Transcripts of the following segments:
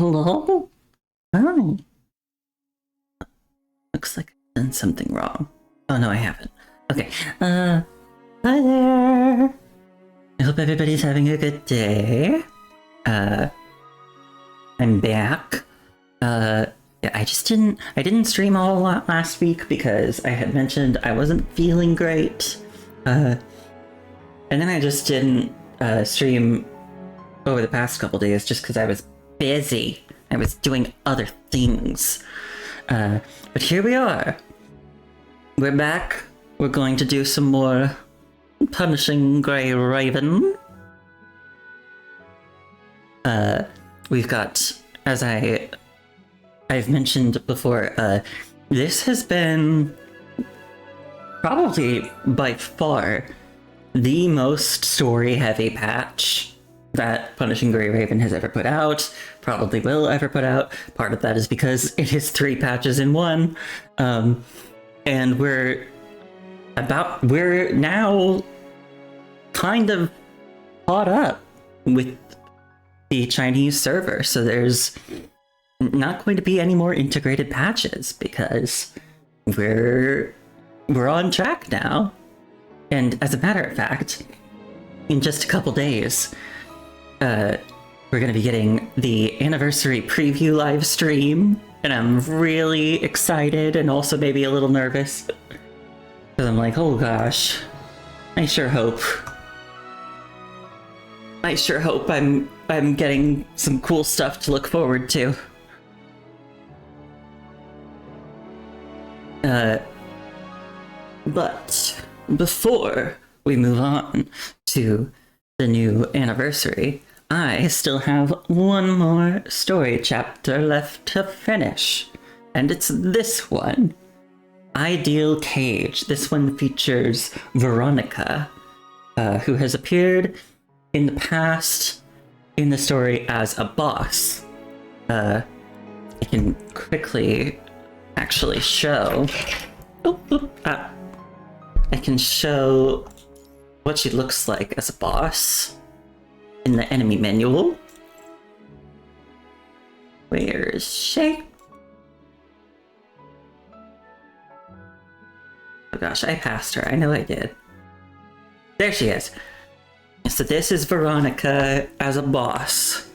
Hello? Hi. Looks like I've done something wrong. Oh no, I haven't. Okay. Hi there. I hope everybody's having a good day. I'm back. Yeah, I didn't stream a whole lot last week because I had mentioned I wasn't feeling great. And then I just didn't stream over the past couple days just because I was busy. I was doing other things. But here we are. We're back. We're going to do some more Punishing Grey Raven. We've got, as I've mentioned before, this has been probably by far the most story-heavy patch that Punishing Grey Raven has ever put out, probably will ever put out. Part of that is because it is 3 patches in one, and we're now kind of caught up with the Chinese server, so there's not going to be any more integrated patches because we're on track now. And as a matter of fact, in just a couple days, we're going to be getting the anniversary preview live stream, and I'm really excited and also maybe a little nervous because I'm like, oh gosh, I sure hope I'm getting some cool stuff to look forward to. But before we move on to the new anniversary, I still have one more story chapter left to finish, and it's this one. Ideal Cage. This one features Veronica, who has appeared in the past in the story as a boss. I can quickly actually show... I can show what she looks like as a boss in the enemy manual. Where is she? Oh gosh, I passed her. I know I did. There she is. So this is Veronica as a boss.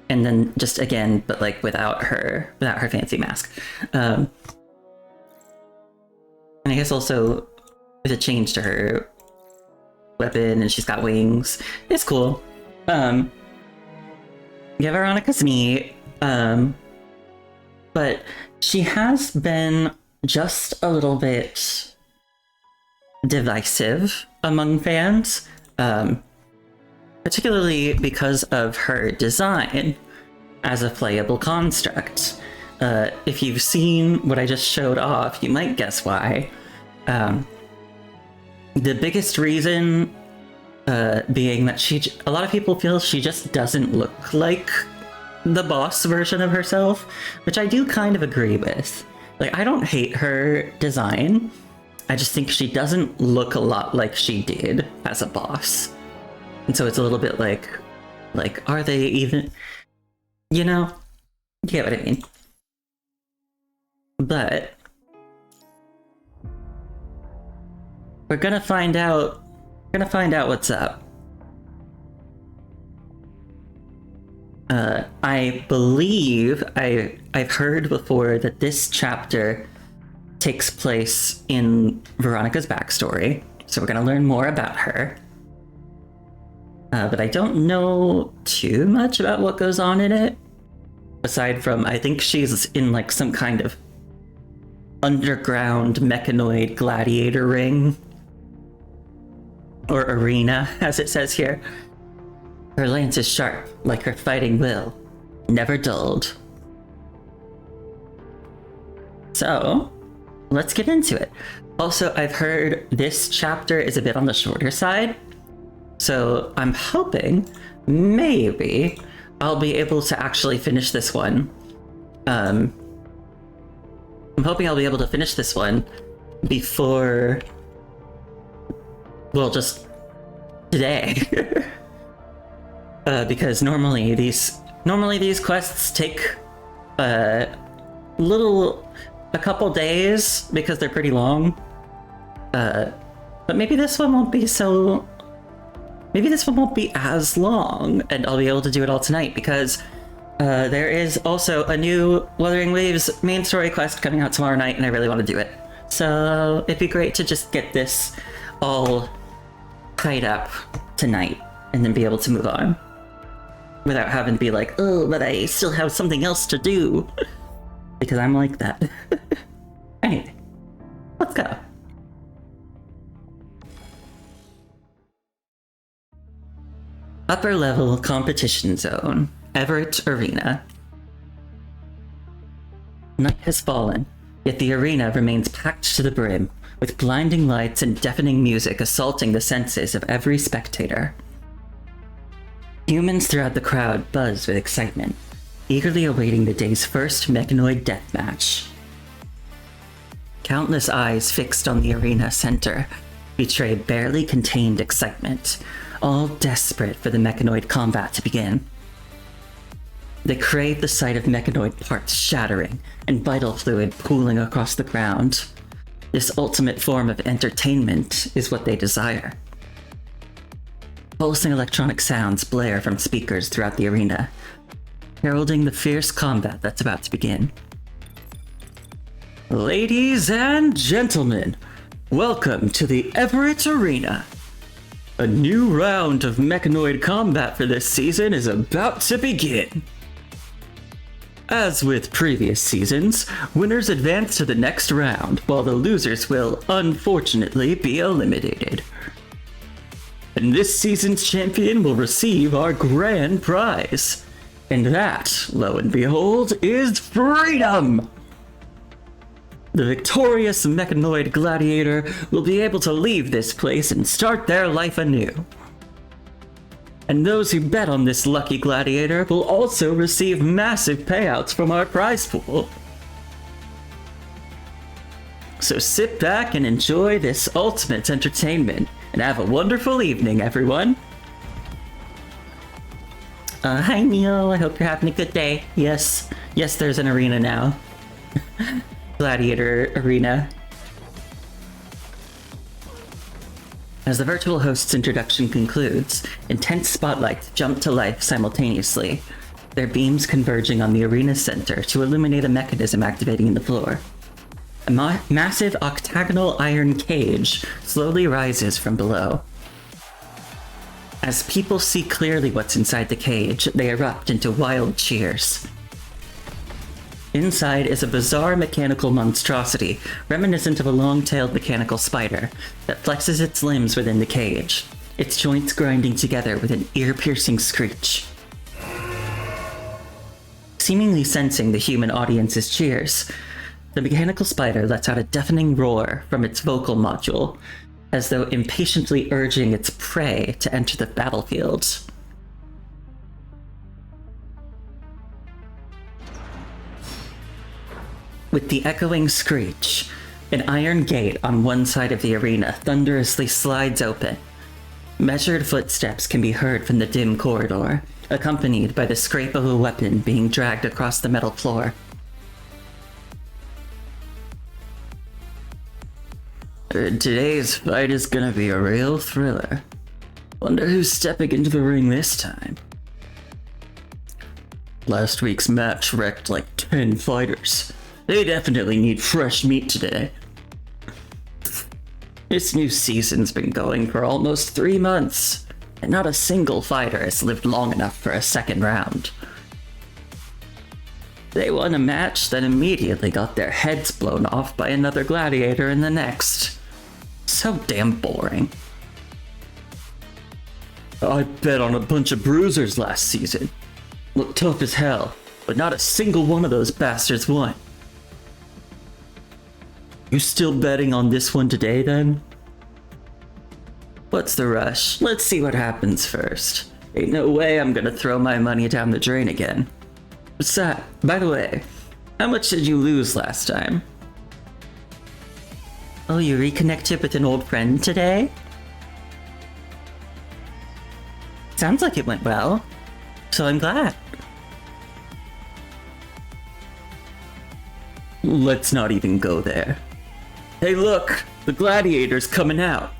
And then just again, but like without her fancy mask. And I guess also with a change to her weapon, and she's got wings. It's cool. Yeah, Veronica's neat. But she has been just a little bit divisive among fans, particularly because of her design as a playable construct. If you've seen what I just showed off, you might guess why. The biggest reason being that a lot of people feel she just doesn't look like the boss version of herself, which I do kind of agree with. Like, I don't hate her design. I just think she doesn't look a lot like she did as a boss. And so it's a little bit like, are they even, you know, you get what I mean? But we're gonna find out what's up. I believe I've heard before that this chapter takes place in Veronica's backstory, so we're gonna learn more about her. But I don't know too much about what goes on in it, aside from I think she's in like some kind of underground mechanoid gladiator ring. Or arena, as it says here. Her lance is sharp, like her fighting will, never dulled. So, let's get into it. Also, I've heard this chapter is a bit on the shorter side, so I'm hoping maybe I'll be able to actually finish this one. I'm hoping I'll be able to finish this one before, well, just today. because normally these quests take a couple days because they're pretty long. But maybe this one won't be so. Maybe this one won't be as long, and I'll be able to do it all tonight because there is also a new Wuthering Waves main story quest coming out tomorrow night, and I really want to do it. So it'd be great to just get this all tied up tonight and then be able to move on without having to be like, oh, but I still have something else to do. Because I'm like that. Anyway, let's go. Upper level competition zone, Everett Arena. Night has fallen, yet the arena remains packed to the brim, with blinding lights and deafening music assaulting the senses of every spectator. Humans throughout the crowd buzz with excitement, eagerly awaiting the day's first mechanoid deathmatch. Countless eyes fixed on the arena center betray barely contained excitement, all desperate for the mechanoid combat to begin. They crave the sight of mechanoid parts shattering and vital fluid pooling across the ground. This ultimate form of entertainment is what they desire. Pulsing electronic sounds blare from speakers throughout the arena, heralding the fierce combat that's about to begin. Ladies and gentlemen, welcome to the Everett Arena. A new round of mechanoid combat for this season is about to begin. As with previous seasons, winners advance to the next round, while the losers will, unfortunately, be eliminated. And this season's champion will receive our grand prize. And that, lo and behold, is freedom! The victorious mechanoid gladiator will be able to leave this place and start their life anew. And those who bet on this lucky gladiator will also receive massive payouts from our prize pool. So sit back and enjoy this ultimate entertainment, and have a wonderful evening, everyone. Hi Neil, I hope you're having a good day. Yes, there's an arena now. Gladiator Arena. As the virtual host's introduction concludes, intense spotlights jump to life simultaneously, their beams converging on the arena center to illuminate a mechanism activating in the floor. A massive octagonal iron cage slowly rises from below. As people see clearly what's inside the cage, they erupt into wild cheers. Inside is a bizarre mechanical monstrosity, reminiscent of a long-tailed mechanical spider, that flexes its limbs within the cage, its joints grinding together with an ear-piercing screech. Seemingly sensing the human audience's cheers, the mechanical spider lets out a deafening roar from its vocal module, as though impatiently urging its prey to enter the battlefield. With the echoing screech, an iron gate on one side of the arena thunderously slides open. Measured footsteps can be heard from the dim corridor, accompanied by the scrape of a weapon being dragged across the metal floor. Today's fight is gonna be a real thriller. Wonder who's stepping into the ring this time. Last week's match wrecked like 10 fighters. They definitely need fresh meat today. This new season's been going for almost 3 months, and not a single fighter has lived long enough for a second round. They won a match, then immediately got their heads blown off by another gladiator in the next. So damn boring. I bet on a bunch of bruisers last season. Looked tough as hell, but not a single one of those bastards won. You still betting on this one today, then? What's the rush? Let's see what happens first. Ain't no way I'm gonna throw my money down the drain again. What's that? By the way, how much did you lose last time? Oh, you reconnected with an old friend today? Sounds like it went well. So I'm glad. Let's not even go there. Hey look, the gladiator's coming out.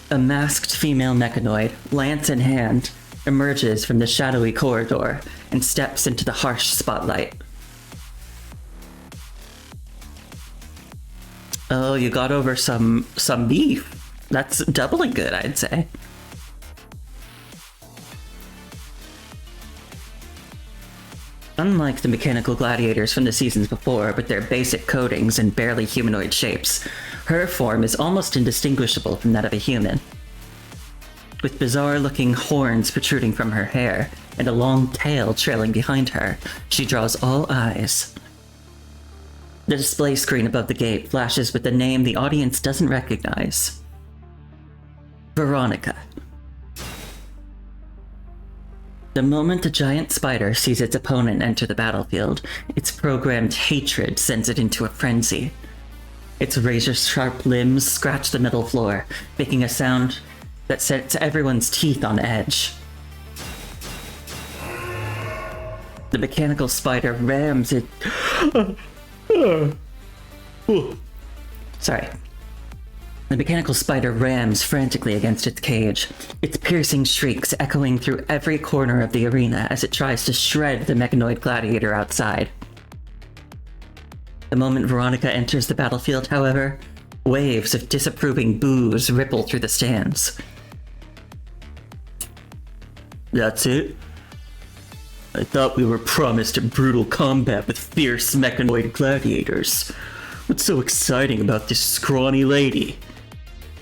A masked female mechanoid, lance in hand, emerges from the shadowy corridor and steps into the harsh spotlight. Oh, you got over some beef. That's doubly good, I'd say. Unlike the mechanical gladiators from the seasons before, with their basic coatings and barely humanoid shapes, her form is almost indistinguishable from that of a human. With bizarre-looking horns protruding from her hair and a long tail trailing behind her, she draws all eyes. The display screen above the gate flashes with a name the audience doesn't recognize. Veronica. The moment a giant spider sees its opponent enter the battlefield, its programmed hatred sends it into a frenzy. Its razor-sharp limbs scratch the metal floor, making a sound that sets everyone's teeth on edge. The mechanical spider rams it... Sorry. The mechanical spider rams frantically against its cage, its piercing shrieks echoing through every corner of the arena as it tries to shred the mechanoid gladiator outside. The moment Veronica enters the battlefield, however, waves of disapproving boos ripple through the stands. That's it? I thought we were promised a brutal combat with fierce mechanoid gladiators. What's so exciting about this scrawny lady?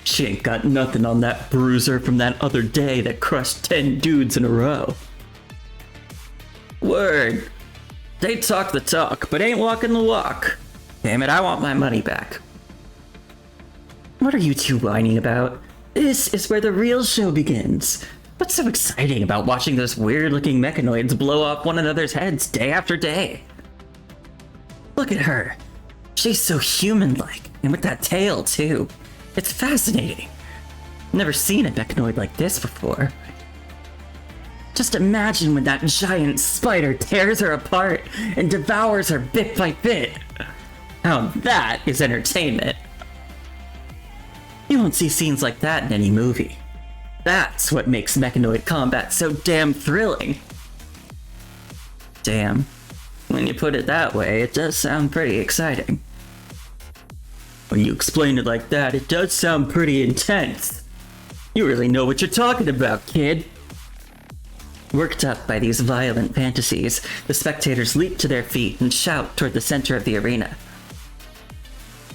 She ain't got nothing on that bruiser from that other day that crushed 10 dudes in a row. Word. They talk the talk, but ain't walking the walk. Damn it, I want my money back. What are you two whining about? This is where the real show begins. What's so exciting about watching those weird-looking mechanoids blow off one another's heads day after day? Look at her. She's so human-like, and with that tail, too. It's fascinating. Never seen a mechanoid like this before. Just imagine when that giant spider tears her apart and devours her bit by bit. Now that is entertainment. You won't see scenes like that in any movie. That's what makes mechanoid combat so damn thrilling. Damn. When you put it that way, it does sound pretty exciting. When you explain it like that, it does sound pretty intense. You really know what you're talking about, kid. Worked up by these violent fantasies, the spectators leap to their feet and shout toward the center of the arena.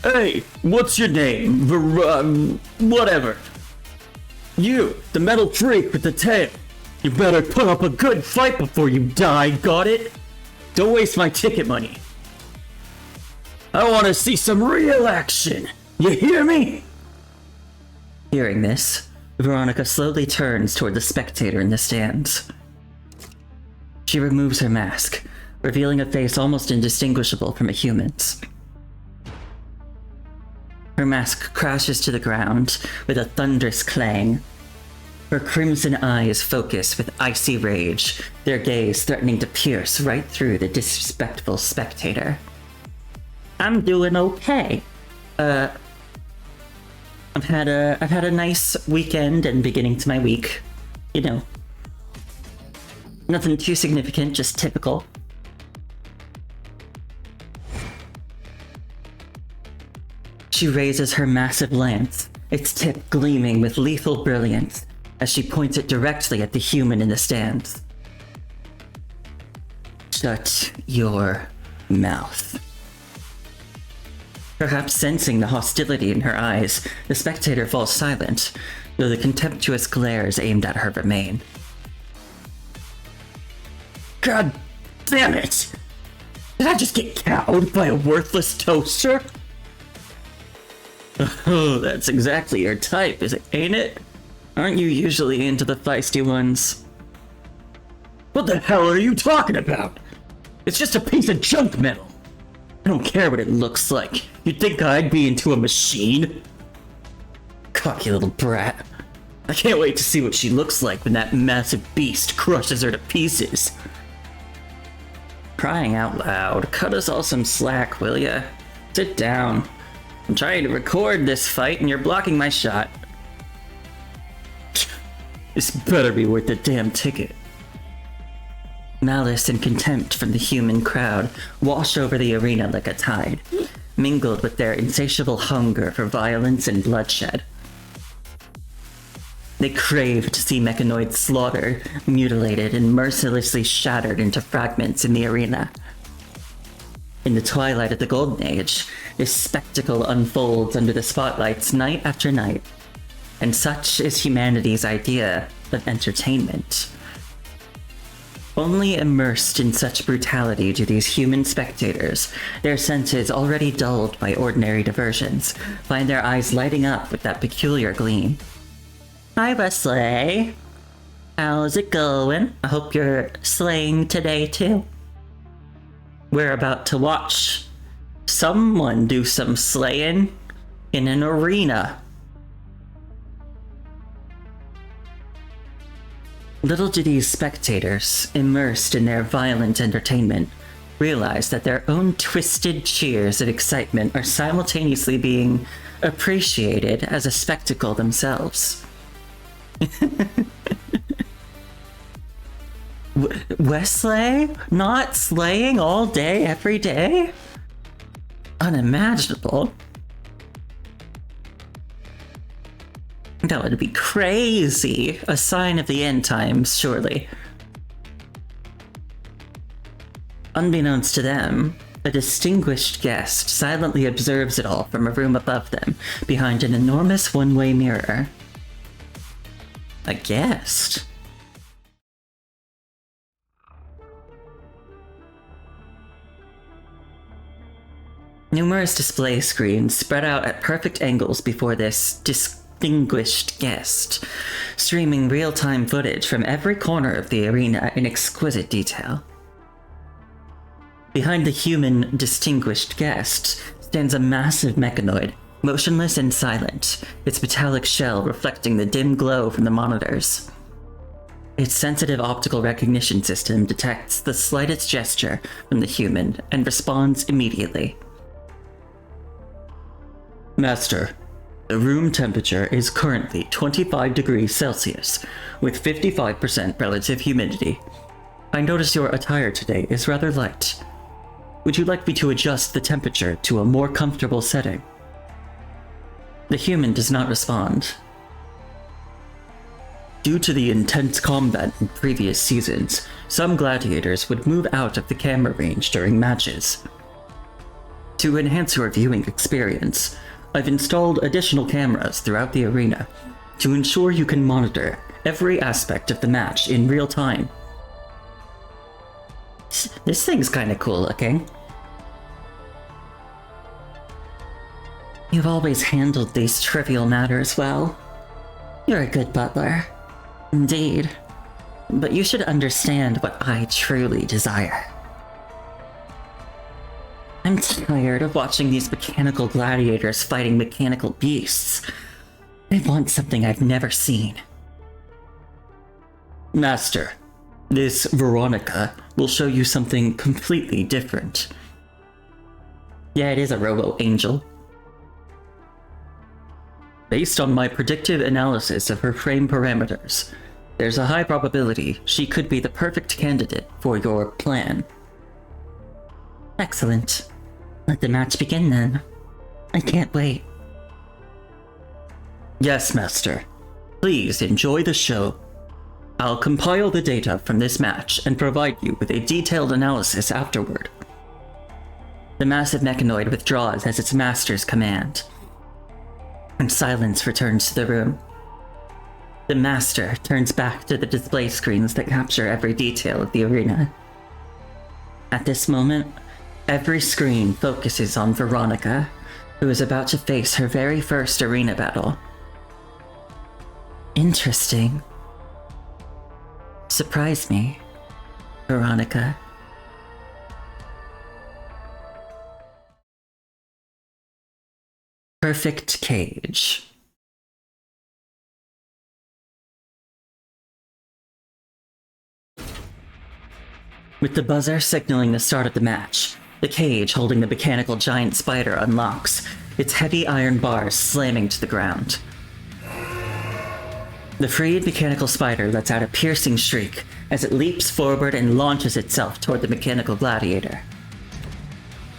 Hey, what's your name? Whatever. You, the metal freak with the tail. You better put up a good fight before you die, got it? Don't waste my ticket money. I want to see some real action. You hear me? Hearing this, Veronica slowly turns toward the spectator in the stands. She removes her mask, revealing a face almost indistinguishable from a human's. Her mask crashes to the ground with a thunderous clang. Her crimson eyes focus with icy rage, their gaze threatening to pierce right through the disrespectful spectator. I'm doing okay. I've had a nice weekend and beginning to my week. You know. Nothing too significant, just typical. She raises her massive lance, its tip gleaming with lethal brilliance, as she points it directly at the human in the stands. Shut your mouth. Perhaps sensing the hostility in her eyes, the spectator falls silent, though the contemptuous glares aimed at her remain. God damn it! Did I just get cowed by a worthless toaster? Oh, that's exactly your type, ain't it? Aren't you usually into the feisty ones? What the hell are you talking about? It's just a piece of junk metal. I don't care what it looks like. You'd think I'd be into a machine? Cocky little brat. I can't wait to see what she looks like when that massive beast crushes her to pieces. Crying out loud, cut us all some slack, will ya? Sit down. I'm trying to record this fight and you're blocking my shot. This better be worth the damn ticket. Malice and contempt from the human crowd wash over the arena like a tide, mingled with their insatiable hunger for violence and bloodshed. They crave to see mechanoids slaughtered, mutilated, and mercilessly shattered into fragments in the arena. In the twilight of the Golden Age, this spectacle unfolds under the spotlights night after night, and such is humanity's idea of entertainment. Only immersed in such brutality do these human spectators, their senses already dulled by ordinary diversions, find their eyes lighting up with that peculiar gleam. Hi, Wesley. How's it going? I hope you're slaying today, too. We're about to watch someone do some slaying in an arena. Little do these spectators, immersed in their violent entertainment, realize that their own twisted cheers of excitement are simultaneously being appreciated as a spectacle themselves. Wesley? Not slaying all day, every day? Unimaginable. That would be crazy. A sign of the end times, surely. Unbeknownst to them, a distinguished guest silently observes it all from a room above them, behind an enormous one-way mirror. A guest? Numerous display screens spread out at perfect angles before this distinguished guest, streaming real-time footage from every corner of the arena in exquisite detail. Behind the human distinguished guest stands a massive mechanoid, motionless and silent, its metallic shell reflecting the dim glow from the monitors. Its sensitive optical recognition system detects the slightest gesture from the human and responds immediately. Master, the room temperature is currently 25 degrees Celsius, with 55% relative humidity. I notice your attire today is rather light. Would you like me to adjust the temperature to a more comfortable setting? The human does not respond. Due to the intense combat in previous seasons, some gladiators would move out of the camera range during matches. To enhance your viewing experience, I've installed additional cameras throughout the arena to ensure you can monitor every aspect of the match in real time. This thing's kinda cool looking. You've always handled these trivial matters well. You're a good butler. Indeed. But you should understand what I truly desire. I'm tired of watching these mechanical gladiators fighting mechanical beasts. I want something I've never seen. Master, this Veronica will show you something completely different. Yeah, it is a robo-angel. Based on my predictive analysis of her frame parameters, there's a high probability she could be the perfect candidate for your plan. Excellent. Let the match begin then. I can't wait. Yes, Master. Please enjoy the show. I'll compile the data from this match and provide you with a detailed analysis afterward. The massive mechanoid withdraws as its master's command, and silence returns to the room. The master turns back to the display screens that capture every detail of the arena. At this moment, every screen focuses on Veronica, who is about to face her very first arena battle. Interesting. Surprise me, Veronica. Perfect cage. With the buzzer signaling the start of the match, the cage holding the mechanical giant spider unlocks, its heavy iron bars slamming to the ground. The freed mechanical spider lets out a piercing shriek as it leaps forward and launches itself toward the mechanical gladiator.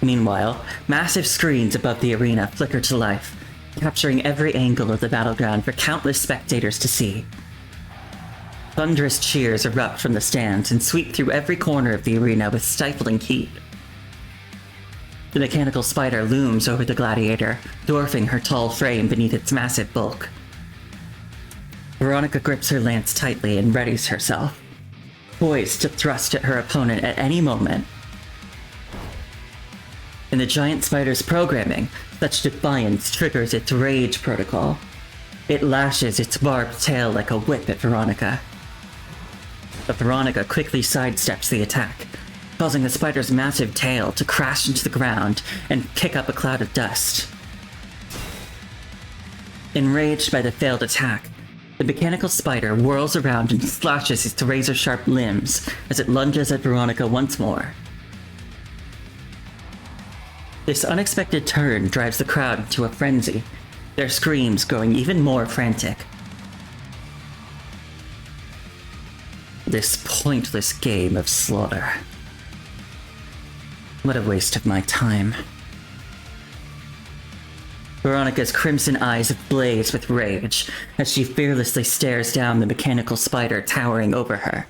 Meanwhile, massive screens above the arena flicker to life, capturing every angle of the battleground for countless spectators to see. Thunderous cheers erupt from the stands and sweep through every corner of the arena with stifling heat. The mechanical spider looms over the gladiator, dwarfing her tall frame beneath its massive bulk. Veronica grips her lance tightly and readies herself, poised to thrust at her opponent at any moment. In the giant spider's programming, such defiance triggers its rage protocol. It lashes its barbed tail like a whip at Veronica. But Veronica quickly sidesteps the attack, causing the spider's massive tail to crash into the ground and kick up a cloud of dust. Enraged by the failed attack, the mechanical spider whirls around and slashes its razor-sharp limbs as it lunges at Veronica once more. This unexpected turn drives the crowd into a frenzy, their screams growing even more frantic. This pointless game of slaughter. What a waste of my time. Veronica's crimson eyes blaze with rage as she fearlessly stares down the mechanical spider towering over her.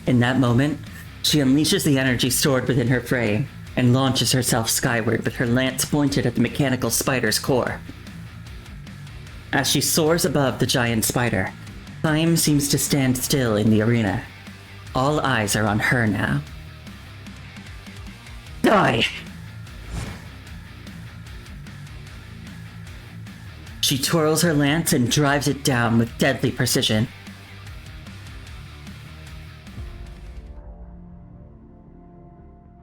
In that moment, she unleashes the energy stored within her frame and launches herself skyward with her lance pointed at the mechanical spider's core. As she soars above the giant spider, time seems to stand still in the arena. All eyes are on her now. Die! She twirls her lance and drives it down with deadly precision.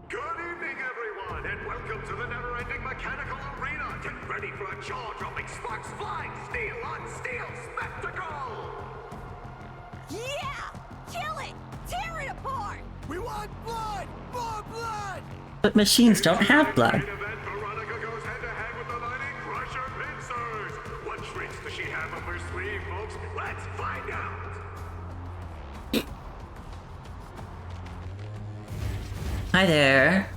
Good evening, everyone, and welcome to the never-ending mechanical arena. Get ready for a jaw-dropping, sparks flying, steel-on-steel spectacle! Yeah! Kill it! Tear it apart! We want blood! More blood! But machines don't have blood. Main event, Veronica goes head-to-head with the mighty Crusher Pincers. What tricks does she have up her sleeve, folks? Let's find out! Hi there.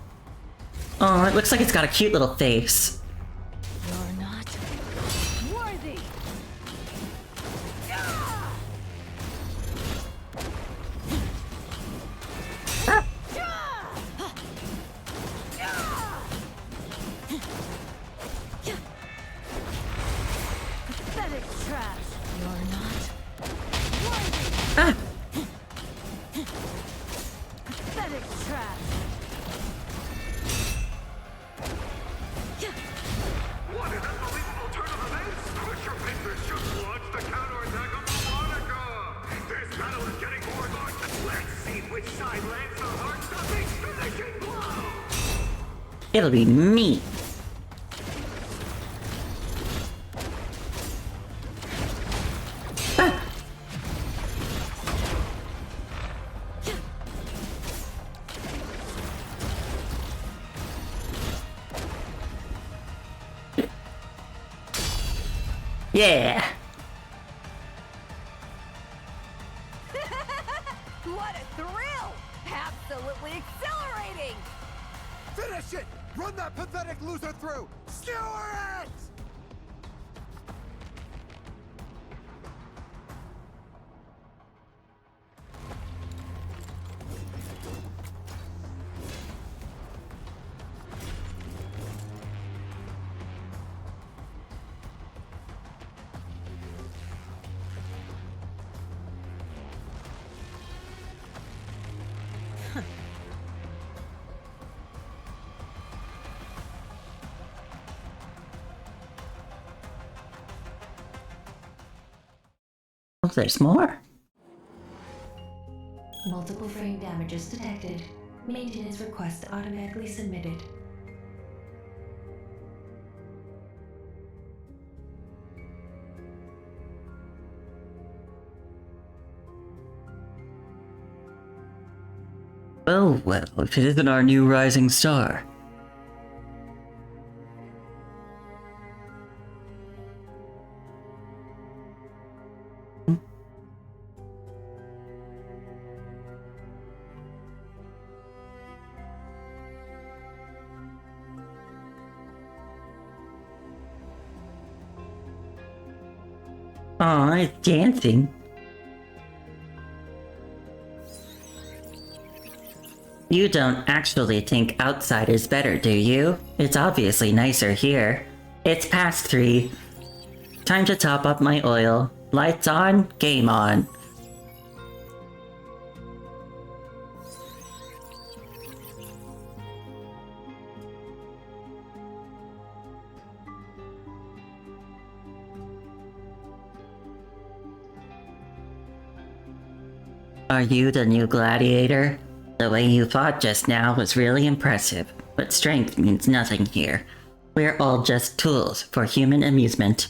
Oh, it looks like it's got a cute little face. You're not worthy! Pathetic trash! You're not worthy! Ah! Pathetic trash! What an unbelievable turn of events! Crusher Pincers just launched the counterattack on Veronica! This battle is getting more and more... Let's see which side lands the heart-stopping finishing blow! It'll be me. Ah! Yeah. What a thrill! Absolutely exhilarating! Finish it! Run that pathetic loser through! Skewer it! Oh, there's more. Multiple frame damages detected. Maintenance request automatically submitted. Oh, well, if it isn't our new rising star. Aw, it's dancing. You don't actually think outside is better, do you? It's obviously nicer here. It's past 3. Time to top up my oil. Lights on, game on. Are you the new gladiator? The way you fought just now was really impressive, but strength means nothing here. We're all just tools for human amusement.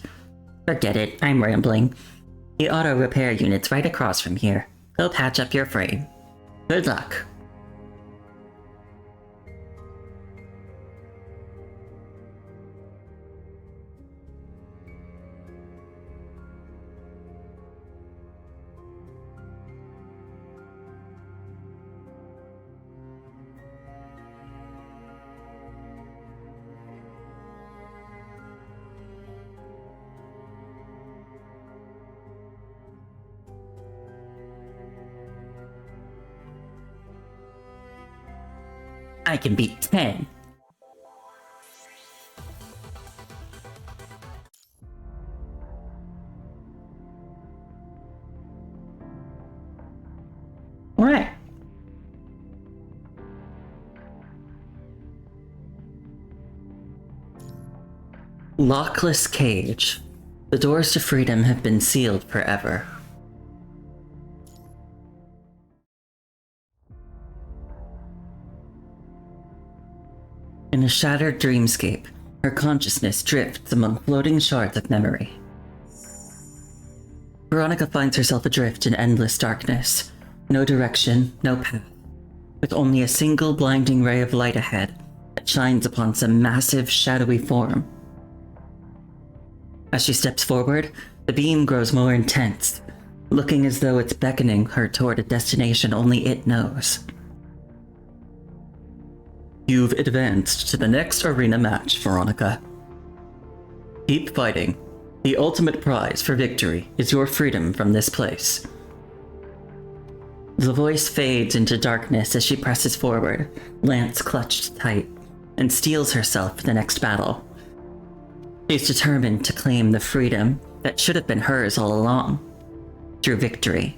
Forget it, I'm rambling. The auto repair unit's right across from here. Go patch up your frame. Good luck. I can beat 10. Alright. Lockless cage. The doors to freedom have been sealed forever. In a shattered dreamscape, her consciousness drifts among floating shards of memory. Veronica finds herself adrift in endless darkness. No direction, no path, with only a single blinding ray of light ahead that shines upon some massive, shadowy form. As she steps forward, the beam grows more intense, looking as though it's beckoning her toward a destination only it knows. You've advanced to the next arena match, Veronica. Keep fighting. The ultimate prize for victory is your freedom from this place. The voice fades into darkness as she presses forward, lance clutched tight, and steels herself for the next battle. She's determined to claim the freedom that should have been hers all along, through victory.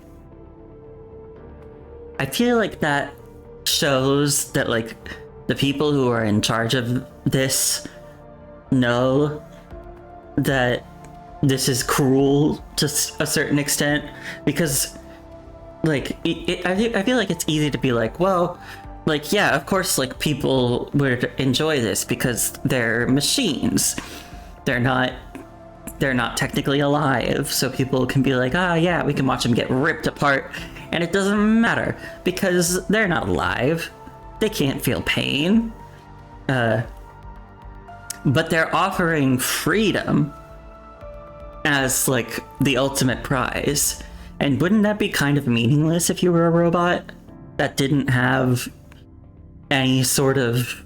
I feel like that shows that, like, the people who are in charge of this know that this is cruel to a certain extent, because, like, I feel like it's easy to be like, well, like, yeah, of course, like, people would enjoy this because they're machines. They're not technically alive, so people can be like, ah, yeah, we can watch them get ripped apart, and it doesn't matter because they're not alive. They can't feel pain. But they're offering freedom as, like, the ultimate prize. And wouldn't that be kind of meaningless if you were a robot that didn't have any sort of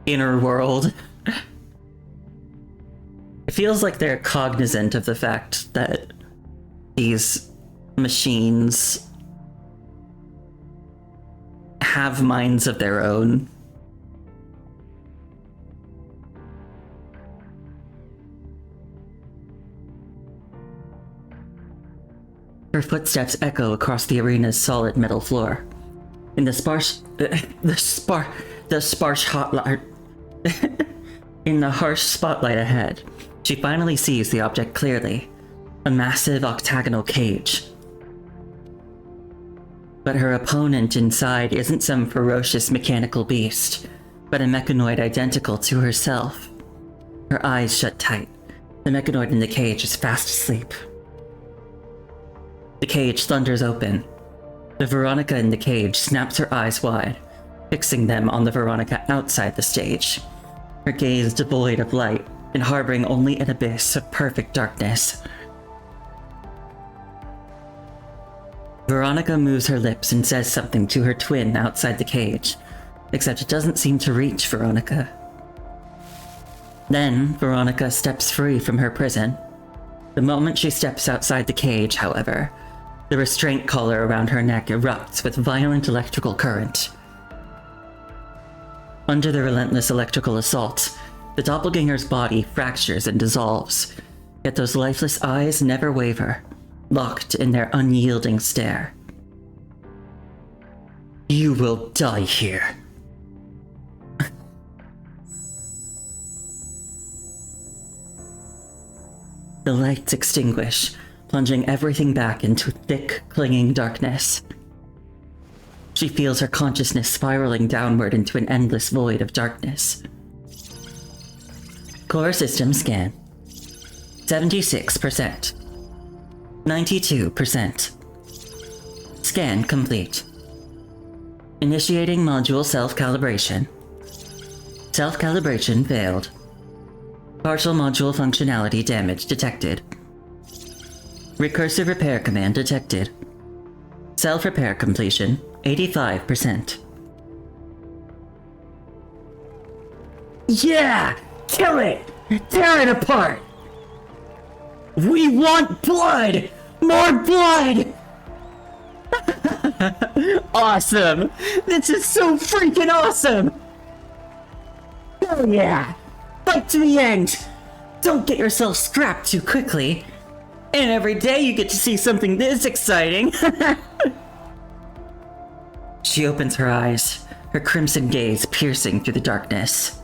inner world? It feels like they're cognizant of the fact that these machines have minds of their own. Her footsteps echo across the arena's solid metal floor. In the sparse hotlight, in the harsh spotlight ahead, she finally sees the object clearly. A massive octagonal cage. But her opponent inside isn't some ferocious mechanical beast, but a mechanoid identical to herself. Her eyes shut tight. The mechanoid in the cage is fast asleep. The cage thunders open, The Veronica in the cage snaps her eyes wide, fixing them on the Veronica outside the stage, her gaze devoid of light and harboring only an abyss of perfect darkness. Veronica moves her lips and says something to her twin outside the cage, except it doesn't seem to reach Veronica. Then, Veronica steps free from her prison. The moment she steps outside the cage, however, the restraint collar around her neck erupts with violent electrical current. Under the relentless electrical assault, the doppelganger's body fractures and dissolves, yet those lifeless eyes never waver, locked in their unyielding stare. You will die here. The lights extinguish, plunging everything back into thick, clinging darkness. She feels her consciousness spiraling downward into an endless void of darkness. Core system scan. 76%. 92%. Scan complete. Initiating module self-calibration. Self-calibration failed. Partial module functionality damage detected. Recursive repair command detected. Self-repair completion, 85%. Yeah! Kill it! Tear it apart! We want blood! More blood! Awesome! This is so freaking awesome! Hell yeah! Fight to the end! Don't get yourself scrapped too quickly. And every day you get to see something this exciting. She opens her eyes, her crimson gaze piercing through the darkness.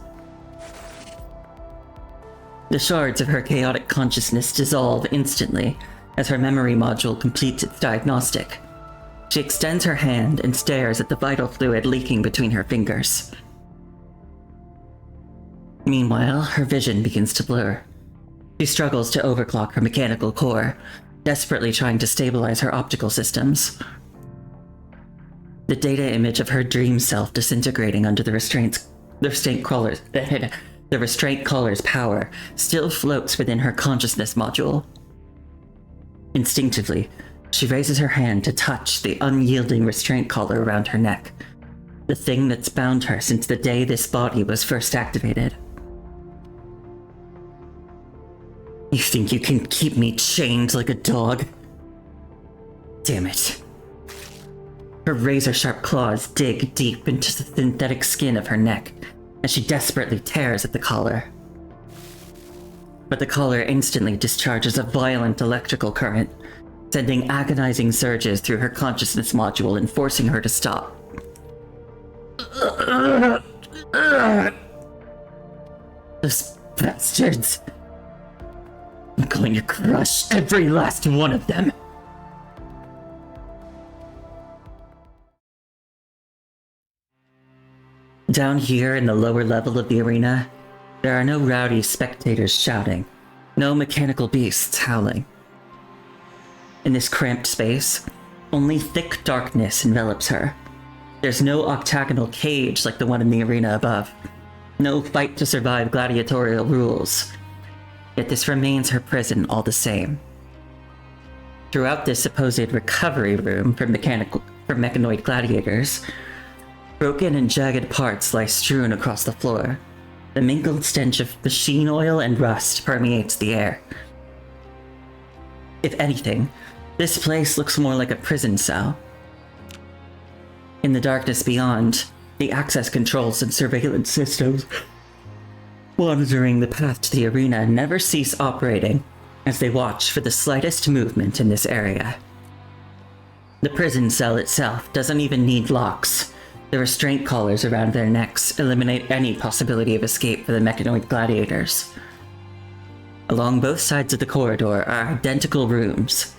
The shards of her chaotic consciousness dissolve instantly as her memory module completes its diagnostic. She extends her hand and stares at the vital fluid leaking between her fingers. Meanwhile, her vision begins to blur. She struggles to overclock her mechanical core, desperately trying to stabilize her optical systems. The data image of her dream self disintegrating under the restraint collar's power still floats within her consciousness module. Instinctively, she raises her hand to touch the unyielding restraint collar around her neck, the thing that's bound her since the day this body was first activated. You think you can keep me chained like a dog? Damn it. Her razor-sharp claws dig deep into the synthetic skin of her neck as she desperately tears at the collar. But the collar instantly discharges a violent electrical current, sending agonizing surges through her consciousness module and forcing her to stop. Those bastards! I'm going to crush every last one of them! Down here in the lower level of the arena, there are no rowdy spectators shouting, no mechanical beasts howling. In this cramped space, only thick darkness envelops her. There's no octagonal cage like the one in the arena above, no fight to survive gladiatorial rules. Yet this remains her prison all the same. Throughout this supposed recovery room for mechanoid gladiators, broken and jagged parts lie strewn across the floor. The mingled stench of machine oil and rust permeates the air. If anything, this place looks more like a prison cell. In the darkness beyond, the access controls and surveillance systems monitoring the path to the arena never cease operating as they watch for the slightest movement in this area. The prison cell itself doesn't even need locks. The restraint collars around their necks eliminate any possibility of escape for the mechanoid gladiators. Along both sides of the corridor are identical rooms.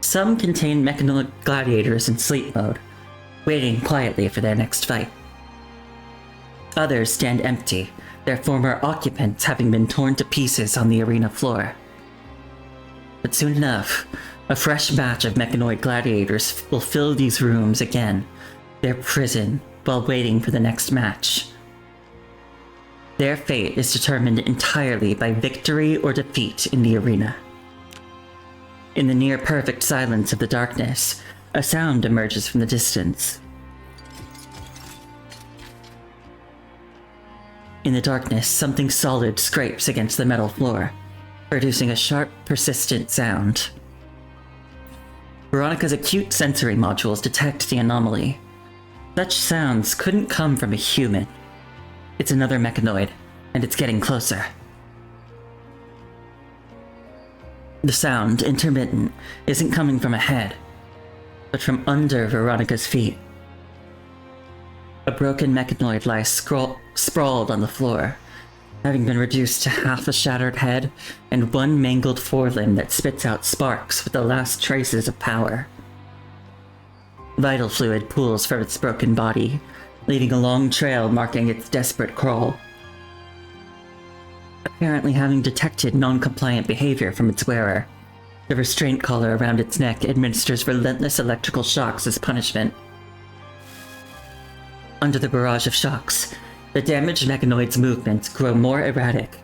Some contain mechanoid gladiators in sleep mode, waiting quietly for their next fight. Others stand empty, their former occupants having been torn to pieces on the arena floor. But soon enough, A fresh batch of mechanoid gladiators will fill these rooms again, their prison, while waiting for the next match. Their fate is determined entirely by victory or defeat in the arena. In the near-perfect silence of the darkness, a sound emerges from the distance. In the darkness, something solid scrapes against the metal floor, producing a sharp, persistent sound. Veronica's acute sensory modules detect the anomaly. Such sounds couldn't come from a human. It's another mechanoid, and it's getting closer. The sound, intermittent, isn't coming from ahead, but from under Veronica's feet. A broken mechanoid lies sprawled on the floor, having been reduced to half a shattered head and one mangled forelimb that spits out sparks with the last traces of power. Vital fluid pools from its broken body, leaving a long trail marking its desperate crawl. Apparently having detected non-compliant behavior from its wearer, the restraint collar around its neck administers relentless electrical shocks as punishment. Under the barrage of shocks, the damaged mechanoid's movements grow more erratic,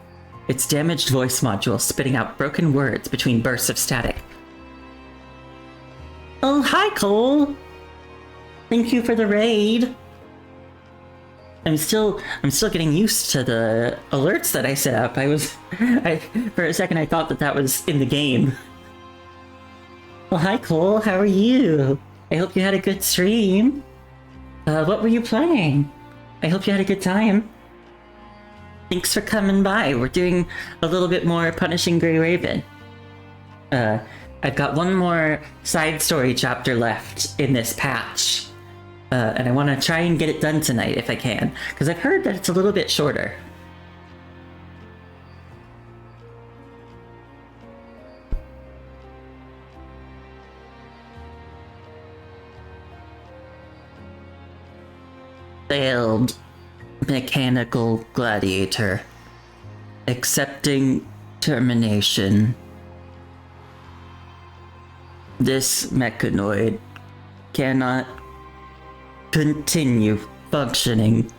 its damaged voice module spitting out broken words between bursts of static. Oh, hi, Cole! Thank you for the raid! I'm still getting used to the alerts that I set up. For a second I thought that was in the game. Well, hi Cole, how are you? I hope you had a good stream. What were you playing? I hope you had a good time. Thanks for coming by. We're doing a little bit more Punishing Grey Raven. I've got one more side story chapter left in this patch. And I want to try and get it done tonight if I can, because I've heard that it's a little bit shorter. Failed mechanical gladiator. Accepting termination. This mechanoid cannot continue functioning.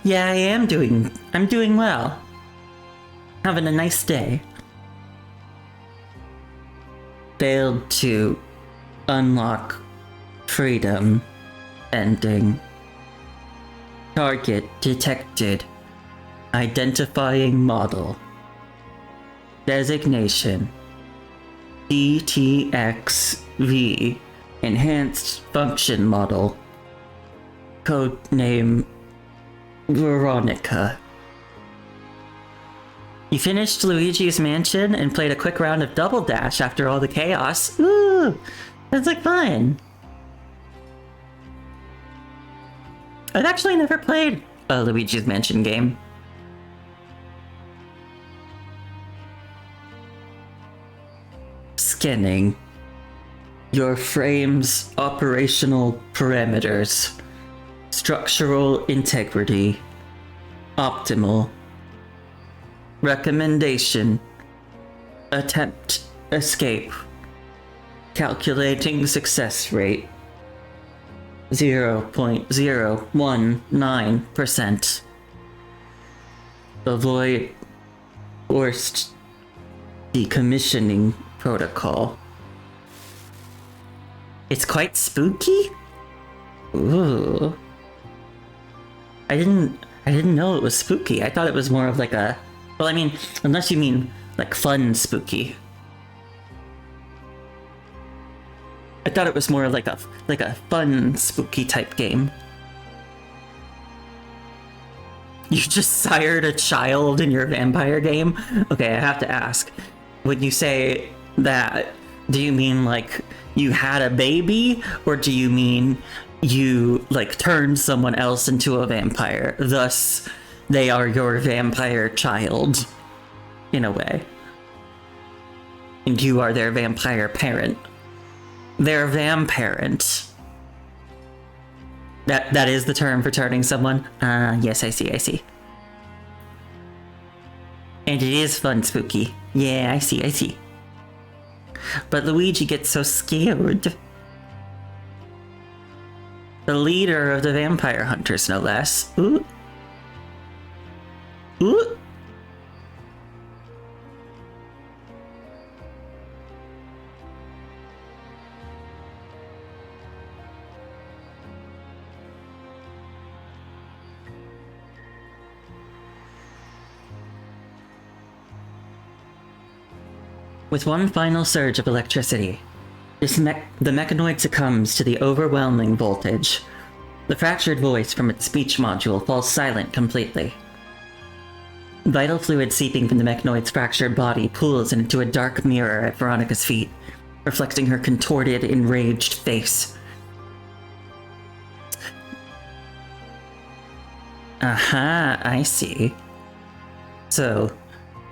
Yeah, I'm doing well. Having a nice day. Failed to unlock freedom. Ending. Target detected. Identifying model. Designation. DTXV. Enhanced Function Model. Codename Veronica. You finished Luigi's Mansion and played a quick round of Double Dash after all the chaos. Ooh! That's like fun! I've actually never played a Luigi's Mansion game. Scanning. Your frame's operational parameters. Structural integrity. Optimal. Recommendation. Attempt escape. Calculating success rate. 0.019%. Avoid forced decommissioning protocol. It's quite spooky? Ooh. I didn't know it was spooky. I thought it was more of like a... Well, I mean, unless you mean like fun spooky. I thought it was more like a fun spooky type game. You just sired a child in your vampire game? Okay, I have to ask. When you say that, do you mean like you had a baby, or do you mean you like turned someone else into a vampire, thus they are your vampire child in a way, and you are their vampire parent? Their vamparent. That is the term for turning someone? Yes, I see. And it is fun spooky. Yeah, I see. but Luigi gets so scared. The leader of the vampire hunters, no less. Ooh. Ooh. With one final surge of electricity, the mechanoid succumbs to the overwhelming voltage. The fractured voice from its speech module falls silent completely. Vital fluid seeping from the mechanoid's fractured body pools into a dark mirror at Veronica's feet, reflecting her contorted, enraged face. Aha, I see. So,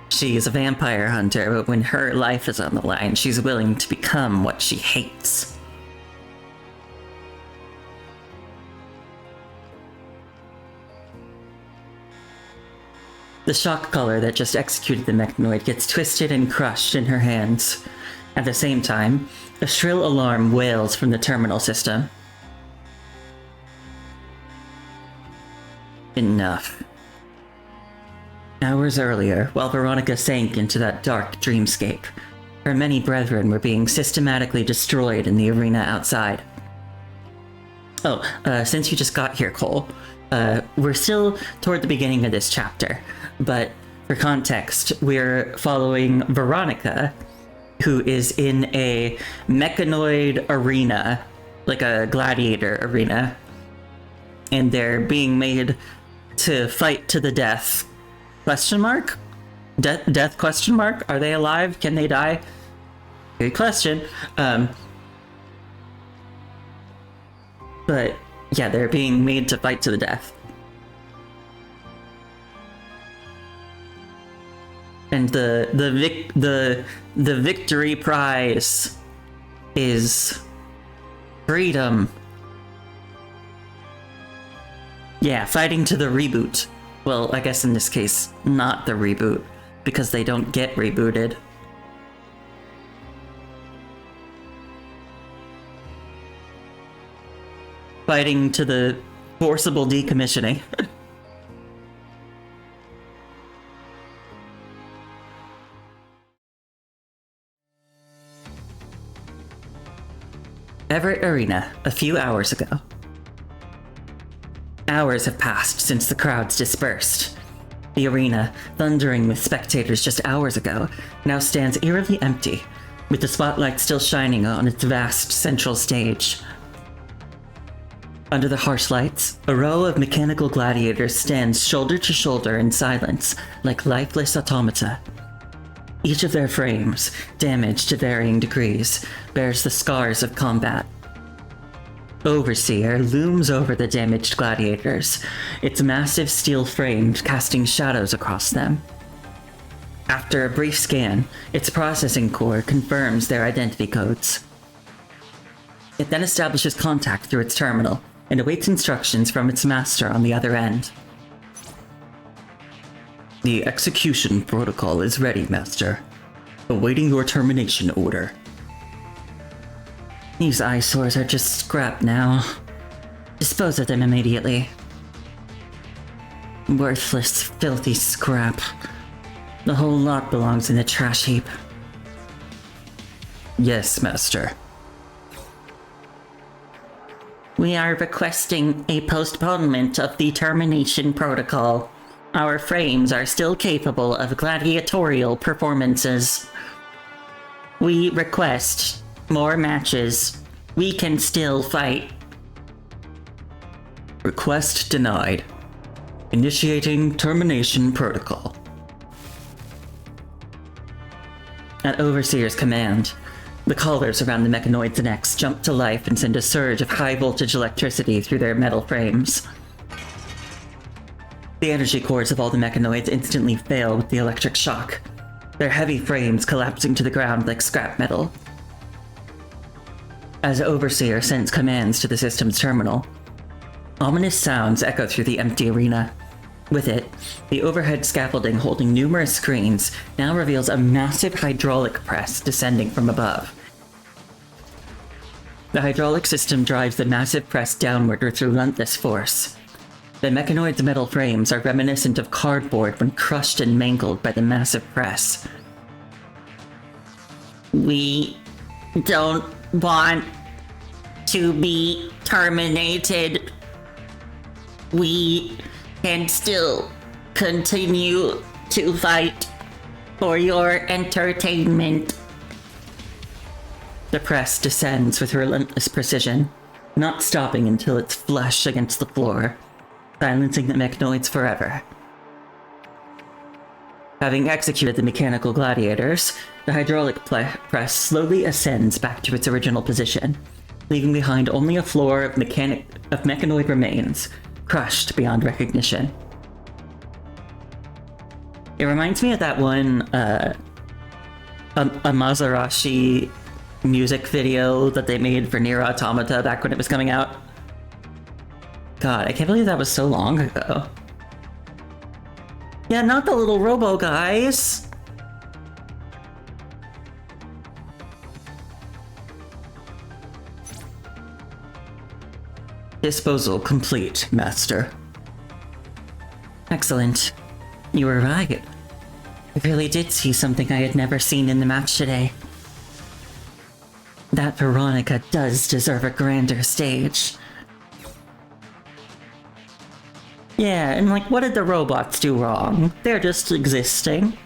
she's a vampire hunter, but when her life is on the line, she's willing to become what she hates. The shock collar that just executed the mechanoid gets twisted and crushed in her hands. At the same time, a shrill alarm wails from the terminal system. Enough. Hours earlier, while Veronica sank into that dark dreamscape, her many brethren were being systematically destroyed in the arena outside. Oh, since you just got here, Cole, we're still toward the beginning of this chapter, but for context, we're following Veronica, who is in a mechanoid arena, like a gladiator arena, and they're being made to fight to the death. Question mark? Death question mark? Are they alive? Can they die? Good question. But yeah, they're being made to fight to the death. And the victory prize is freedom. Yeah, fighting to the reboot. Well, I guess in this case, not the reboot, because they don't get rebooted. Fighting to the forcible decommissioning. Everett Arena, a few hours ago. Hours have passed since the crowds dispersed. The arena, thundering with spectators just hours ago, now stands eerily empty, with the spotlight still shining on its vast central stage. Under the harsh lights, a row of mechanical gladiators stands shoulder to shoulder in silence, like lifeless automata. Each of their frames, damaged to varying degrees, bears the scars of combat. Overseer looms over the damaged gladiators, its massive steel frame casting shadows across them. After a brief scan, its processing core confirms their identity codes. It then establishes contact through its terminal and awaits instructions from its master on the other end. The execution protocol is ready, Master. Awaiting your termination order. These eyesores are just scrap now. Dispose of them immediately. Worthless, filthy scrap. The whole lot belongs in the trash heap. Yes, Master. We are requesting a postponement of the termination protocol. Our frames are still capable of gladiatorial performances. We request more matches. We can still fight. Request denied. Initiating termination protocol. At Overseer's command, the collars around the mechanoid's necks jump to life and send a surge of high-voltage electricity through their metal frames. The energy cores of all the mechanoids instantly fail with the electric shock, their heavy frames collapsing to the ground like scrap metal. As Overseer sends commands to the system's terminal, ominous sounds echo through the empty arena. With it, the overhead scaffolding holding numerous screens now reveals a massive hydraulic press descending from above. The hydraulic system drives the massive press downward with relentless force. The mechanoid's metal frames are reminiscent of cardboard when crushed and mangled by the massive press. We don't want to be terminated. We can still continue to fight for your entertainment. The press descends with relentless precision, not stopping until it's flush against the floor, silencing the mechanoids forever. Having executed the mechanical gladiators, the hydraulic press slowly ascends back to its original position, leaving behind only a floor of mechanoid remains, crushed beyond recognition. It reminds me of that one, a Mazarashi music video that they made for Nier Automata back when it was coming out. God, I can't believe that was so long ago. Yeah, not the little robo guys. Disposal complete, Master. Excellent. You were right. I really did see something I had never seen in the match today. That Veronica does deserve a grander stage. Yeah, and like, what did the robots do wrong? They're just existing.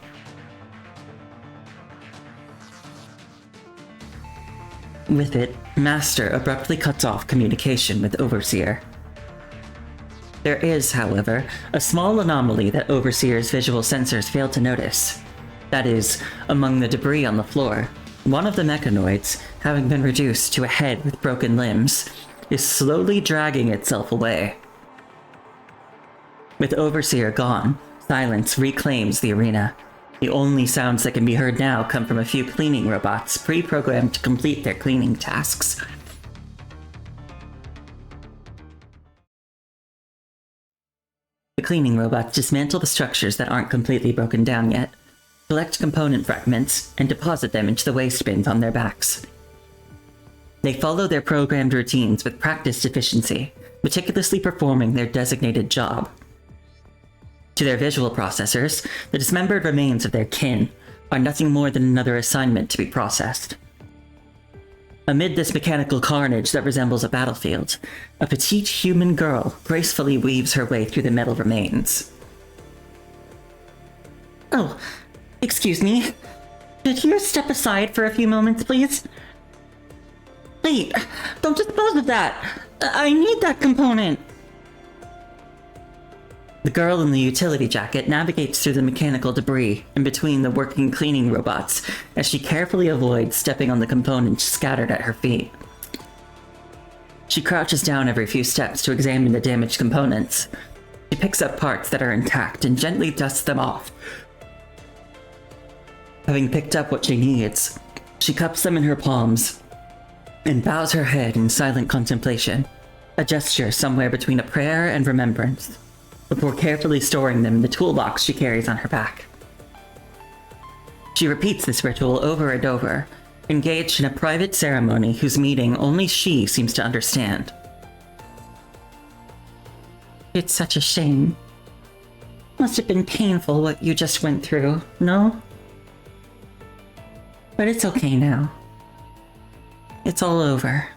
With it, Master abruptly cuts off communication with Overseer. There is, however, a small anomaly that Overseer's visual sensors fail to notice. That is, among the debris on the floor, one of the mechanoids, having been reduced to a head with broken limbs, is slowly dragging itself away. With Overseer gone, silence reclaims the arena. The only sounds that can be heard now come from a few cleaning robots pre-programmed to complete their cleaning tasks. The cleaning robots dismantle the structures that aren't completely broken down yet, collect component fragments, and deposit them into the waste bins on their backs. They follow their programmed routines with practiced efficiency, meticulously performing their designated job. To their visual processors, the dismembered remains of their kin are nothing more than another assignment to be processed. Amid this mechanical carnage that resembles a battlefield, a petite human girl gracefully weaves her way through the metal remains. Oh, excuse me. Could you step aside for a few moments, please? Wait, don't dispose of that! I need that component! The girl in the utility jacket navigates through the mechanical debris in between the working cleaning robots as she carefully avoids stepping on the components scattered at her feet. She crouches down every few steps to examine the damaged components. She picks up parts that are intact and gently dusts them off. Having picked up what she needs, she cups them in her palms and bows her head in silent contemplation, a gesture somewhere between a prayer and remembrance, before carefully storing them in the toolbox she carries on her back. She repeats this ritual over and over, engaged in a private ceremony whose meaning only she seems to understand. It's such a shame. Must have been painful what you just went through, no? But it's okay now. It's all over.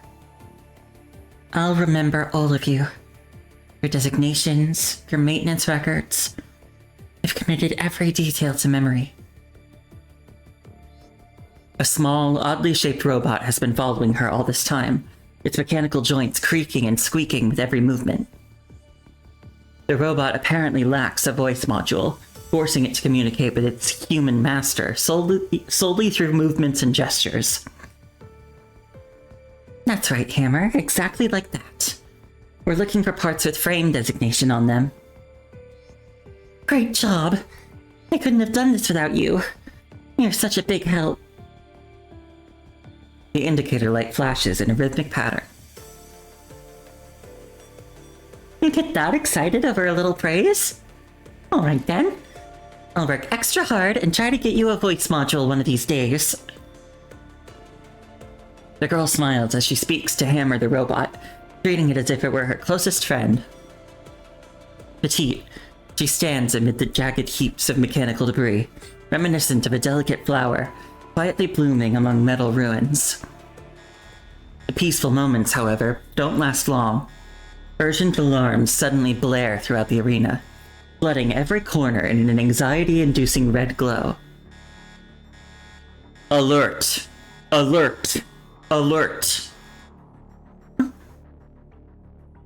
I'll remember all of you. Your designations, your maintenance records. I've committed every detail to memory. A small, oddly shaped robot has been following her all this time, its mechanical joints creaking and squeaking with every movement. The robot apparently lacks a voice module, forcing it to communicate with its human master solely through movements and gestures. That's right, Hammer, exactly like that. We're looking for parts with frame designation on them. Great job. I couldn't have done this without you. You're such a big help. The indicator light flashes in a rhythmic pattern. You get that excited over a little praise? Alright then. I'll work extra hard and try to get you a voice module one of these days. The girl smiles as she speaks to Hammer the robot, treating it as if it were her closest friend. Petite, she stands amid the jagged heaps of mechanical debris, reminiscent of a delicate flower, quietly blooming among metal ruins. The peaceful moments, however, don't last long. Urgent alarms suddenly blare throughout the arena, flooding every corner in an anxiety-inducing red glow. Alert! Alert! Alert!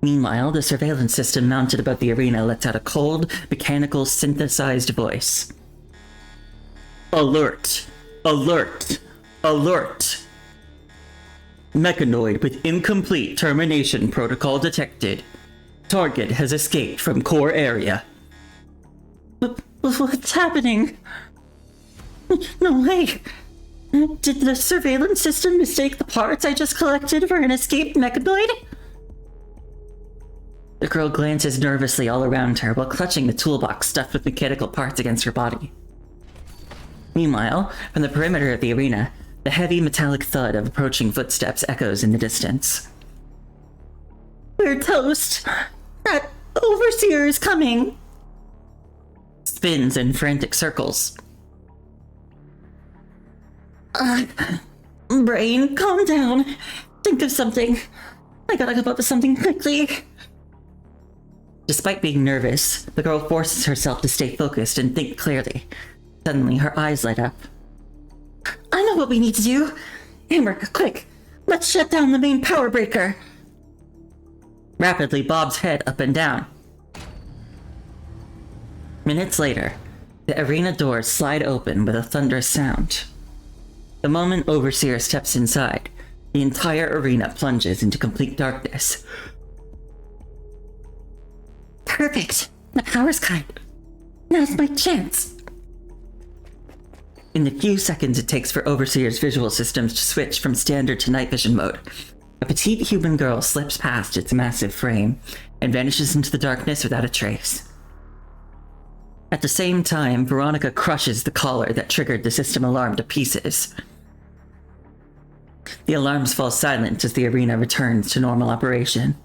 Meanwhile, the surveillance system mounted above the arena lets out a cold, mechanical, synthesized voice. Alert! Alert! Alert! Mechanoid with incomplete termination protocol detected. Target has escaped from core area. What's happening? No way! Did the surveillance system mistake the parts I just collected for an escaped mechanoid? The girl glances nervously all around her while clutching the toolbox stuffed with mechanical parts against her body. Meanwhile, from the perimeter of the arena, the heavy metallic thud of approaching footsteps echoes in the distance. We're toast! That overseer is coming! Spins in frantic circles. Brain, calm down. Think of something. I gotta come up with something quickly. Despite being nervous, the girl forces herself to stay focused and think clearly. Suddenly, her eyes light up. I know what we need to do! Hammer, quick! Let's shut down the main power breaker! Rapidly bobs head up and down. Minutes later, the arena doors slide open with a thunderous sound. The moment Overseer steps inside, the entire arena plunges into complete darkness. Perfect! The power's cut. Now's my chance! In the few seconds it takes for Overseer's visual systems to switch from standard to night vision mode, a petite human girl slips past its massive frame and vanishes into the darkness without a trace. At the same time, Veronica crushes the collar that triggered the system alarm to pieces. The alarms fall silent as the arena returns to normal operation.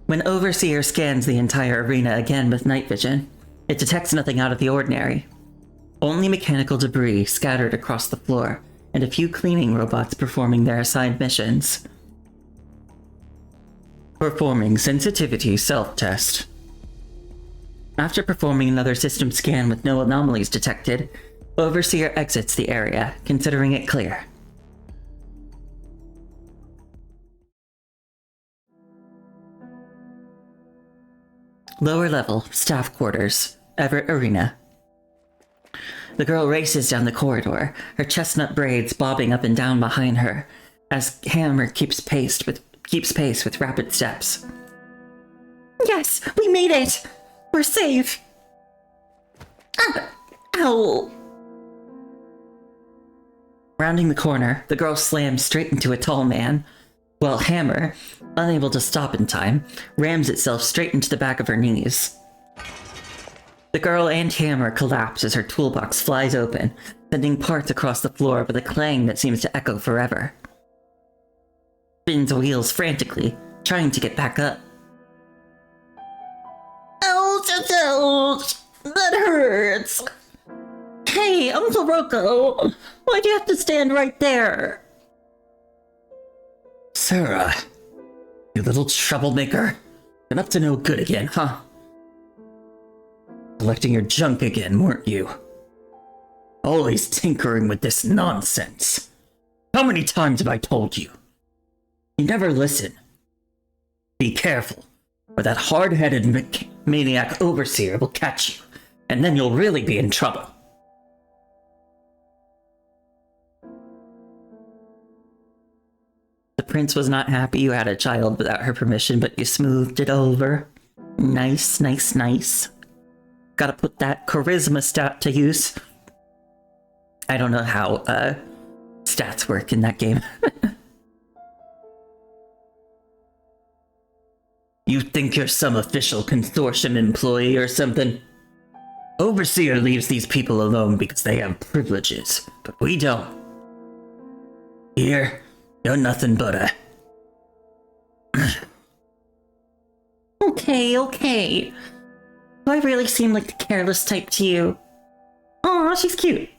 When Overseer scans the entire arena again with night vision, it detects nothing out of the ordinary. Only mechanical debris scattered across the floor, and a few cleaning robots performing their assigned missions. Performing sensitivity self-test. After performing another system scan with no anomalies detected, Overseer exits the area, considering it clear. Lower level, staff quarters, Everett Arena. The girl races down the corridor, her chestnut braids bobbing up and down behind her, as Hammer keeps pace with rapid steps. Yes, we made it! We're safe! Ow! Rounding the corner, the girl slams straight into a tall man, while Hammer, unable to stop in time, rams itself straight into the back of her knees. The girl and Hammer collapse as her toolbox flies open, sending parts across the floor with a clang that seems to echo forever. Spins wheels frantically, trying to get back up. Ouch! That hurts! Hey, Uncle Rocco! Why'd you have to stand right there? Sarah, you little troublemaker. Been up to no good again, huh? Collecting your junk again, weren't you? Always tinkering with this nonsense. How many times have I told you? You never listen. Be careful, or that hard-headed maniac Overseer will catch you, and then you'll really be in trouble. The prince was not happy you had a child without her permission, but you smoothed it over. Nice. Gotta put that charisma stat to use. I don't know how stats work in that game. You think you're some official consortium employee or something? Overseer leaves these people alone because they have privileges, but we don't. Here, you're nothing but a... Okay. Do I really seem like the careless type to you? Aw, she's cute.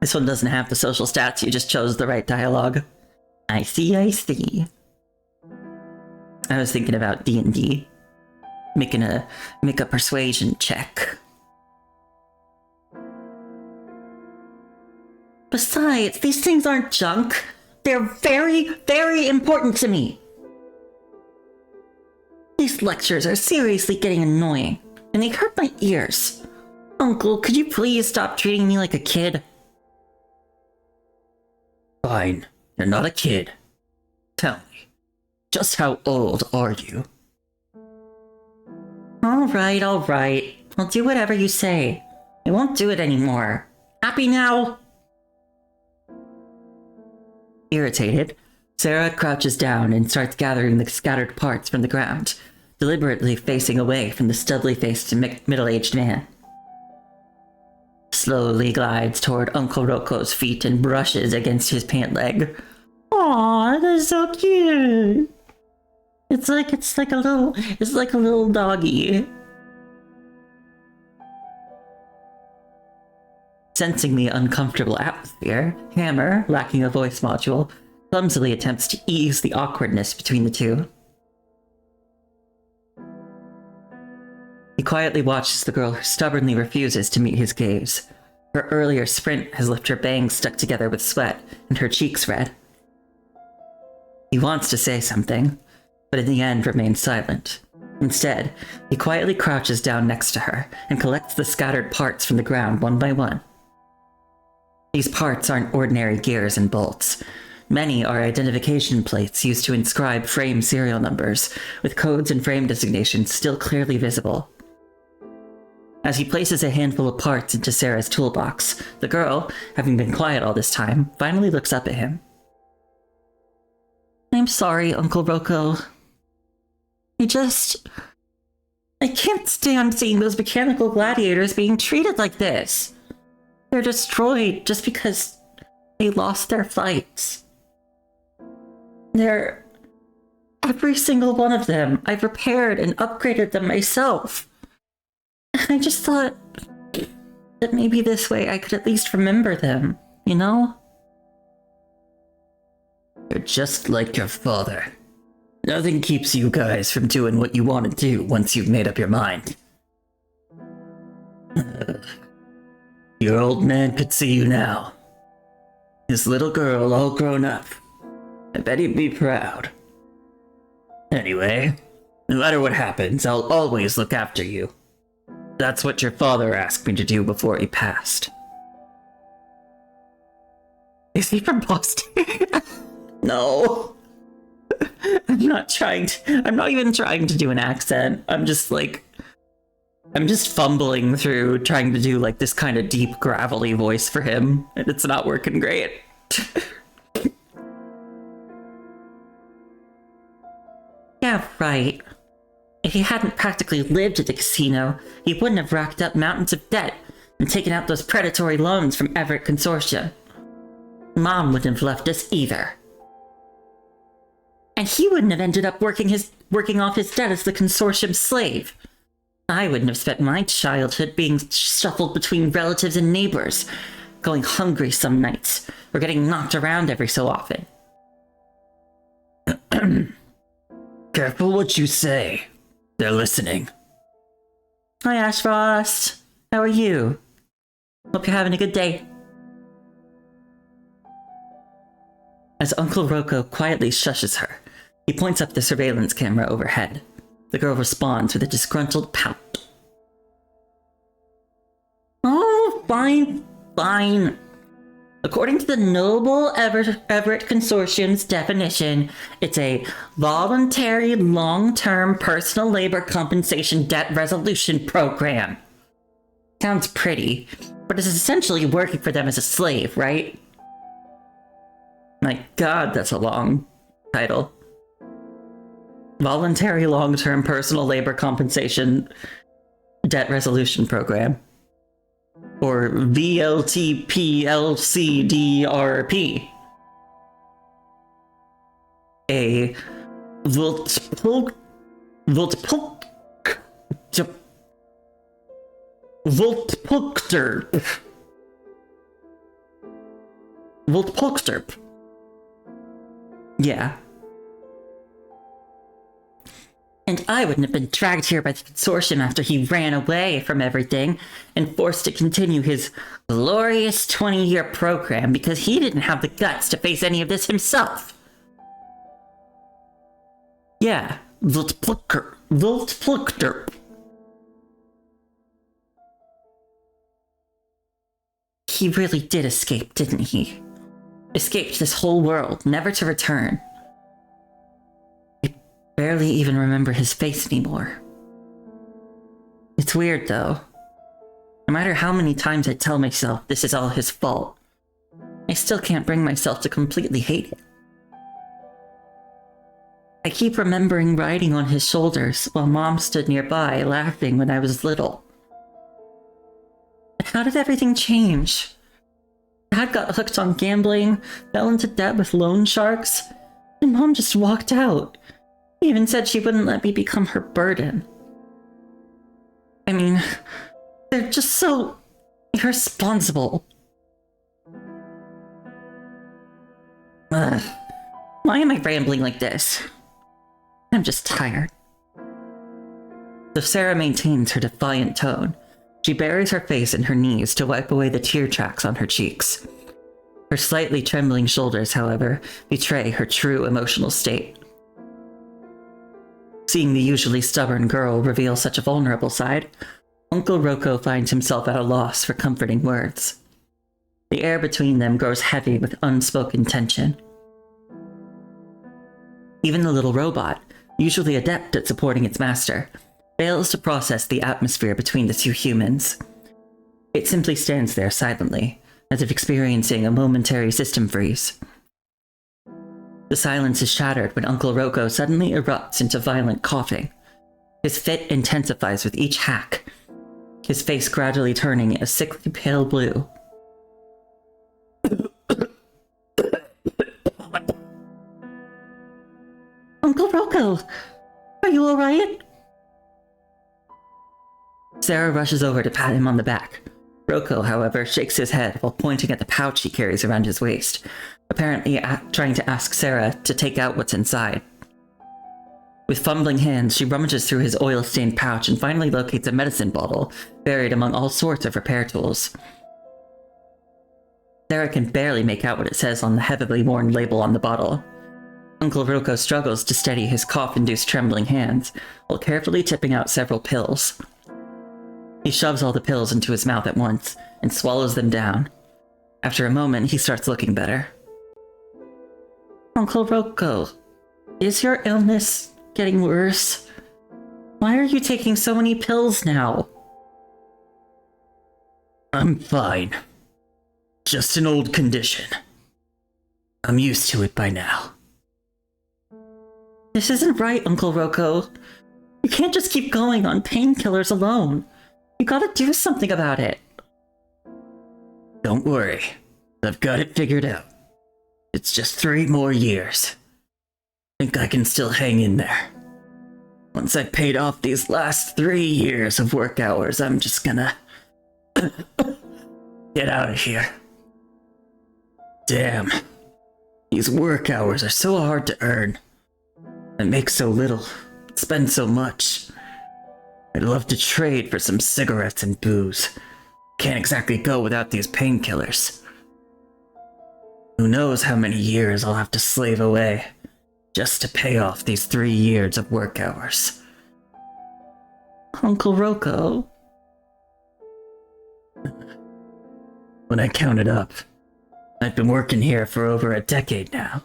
This one doesn't have the social stats, you just chose the right dialogue. I see. I was thinking about D&D. Make a persuasion check. Besides, these things aren't junk. They're very, very important to me. These lectures are seriously getting annoying, and they hurt my ears. Uncle, could you please stop treating me like a kid? Fine, you're not a kid. Tell me, just how old are you? Alright. I'll do whatever you say. I won't do it anymore. Happy now? Irritated, Sarah crouches down and starts gathering the scattered parts from the ground, deliberately facing away from the studly-faced middle-aged man. Slowly glides toward Uncle Roko's feet and brushes against his pant leg. Aw, that's so cute. It's like a little doggy. Sensing the uncomfortable atmosphere, Hammer, lacking a voice module, clumsily attempts to ease the awkwardness between the two. He quietly watches the girl who stubbornly refuses to meet his gaze. Her earlier sprint has left her bangs stuck together with sweat and her cheeks red. He wants to say something, but in the end remains silent. Instead, he quietly crouches down next to her and collects the scattered parts from the ground one by one. These parts aren't ordinary gears and bolts. Many are identification plates used to inscribe frame serial numbers, with codes and frame designations still clearly visible. As he places a handful of parts into Sarah's toolbox, the girl, having been quiet all this time, finally looks up at him. I'm sorry, Uncle Roko. I can't stand seeing those mechanical gladiators being treated like this. They're destroyed just because they lost their fights. Every single one of them, I've repaired and upgraded them myself. I just thought that maybe this way I could at least remember them, you know? You're just like your father. Nothing keeps you guys from doing what you want to do once you've made up your mind. Your old man could see you now. His little girl all grown up. I bet he'd be proud. Anyway, no matter what happens, I'll always look after you. That's what your father asked me to do before he passed. Is he from Boston? No. I'm not even trying to do an accent. I'm just fumbling through trying to do like this kind of deep, gravelly voice for him, and it's not working great. Yeah, right. If he hadn't practically lived at the casino, he wouldn't have racked up mountains of debt and taken out those predatory loans from Everett Consortium. Mom wouldn't have left us either. And he wouldn't have ended up working off his debt as the consortium's slave. I wouldn't have spent my childhood being shuffled between relatives and neighbors, going hungry some nights, or getting knocked around every so often. Careful what you say. They're listening. Hi, Ash Frost. How are you? Hope you're having a good day. As Uncle Roko quietly shushes her, he points up the surveillance camera overhead. The girl responds with a disgruntled pout. Oh, fine. According to the Noble Everett Consortium's definition, it's a voluntary long-term personal labor compensation debt resolution program. sounds pretty, but it's essentially working for them as a slave, right? My god, that's a long title. Voluntary Long-Term Personal Labor Compensation Debt Resolution Program. Or VLTPLCDRP. A Voltpulkster Voltpulkster. Yeah. And I wouldn't have been dragged here by the consortium after he ran away from everything and forced to continue his glorious 20-year program because he didn't have the guts to face any of this himself. Yeah, Voltpulkster. He really did escape, didn't he? Escaped this whole world, never to return. I barely even remember his face anymore. It's weird, though. No matter how many times I tell myself this is all his fault, I still can't bring myself to completely hate it. I keep remembering riding on his shoulders while Mom stood nearby, laughing when I was little. But how did everything change? Dad got hooked on gambling, fell into debt with loan sharks, and Mom just walked out. She even said she wouldn't let me become her burden. I mean, they're just so irresponsible. Ugh. Why am I rambling like this? I'm just tired. So Sarah maintains her defiant tone. She buries her face in her knees to wipe away the tear tracks on her cheeks. Her slightly trembling shoulders, however, betray her true emotional state. Seeing the usually stubborn girl reveal such a vulnerable side, Uncle Rocco finds himself at a loss for comforting words. The air between them grows heavy with unspoken tension. Even the little robot, usually adept at supporting its master, fails to process the atmosphere between the two humans. It simply stands there silently, as if experiencing a momentary system freeze. The silence is shattered when Uncle Rocco suddenly erupts into violent coughing. His fit intensifies with each hack, his face gradually turning a sickly pale blue. Uncle Rocco, are you alright? Sarah rushes over to pat him on the back. Rocco, however, shakes his head while pointing at the pouch he carries around his waist, apparently trying to ask Sarah to take out what's inside. With fumbling hands, she rummages through his oil-stained pouch and finally locates a medicine bottle buried among all sorts of repair tools. Sarah can barely make out what it says on the heavily worn label on the bottle. Uncle Rocco struggles to steady his cough-induced trembling hands while carefully tipping out several pills. He shoves all the pills into his mouth at once and swallows them down. After a moment, he starts looking better. Uncle Rocco, is your illness getting worse? Why are you taking so many pills now? I'm fine. Just an old condition. I'm used to it by now. This isn't right, Uncle Rocco. You can't just keep going on painkillers alone. You gotta do something about it. Don't worry. I've got it figured out. It's just 3 more years. Think I can still hang in there. Once I've paid off these last 3 years of work hours, I'm just gonna get out of here. Damn. These work hours are so hard to earn. I make so little, spend so much. I'd love to trade for some cigarettes and booze. Can't exactly go without these painkillers. Who knows how many years I'll have to slave away just to pay off these 3 years of work hours. Uncle Rocco. When I counted up, I've been working here for over a decade now.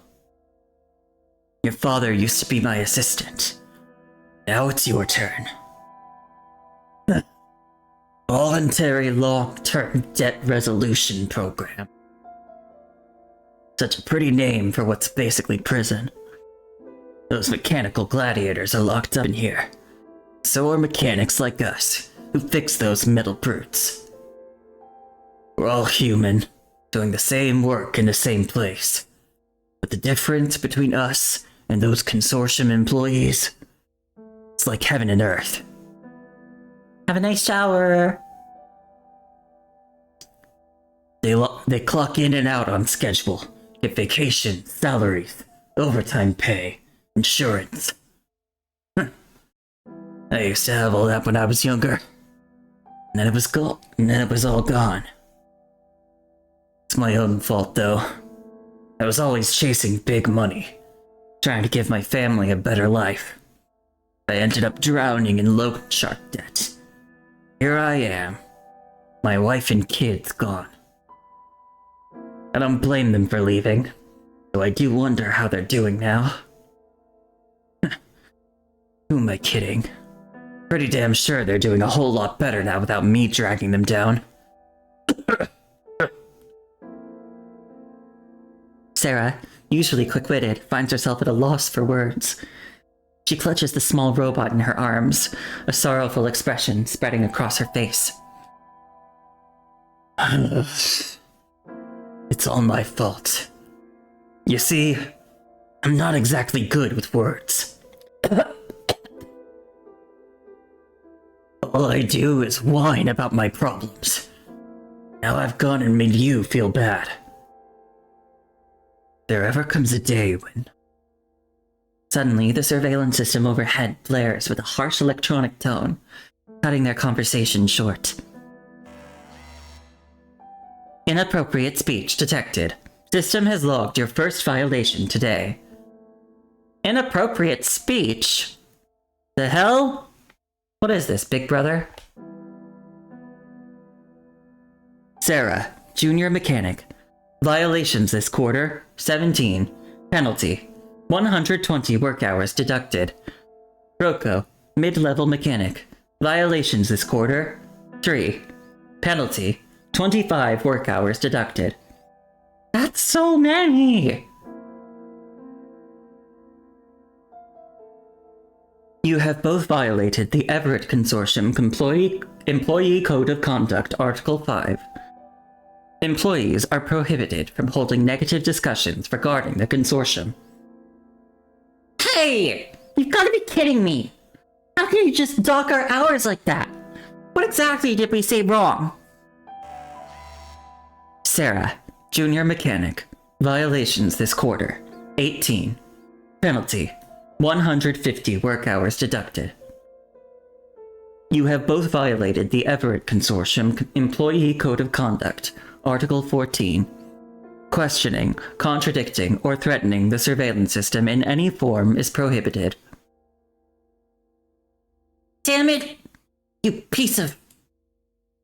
Your father used to be my assistant. Now it's your turn. Voluntary Long-Term Debt Resolution Program. Such a pretty name for what's basically prison. Those mechanical gladiators are locked up in here. So are mechanics like us, who fix those metal brutes. We're all human, doing the same work in the same place. But the difference between us and those consortium employees, it's like heaven and earth. Have a nice shower. They clock in and out on schedule, get vacation, salaries, overtime pay, insurance. I used to have all that when I was younger. And then it was all gone. It's my own fault though. I was always chasing big money, trying to give my family a better life. I ended up drowning in loan shark debt. Here I am, my wife and kids gone. I don't blame them for leaving, though I do wonder how they're doing now. Who am I kidding? Pretty damn sure they're doing a whole lot better now without me dragging them down. Sarah, usually quick-witted, finds herself at a loss for words. She clutches the small robot in her arms, a sorrowful expression spreading across her face. It's all my fault. You see, I'm not exactly good with words. All I do is whine about my problems. Now I've gone and made you feel bad. There ever comes a day when... Suddenly, the surveillance system overhead blares with a harsh electronic tone, cutting their conversation short. Inappropriate speech detected. System has logged your first violation today. Inappropriate speech? The hell? What is this, Big Brother? Sarah, Junior Mechanic. Violations this quarter, 17. Penalty, 120 work hours deducted. Rocco, Mid-Level Mechanic. Violations this quarter, 3. Penalty, 25 work hours deducted. That's so many! You have both violated the Everett Consortium Employee Code of Conduct, Article 5. Employees are prohibited from holding negative discussions regarding the consortium. Hey! You've got to be kidding me! How can you just dock our hours like that? What exactly did we say wrong? Sarah, Junior Mechanic. Violations this quarter, 18. Penalty, 150 work hours deducted. You have both violated the Everett Consortium Employee Code of Conduct, Article 14. Questioning, contradicting, or threatening the surveillance system in any form is prohibited. Damn it, you piece of...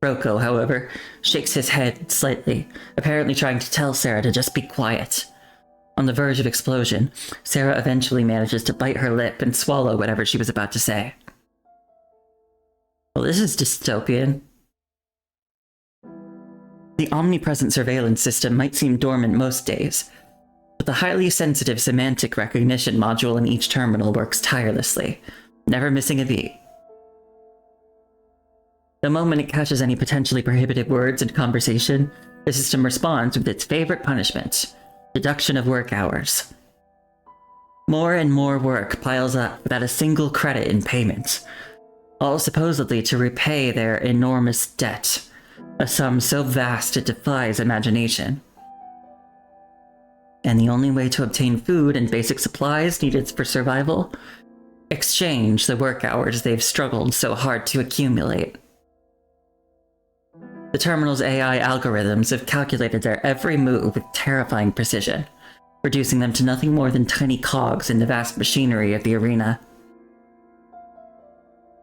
Rocco, however, shakes his head slightly, apparently trying to tell Sarah to just be quiet. On the verge of explosion, Sarah eventually manages to bite her lip and swallow whatever she was about to say. Well, this is dystopian. The omnipresent surveillance system might seem dormant most days, but the highly sensitive semantic recognition module in each terminal works tirelessly, never missing a beat. The moment it catches any potentially prohibited words in conversation, the system responds with its favorite punishment, deduction of work hours. More and more work piles up without a single credit in payment, all supposedly to repay their enormous debt, a sum so vast it defies imagination. And the only way to obtain food and basic supplies needed for survival? Exchange the work hours they've struggled so hard to accumulate. The terminal's AI algorithms have calculated their every move with terrifying precision, reducing them to nothing more than tiny cogs in the vast machinery of the arena.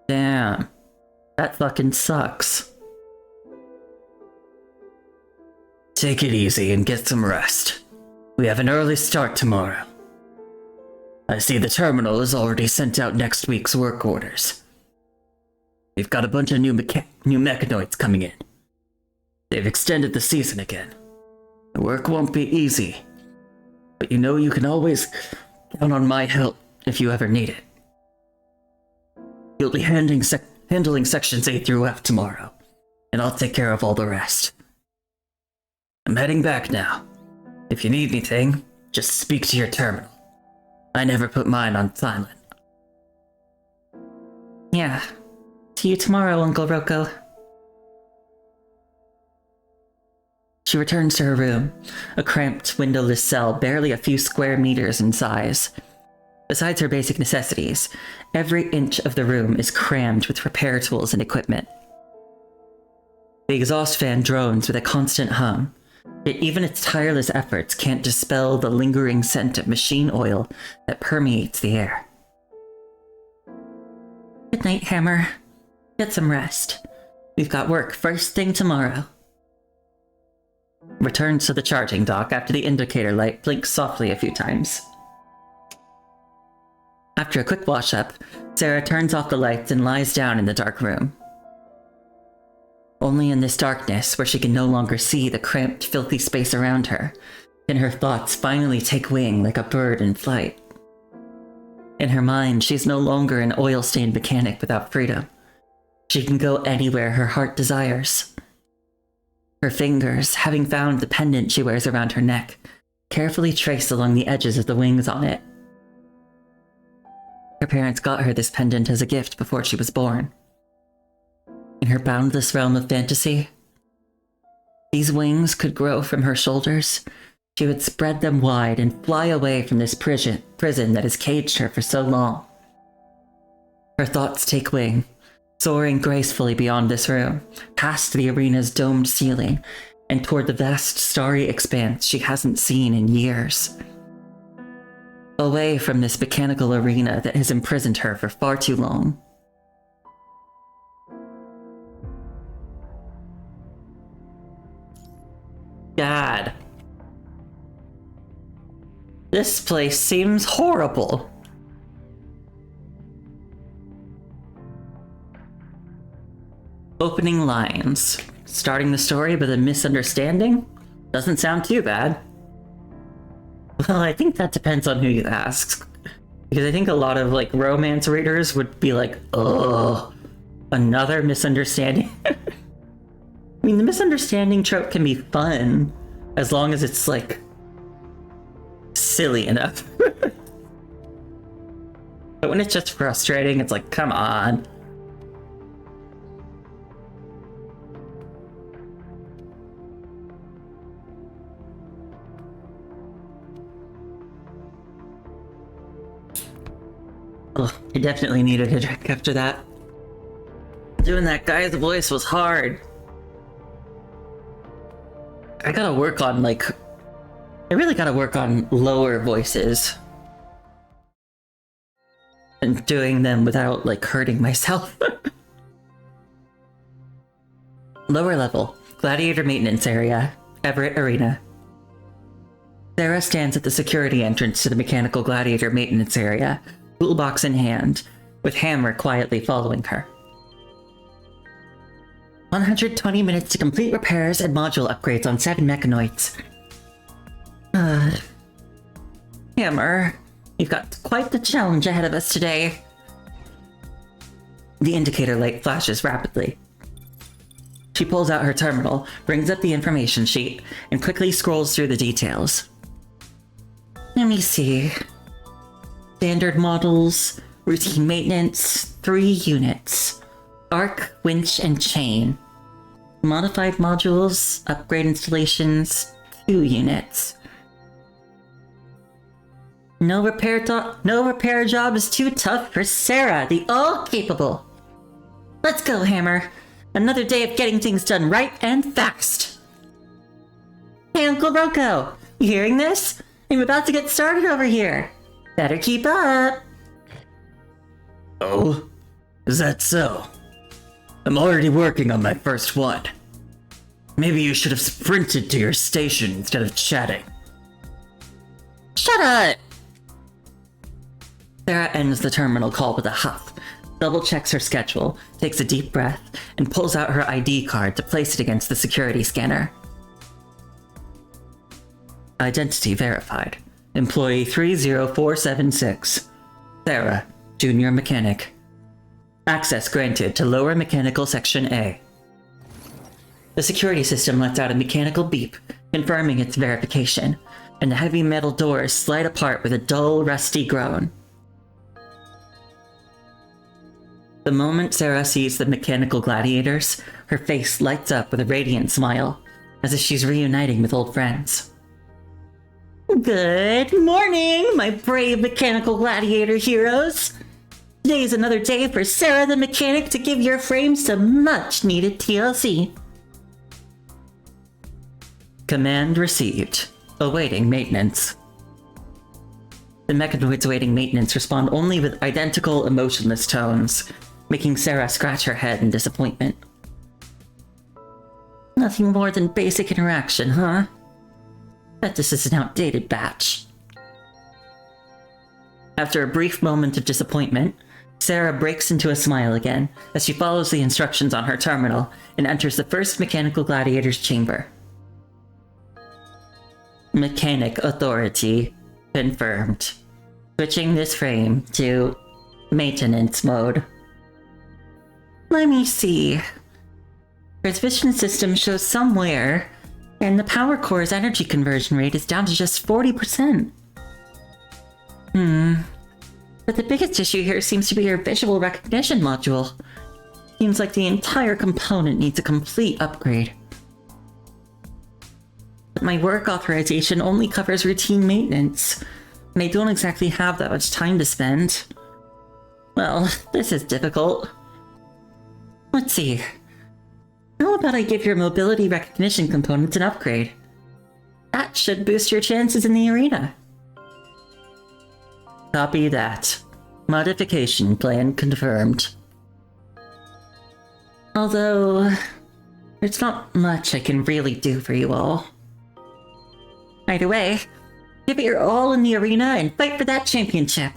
Damn. That fucking sucks. Take it easy and get some rest. We have an early start tomorrow. I see the terminal has already sent out next week's work orders. We've got a bunch of new mechanoids coming in. They've extended the season again. The work won't be easy, but you know you can always count on my help if you ever need it. You'll be handling sections A through F tomorrow, and I'll take care of all the rest. I'm heading back now. If you need anything, just speak to your terminal. I never put mine on silent. Yeah. See you tomorrow, Uncle Rocco. She returns to her room, a cramped, windowless cell barely a few square meters in size. Besides her basic necessities, every inch of the room is crammed with repair tools and equipment. The exhaust fan drones with a constant hum, yet even its tireless efforts can't dispel the lingering scent of machine oil that permeates the air. Good night, Hammer. Get some rest. We've got work first thing tomorrow. Returns to the charging dock after the indicator light blinks softly a few times. After a quick wash-up, Sarah turns off the lights and lies down in the dark room. Only in this darkness, where she can no longer see the cramped, filthy space around her, can her thoughts finally take wing like a bird in flight. In her mind, she's no longer an oil-stained mechanic without freedom. She can go anywhere her heart desires. Her fingers, having found the pendant she wears around her neck, carefully trace along the edges of the wings on it. Her parents got her this pendant as a gift before she was born. In her boundless realm of fantasy, these wings could grow from her shoulders. She would spread them wide and fly away from this prison that has caged her for so long. Her thoughts take wing, soaring gracefully beyond this room, past the arena's domed ceiling, and toward the vast starry expanse she hasn't seen in years. Away from this mechanical arena that has imprisoned her for far too long. God. This place seems horrible. Opening lines. Starting the story with a misunderstanding? Doesn't sound too bad. Well, I think that depends on who you ask. Because I think a lot of, like, romance readers would be like, ugh, another misunderstanding. I mean, the misunderstanding trope can be fun, as long as it's, like, silly enough. But when it's just frustrating, it's like, come on. Oh, I definitely needed a drink after that. Doing that guy's voice was hard. I gotta work on, like... I really gotta work on lower voices. And doing them without, like, hurting myself. Lower level, Gladiator Maintenance Area, Everett Arena. Sarah stands at the security entrance to the Mechanical Gladiator Maintenance Area, toolbox in hand, with Hammer quietly following her. 120 minutes to complete repairs and module upgrades on 7 mechanoids. Hammer, you've got quite the challenge ahead of us today. The indicator light flashes rapidly. She pulls out her terminal, brings up the information sheet, and quickly scrolls through the details. Let me see. Standard models, routine maintenance, 3 units. Arc, winch, and chain. Modified modules, upgrade installations, 2 units. No repair job is too tough for Sarah, the all-capable. Let's go, Hammer. Another day of getting things done right and fast. Hey, Uncle Rocco, you hearing this? I'm about to get started over here. Better keep up. Oh? Is that so? I'm already working on my first one. Maybe you should have sprinted to your station instead of chatting. Shut up! Sarah ends the terminal call with a huff, double checks her schedule, takes a deep breath, and pulls out her ID card to place it against the security scanner. Identity verified. Employee 30476. Sarah, Junior Mechanic. Access granted to Lower Mechanical Section A. The security system lets out a mechanical beep, confirming its verification, and the heavy metal doors slide apart with a dull, rusty groan. The moment Sarah sees the mechanical gladiators, her face lights up with a radiant smile, as if she's reuniting with old friends. Good morning, my brave mechanical gladiator heroes! Today's another day for Sarah the Mechanic to give your frame some much-needed TLC. Command received. Awaiting maintenance. The mechanoids awaiting maintenance respond only with identical emotionless tones, making Sarah scratch her head in disappointment. Nothing more than basic interaction, huh? Bet this is an outdated batch. After a brief moment of disappointment, Sarah breaks into a smile again as she follows the instructions on her terminal and enters the first mechanical gladiator's chamber. Mechanic authority confirmed. Switching this frame to maintenance mode. Let me see. Transmission system shows somewhere, and the power core's energy conversion rate is down to just 40%. But the biggest issue here seems to be your visual recognition module. Seems like the entire component needs a complete upgrade. But my work authorization only covers routine maintenance, and I don't exactly have that much time to spend. Well, this is difficult. Let's see. How about I give your mobility recognition component an upgrade? That should boost your chances in the arena. Copy that. Modification plan confirmed. Although, there's not much I can really do for you all. Either way, give it your all in the arena and fight for that championship.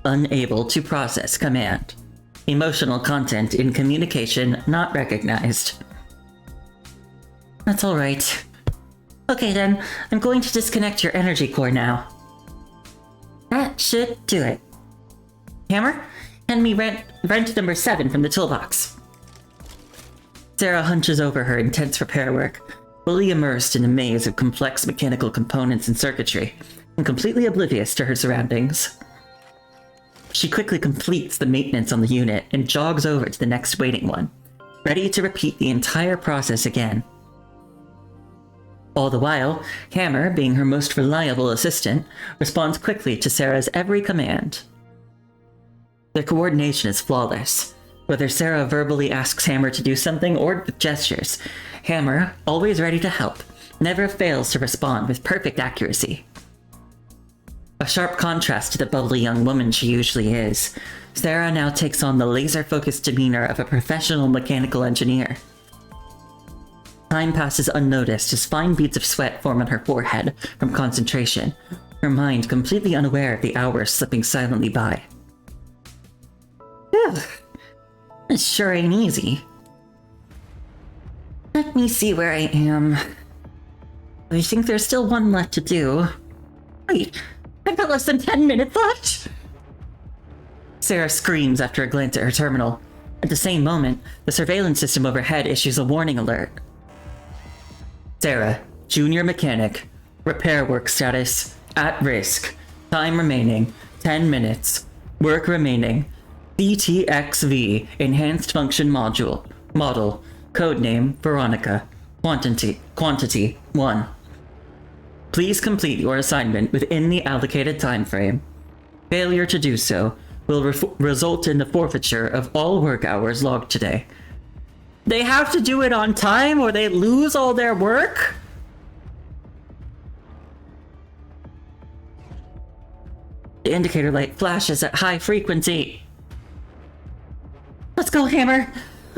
Unable to process command. Emotional content in communication not recognized. That's alright. Okay then, I'm going to disconnect your energy core now. That should do it. Hammer, hand me wrench number 7 from the toolbox. Sarah hunches over her intense repair work, fully immersed in a maze of complex mechanical components and circuitry, and completely oblivious to her surroundings. She quickly completes the maintenance on the unit and jogs over to the next waiting one, ready to repeat the entire process again. All the while, Hammer, being her most reliable assistant, responds quickly to Sarah's every command. Their coordination is flawless. Whether Sarah verbally asks Hammer to do something or with gestures, Hammer, always ready to help, never fails to respond with perfect accuracy. A sharp contrast to the bubbly young woman she usually is, Sarah now takes on the laser-focused demeanor of a professional mechanical engineer. Time passes unnoticed as fine beads of sweat form on her forehead from concentration, her mind completely unaware of the hours slipping silently by. Phew. This sure ain't easy. Let me see where I am. I think there's still one left to do. Wait, I've got less than 10 minutes left! Sarah screams after a glance at her terminal. At the same moment, the surveillance system overhead issues a warning alert. Sarah, Junior Mechanic. Repair work status, at risk. Time remaining, 10 minutes. Work remaining. CTXV, Enhanced Function Module. Model, codename Veronica. Quantity 1. Please complete your assignment within the allocated time frame. Failure to do so will result in the forfeiture of all work hours logged today. They have to do it on time or they lose all their work? The indicator light flashes at high frequency. Let's go, Hammer!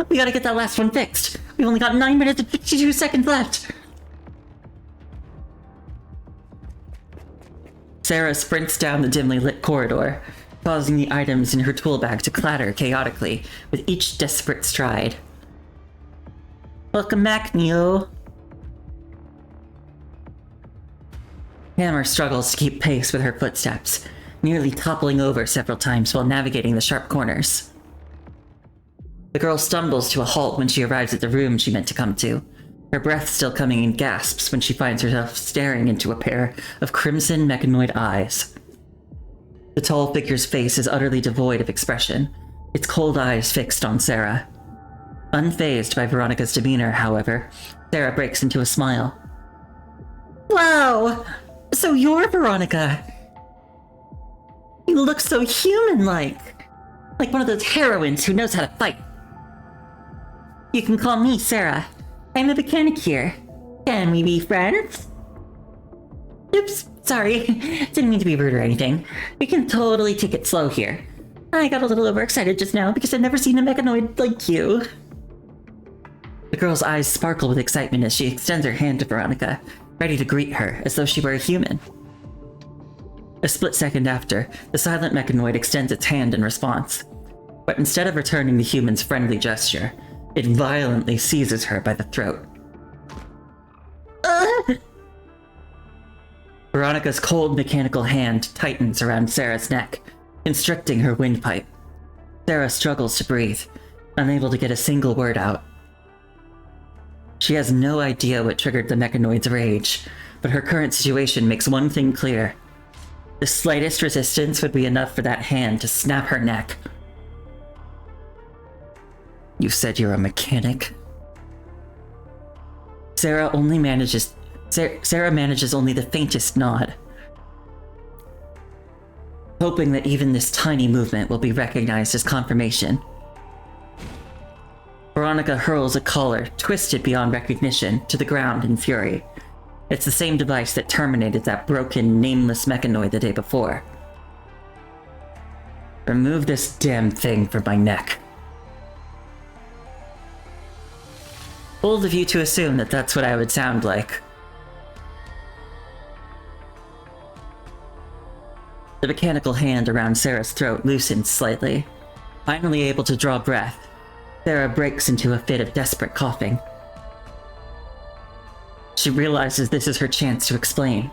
We gotta get that last one fixed. We've only got 9 minutes and 52 seconds left. Sarah sprints down the dimly lit corridor. causing the items in her tool bag to clatter chaotically with each desperate stride. Welcome back, Neo. Hammer struggles to keep pace with her footsteps, nearly toppling over several times while navigating the sharp corners. The girl stumbles to a halt when she arrives at the room she meant to come to, her breath still coming in gasps when she finds herself staring into a pair of crimson mechanoid eyes. The tall figure's face is utterly devoid of expression, its cold eyes fixed on Sarah. Unfazed by Veronica's demeanor, however, Sarah breaks into a smile. Wow! So you're Veronica! You look so human-like! Like one of those heroines who knows how to fight. You can call me Sarah. I'm a mechanic here. Can we be friends? Oops, sorry. Didn't mean to be rude or anything. We can totally take it slow here. I got a little overexcited just now because I've never seen a mechanoid like you. The girl's eyes sparkle with excitement as she extends her hand to Veronica, ready to greet her as though she were a human. A split second after, the silent mechanoid extends its hand in response, but instead of returning the human's friendly gesture, it violently seizes her by the throat. Veronica's cold mechanical hand tightens around Sarah's neck, constricting her windpipe. Sarah struggles to breathe, unable to get a single word out. She has no idea what triggered the mechanoid's rage, but her current situation makes one thing clear. The slightest resistance would be enough for that hand to snap her neck. You said you're a mechanic? Sarah manages only the faintest nod, hoping that even this tiny movement will be recognized as confirmation. Veronica hurls a collar, twisted beyond recognition, to the ground in fury. It's the same device that terminated that broken, nameless mechanoid the day before. Remove this damn thing from my neck. Bold of you to assume that that's what I would sound like. The mechanical hand around Sarah's throat loosens slightly. Finally able to draw breath, Sarah breaks into a fit of desperate coughing. She realizes this is her chance to explain.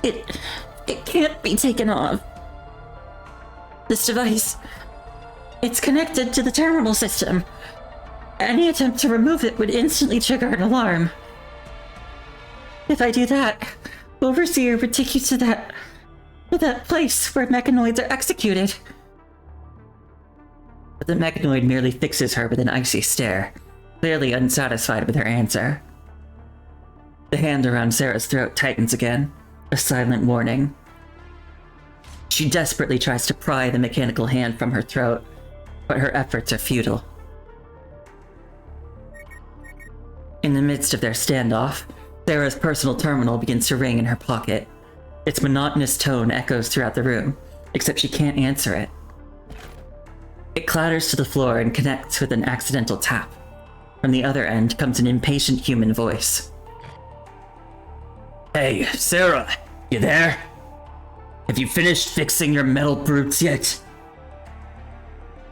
It can't be taken off. This device, it's connected to the terminal system. Any attempt to remove it would instantly trigger an alarm. If I do that, Overseer would take you to that place where mechanoids are executed. But the mechanoid merely fixes her with an icy stare, clearly unsatisfied with her answer. The hand around Sarah's throat tightens again, a silent warning. She desperately tries to pry the mechanical hand from her throat, but her efforts are futile. In the midst of their standoff, Sarah's personal terminal begins to ring in her pocket. Its monotonous tone echoes throughout the room, except she can't answer it. It clatters to the floor and connects with an accidental tap. From the other end comes an impatient human voice. Hey, Sarah, you there? Have you finished fixing your metal brutes yet?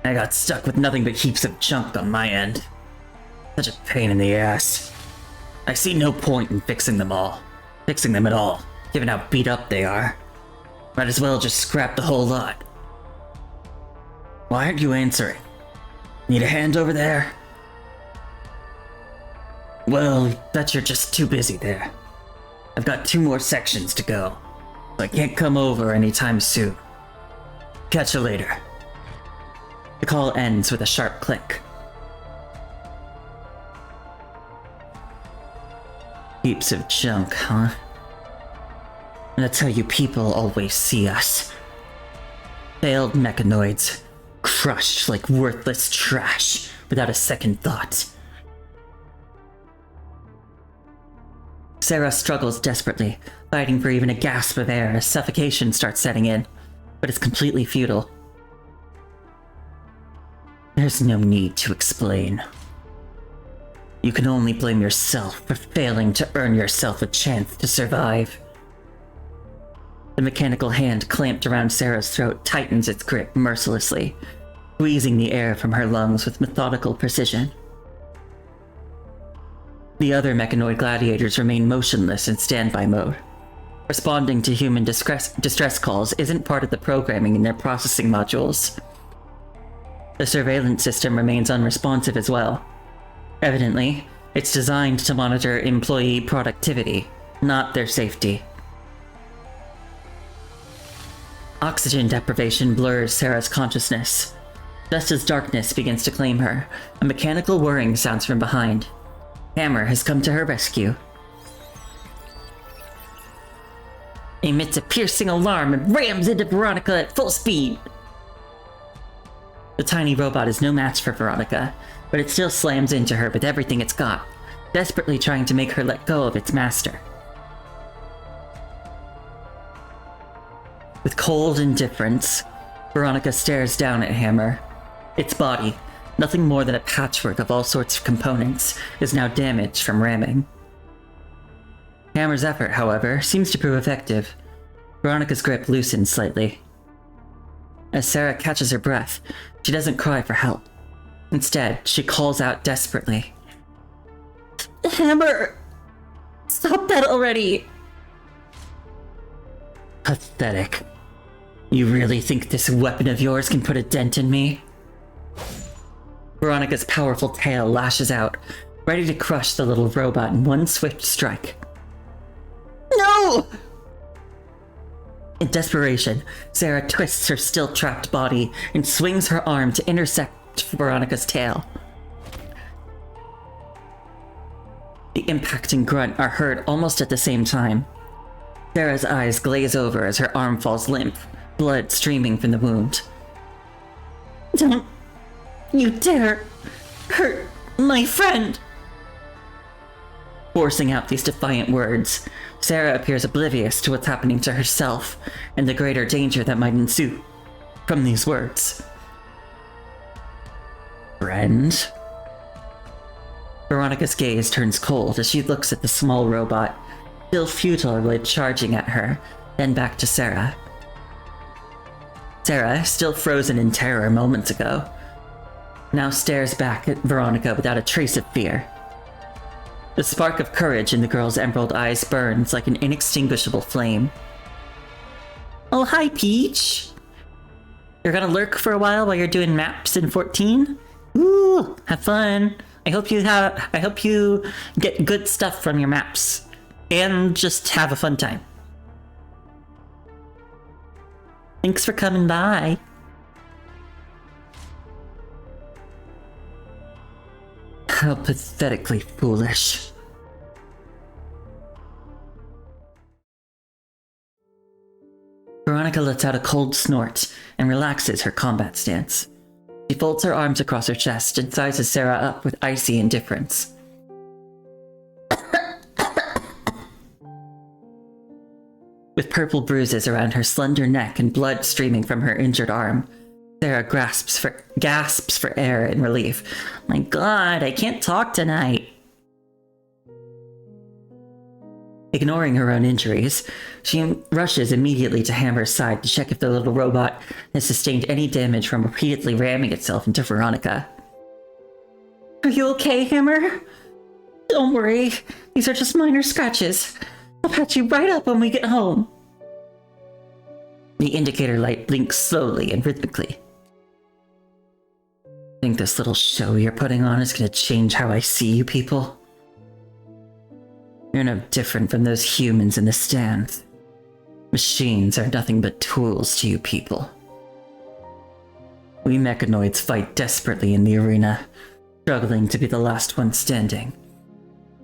I got stuck with nothing but heaps of junk on my end. Such a pain in the ass. I see no point in fixing them at all, given how beat up they are. Might as well just scrap the whole lot. Why aren't you answering? Need a hand over there? Well, bet you're just too busy there. I've got 2 more sections to go, so I can't come over anytime soon. Catch you later. The call ends with a sharp click. Heaps of junk, huh? That's how you people always see us. Failed mechanoids, crushed like worthless trash, without a second thought. Sarah struggles desperately, fighting for even a gasp of air as suffocation starts setting in, but it's completely futile. There's no need to explain. You can only blame yourself for failing to earn yourself a chance to survive. The mechanical hand clamped around Sarah's throat tightens its grip mercilessly, squeezing the air from her lungs with methodical precision. The other mechanoid gladiators remain motionless in standby mode. Responding to human distress calls isn't part of the programming in their processing modules. The surveillance system remains unresponsive as well. Evidently, it's designed to monitor employee productivity, not their safety. Oxygen deprivation blurs Sarah's consciousness. Just as darkness begins to claim her, a mechanical whirring sounds from behind. Hammer has come to her rescue. Emits a piercing alarm and rams into Veronica at full speed. The tiny robot is no match for Veronica, but it still slams into her with everything it's got, desperately trying to make her let go of its master. With cold indifference, Veronica stares down at Hammer. Its body, nothing more than a patchwork of all sorts of components, is now damaged from ramming. Hammer's effort, however, seems to prove effective. Veronica's grip loosens slightly. As Sarah catches her breath, she doesn't cry for help. Instead, she calls out desperately. Hammer! Stop that already! Pathetic. You really think this weapon of yours can put a dent in me? Veronica's powerful tail lashes out, ready to crush the little robot in one swift strike. No! In desperation, Sarah twists her still trapped body and swings her arm to intersect Veronica's tail. The impact and grunt are heard almost at the same time. Sarah's eyes glaze over as her arm falls limp, blood streaming from the wound. Don't you dare hurt my friend! Forcing out these defiant words, Sarah appears oblivious to what's happening to herself and the greater danger that might ensue from these words. Friend? Veronica's gaze turns cold as she looks at the small robot, still futilely charging at her, then back to Sarah. Sarah, still frozen in terror moments ago, now stares back at Veronica without a trace of fear. The spark of courage in the girl's emerald eyes burns like an inextinguishable flame. Oh, hi, Peach! You're gonna lurk for a while you're doing maps in 14? Ooh, have fun. I hope you get good stuff from your maps. And just have a fun time. Thanks for coming by. How pathetically foolish. Veronica lets out a cold snort and relaxes her combat stance. She folds her arms across her chest and sizes Sarah up with icy indifference. With purple bruises around her slender neck and blood streaming from her injured arm, Sarah gasps for air in relief. My god, I can't talk tonight. Ignoring her own injuries, she rushes immediately to Hammer's side to check if the little robot has sustained any damage from repeatedly ramming itself into Veronica. Are you okay, Hammer? Don't worry, these are just minor scratches. I'll patch you right up when we get home. The indicator light blinks slowly and rhythmically. Think this little show you're putting on is gonna change how I see you people? You're no different from those humans in the stands. Machines are nothing but tools to you people. We mechanoids fight desperately in the arena, struggling to be the last one standing,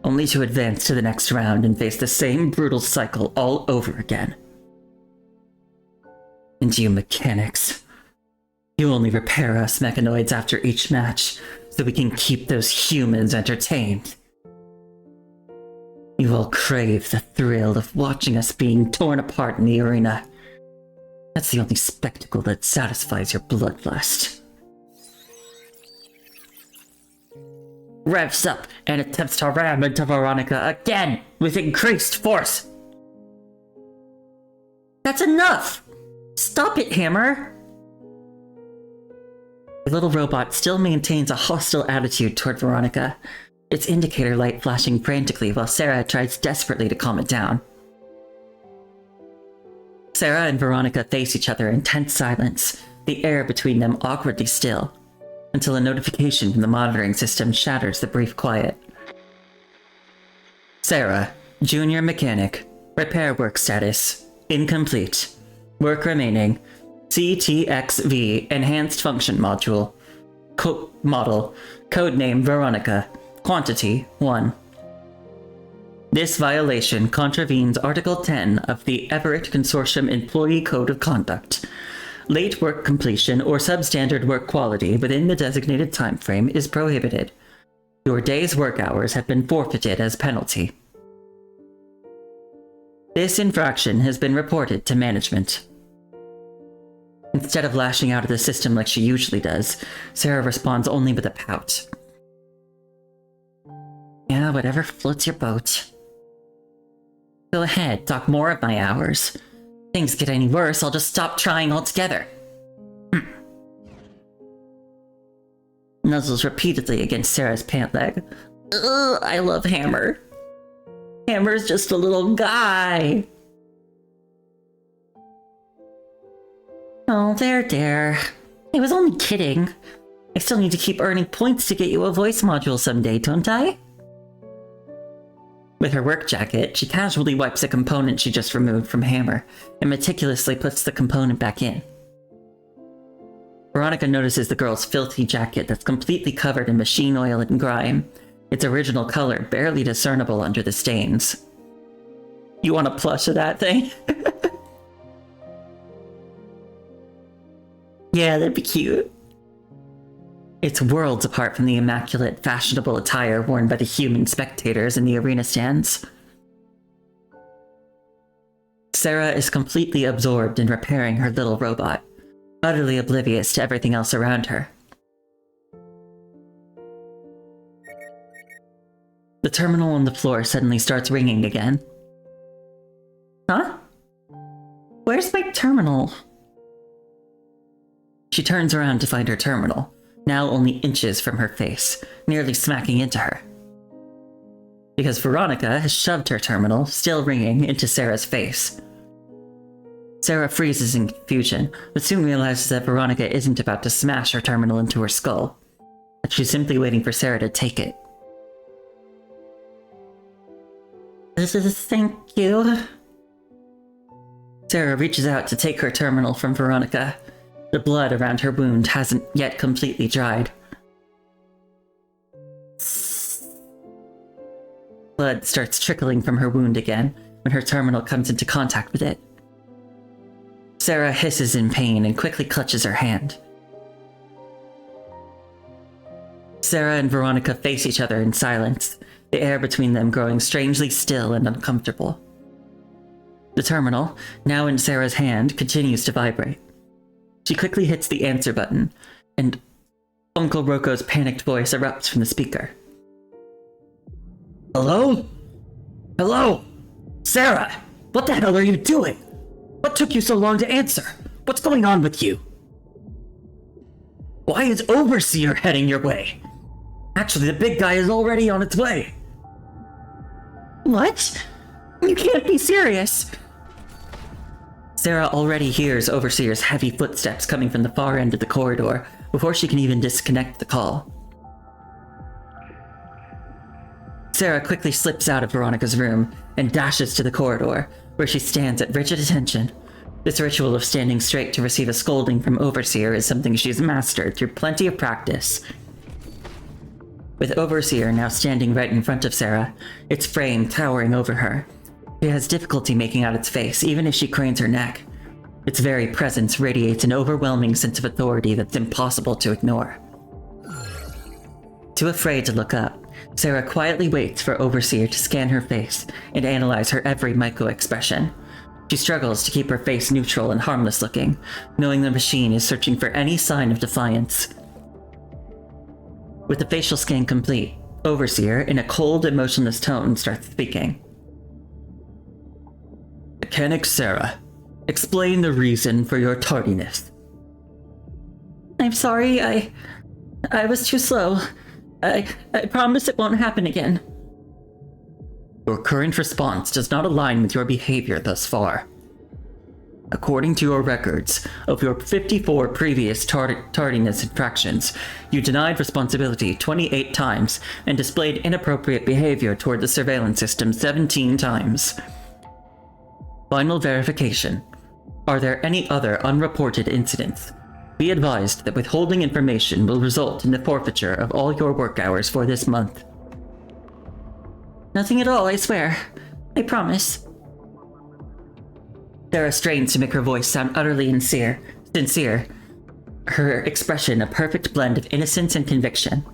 only to advance to the next round and face the same brutal cycle all over again. And you mechanics, you only repair us mechanoids after each match, so we can keep those humans entertained. You all crave the thrill of watching us being torn apart in the arena. That's the only spectacle that satisfies your bloodlust. revs up and attempts to ram into Veronica again with increased force. That's enough! Stop it, Hammer! The little robot still maintains a hostile attitude toward Veronica, its indicator light flashing frantically while Sarah tries desperately to calm it down. Sarah and Veronica face each other in tense silence, the air between them awkwardly still, until a notification from the monitoring system shatters the brief quiet. Sarah, Junior Mechanic, repair work status, incomplete. Work remaining, CTXV Enhanced Function Module. Model, codename Veronica, quantity 1. This violation contravenes Article 10 of the Everett Consortium Employee Code of Conduct. Late work completion or substandard work quality within the designated time frame is prohibited. Your day's work hours have been forfeited as penalty. This infraction has been reported to management. Instead of lashing out at the system like she usually does, Sarah responds only with a pout. Yeah, whatever floats your boat. Go ahead, talk more of my hours. Things get any worse, I'll just stop trying altogether. Nuzzles repeatedly against Sarah's pant leg. Ugh, I love Hammer. Hammer's just a little guy. Oh, there. I was only kidding. I still need to keep earning points to get you a voice module someday, don't I? With her work jacket, she casually wipes a component she just removed from Hammer and meticulously puts the component back in. Veronica notices the girl's filthy jacket that's completely covered in machine oil and grime, its original color barely discernible under the stains. You want a plush of that thing? Yeah, that'd be cute. It's worlds apart from the immaculate, fashionable attire worn by the human spectators in the arena stands. Sarah is completely absorbed in repairing her little robot, utterly oblivious to everything else around her. The terminal on the floor suddenly starts ringing again. Huh? Where's my terminal? She turns around to find her terminal, now only inches from her face, nearly smacking into her. Because Veronica has shoved her terminal, still ringing, into Sarah's face. Sarah freezes in confusion, but soon realizes that Veronica isn't about to smash her terminal into her skull, that she's simply waiting for Sarah to take it. Thank you. Sarah reaches out to take her terminal from Veronica. The blood around her wound hasn't yet completely dried. Blood starts trickling from her wound again when her terminal comes into contact with it. Sarah hisses in pain and quickly clutches her hand. Sarah and Veronica face each other in silence, the air between them growing strangely still and uncomfortable. The terminal, now in Sarah's hand, continues to vibrate. She quickly hits the answer button, and Uncle Roko's panicked voice erupts from the speaker. Hello? Hello? Sarah! What the hell are you doing? What took you so long to answer? What's going on with you? Why is Overseer heading your way? Actually, the big guy is already on its way. What? You can't be serious. Sarah already hears Overseer's heavy footsteps coming from the far end of the corridor before she can even disconnect the call. Sarah quickly slips out of Veronica's room and dashes to the corridor, where she stands at rigid attention. This ritual of standing straight to receive a scolding from Overseer is something she's mastered through plenty of practice. With Overseer now standing right in front of Sarah, its frame towering over her, she has difficulty making out its face, even if she cranes her neck. Its very presence radiates an overwhelming sense of authority that's impossible to ignore. Too afraid to look up, Sarah quietly waits for Overseer to scan her face and analyze her every micro-expression. She struggles to keep her face neutral and harmless looking, knowing the machine is searching for any sign of defiance. With the facial scan complete, Overseer, in a cold, emotionless tone, starts speaking. Mechanic Sarah, explain the reason for your tardiness. I'm sorry, I was too slow. I promise it won't happen again. Your current response does not align with your behavior thus far. According to your records, of your 54 previous tardiness infractions, you denied responsibility 28 times and displayed inappropriate behavior toward the surveillance system 17 times. Final verification. Are there any other unreported incidents? Be advised that withholding information will result in the forfeiture of all your work hours for this month. Nothing at all, I swear. I promise. Sarah strains to make her voice sound utterly sincere, her expression a perfect blend of innocence and conviction.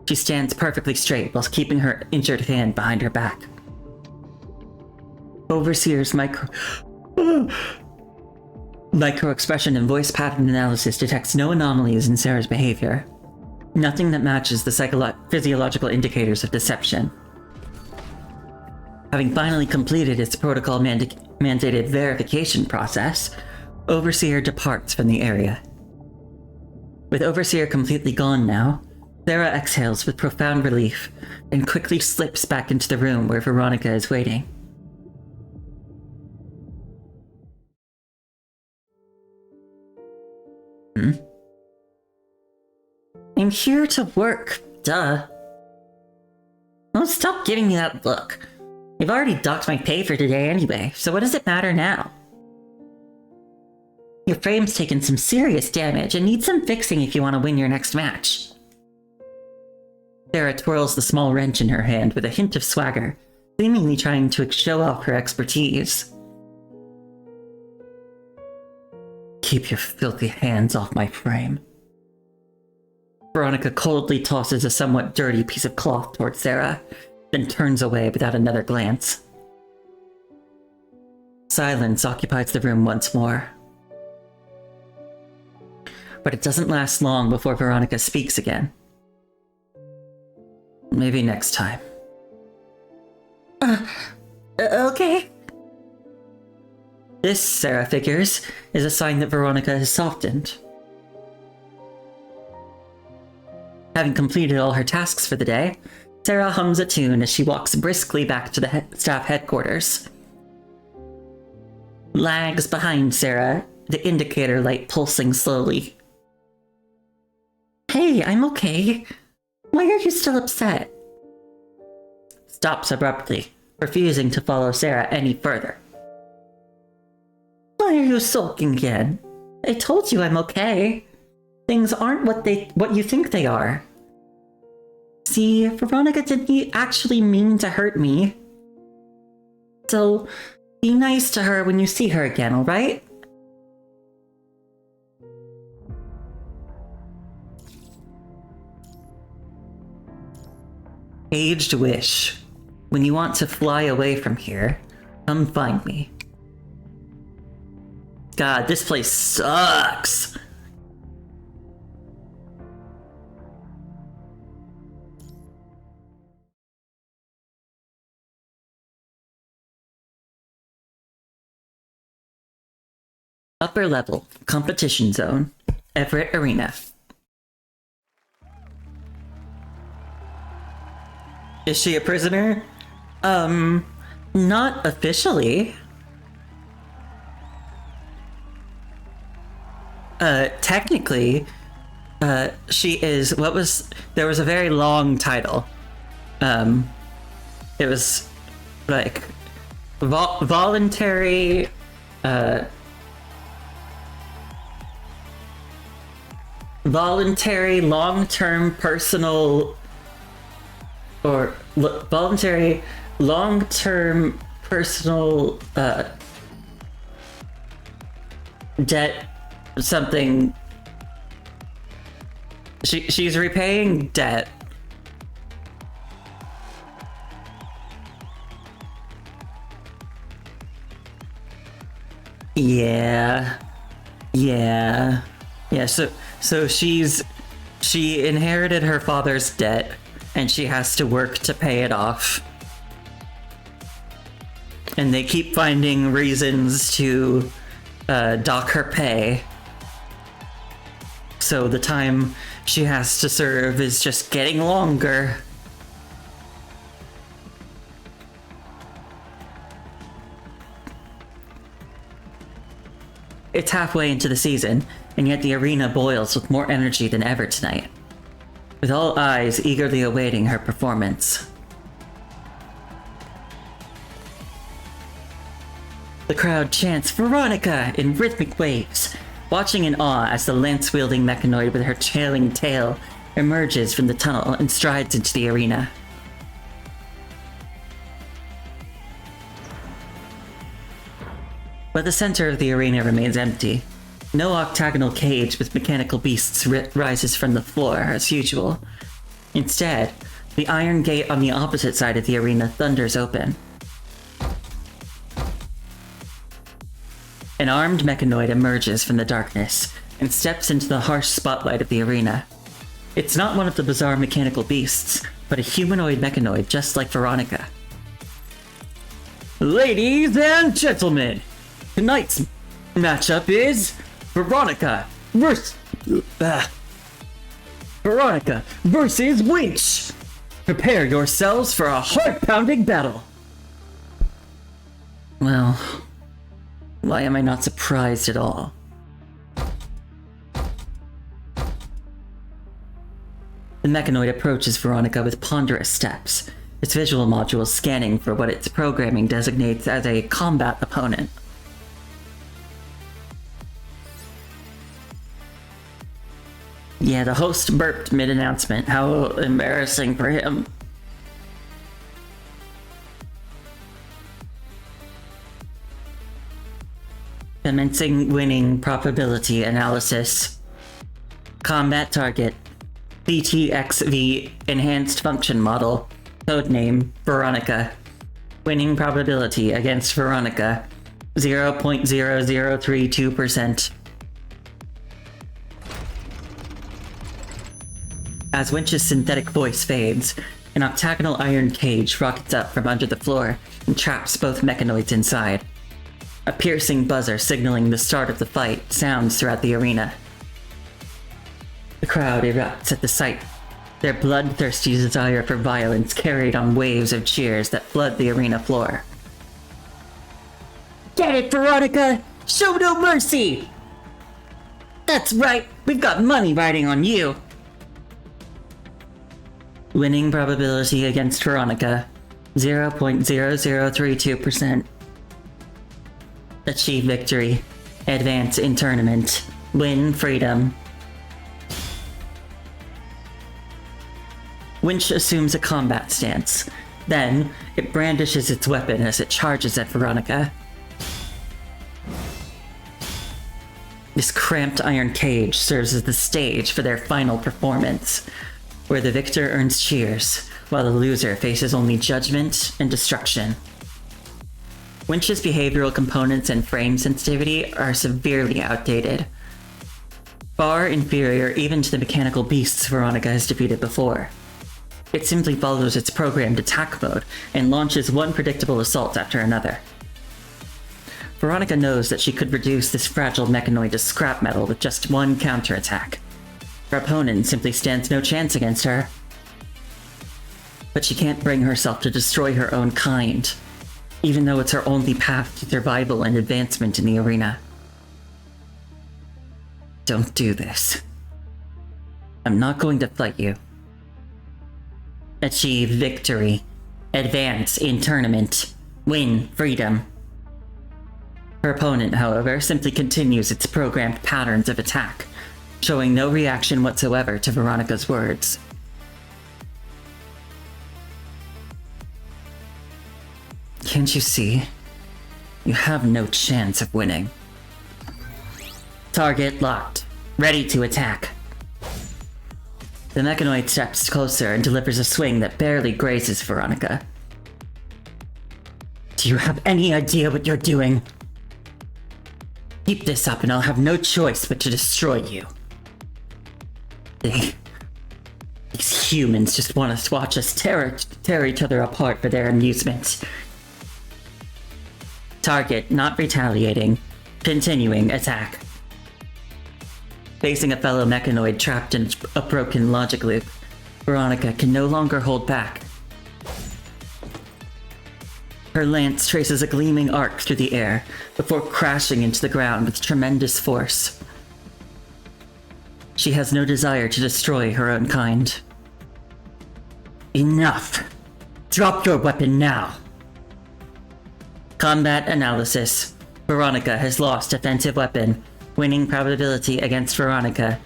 She stands perfectly straight whilst keeping her injured hand behind her back. Overseer's micro-expression and voice pattern analysis detects no anomalies in Sarah's behavior. Nothing that matches the physiological indicators of deception. Having finally completed its protocol mandated verification process, Overseer departs from the area. With Overseer completely gone now, Sarah exhales with profound relief and quickly slips back into the room where Veronica is waiting. I'm here to work, duh. Oh, stop giving me that look. You've already docked my pay for today anyway, so what does it matter now? Your frame's taken some serious damage and needs some fixing if you want to win your next match. Sarah twirls the small wrench in her hand with a hint of swagger, seemingly trying to show off her expertise. Keep your filthy hands off my frame. Veronica coldly tosses a somewhat dirty piece of cloth towards Sarah, then turns away without another glance. Silence occupies the room once more. But it doesn't last long before Veronica speaks again. Maybe next time. Okay. This, Sarah figures, is a sign that Veronica has softened. Having completed all her tasks for the day, Sarah hums a tune as she walks briskly back to the staff headquarters. Lags behind Sarah, the indicator light pulsing slowly. Hey, I'm okay. Why are you still upset? Stops abruptly, refusing to follow Sarah any further. Why are you sulking again? I told you I'm okay. Things aren't what you think they are. See, Veronica didn't actually mean to hurt me. So, be nice to her when you see her again, alright? Aged wish. When you want to fly away from here, come find me. God, this place sucks! Upper level, competition zone, Everett Arena. Is she a prisoner? Not officially. Technically, she is, there was a very long title. It was, like, voluntary, voluntary long-term personal, or voluntary long-term personal, debt something. She's repaying debt. Yeah. So she inherited her father's debt, and she has to work to pay it off. And they keep finding reasons to dock her pay. So the time she has to serve is just getting longer. It's halfway into the season, and yet the arena boils with more energy than ever tonight, with all eyes eagerly awaiting her performance. The crowd chants Veronica in rhythmic waves, watching in awe as the lance-wielding mechanoid with her trailing tail emerges from the tunnel and strides into the arena. But the center of the arena remains empty. No octagonal cage with mechanical beasts rises from the floor as usual. Instead, the iron gate on the opposite side of the arena thunders open. An armed mechanoid emerges from the darkness and steps into the harsh spotlight of the arena. It's not one of the bizarre mechanical beasts, but a humanoid mechanoid just like Veronica. Ladies and gentlemen, tonight's matchup is Veronica versus Winch. Prepare yourselves for a heart-pounding battle. Well, why am I not surprised at all? The mechanoid approaches Veronica with ponderous steps, its visual module scanning for what its programming designates as a combat opponent. Yeah, the host burped mid-announcement. How embarrassing for him. Commencing winning probability analysis. Combat target. CTXV Enhanced Function Model. Codename Veronica. Winning probability against Veronica 0.0032%. As Winch's synthetic voice fades, an octagonal iron cage rockets up from under the floor and traps both mechanoids inside. A piercing buzzer signaling the start of the fight sounds throughout the arena. The crowd erupts at the sight, their bloodthirsty desire for violence carried on waves of cheers that flood the arena floor. Get it, Veronica! Show no mercy! That's right, we've got money riding on you! Winning probability against Veronica 0.0032%. Achieve victory. Advance in tournament. Win freedom. Winch assumes a combat stance. Then, it brandishes its weapon as it charges at Veronica. This cramped iron cage serves as the stage for their final performance, where the victor earns cheers, while the loser faces only judgment and destruction. Winch's behavioral components and frame sensitivity are severely outdated, far inferior even to the mechanical beasts Veronica has defeated before. It simply follows its programmed attack mode and launches one predictable assault after another. Veronica knows that she could reduce this fragile mechanoid to scrap metal with just one counterattack. Her opponent simply stands no chance against her. But she can't bring herself to destroy her own kind, even though it's her only path to survival and advancement in the arena. Don't do this. I'm not going to fight you. Achieve victory. Advance in tournament. Win freedom. Her opponent, however, simply continues its programmed patterns of attack, showing no reaction whatsoever to Veronica's words. Can't you see? You have no chance of winning. Target locked. Ready to attack. The mechanoid steps closer and delivers a swing that barely grazes Veronica. Do you have any idea what you're doing? Keep this up and I'll have no choice but to destroy you. They These humans just want to watch us tear each other apart for their amusement. Target not retaliating. Continuing attack. Facing a fellow mechanoid trapped in a broken logic loop, Veronica can no longer hold back. Her lance traces a gleaming arc through the air before crashing into the ground with tremendous force. She has no desire to destroy her own kind. Enough! Drop your weapon now! Combat analysis. Veronica has lost offensive weapon. Winning probability against Veronica,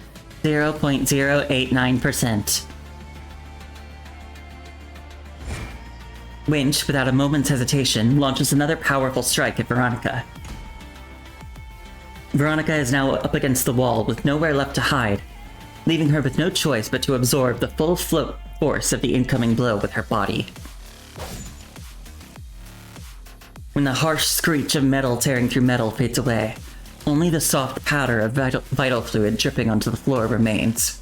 0.089%. Winch, without a moment's hesitation, launches another powerful strike at Veronica. Veronica is now up against the wall with nowhere left to hide, leaving her with no choice but to absorb the full force of the incoming blow with her body. When the harsh screech of metal tearing through metal fades away, only the soft powder of vital fluid dripping onto the floor remains.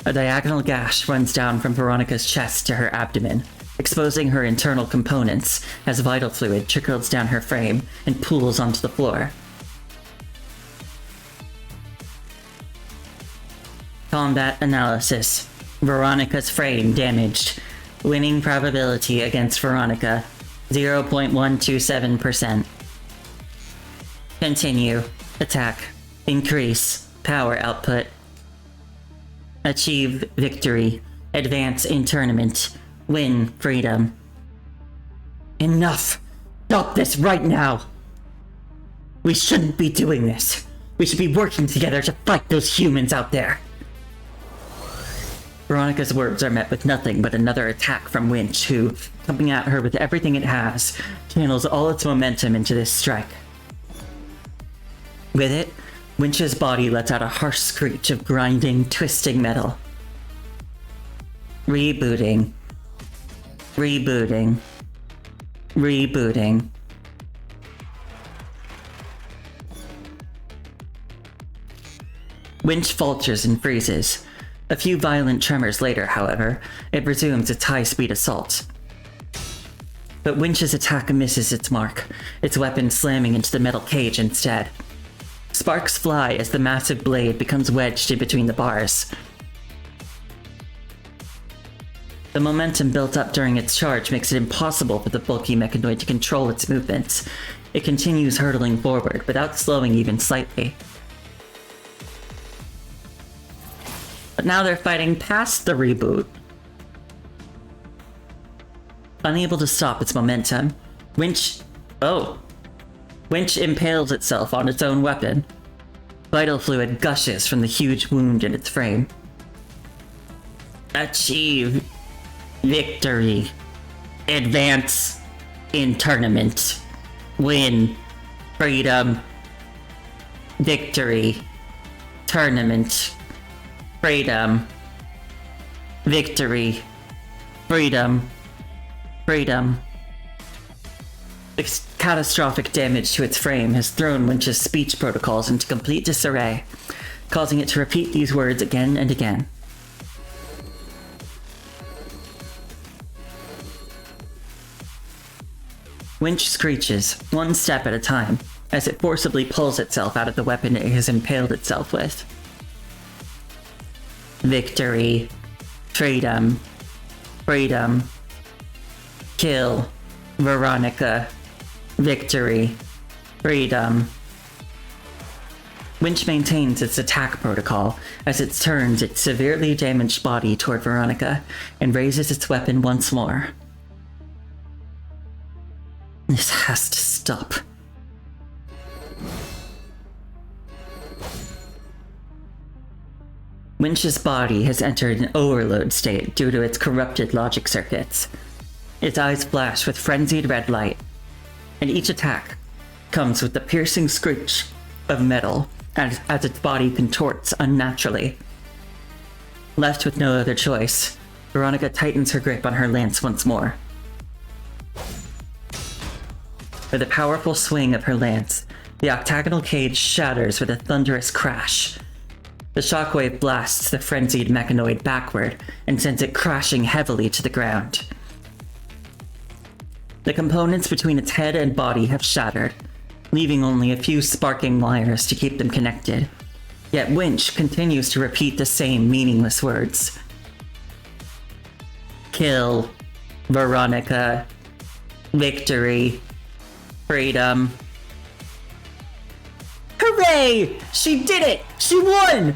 A diagonal gash runs down from Veronica's chest to her abdomen, exposing her internal components as vital fluid trickles down her frame and pools onto the floor. Combat analysis. Veronica's frame damaged. Winning probability against Veronica, 0.127%. Continue. Attack. Increase. Power output. Achieve victory. Advance in tournament. Win freedom. Enough! Stop this right now! We shouldn't be doing this. We should be working together to fight those humans out there. Veronica's words are met with nothing but another attack from Winch, who, coming at her with everything it has, channels all its momentum into this strike. With it, Winch's body lets out a harsh screech of grinding, twisting metal. Rebooting. Rebooting. Rebooting. Winch falters and freezes. A few violent tremors later, however, it resumes its high-speed assault. But Winch's attack misses its mark, its weapon slamming into the metal cage instead. Sparks fly as the massive blade becomes wedged in between the bars. The momentum built up during its charge makes it impossible for the bulky mechanoid to control its movements. It continues hurtling forward without slowing even slightly. But now they're fighting past the reboot. Unable to stop its momentum, Winch impales itself on its own weapon. Vital fluid gushes from the huge wound in its frame. Achieve victory. Advance in tournament. Win freedom. Victory. Tournament. Freedom. Victory. Freedom. Freedom. The catastrophic damage to its frame has thrown Winch's speech protocols into complete disarray, causing it to repeat these words again and again. Winch screeches, one step at a time, as it forcibly pulls itself out of the weapon it has impaled itself with. Victory. Freedom. Freedom. Kill. Veronica. Victory. Freedom. Winch maintains its attack protocol as it turns its severely damaged body toward Veronica and raises its weapon once more. This has to stop. Winch's body has entered an overload state due to its corrupted logic circuits. Its eyes flash with frenzied red light, and each attack comes with the piercing screech of metal as its body contorts unnaturally. Left with no other choice, Veronica tightens her grip on her lance once more. With a powerful swing of her lance, the octagonal cage shatters with a thunderous crash. The shockwave blasts the frenzied mechanoid backward and sends it crashing heavily to the ground. The components between its head and body have shattered, leaving only a few sparking wires to keep them connected. Yet Winch continues to repeat the same meaningless words. Kill. Veronica. Victory. Freedom. Hooray! She did it! She won!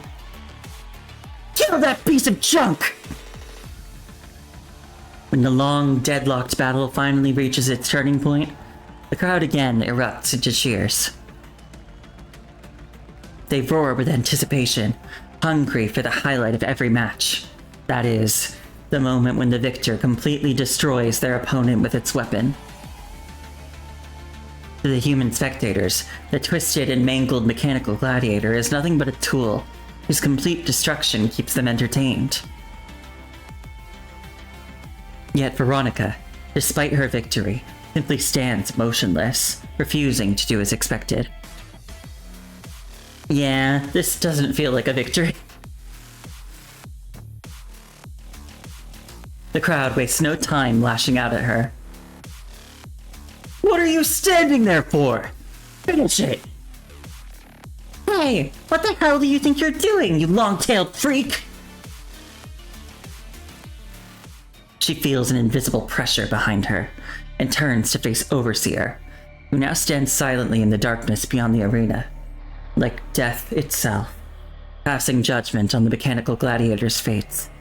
Kill that piece of junk! When the long, deadlocked battle finally reaches its turning point, the crowd again erupts into cheers. They roar with anticipation, hungry for the highlight of every match. That is, the moment when the victor completely destroys their opponent with its weapon. To the human spectators, the twisted and mangled mechanical gladiator is nothing but a tool whose complete destruction keeps them entertained. Yet Veronica, despite her victory, simply stands motionless, refusing to do as expected. Yeah, this doesn't feel like a victory. The crowd wastes no time lashing out at her. What are you standing there for? Finish it! Hey, what the hell do you think you're doing, you long-tailed freak? She feels an invisible pressure behind her, and turns to face Overseer, who now stands silently in the darkness beyond the arena, like death itself, passing judgment on the mechanical gladiator's fates.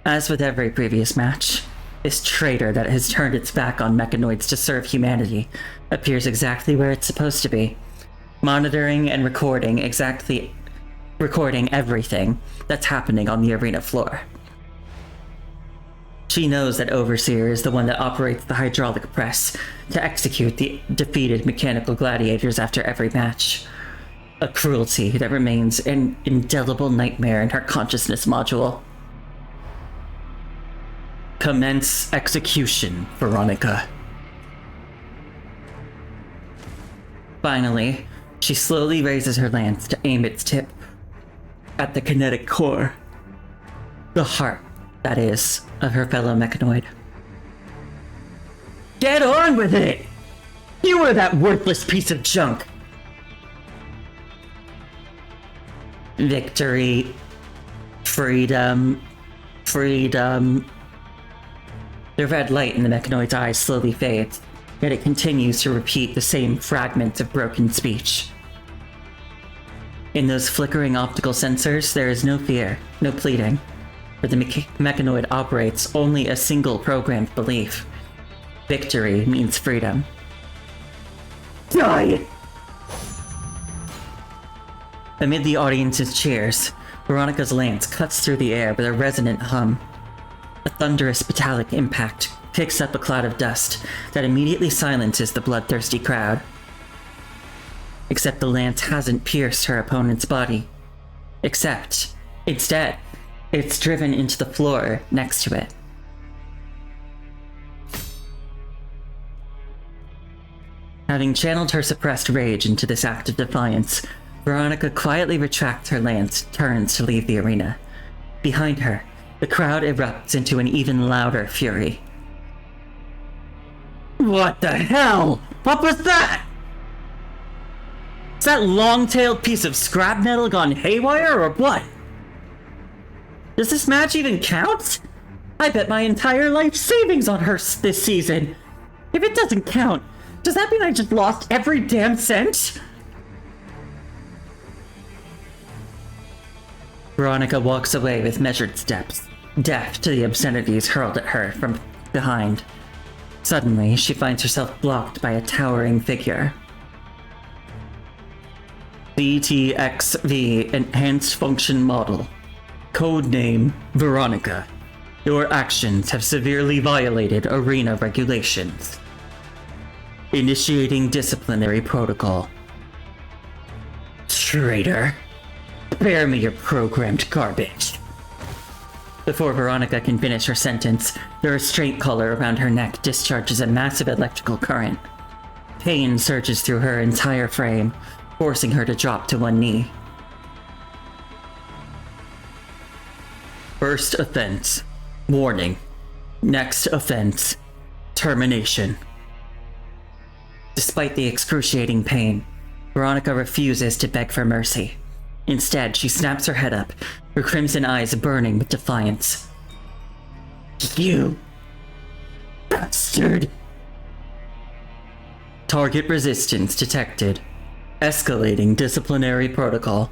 As with every previous match, this traitor that has turned its back on mechanoids to serve humanity appears exactly where it's supposed to be, monitoring and recording everything that's happening on the arena floor. She knows that Overseer is the one that operates the hydraulic press to execute the defeated mechanical gladiators after every match. A cruelty that remains an indelible nightmare in her consciousness module. Commence execution, Veronica. Finally, she slowly raises her lance to aim its tip at the kinetic core. The heart, that is, of her fellow mechanoid. Get on with it! You are that worthless piece of junk! Victory. Freedom. Freedom. The red light in the mechanoid's eyes slowly fades, yet it continues to repeat the same fragments of broken speech. In those flickering optical sensors, there is no fear, no pleading, for the mechanoid operates only a single programmed belief. Victory means freedom. Die! Amid the audience's cheers, Veronica's lance cuts through the air with a resonant hum. A thunderous metallic impact kicks up a cloud of dust that immediately silences the bloodthirsty crowd. Except the lance hasn't pierced her opponent's body. Instead, it's driven into the floor next to it. Having channeled her suppressed rage into this act of defiance, Veronica quietly retracts her lance, turns to leave the arena. Behind her, the crowd erupts into an even louder fury. What the hell? What was that? Is that long-tailed piece of scrap metal gone haywire or what? Does this match even count? I bet my entire life savings on her this season. If it doesn't count, does that mean I just lost every damn cent? Veronica walks away with measured steps, deaf to the obscenities hurled at her from behind. Suddenly, she finds herself blocked by a towering figure. CTXV Enhanced Function Model. Codename Veronica. Your actions have severely violated arena regulations. Initiating disciplinary protocol. Traitor. Spare me your programmed garbage. Before Veronica can finish her sentence, the restraint collar around her neck discharges a massive electrical current. Pain surges through her entire frame, forcing her to drop to one knee. First offense, warning. Next offense, termination. Despite the excruciating pain, Veronica refuses to beg for mercy. Instead, she snaps her head up, her crimson eyes burning with defiance. You bastard! Target resistance detected. Escalating disciplinary protocol.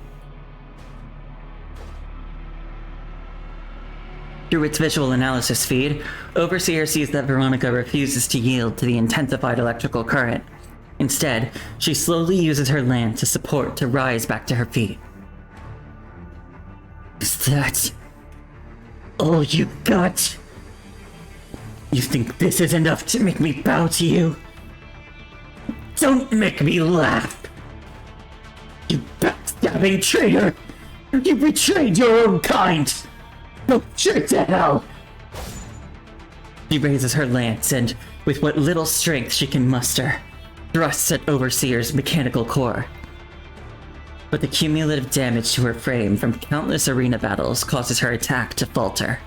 Through its visual analysis feed, Overseer sees that Veronica refuses to yield to the intensified electrical current. Instead, she slowly uses her lance as support to rise back to her feet. Is that all you got? You think this is enough to make me bow to you? Don't make me laugh! You backstabbing traitor! You betrayed your own kind! Go straight to hell! She raises her lance and, with what little strength she can muster, thrusts at Overseer's mechanical core. But the cumulative damage to her frame from countless arena battles causes her attack to falter.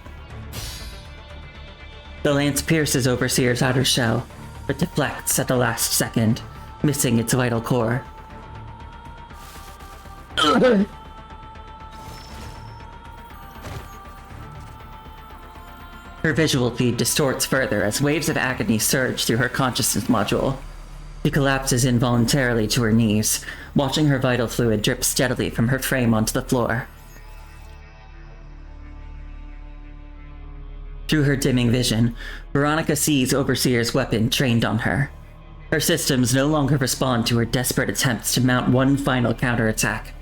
The lance pierces Overseer's outer shell, but deflects at the last second, missing its vital core. Her visual feed distorts further as waves of agony surge through her consciousness module. She collapses involuntarily to her knees, watching her vital fluid drip steadily from her frame onto the floor. Through her dimming vision, Veronica sees Overseer's weapon trained on her. Her systems no longer respond to her desperate attempts to mount one final counterattack.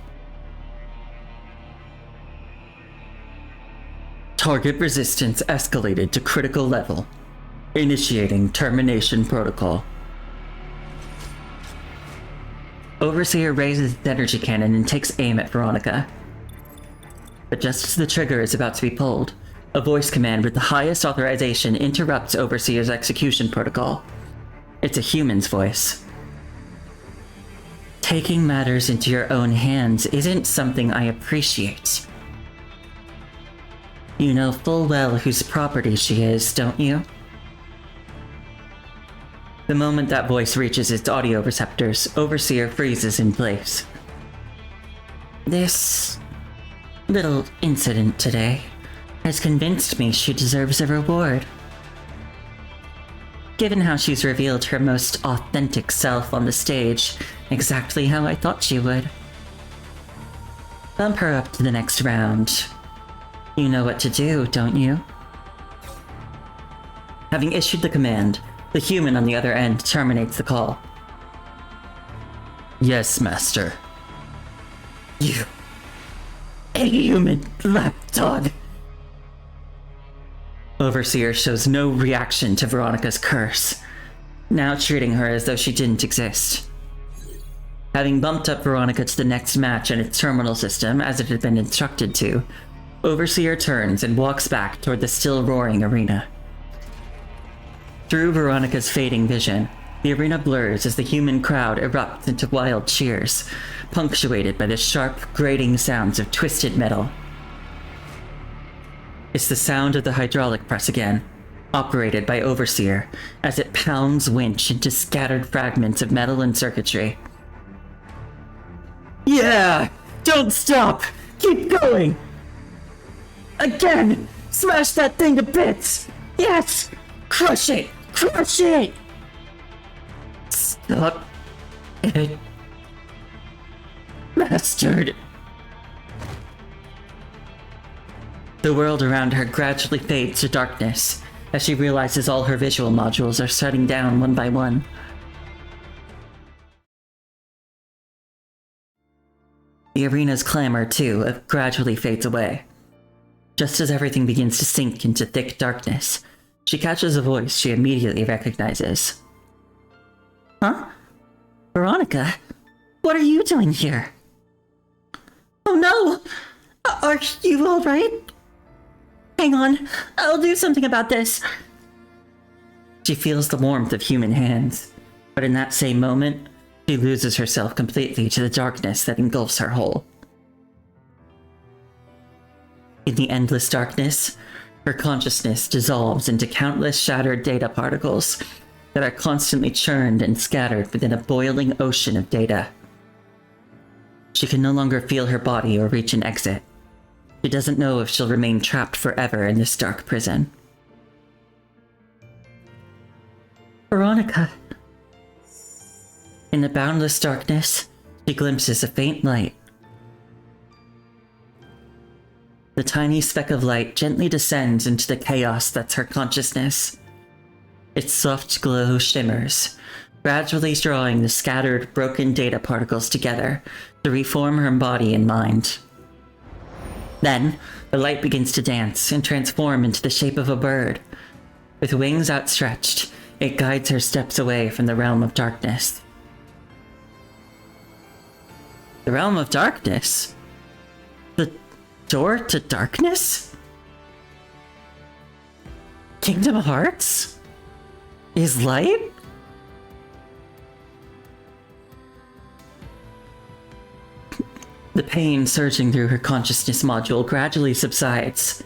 Target resistance escalated to critical level. Initiating termination protocol. Overseer raises its energy cannon and takes aim at Veronica. But just as the trigger is about to be pulled, a voice command with the highest authorization interrupts Overseer's execution protocol. It's a human's voice. Taking matters into your own hands isn't something I appreciate. You know full well whose property she is, don't you? The moment that voice reaches its audio receptors, Overseer freezes in place. This little incident today has convinced me she deserves a reward. Given how she's revealed her most authentic self on the stage, exactly how I thought she would. Bump her up to the next round. You know what to do, don't you? Having issued the command, the human on the other end terminates the call. Yes, Master. You... a human lapdog! Overseer shows no reaction to Veronica's curse, now treating her as though she didn't exist. Having bumped up Veronica to the next match in its terminal system as it had been instructed to, Overseer turns and walks back toward the still roaring arena. Through Veronica's fading vision, the arena blurs as the human crowd erupts into wild cheers, punctuated by the sharp, grating sounds of twisted metal. It's the sound of the hydraulic press again, operated by Overseer, as it pounds winch into scattered fragments of metal and circuitry. Yeah! Don't stop! Keep going! Again! Smash that thing to bits! Yes! Crush it! Crush it! Stop it. Bastard! The world around her gradually fades to darkness as she realizes all her visual modules are shutting down one by one. The arena's clamor, too, gradually fades away. Just as everything begins to sink into thick darkness, she catches a voice she immediately recognizes. Huh? Veronica? What are you doing here? Oh no! Are you alright? Hang on, I'll do something about this. She feels the warmth of human hands, but in that same moment, she loses herself completely to the darkness that engulfs her whole. in the endless darkness, her consciousness dissolves into countless shattered data particles that are constantly churned and scattered within a boiling ocean of data. She can no longer feel her body or reach an exit. She doesn't know if she'll remain trapped forever in this dark prison. Veronica. In the boundless darkness, she glimpses a faint light. The tiny speck of light gently descends into the chaos that's her consciousness. Its soft glow shimmers, gradually drawing the scattered, broken data particles together to reform her body and mind. Then, the light begins to dance and transform into the shape of a bird. With wings outstretched, it guides her steps away from the realm of darkness. The realm of darkness? The door to darkness? Kingdom Hearts? Is light? The pain surging through her consciousness module gradually subsides.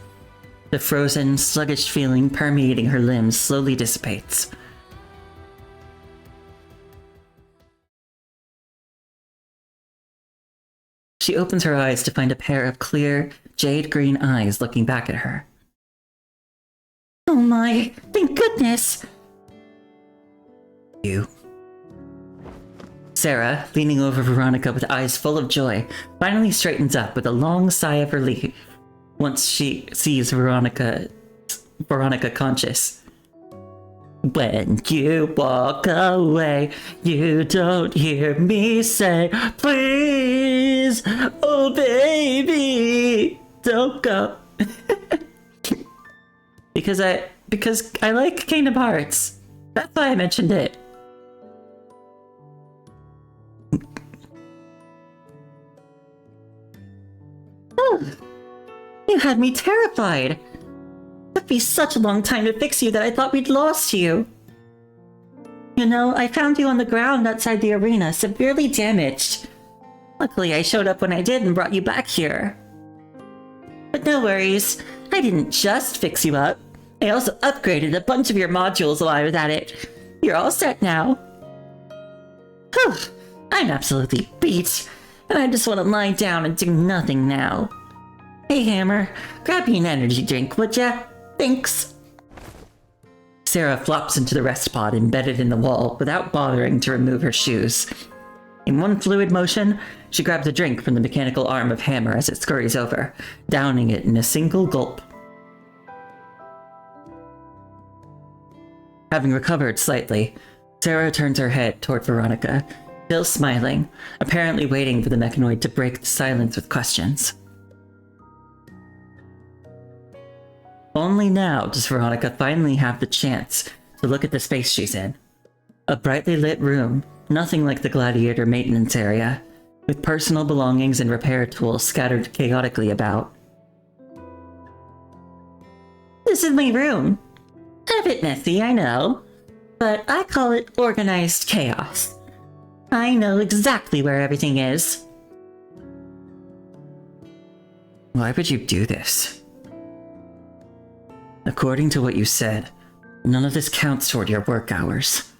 The frozen, sluggish feeling permeating her limbs slowly dissipates. She opens her eyes to find a pair of clear, jade-green eyes looking back at her. Oh my, thank goodness! You. Sarah, leaning over Veronica with eyes full of joy, finally straightens up with a long sigh of relief once she sees Veronica conscious. When you walk away, you don't hear me say, please, oh baby, don't go. because I like Kingdom Hearts. That's why I mentioned it. Oh, you had me terrified. It took me such a long time to fix you that I thought we'd lost you. You know, I found you on the ground outside the arena, severely damaged. Luckily, I showed up when I did and brought you back here. But no worries, I didn't just fix you up. I also upgraded a bunch of your modules while I was at it. You're all set now. Whew, I'm absolutely beat, and I just want to lie down and do nothing now. Hey Hammer, grab me an energy drink, would ya? Thanks. Sarah flops into the rest pod embedded in the wall without bothering to remove her shoes. In one fluid motion, she grabs a drink from the mechanical arm of Hammer as it scurries over, downing it in a single gulp. Having recovered slightly, Sarah turns her head toward Veronica, still smiling, apparently waiting for the mechanoid to break the silence with questions. Only now does Veronica finally have the chance to look at the space she's in. A brightly lit room, nothing like the gladiator maintenance area, with personal belongings and repair tools scattered chaotically about. This is my room. A bit messy, I know, but I call it organized chaos. I know exactly where everything is. Why would you do this? According to what you said, none of this counts toward your work hours.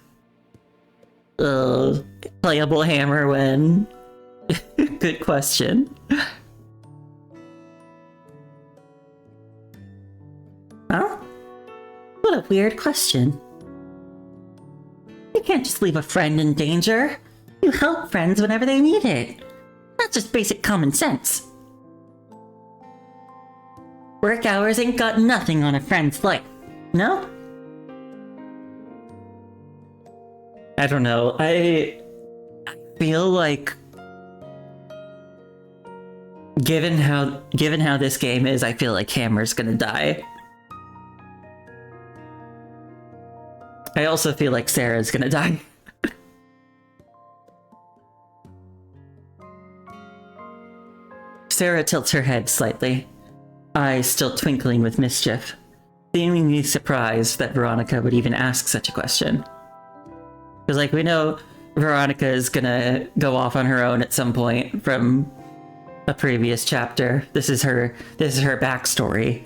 Playable Hammer when? Good question. Huh? What a weird question. You can't just leave a friend in danger. You help friends whenever they need it. That's just basic common sense. Work hours ain't got nothing on a friend's life, no? I don't know, I feel like given how this game is, I feel like Hammer's gonna die. I also feel like Sarah's gonna die. Sarah tilts her head slightly, eyes still twinkling with mischief, seemingly surprised that Veronica would even ask such a question. Because, like, we know Veronica is gonna go off on her own at some point from a previous chapter. This is her backstory.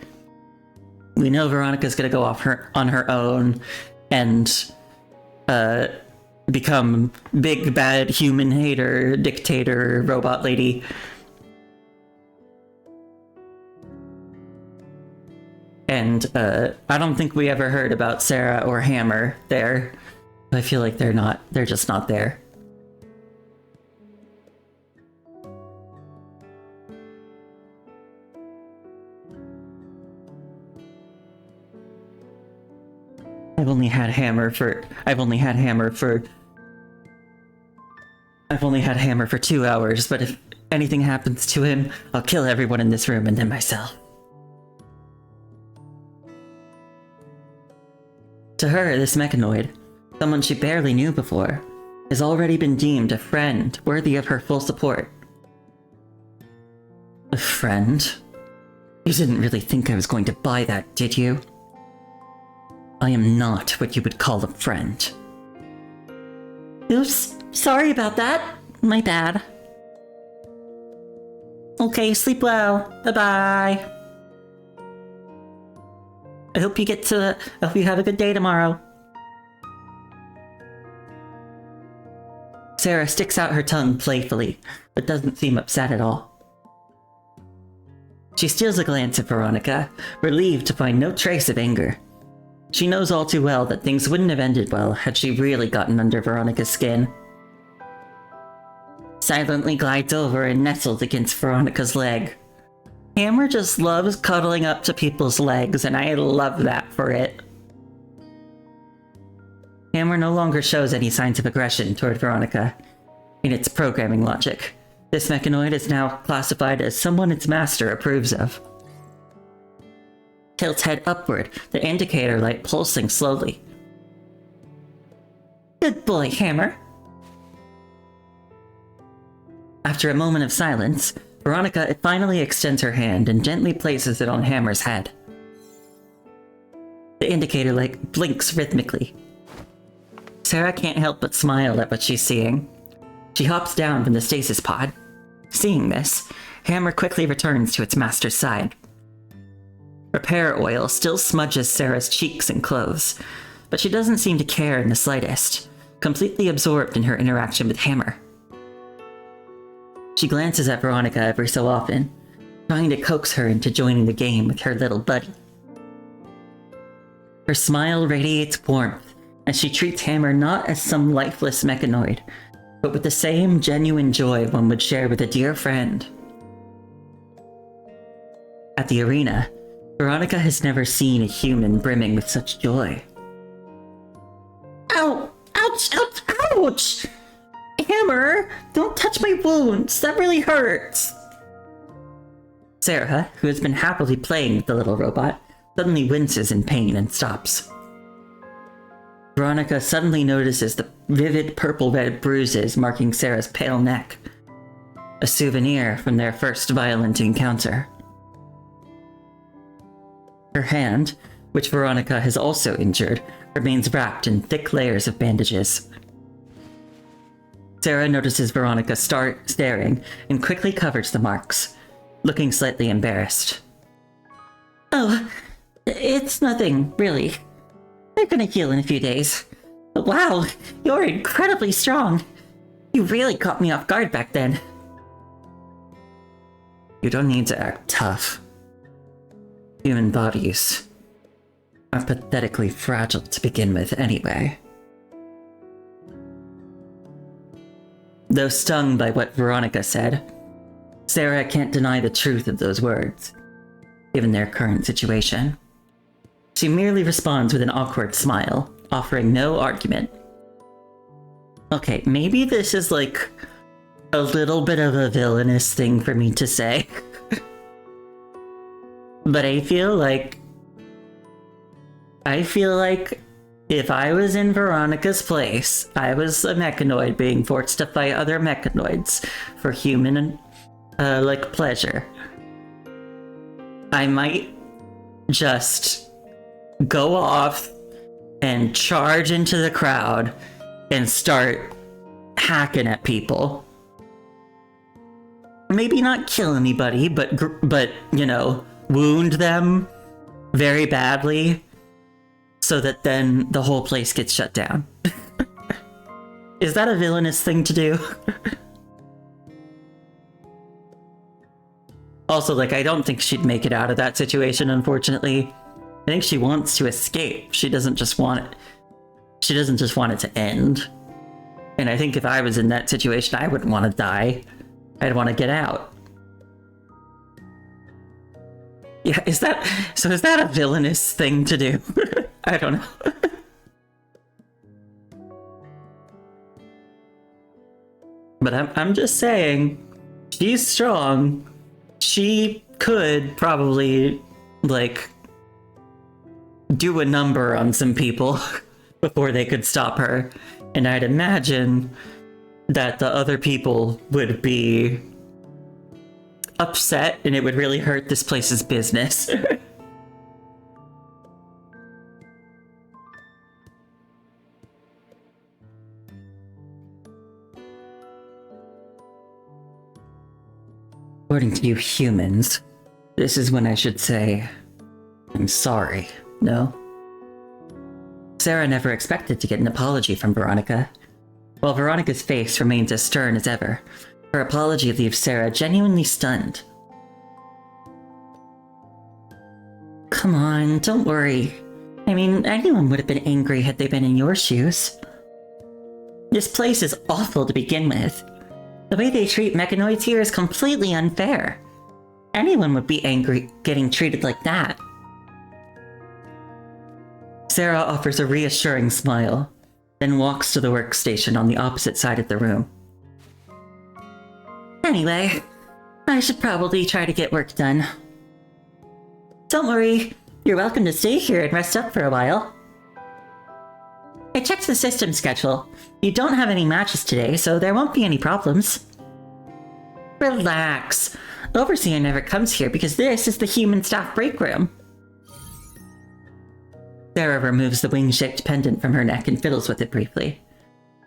We know Veronica's gonna go off on her own and become big bad human hater, dictator, robot lady. And I don't think we ever heard about Sarah or Hammer there. I feel like they're just not there. I've only had Hammer for 2 hours, but if anything happens to him, I'll kill everyone in this room and then myself. To her, this mechanoid, someone she barely knew before, has already been deemed a friend worthy of her full support. A friend? You didn't really think I was going to buy that, did you? I am not what you would call a friend. Oops, sorry about that. My bad. Okay, sleep well. Bye-bye. I hope you have a good day tomorrow. Sarah sticks out her tongue playfully, but doesn't seem upset at all. She steals a glance at Veronica, relieved to find no trace of anger. She knows all too well that things wouldn't have ended well had she really gotten under Veronica's skin. Silently glides over and nestles against Veronica's leg. Hammer just loves cuddling up to people's legs, and I love that for it. Hammer no longer shows any signs of aggression toward Veronica. In its programming logic, this mechanoid is now classified as someone its master approves of. Tilts head upward, the indicator light pulsing slowly. Good boy, Hammer. After a moment of silence, Veronica finally extends her hand and gently places it on Hammer's head. The indicator light blinks rhythmically. Sarah can't help but smile at what she's seeing. She hops down from the stasis pod. Seeing this, Hammer quickly returns to its master's side. Repair oil still smudges Sarah's cheeks and clothes, but she doesn't seem to care in the slightest, completely absorbed in her interaction with Hammer. She glances at Veronica every so often, trying to coax her into joining the game with her little buddy. Her smile radiates warmth as she treats Hammer not as some lifeless mechanoid, but with the same genuine joy one would share with a dear friend. At the arena, Veronica has never seen a human brimming with such joy. Ow! Ouch! Ouch! Ouch! Hammer! Don't touch my wounds! That really hurts! Sarah, who has been happily playing with the little robot, suddenly winces in pain and stops. Veronica suddenly notices the vivid purple-red bruises marking Sarah's pale neck, a souvenir from their first violent encounter. Her hand, which Veronica has also injured, remains wrapped in thick layers of bandages. Sarah notices Veronica staring and quickly covers the marks, looking slightly embarrassed. Oh, it's nothing, really. They're gonna heal in a few days. But wow, you're incredibly strong. You really caught me off guard back then. You don't need to act tough. Human bodies are pathetically fragile to begin with anyway. Though stung by what Veronica said, Sarah can't deny the truth of those words, given their current situation. She merely responds with an awkward smile, offering no argument. Okay, maybe this is like a little bit of a villainous thing for me to say. But I feel like if I was in Veronica's place, I was a mechanoid being forced to fight other mechanoids for human, pleasure. I might just go off and charge into the crowd and start hacking at people. maybe not kill anybody, but you know, wound them very badly, so that then the whole place gets shut down. Is that a villainous thing to do? Also, like, I don't think she'd make it out of that situation, unfortunately. I think she wants to escape. She doesn't just want it. She doesn't just want it to end. And I think if I was in that situation, I wouldn't want to die. I'd want to get out. Yeah, is that a villainous thing to do? I don't know. But I'm just saying, she's strong. She could probably, like, do a number on some people before they could stop her. And I'd imagine that the other people would be upset and it would really hurt this place's business. According to you humans, this is when I should say, I'm sorry, no? Sarah never expected to get an apology from Veronica. While Veronica's face remains as stern as ever, her apology leaves Sarah genuinely stunned. Come on, don't worry. I mean, anyone would have been angry had they been in your shoes. This place is awful to begin with. The way they treat mechanoids here is completely unfair. Anyone would be angry getting treated like that. Sarah offers a reassuring smile, then walks to the workstation on the opposite side of the room. Anyway, I should probably try to get work done. Don't worry, you're welcome to stay here and rest up for a while. I checked the system schedule. You don't have any matches today, so there won't be any problems. Relax. Overseer never comes here because this is the human staff break room. Sarah removes the wing-shaped pendant from her neck and fiddles with it briefly.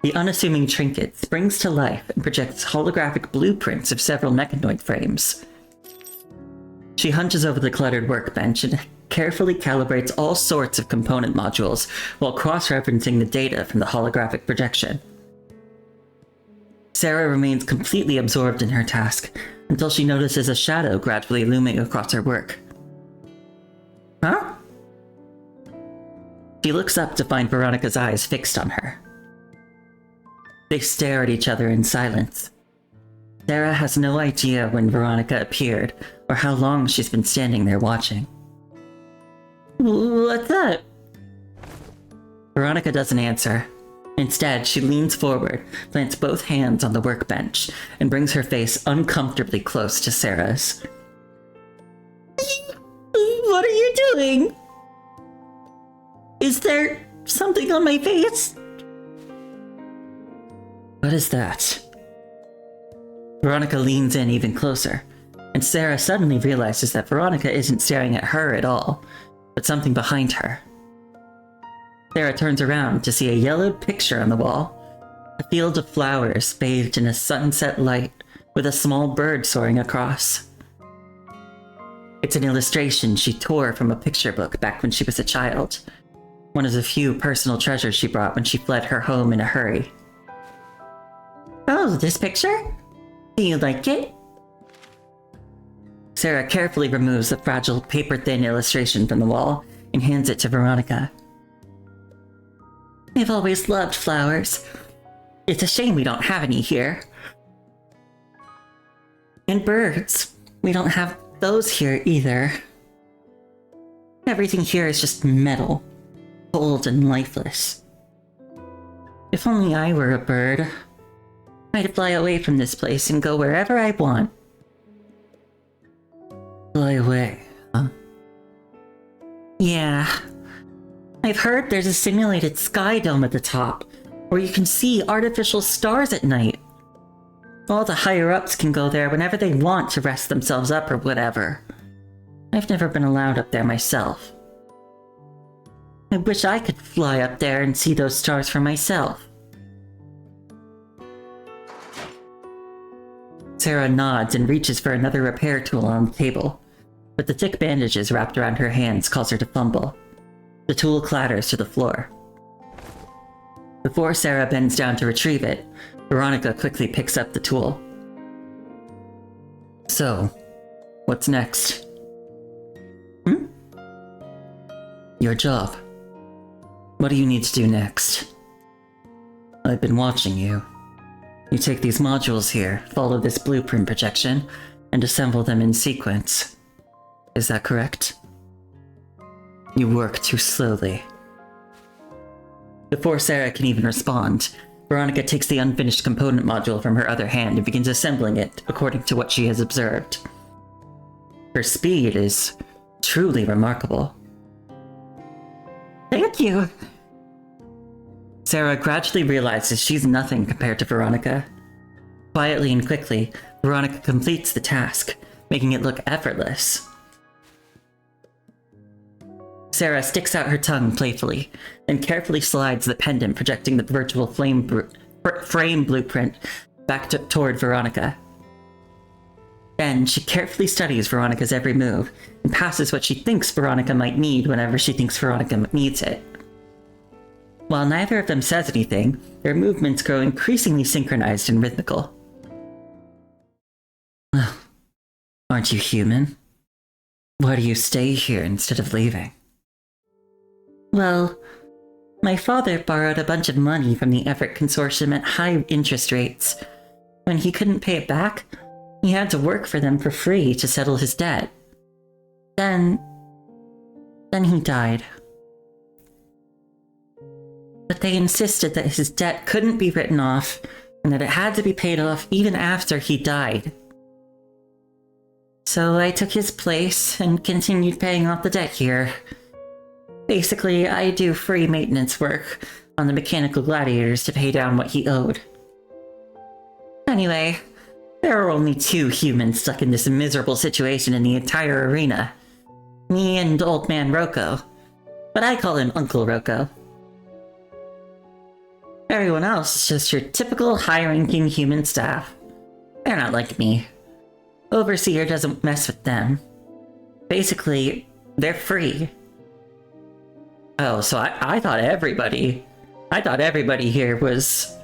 The unassuming trinket springs to life and projects holographic blueprints of several mechanoid frames. She hunches over the cluttered workbench and carefully calibrates all sorts of component modules while cross-referencing the data from the holographic projection. Sarah remains completely absorbed in her task until she notices a shadow gradually looming across her work. Huh? She looks up to find Veronica's eyes fixed on her. They stare at each other in silence. Sarah has no idea when Veronica appeared or how long she's been standing there watching. What's that? Veronica doesn't answer. Instead, she leans forward, plants both hands on the workbench, and brings her face uncomfortably close to Sarah's. What are you doing? Is there something on my face? What is that? Veronica leans in even closer, and Sarah suddenly realizes that Veronica isn't staring at her at all, but something behind her. Sarah turns around to see a yellowed picture on the wall, a field of flowers bathed in a sunset light with a small bird soaring across. It's an illustration she tore from a picture book back when she was a child, one of the few personal treasures she brought when she fled her home in a hurry. Oh, this picture? Do you like it? Sarah carefully removes the fragile, paper-thin illustration from the wall and hands it to Veronica. I've always loved flowers. It's a shame we don't have any here. And birds. We don't have those here either. Everything here is just metal, cold and lifeless. If only I were a bird, I'd fly away from this place and go wherever I want. Fly away, huh? Yeah. I've heard there's a simulated sky dome at the top, where you can see artificial stars at night. All the higher-ups can go there whenever they want to rest themselves up or whatever. I've never been allowed up there myself. I wish I could fly up there and see those stars for myself. Sarah nods and reaches for another repair tool on the table, but the thick bandages wrapped around her hands cause her to fumble. The tool clatters to the floor. Before Sarah bends down to retrieve it, Veronica quickly picks up the tool. So, what's next? Your job. What do you need to do next? I've been watching you. You take these modules here, follow this blueprint projection, and assemble them in sequence. Is that correct? You work too slowly. Before Sarah can even respond, Veronica takes the unfinished component module from her other hand and begins assembling it according to what she has observed. Her speed is truly remarkable. Thank you! Sarah gradually realizes she's nothing compared to Veronica. Quietly and quickly, Veronica completes the task, making it look effortless. Sarah sticks out her tongue playfully, then carefully slides the pendant projecting the virtual frame blueprint back toward Veronica. Then she carefully studies Veronica's every move and passes what she thinks Veronica might need whenever she thinks Veronica needs it. While neither of them says anything, their movements grow increasingly synchronized and rhythmical. Aren't you human? Why do you stay here instead of leaving? Well, my father borrowed a bunch of money from the Everett Consortium at high interest rates. When he couldn't pay it back, he had to work for them for free to settle his debt. Then he died. But they insisted that his debt couldn't be written off and that it had to be paid off even after he died. So I took his place and continued paying off the debt here. Basically, I do free maintenance work on the mechanical gladiators to pay down what he owed. Anyway, there are only 2 humans stuck in this miserable situation in the entire arena. Me and Old Man Rocco. But I call him Uncle Rocco. Everyone else is just your typical high-ranking human staff. They're not like me. Overseer doesn't mess with them. Basically, they're free. Oh, so I thought everybody here was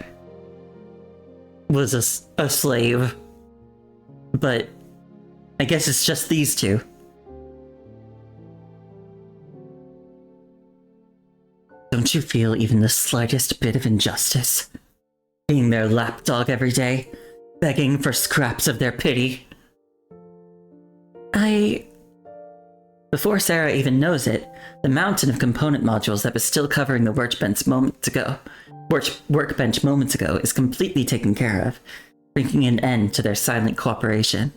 a slave. But I guess it's just these 2. Don't you feel even the slightest bit of injustice? Being their lapdog every day, begging for scraps of their pity? Before Sarah even knows it, the mountain of component modules that was still covering the workbench moments ago is completely taken care of, bringing an end to their silent cooperation.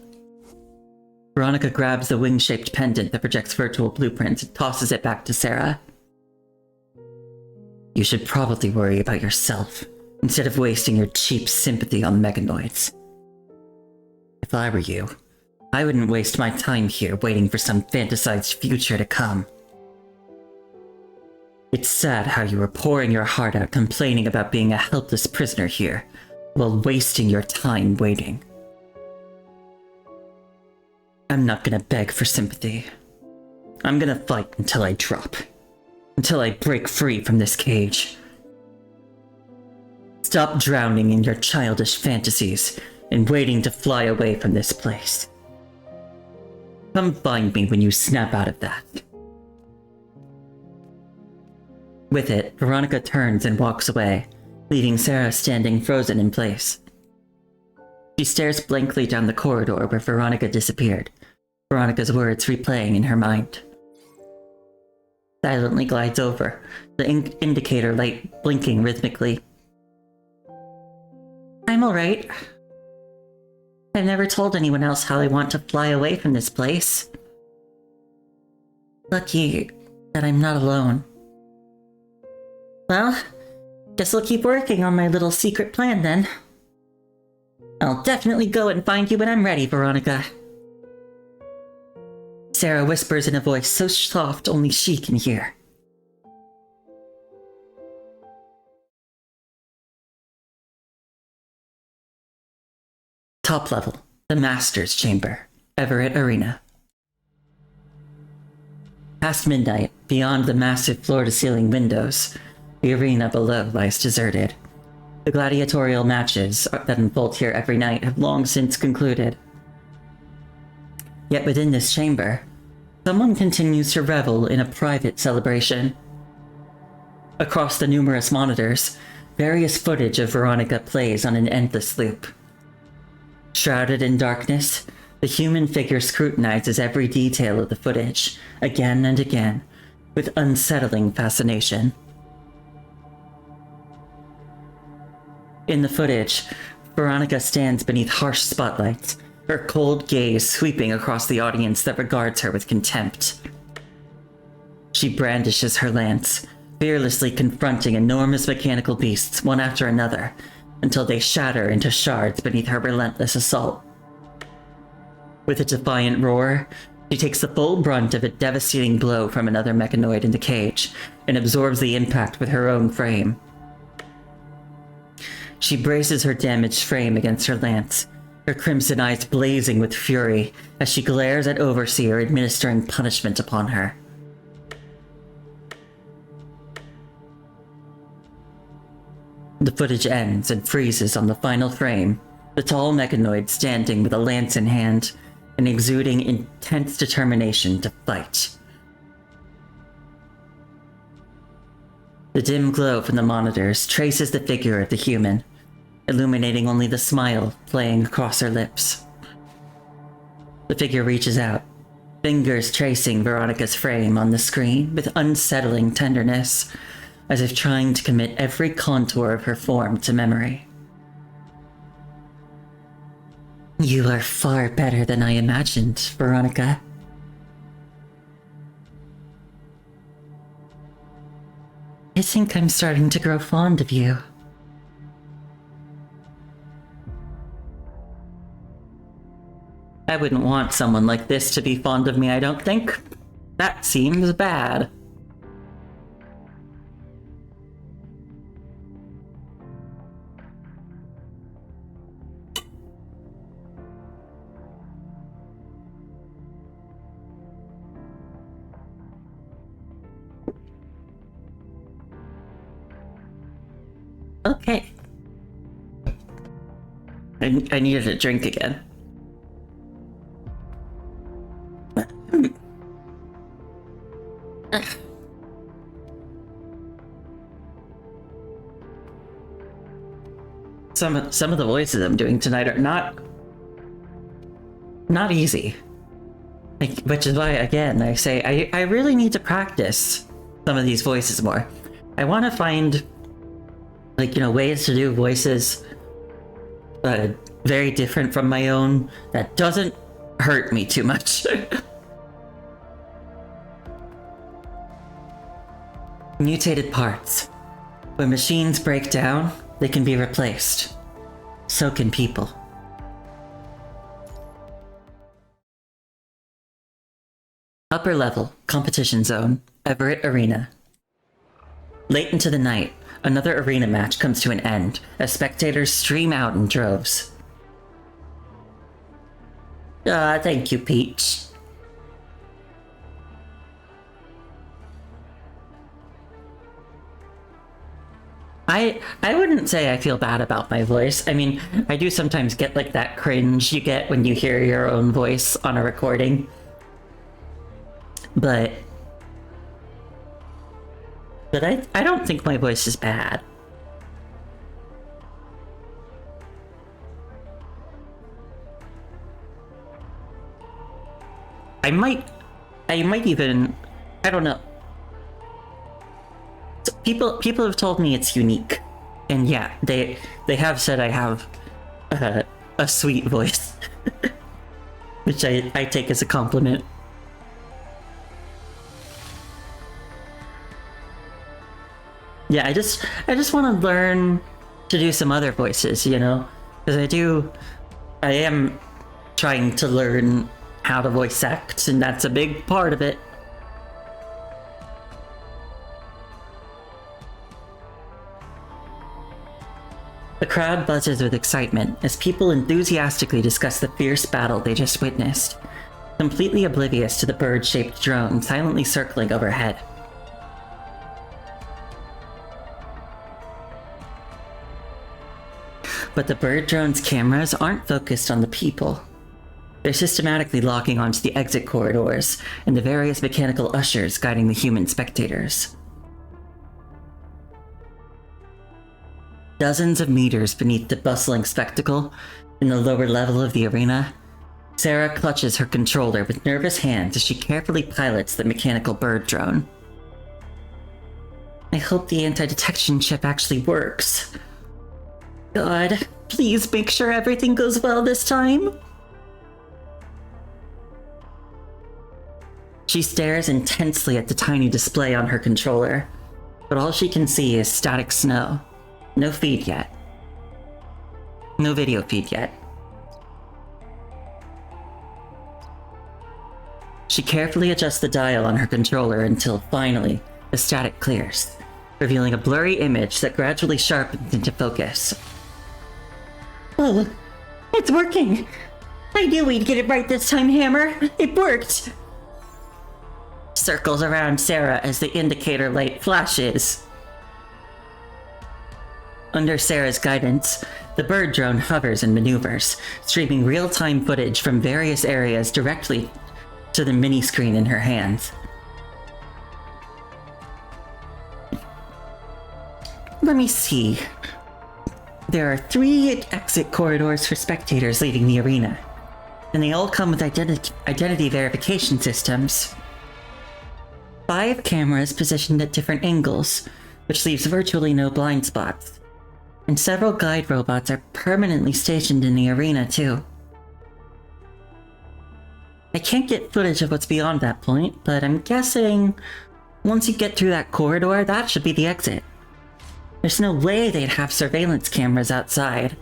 Veronica grabs the wing-shaped pendant that projects virtual blueprints and tosses it back to Sarah. You should probably worry about yourself, instead of wasting your cheap sympathy on mechanoids. If I were you, I wouldn't waste my time here waiting for some fantasized future to come. It's sad how you were pouring your heart out complaining about being a helpless prisoner here, while wasting your time waiting. I'm not gonna beg for sympathy. I'm gonna fight until I drop. Until I break free from this cage. Stop drowning in your childish fantasies and waiting to fly away from this place. Come find me when you snap out of that. With it, Veronica turns and walks away, leaving Sarah standing frozen in place. She stares blankly down the corridor where Veronica disappeared, Veronica's words replaying in her mind. Silently glides over, the indicator light blinking rhythmically. I'm alright. I've never told anyone else how I want to fly away from this place. Lucky that I'm not alone. Well, guess I'll keep working on my little secret plan then. I'll definitely go and find you when I'm ready, Veronica. Sarah whispers in a voice so soft only she can hear. Top level. The Master's Chamber, Everett Arena. Past midnight, beyond the massive floor-to-ceiling windows, the arena below lies deserted. The gladiatorial matches that unfold here every night have long since concluded. Yet within this chamber, someone continues to revel in a private celebration. Across the numerous monitors, various footage of Veronica plays on an endless loop. Shrouded in darkness, the human figure scrutinizes every detail of the footage, again and again, with unsettling fascination. In the footage, Veronica stands beneath harsh spotlights, her cold gaze sweeping across the audience that regards her with contempt. She brandishes her lance, fearlessly confronting enormous mechanical beasts one after another, until they shatter into shards beneath her relentless assault. With a defiant roar, she takes the full brunt of a devastating blow from another mechanoid in the cage, and absorbs the impact with her own frame. She braces her damaged frame against her lance, her crimson eyes blazing with fury as she glares at Overseer administering punishment upon her. The footage ends and freezes on the final frame, the tall mechanoid standing with a lance in hand and exuding intense determination to fight. The dim glow from the monitors traces the figure of the human, illuminating only the smile playing across her lips. The figure reaches out, fingers tracing Veronica's frame on the screen with unsettling tenderness, as if trying to commit every contour of her form to memory. You are far better than I imagined, Veronica. I think I'm starting to grow fond of you. I wouldn't want someone like this to be fond of me, I don't think. That seems bad. Okay. I needed a drink again. Some of the voices I'm doing tonight are not easy. Which is why, again, I say I really need to practice some of these voices more. I want to find, ways to do voices very different from my own that doesn't hurt me too much. Mutated parts. When machines break down, they can be replaced. So can people. Upper level, competition zone, Everett Arena. Late into the night, another arena match comes to an end as spectators stream out in droves. Thank you, Peach. I wouldn't say I feel bad about my voice. I mean, I do sometimes get that cringe you get when you hear your own voice on a recording. But I don't think my voice is bad. I might even, I don't know. People have told me it's unique, and yeah, they have said I have a sweet voice, which I take as a compliment. Yeah, I just want to learn to do some other voices, because I am trying to learn how to voice act, and that's a big part of it. crowd buzzes with excitement as people enthusiastically discuss the fierce battle they just witnessed, completely oblivious to the bird-shaped drone silently circling overhead. But the bird drone's cameras aren't focused on the people. They're systematically locking onto the exit corridors and the various mechanical ushers guiding the human spectators. Dozens of meters beneath the bustling spectacle, in the lower level of the arena, Sarah clutches her controller with nervous hands as she carefully pilots the mechanical bird drone. I hope the anti-detection chip actually works. God, please make sure everything goes well this time. She stares intensely at the tiny display on her controller, but all she can see is static snow. No feed yet. No video feed yet. She carefully adjusts the dial on her controller until finally the static clears, revealing a blurry image that gradually sharpens into focus. Oh, it's working! I knew we'd get it right this time, Hammer! It worked! Circles around Sarah as the indicator light flashes. Under Sarah's guidance, the bird drone hovers and maneuvers, streaming real-time footage from various areas directly to the mini-screen in her hands. Let me see. There are 3 exit corridors for spectators leaving the arena, and they all come with identity verification systems. 5 cameras positioned at different angles, which leaves virtually no blind spots. And several guide robots are permanently stationed in the arena, too. I can't get footage of what's beyond that point, but I'm guessing once you get through that corridor, that should be the exit. There's no way they'd have surveillance cameras outside.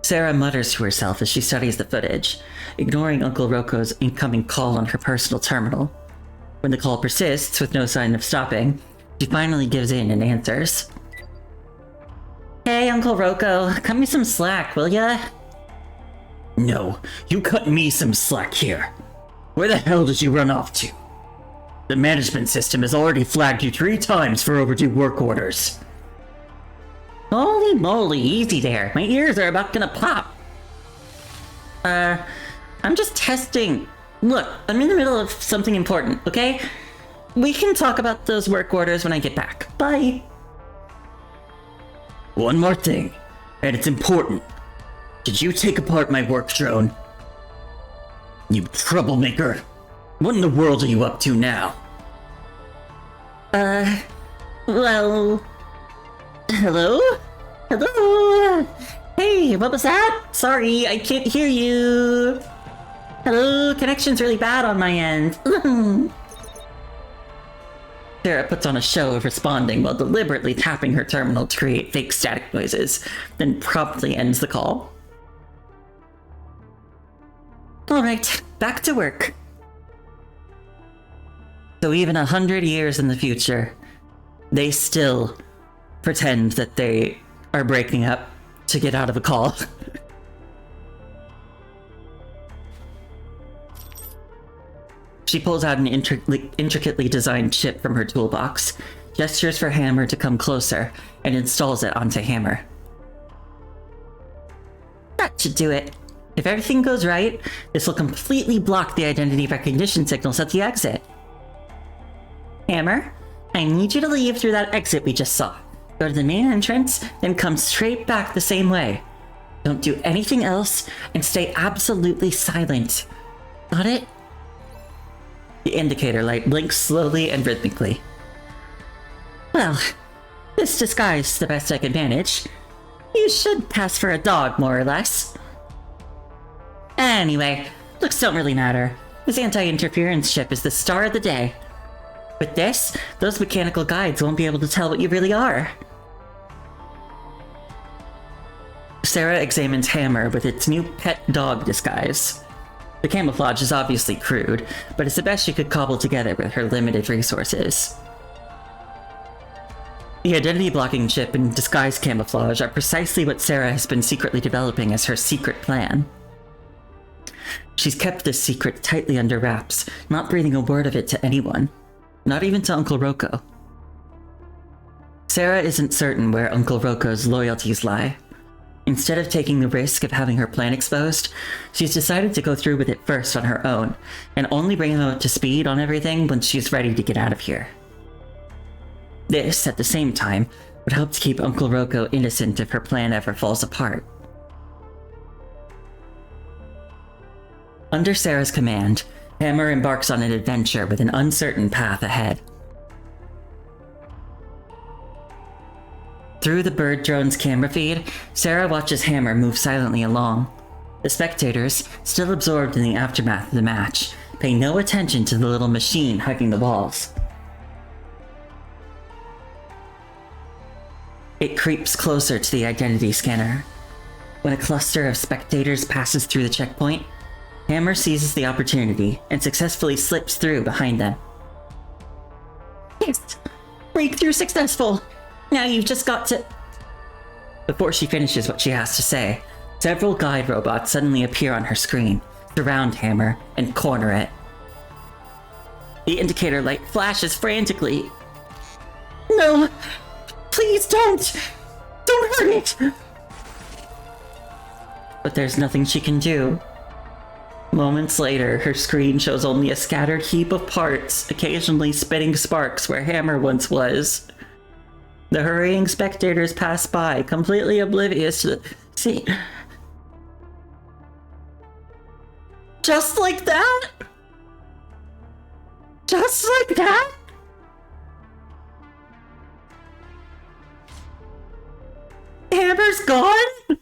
Sarah mutters to herself as she studies the footage, ignoring Uncle Roko's incoming call on her personal terminal. When the call persists with no sign of stopping, she finally gives in and answers. Hey, Uncle Roko, cut me some slack, will ya? No, you cut me some slack here. Where the hell did you run off to? The management system has already flagged you 3 times for overdue work orders. Holy moly, easy there. My ears are about gonna pop. I'm just testing. Look, I'm in the middle of something important, okay? We can talk about those work orders when I get back. Bye. One more thing, and it's important. Did you take apart my work drone? You troublemaker. What in the world are you up to now? Well... Hello? Hello? Hey, what was that? Sorry, I can't hear you. Hello? Connection's really bad on my end. Sarah puts on a show of responding while deliberately tapping her terminal to create fake static noises, then promptly ends the call. Alright, back to work. So even 100 years in the future, they still pretend that they are breaking up to get out of a call. She pulls out an intricately designed chip from her toolbox, gestures for Hammer to come closer, and installs it onto Hammer. That should do it. If everything goes right, this will completely block the identity recognition signals at the exit. Hammer, I need you to leave through that exit we just saw. Go to the main entrance, then come straight back the same way. Don't do anything else, and stay absolutely silent. Got it? The indicator light blinks slowly and rhythmically. Well, this disguise is the best I can manage. You should pass for a dog, more or less. Anyway, looks don't really matter. This anti-interference chip is the star of the day. With this, those mechanical guides won't be able to tell what you really are. Sarah examines Hammer with its new pet dog disguise. The camouflage is obviously crude, but it's the best she could cobble together with her limited resources. The identity-blocking chip and disguise camouflage are precisely what Sarah has been secretly developing as her secret plan. She's kept this secret tightly under wraps, not breathing a word of it to anyone, not even to Uncle Rocco. Sarah isn't certain where Uncle Rocco's loyalties lie. Instead of taking the risk of having her plan exposed, she's decided to go through with it first on her own, and only bring him up to speed on everything when she's ready to get out of here. This, at the same time, would help to keep Uncle Rocco innocent if her plan ever falls apart. Under Sarah's command, Hammer embarks on an adventure with an uncertain path ahead. Through the bird drone's camera feed, Sarah watches Hammer move silently along. The spectators, still absorbed in the aftermath of the match, pay no attention to the little machine hugging the walls. It creeps closer to the identity scanner. When a cluster of spectators passes through the checkpoint, Hammer seizes the opportunity and successfully slips through behind them. Yes! Breakthrough successful! Now you've just got to... Before she finishes what she has to say, several guide robots suddenly appear on her screen, surround Hammer, and corner it. The indicator light flashes frantically. No! Please don't! Don't hurt it! But there's nothing she can do. Moments later, her screen shows only a scattered heap of parts, occasionally spitting sparks where Hammer once was. The hurrying spectators pass by, completely oblivious to the... See... Just like that? Just like that? Hammer's gone?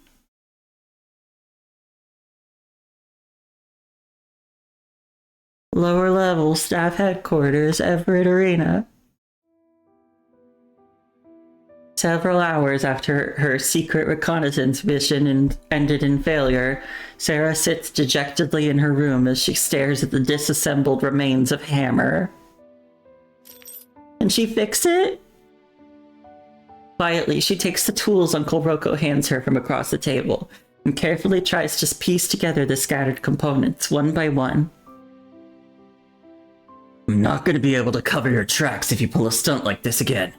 Lower level staff headquarters, Everett Arena. Several hours after her secret reconnaissance mission ended in failure, Sarah sits dejectedly in her room as she stares at the disassembled remains of Hammer. Can she fix it? Quietly, she takes the tools Uncle Rocco hands her from across the table and carefully tries to piece together the scattered components one by one. I'm not gonna be able to cover your tracks if you pull a stunt like this again.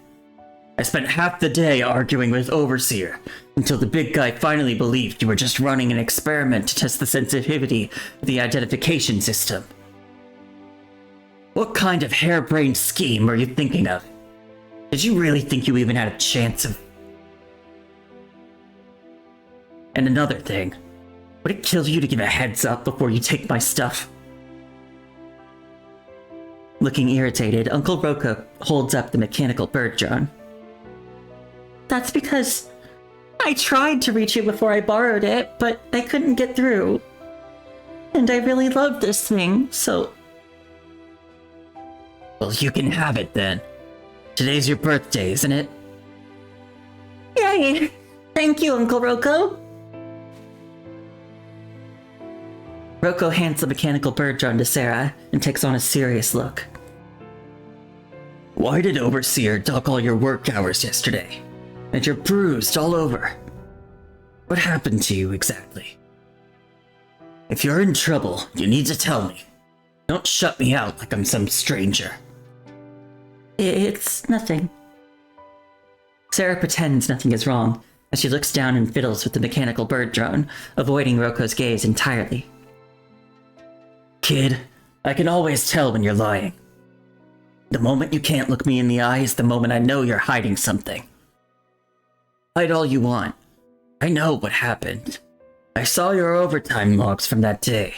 I spent half the day arguing with Overseer, until the big guy finally believed you were just running an experiment to test the sensitivity of the identification system. What kind of harebrained scheme were you thinking of? Did you really think you even had a chance of... And another thing, would it kill you to give a heads up before you take my stuff? Looking irritated, Uncle Rocco holds up the mechanical bird drone. That's because I tried to reach you before I borrowed it, but I couldn't get through. And I really love this thing, so... Well, you can have it then. Today's your birthday, isn't it? Yay! Thank you, Uncle Rocco! Rocco hands the mechanical bird drone to Sarah and takes on a serious look. Why did Overseer dock all your work hours yesterday? And you're bruised all over. What happened to you exactly? If you're in trouble, you need to tell me. Don't shut me out like I'm some stranger. It's nothing. Sarah pretends nothing is wrong as she looks down and fiddles with the mechanical bird drone, avoiding Rocco's gaze entirely. Kid, I can always tell when you're lying. The moment you can't look me in the eye is the moment I know you're hiding something. Hide all you want. I know what happened. I saw your overtime logs from that day.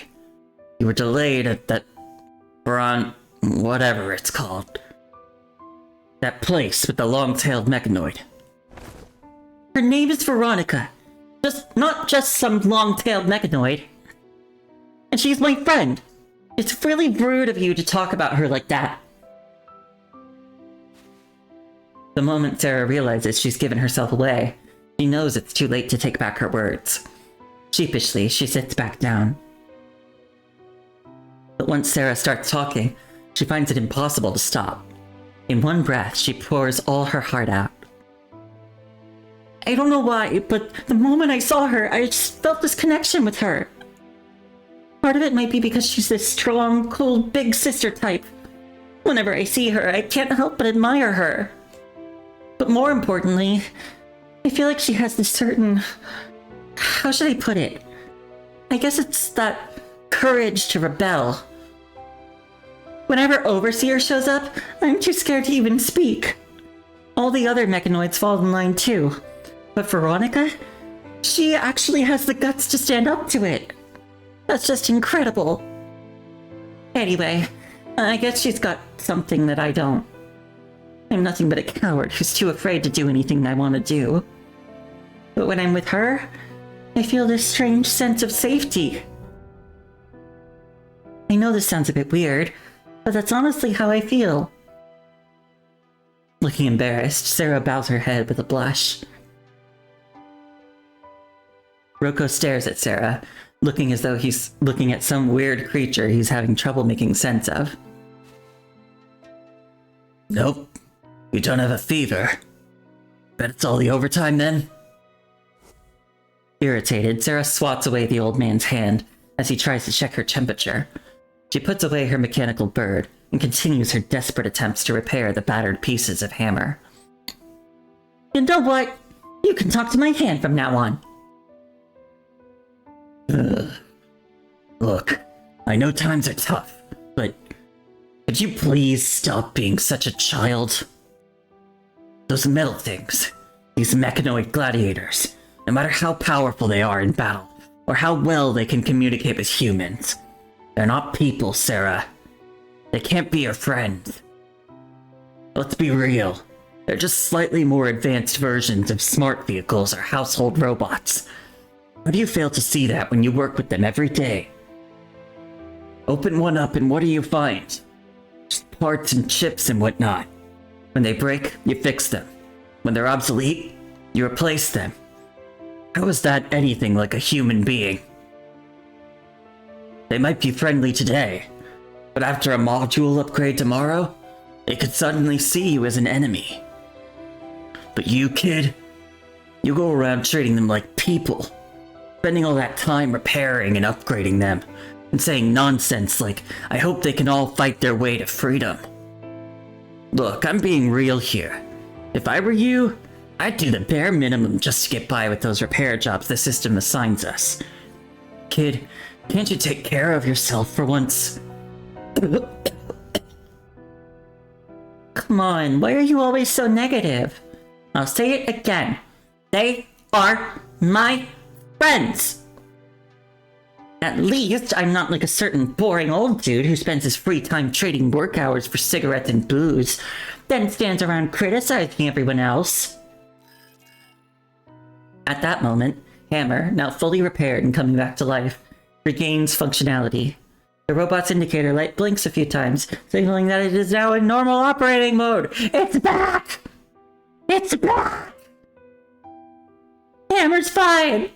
You were delayed at that... whatever it's called. That place with the long-tailed mechanoid. Her name is Veronica. Not just some long-tailed mechanoid. And she's my friend. It's really rude of you to talk about her like that. The moment Sarah realizes she's given herself away, she knows it's too late to take back her words. Sheepishly, she sits back down. But once Sarah starts talking, she finds it impossible to stop. In one breath, she pours all her heart out. I don't know why, but the moment I saw her, I just felt this connection with her. Part of it might be because she's this strong, cool, big sister type. Whenever I see her, I can't help but admire her. But more importantly, I feel like she has this certain... How should I put it? I guess it's that courage to rebel. Whenever Overseer shows up, I'm too scared to even speak. All the other mechanoids fall in line too. But Veronica? She actually has the guts to stand up to it. That's just incredible. Anyway, I guess she's got something that I don't. I'm nothing but a coward who's too afraid to do anything I want to do. But when I'm with her, I feel this strange sense of safety. I know this sounds a bit weird, but that's honestly how I feel. Looking embarrassed, Sarah bows her head with a blush. Roko stares at Sarah, looking as though he's looking at some weird creature he's having trouble making sense of. Nope. You don't have a fever. Bet it's all the overtime then? Irritated, Sarah swats away the old man's hand as he tries to check her temperature. She puts away her mechanical bird and continues her desperate attempts to repair the battered pieces of hammer. You know what? You can talk to my hand from now on. Look, I know times are tough, but could you please stop being such a child? Those metal things, these mechanoid gladiators, no matter how powerful they are in battle, or how well they can communicate with humans, they're not people, Sarah. They can't be your friends. Let's be real. They're just slightly more advanced versions of smart vehicles or household robots. How do you fail to see that when you work with them every day? Open one up and what do you find? Just parts and chips and whatnot. When they break, you fix them. When they're obsolete, you replace them. How is that anything like a human being? They might be friendly today, but after a module upgrade tomorrow, they could suddenly see you as an enemy. But you, kid, you go around treating them like people, spending all that time repairing and upgrading them, and saying nonsense like, I hope they can all fight their way to freedom. Look, I'm being real here. If I were you, I'd do the bare minimum just to get by with those repair jobs the system assigns us. Kid, can't you take care of yourself for once? Come on, why are you always so negative? I'll say it again. They are my friends. At least I'm not like a certain boring old dude who spends his free time trading work hours for cigarettes and booze, then stands around criticizing everyone else. At that moment, Hammer, now fully repaired and coming back to life, regains functionality. The robot's indicator light blinks a few times, signaling that it is now in normal operating mode. It's back! It's back! Hammer's fine!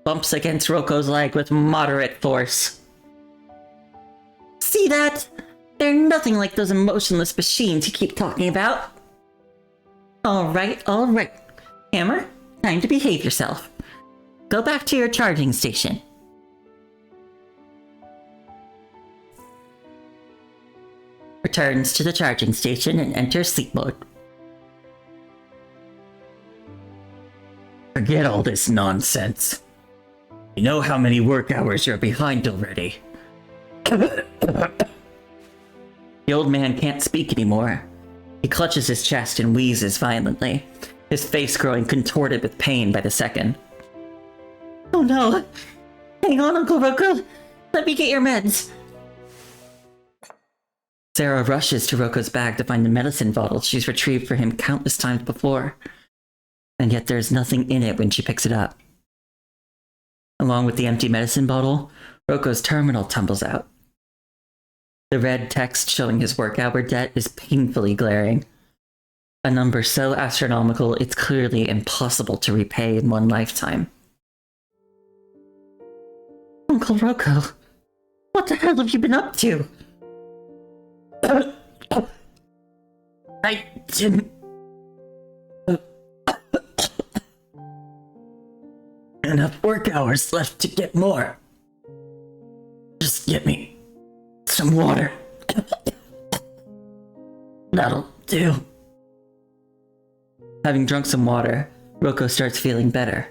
Bumps against Roko's leg with moderate force. See that? They're nothing like those emotionless machines you keep talking about. Alright. Hammer, time to behave yourself. Go back to your charging station. Returns to the charging station and enters sleep mode. Forget all this nonsense. You know how many work hours you're behind already. The old man can't speak anymore. He clutches his chest and wheezes violently, his face growing contorted with pain by the second. Oh no! Hang on, Uncle Roko! Let me get your meds! Sarah rushes to Roko's bag to find the medicine bottle she's retrieved for him countless times before. And yet there's nothing in it when she picks it up. Along with the empty medicine bottle, Roko's terminal tumbles out. The red text showing his work hour debt is painfully glaring. A number so astronomical it's clearly impossible to repay in one lifetime. Uncle Roko, what the hell have you been up to? I didn't... enough work hours left to get more. Just get me some water. That'll do. Having drunk some water, Roko starts feeling better.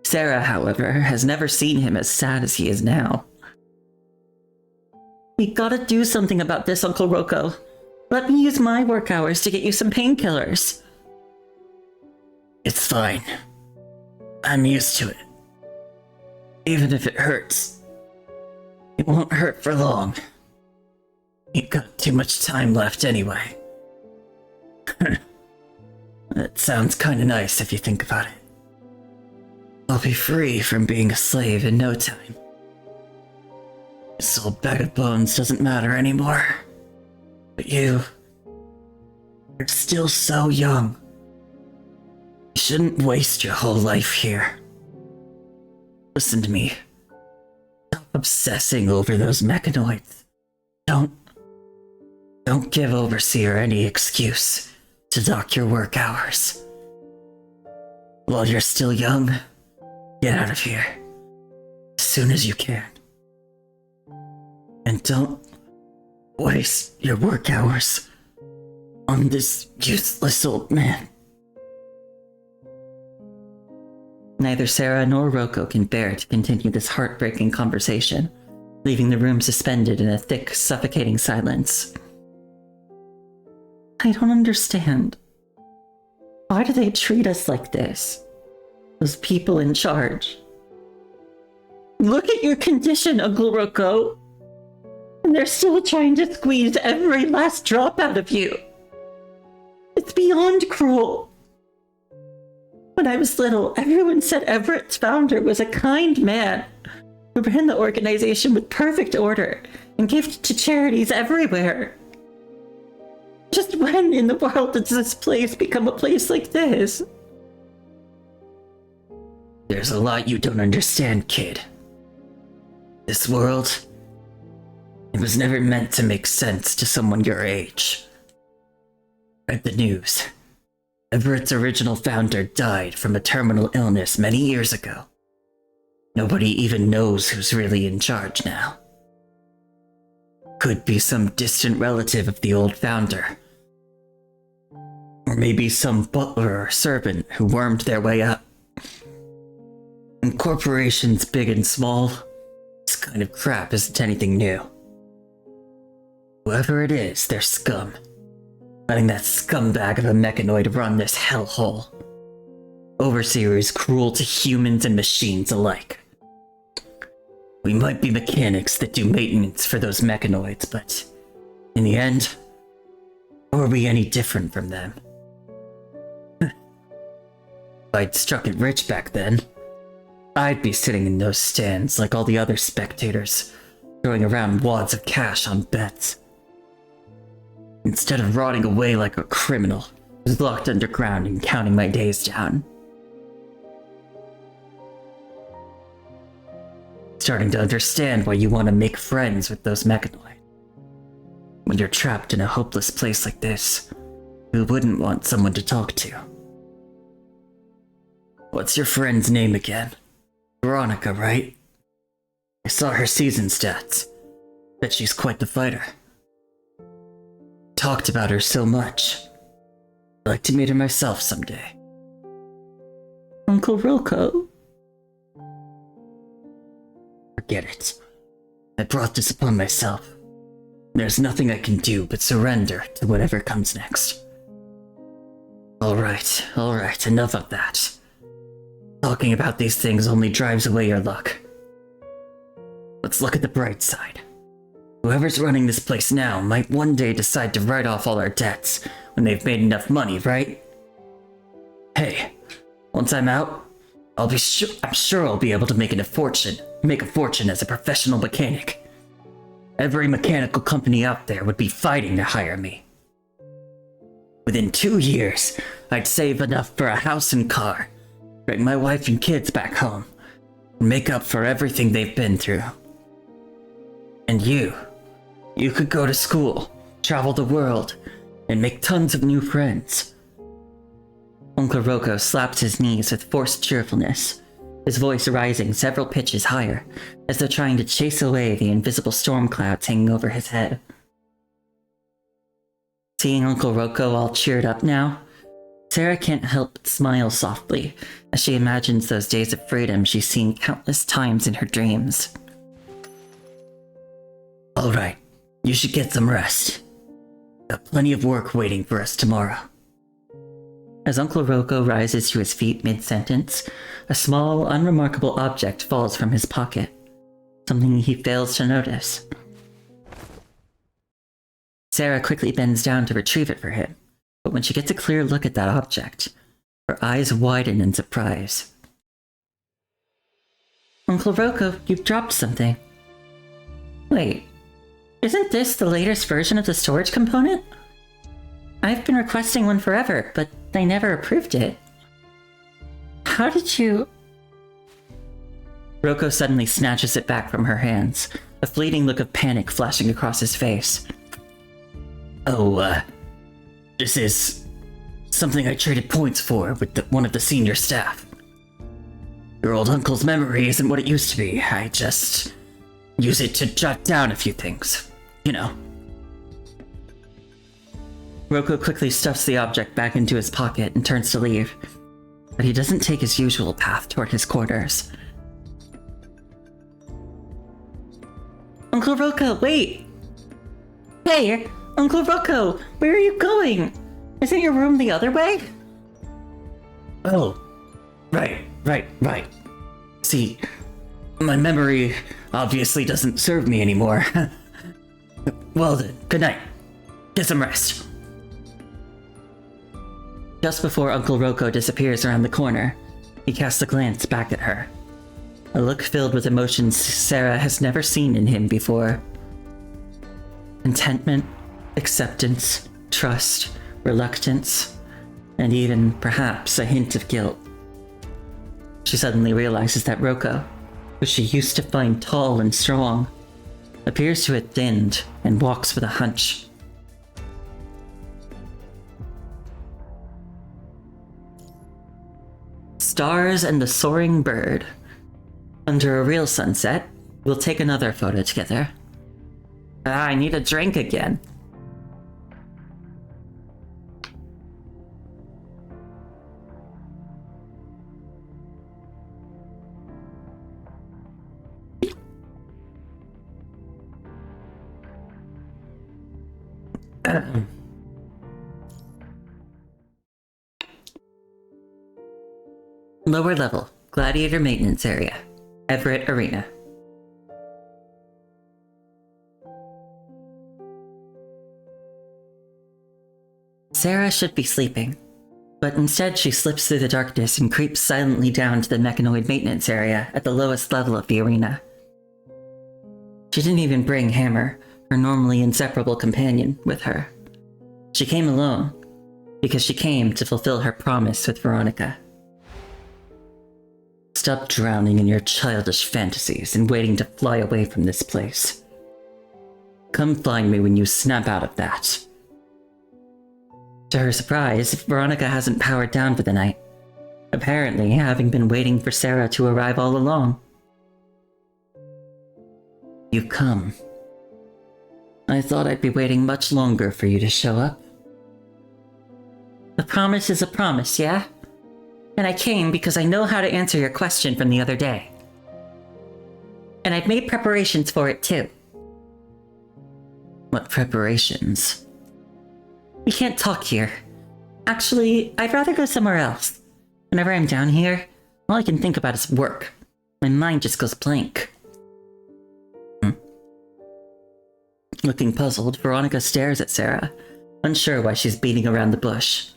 Sarah, however, has never seen him as sad as he is now. We gotta do something about this, Uncle Roko. Let me use my work hours to get you some painkillers. It's fine. I'm used to it. Even if it hurts, it won't hurt for long. You've got too much time left anyway. That sounds kinda nice if you think about it. I'll be free from being a slave in no time. This old bag of bones doesn't matter anymore. But you're still so young. You shouldn't waste your whole life here. Listen to me. Stop obsessing over those mechanoids. Don't give Overseer any excuse to dock your work hours. While you're still young, get out of here. As soon as you can. And don't waste your work hours on this useless old man. Neither Sarah nor Roko can bear to continue this heartbreaking conversation, leaving the room suspended in a thick, suffocating silence. I don't understand. Why do they treat us like this? Those people in charge. Look at your condition, Uncle Roko. And they're still trying to squeeze every last drop out of you. It's beyond cruel. When I was little, everyone said Everett's founder was a kind man who ran the organization with perfect order and gave to charities everywhere. Just when in the world does this place become a place like this? There's a lot you don't understand, kid. This world, it was never meant to make sense to someone your age. Read the news. Everett's original founder died from a terminal illness many years ago. Nobody even knows who's really in charge now. Could be some distant relative of the old founder. Or maybe some butler or servant who wormed their way up. In corporations big and small, this kind of crap isn't anything new. Whoever it is, they're scum. Letting that scumbag of a mechanoid run this hellhole. Overseer is cruel to humans and machines alike. We might be mechanics that do maintenance for those mechanoids, but in the end, how are we any different from them? If I'd struck it rich back then, I'd be sitting in those stands like all the other spectators, throwing around wads of cash on bets. Instead of rotting away like a criminal who's locked underground and counting my days down. Starting to understand why you want to make friends with those mechanoids. When you're trapped in a hopeless place like this, who wouldn't want someone to talk to? What's your friend's name again? Veronica, right? I saw her season stats. Bet she's quite the fighter. Talked about her so much. I'd like to meet her myself someday. Uncle Roko? Forget it. I brought this upon myself. There's nothing I can do but surrender to whatever comes next. Alright, enough of that. Talking about these things only drives away your luck. Let's look at the bright side. Whoever's running this place now might one day decide to write off all our debts when they've made enough money, right? Hey, once I'm out, I'm sure I'll be able to make a fortune as a professional mechanic. Every mechanical company out there would be fighting to hire me. Within 2 years, I'd save enough for a house and car, bring my wife and kids back home, and make up for everything they've been through. And you could go to school, travel the world, and make tons of new friends. Uncle Rocco slapped his knees with forced cheerfulness, his voice rising several pitches higher, as though trying to chase away the invisible storm clouds hanging over his head. Seeing Uncle Rocco all cheered up now, Sarah can't help but smile softly as she imagines those days of freedom she's seen countless times in her dreams. Alright, you should get some rest. Got plenty of work waiting for us tomorrow. As Uncle Rocco rises to his feet mid-sentence, a small, unremarkable object falls from his pocket, something he fails to notice. Sarah quickly bends down to retrieve it for him, but when she gets a clear look at that object, her eyes widen in surprise. Uncle Rocco, you've dropped something. Wait, isn't this the latest version of the storage component? I've been requesting one forever, but they never approved it. How did you... Rocco suddenly snatches it back from her hands, a fleeting look of panic flashing across his face. This is something I traded points for with one of the senior staff. Your old uncle's memory isn't what it used to be. I just use it to jot down a few things, you know. Rocco quickly stuffs the object back into his pocket and turns to leave, but he doesn't take his usual path toward his quarters. Uncle Rocco, wait! Hey, Uncle Rocco, where are you going? Isn't your room the other way? Oh, right. See, my memory obviously doesn't serve me anymore. Well then, good night. Get some rest. Just before Uncle Rocco disappears around the corner, he casts a glance back at her. A look filled with emotions Sarah has never seen in him before. Contentment, acceptance, trust, reluctance, and even, perhaps, a hint of guilt. She suddenly realizes that Rocco, who she used to find tall and strong, appears to have thinned and walks with a hunch. Stars and the soaring bird. Under a real sunset, we'll take another photo together. I need a drink again. Lower level, Gladiator Maintenance Area, Everett Arena. Sarah should be sleeping, but instead she slips through the darkness and creeps silently down to the mechanoid maintenance area at the lowest level of the arena. She didn't even bring Hammer, her normally inseparable companion, with her. She came alone, because she came to fulfill her promise with Veronica. Stop drowning in your childish fantasies and waiting to fly away from this place. Come find me when you snap out of that. To her surprise, Veronica hasn't powered down for the night, apparently having been waiting for Sarah to arrive all along. You've come. I thought I'd be waiting much longer for you to show up. A promise is a promise, yeah? And I came because I know how to answer your question from the other day. And I've made preparations for it too. What preparations? We can't talk here. Actually, I'd rather go somewhere else. Whenever I'm down here, all I can think about is work. My mind just goes blank. Looking puzzled, Veronica stares at Sarah, unsure why she's beating around the bush.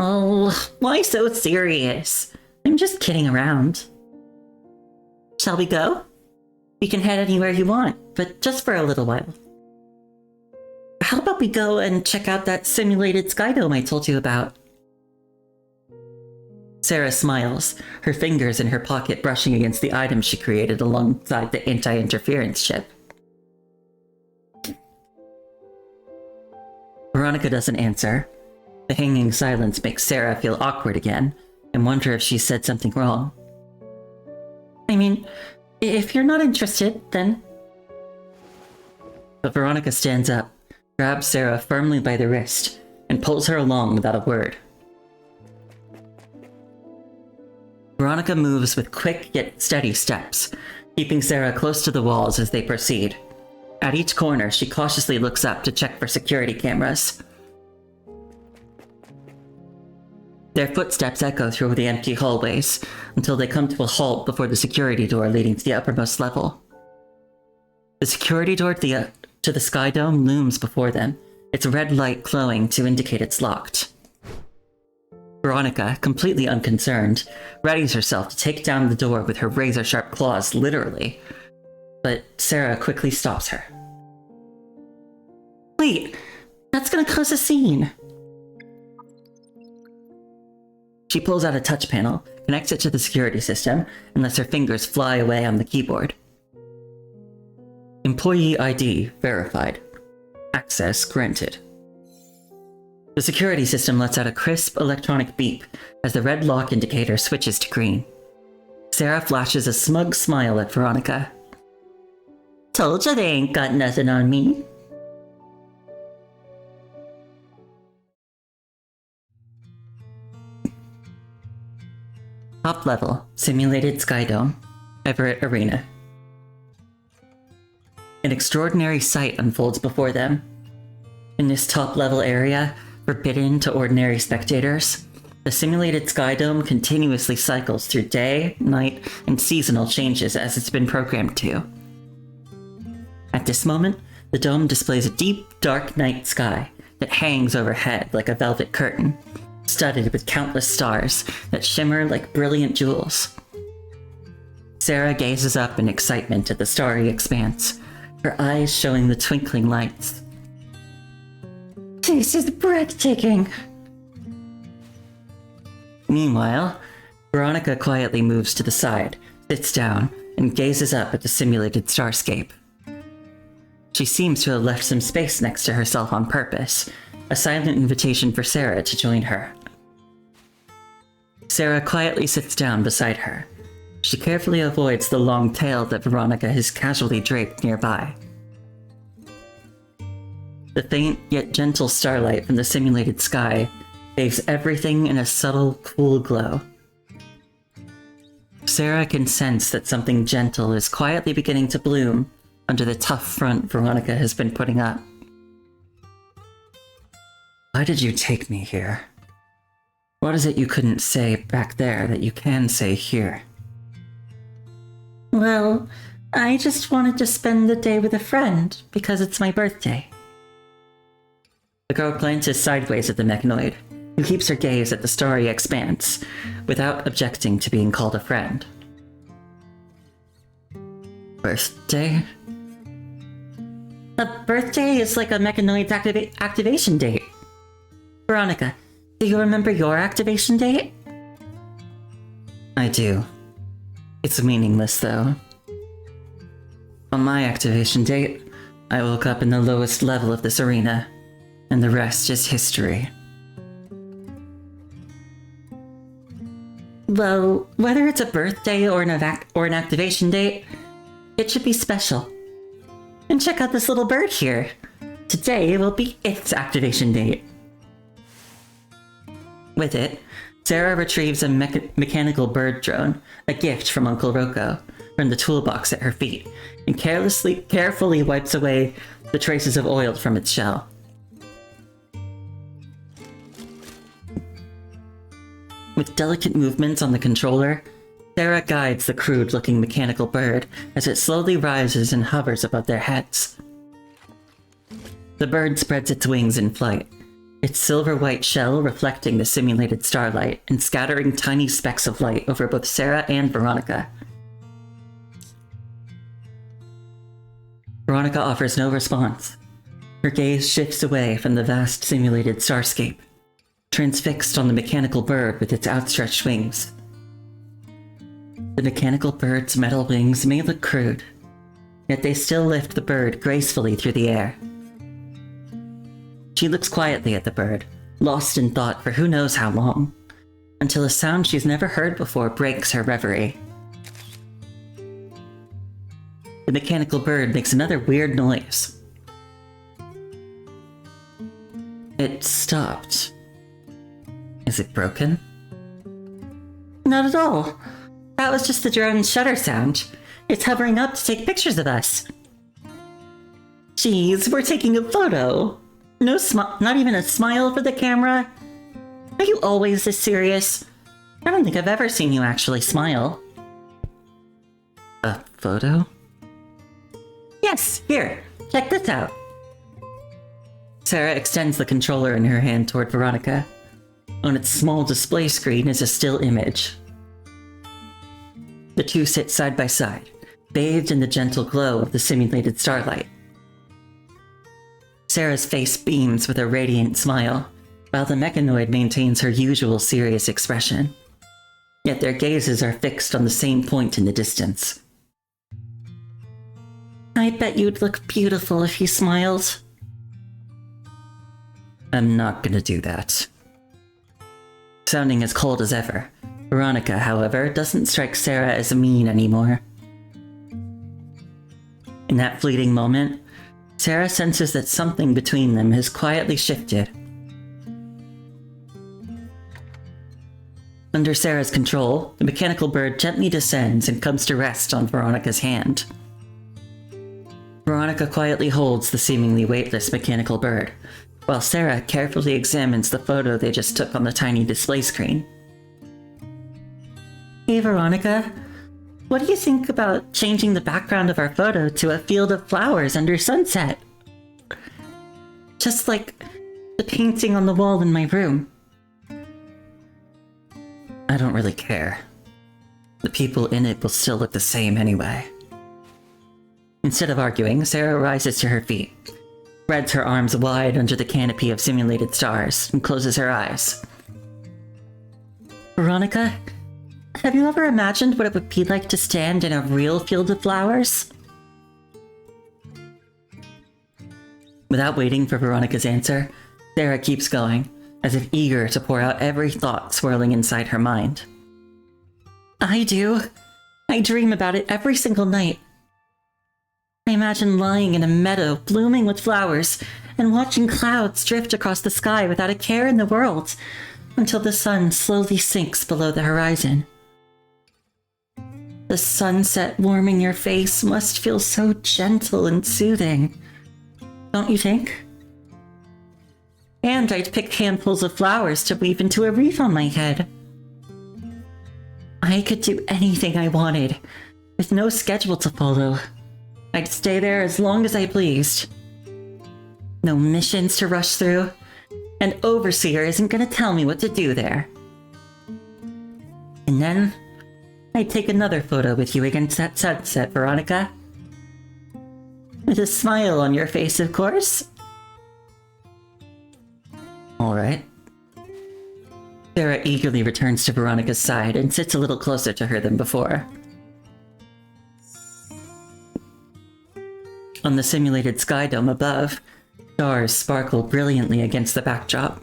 Oh, why so serious? I'm just kidding around. Shall we go? You can head anywhere you want, but just for a little while. How about we go and check out that simulated skydome I told you about? Sarah smiles, her fingers in her pocket brushing against the item she created alongside the anti-interference chip. Veronica doesn't answer. The hanging silence makes Sarah feel awkward again and wonder if she said something wrong. I mean, if you're not interested, then... But Veronica stands up, grabs Sarah firmly by the wrist, and pulls her along without a word. Veronica moves with quick yet steady steps, keeping Sarah close to the walls as they proceed. At each corner, she cautiously looks up to check for security cameras. Their footsteps echo through the empty hallways until they come to a halt before the security door leading to the uppermost level. The security door to the Sky Dome looms before them, its red light glowing to indicate it's locked. Veronica, completely unconcerned, readies herself to take down the door with her razor-sharp claws, literally. But Sarah quickly stops her. Wait, that's gonna cause a scene. She pulls out a touch panel, connects it to the security system, and lets her fingers fly away on the keyboard. Employee ID verified. Access granted. The security system lets out a crisp electronic beep as the red lock indicator switches to green. Sarah flashes a smug smile at Veronica. Told ya they ain't got nothing on me. Top level, simulated Sky Dome, Everett Arena. An extraordinary sight unfolds before them. In this top-level area, forbidden to ordinary spectators, the simulated Sky Dome continuously cycles through day, night, and seasonal changes as it's been programmed to. At this moment, the dome displays a deep, dark night sky that hangs overhead like a velvet curtain, studded with countless stars that shimmer like brilliant jewels. Sarah gazes up in excitement at the starry expanse, her eyes showing the twinkling lights. This is breathtaking! Meanwhile, Veronica quietly moves to the side, sits down, and gazes up at the simulated starscape. She seems to have left some space next to herself on purpose, a silent invitation for Sarah to join her. Sarah quietly sits down beside her. She carefully avoids the long tail that Veronica has casually draped nearby. The faint yet gentle starlight from the simulated sky bathes everything in a subtle, cool glow. Sarah can sense that something gentle is quietly beginning to bloom under the tough front Veronica has been putting up. Why did you take me here? What is it you couldn't say back there that you can say here? Well, I just wanted to spend the day with a friend because it's my birthday. The girl glances sideways at the mechanoid, who keeps her gaze at the starry expanse, without objecting to being called a friend. Birthday? A birthday is like a mechanoid's activation date. Veronica, do you remember your activation date? I do. It's meaningless, though. On my activation date, I woke up in the lowest level of this arena, and the rest is history. Well, whether it's a birthday or an activation date, it should be special. And check out this little bird here. Today will be its activation date. With it, Sarah retrieves a mechanical bird drone, a gift from Uncle Rocco, from the toolbox at her feet, and carefully wipes away the traces of oil from its shell. With delicate movements on the controller, Sarah guides the crude-looking mechanical bird as it slowly rises and hovers above their heads. The bird spreads its wings in flight, its silver-white shell reflecting the simulated starlight and scattering tiny specks of light over both Sarah and Veronica. Veronica offers no response. Her gaze shifts away from the vast simulated starscape, transfixed on the mechanical bird with its outstretched wings. The mechanical bird's metal wings may look crude, yet they still lift the bird gracefully through the air. She looks quietly at the bird, lost in thought for who knows how long, until a sound she's never heard before breaks her reverie. The mechanical bird makes another weird noise. It stopped. Is it broken? Not at all. That was just the drone's shutter sound. It's hovering up to take pictures of us. Jeez, we're taking a photo. No not even a smile for the camera? Are you always this serious? I don't think I've ever seen you actually smile. A photo? Yes, here, check this out. Sarah extends the controller in her hand toward Veronica. On its small display screen is a still image. The two sit side by side, bathed in the gentle glow of the simulated starlight. Sarah's face beams with a radiant smile, while the mechanoid maintains her usual serious expression. Yet their gazes are fixed on the same point in the distance. I bet you'd look beautiful if you smiled. I'm not gonna do that. Sounding as cold as ever, Veronica, however, doesn't strike Sarah as mean anymore. In that fleeting moment, Sarah senses that something between them has quietly shifted. Under Sarah's control, the mechanical bird gently descends and comes to rest on Veronica's hand. Veronica quietly holds the seemingly weightless mechanical bird, while Sarah carefully examines the photo they just took on the tiny display screen. Hey Veronica, what do you think about changing the background of our photo to a field of flowers under sunset? Just like the painting on the wall in my room. I don't really care. The people in it will still look the same anyway. Instead of arguing, Sarah rises to her feet, spreads her arms wide under the canopy of simulated stars, and closes her eyes. Veronica, have you ever imagined what it would be like to stand in a real field of flowers? Without waiting for Veronica's answer, Sarah keeps going, as if eager to pour out every thought swirling inside her mind. I do. I dream about it every single night. I imagine lying in a meadow blooming with flowers and watching clouds drift across the sky without a care in the world until the sun slowly sinks below the horizon. The sunset warming your face must feel so gentle and soothing, don't you think? And I'd pick handfuls of flowers to weave into a wreath on my head. I could do anything I wanted, with no schedule to follow. I'd stay there as long as I pleased. No missions to rush through. An overseer isn't gonna tell me what to do there. And then, I'd take another photo with you against that sunset, Veronica. With a smile on your face, of course. Alright. Sarah eagerly returns to Veronica's side and sits a little closer to her than before. On the simulated sky dome above, stars sparkle brilliantly against the backdrop.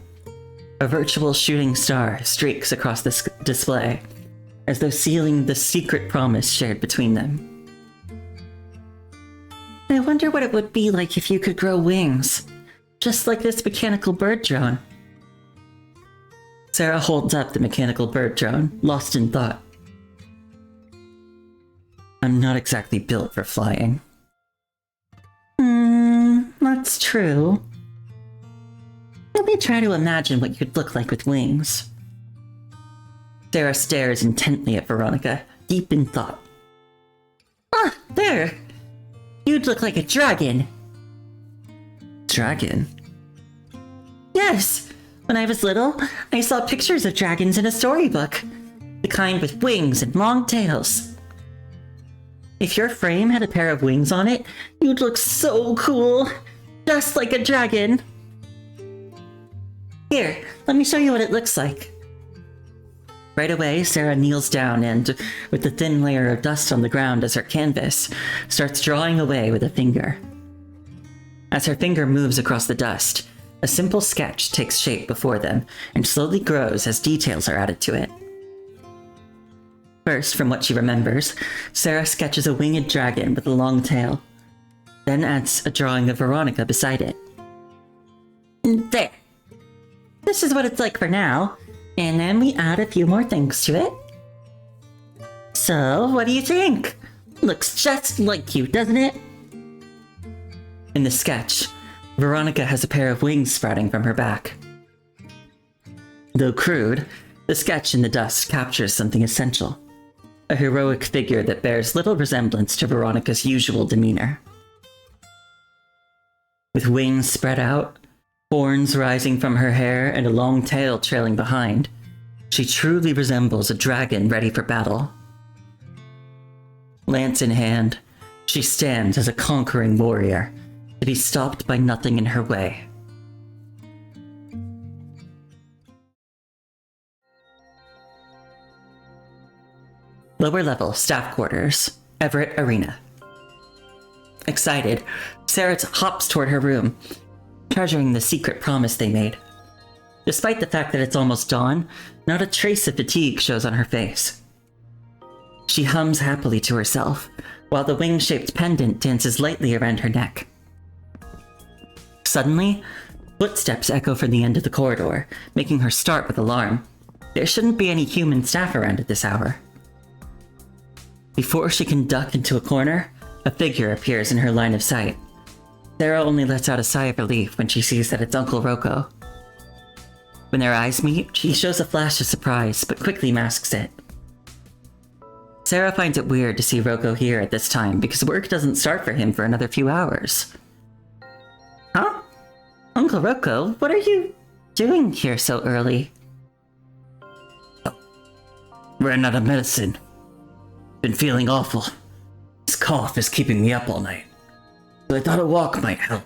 A virtual shooting star streaks across the display, as though sealing the secret promise shared between them. I wonder what it would be like if you could grow wings, just like this mechanical bird drone. Sarah holds up the mechanical bird drone, lost in thought. I'm not exactly built for flying. That's true. Let me try to imagine what you'd look like with wings. Sarah stares intently at Veronica, deep in thought. Ah, there! You'd look like a dragon. Dragon? Yes! When I was little, I saw pictures of dragons in a storybook. The kind with wings and long tails. If your frame had a pair of wings on it, you'd look so cool. Just like a dragon. Here, let me show you what it looks like. Right away, Sarah kneels down and, with the thin layer of dust on the ground as her canvas, starts drawing away with a finger. As her finger moves across the dust, A simple sketch takes shape before them and slowly grows as details are added to it. First, from what she remembers, Sarah sketches a winged dragon with a long tail, then adds a drawing of Veronica beside it. There. This is what it's like for now, and then we add a few more things to it. So, what do you think? Looks just like you, doesn't it? In the sketch, Veronica has a pair of wings sprouting from her back. Though crude, the sketch in the dust captures something essential. A heroic figure that bears little resemblance to Veronica's usual demeanor. With wings spread out, horns rising from her hair, and a long tail trailing behind, she truly resembles a dragon ready for battle. Lance in hand, she stands as a conquering warrior, to be stopped by nothing in her way. Lower level staff quarters, Everett Arena. Excited, Sarah hops toward her room, treasuring the secret promise they made. Despite the fact that it's almost dawn, not a trace of fatigue shows on her face. She hums happily to herself, while the wing-shaped pendant dances lightly around her neck. Suddenly, footsteps echo from the end of the corridor, making her start with alarm. There shouldn't be any human staff around at this hour. Before she can duck into a corner, a figure appears in her line of sight. Sarah only lets out a sigh of relief when she sees that it's Uncle Rocco. When their eyes meet, she shows a flash of surprise, but quickly masks it. Sarah finds it weird to see Rocco here at this time because work doesn't start for him for another few hours. Huh? Uncle Rocco, what are you doing here so early? Oh, ran out of medicine. Been feeling awful. This cough is keeping me up all night. So I thought a walk might help.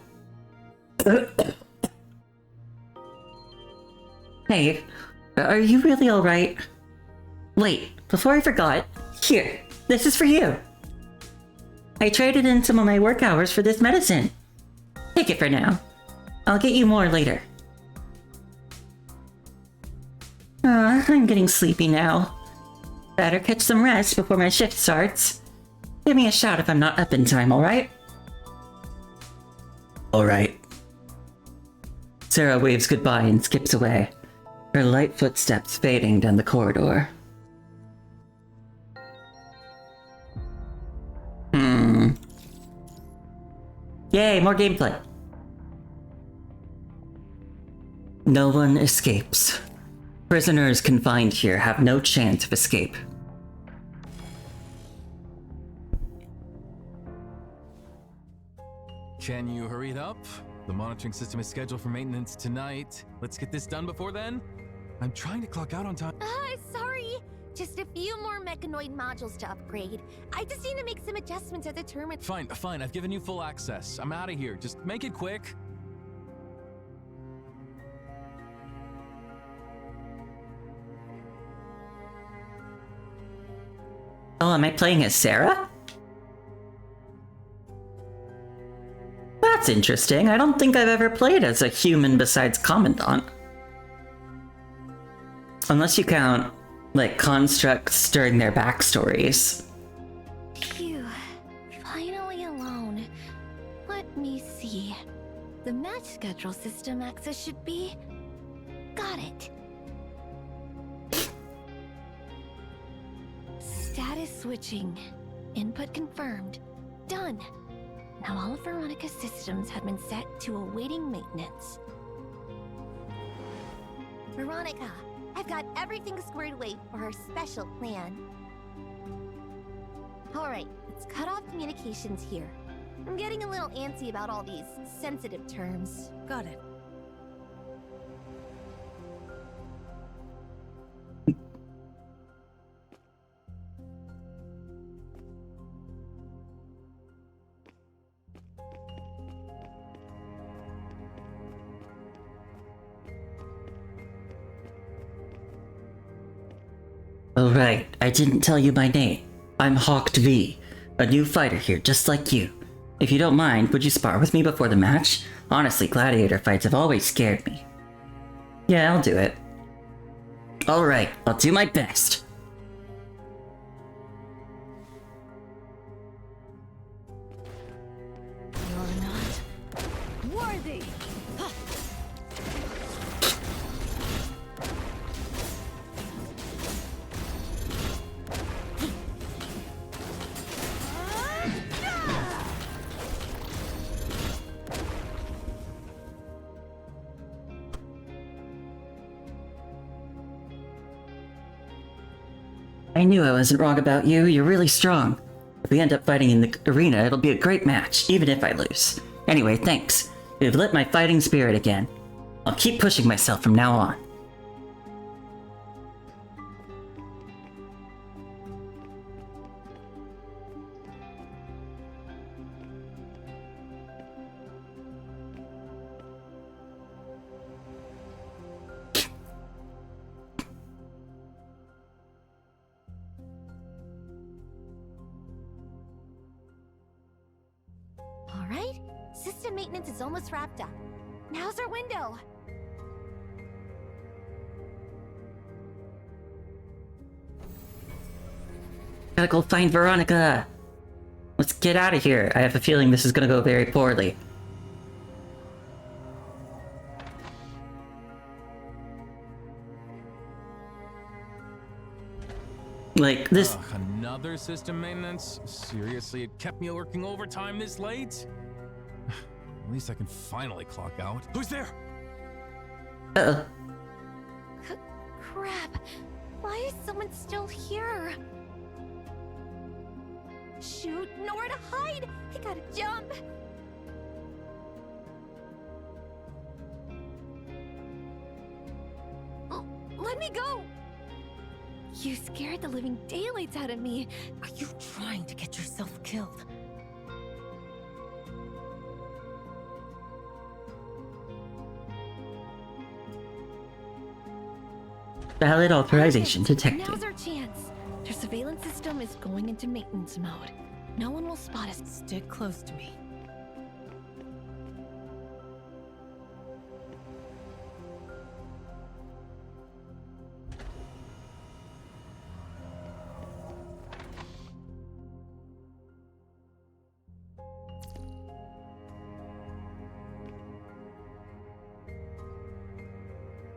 Hey, are you really alright? Wait, before I forgot, here, this is for you. I traded in some of my work hours for this medicine. Take it for now. I'll get you more later. I'm getting sleepy now. Better catch some rest before my shift starts. Give me a shout if I'm not up in time, alright? Alright. Sarah waves goodbye and skips away, her light footsteps fading down the corridor. Yay, more gameplay. No one escapes. Prisoners confined here have no chance of escape. Can you hurry it up? The monitoring system is scheduled for maintenance tonight. Let's get this done before then. I'm trying to clock out on time. Sorry. Just a few more mechanoid modules to upgrade. I just need to make some adjustments at the terminal. Fine. I've given you full access. I'm out of here. Just make it quick. Oh, am I playing as Sarah? That's interesting. I don't think I've ever played as a human besides Commandant. Unless you count, like, constructs during their backstories. Phew. Finally alone. Let me see. The match schedule system access should be... Got it. Status switching. Input confirmed. Done. Now all of Veronica's systems have been set to awaiting maintenance. Veronica, I've got everything squared away for her special plan. Alright, let's cut off communications here. I'm getting a little antsy about all these sensitive terms. Got it. Oh right, I didn't tell you my name. I'm Hawked V, a new fighter here just like you. If you don't mind, would you spar with me before the match? Honestly, gladiator fights have always scared me. Yeah, I'll do it. Alright, I'll do my best. You're not worthy. I knew I wasn't wrong about you. You're really strong. If we end up fighting in the arena, it'll be a great match, even if I lose. Anyway, thanks. You've lit my fighting spirit again. I'll keep pushing myself from now on. All right, system maintenance is almost wrapped up. Now's our window. Gotta go find Veronica. Let's get out of here. I have a feeling this is gonna go very poorly. Like, this... Ugh, another system maintenance? Seriously, it kept me working overtime this late? At least I can finally clock out. Who's there? Uh-oh. Crap. Why is someone still here? Shoot, nowhere to hide. I gotta jump. Oh, let me go. You scared the living daylights out of me. Are you trying to get yourself killed? Valid authorization Perfect. detected. Now's our chance. Their surveillance system is going into maintenance mode. No one will spot us. Stick close to me.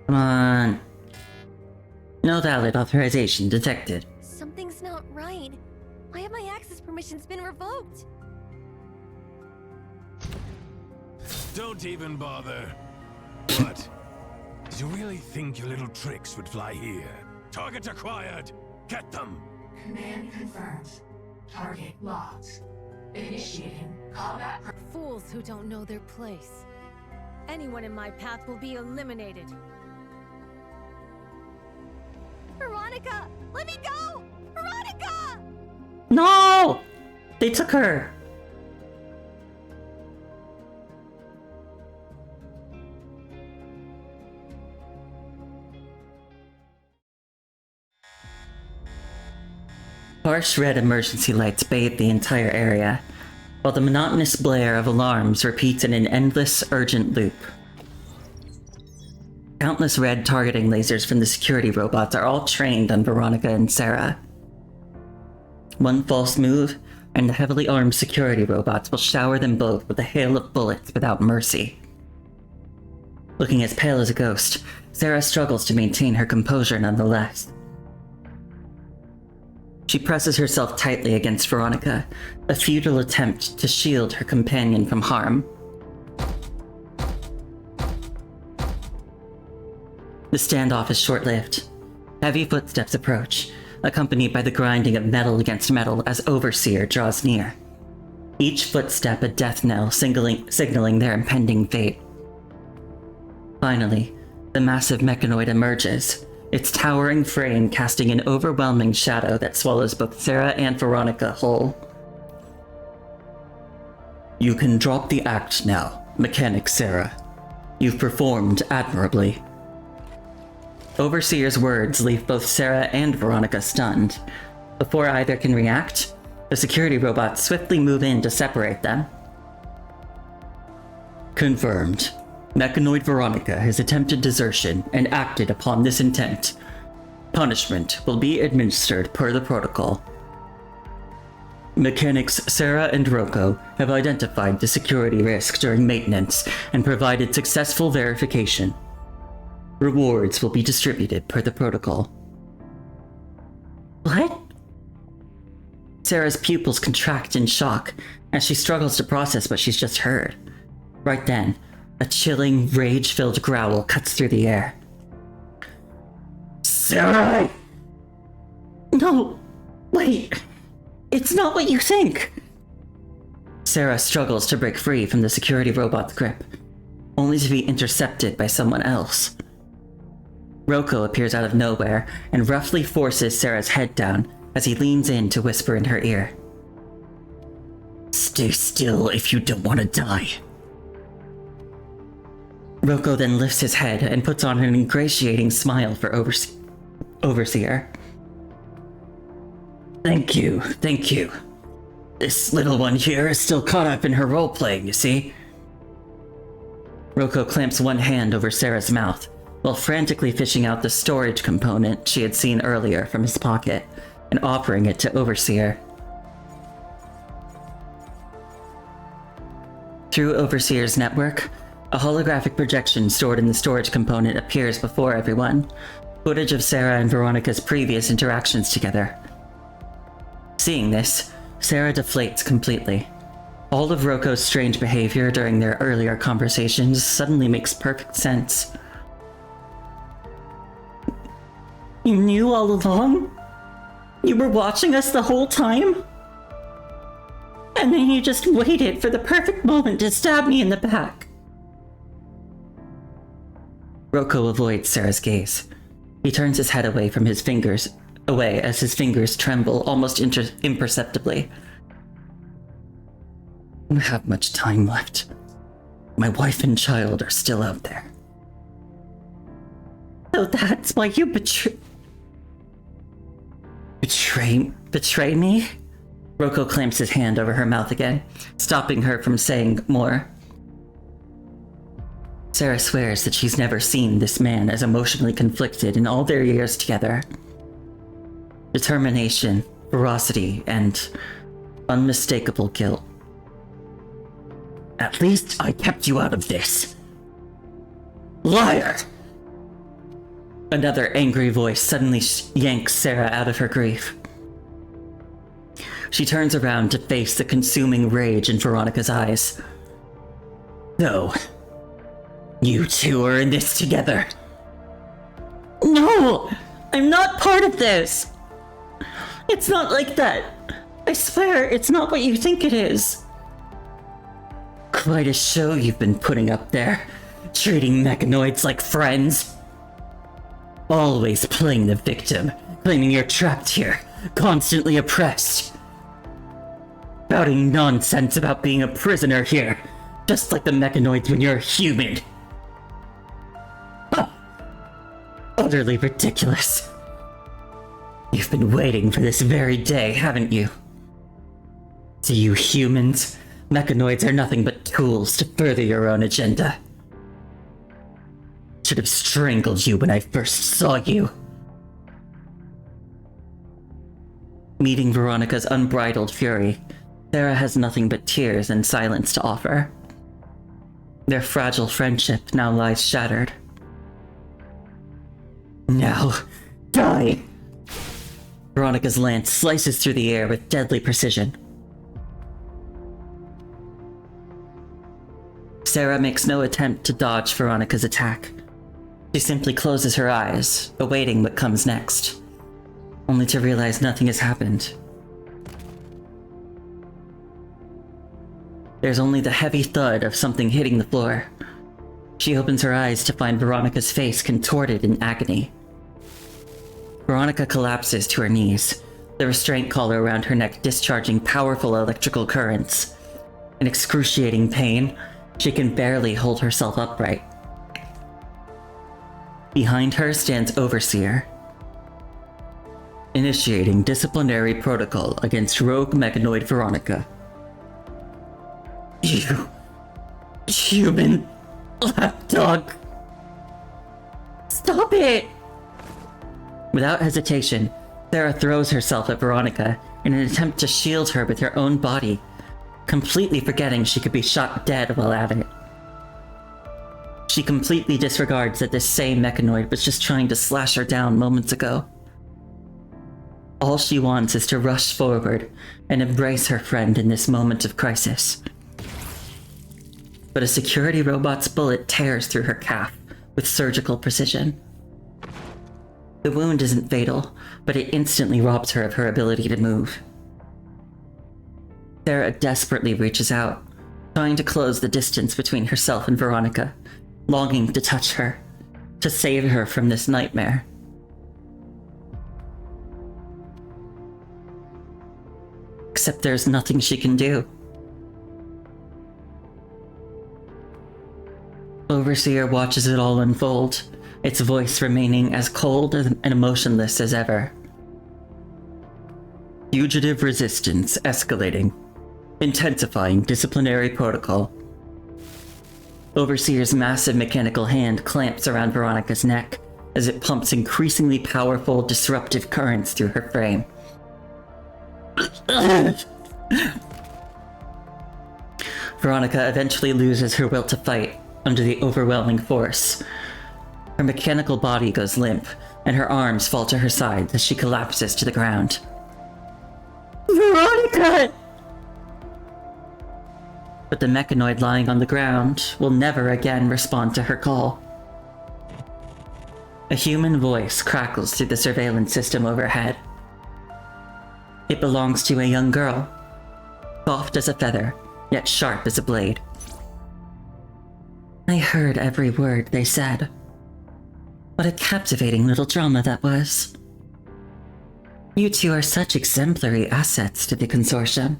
Come on. No valid authorization detected. Something's not right. Why have my access permissions been revoked? Don't even bother. What? Did you really think your little tricks would fly here? Targets acquired! Get them! Command confirmed. Target locked. Initiating combat. Fools who don't know their place. Anyone in my path will be eliminated. Veronica! Let me go! Veronica! No! They took her! Harsh red emergency lights bathe the entire area, while the monotonous blare of alarms repeats in an endless, urgent loop. Countless red targeting lasers from the security robots are all trained on Veronica and Sarah. One false move, and the heavily armed security robots will shower them both with a hail of bullets without mercy. Looking as pale as a ghost, Sarah struggles to maintain her composure nonetheless. She presses herself tightly against Veronica, a futile attempt to shield her companion from harm. The standoff is short-lived. Heavy footsteps approach, accompanied by the grinding of metal against metal as Overseer draws near. Each footstep a death knell signaling their impending fate. Finally, the massive mechanoid emerges, its towering frame casting an overwhelming shadow that swallows both Sarah and Veronica whole. You can drop the act now, Mechanic Sarah. You've performed admirably. Overseer's words leave both Sarah and Veronica stunned. Before either can react, the security robots swiftly move in to separate them. Confirmed. Mechanoid Veronica has attempted desertion and acted upon this intent. Punishment will be administered per the protocol. Mechanics Sarah and Rocco have identified the security risk during maintenance and provided successful verification. Rewards will be distributed per the protocol. What? Sarah's pupils contract in shock as she struggles to process what she's just heard. Right then, a chilling, rage-filled growl cuts through the air. Sarah! No! Wait! It's not what you think! Sarah struggles to break free from the security robot's grip, only to be intercepted by someone else. Rocco appears out of nowhere and roughly forces Sarah's head down as he leans in to whisper in her ear. Stay still if you don't want to die. Rocco then lifts his head and puts on an ingratiating smile for Overseer. Thank you. This little one here is still caught up in her role-playing, you see? Rocco clamps one hand over Sarah's mouth, while frantically fishing out the storage component she had seen earlier from his pocket, and offering it to Overseer. Through Overseer's network, a holographic projection stored in the storage component appears before everyone, footage of Sarah and Veronica's previous interactions together. Seeing this, Sarah deflates completely. All of Rocco's strange behavior during their earlier conversations suddenly makes perfect sense. You knew all along? You were watching us the whole time? And then you just waited for the perfect moment to stab me in the back. Rocco avoids Sarah's gaze. He turns his head away as his fingers tremble almost imperceptibly. I don't have much time left. My wife and child are still out there. So that's why you betray me? Rocco clamps his hand over her mouth again, stopping her from saying more. Sarah swears that she's never seen this man as emotionally conflicted in all their years together. Determination, ferocity, and unmistakable guilt. At least I kept you out of this. Liar! Another angry voice suddenly yanks Sarah out of her grief. She turns around to face the consuming rage in Veronica's eyes. No. You two are in this together. No! I'm not part of this! It's not like that. I swear, it's not what you think it is. Quite a show you've been putting up there, treating mechanoids like friends. Always playing the victim, claiming you're trapped here, constantly oppressed. Spouting nonsense about being a prisoner here, just like the mechanoids when you're human. Utterly ridiculous. You've been waiting for this very day, haven't you? To you humans, mechanoids are nothing but tools to further your own agenda. Should have strangled you when I first saw you. Meeting Veronica's unbridled fury, Sarah has nothing but tears and silence to offer. Their fragile friendship now lies shattered. Now, die! Veronica's lance slices through the air with deadly precision. Sarah makes no attempt to dodge Veronica's attack. She simply closes her eyes, awaiting what comes next, only to realize nothing has happened. There's only the heavy thud of something hitting the floor. She opens her eyes to find Veronica's face contorted in agony. Veronica collapses to her knees, the restraint collar around her neck discharging powerful electrical currents. In excruciating pain, she can barely hold herself upright. Behind her stands Overseer, initiating disciplinary protocol against rogue mechanoid Veronica. Human lapdog. Stop it! Without hesitation, Sarah throws herself at Veronica in an attempt to shield her with her own body, completely forgetting she could be shot dead while at it. She completely disregards that this same mechanoid was just trying to slash her down moments ago. All she wants is to rush forward and embrace her friend in this moment of crisis. But a security robot's bullet tears through her calf with surgical precision. The wound isn't fatal, but it instantly robs her of her ability to move. Sarah desperately reaches out, trying to close the distance between herself and Veronica, longing to touch her, to save her from this nightmare. Except there's nothing she can do. Overseer watches it all unfold, its voice remaining as cold and emotionless as ever. Fugitive resistance escalating. Intensifying disciplinary protocol. Overseer's massive mechanical hand clamps around Veronica's neck as it pumps increasingly powerful, disruptive currents through her frame. Veronica eventually loses her will to fight under the overwhelming force. Her mechanical body goes limp, and her arms fall to her sides as she collapses to the ground. Veronica! But the mechanoid lying on the ground will never again respond to her call. A human voice crackles through the surveillance system overhead. It belongs to a young girl, soft as a feather, yet sharp as a blade. I heard every word they said. What a captivating little drama that was. You two are such exemplary assets to the consortium,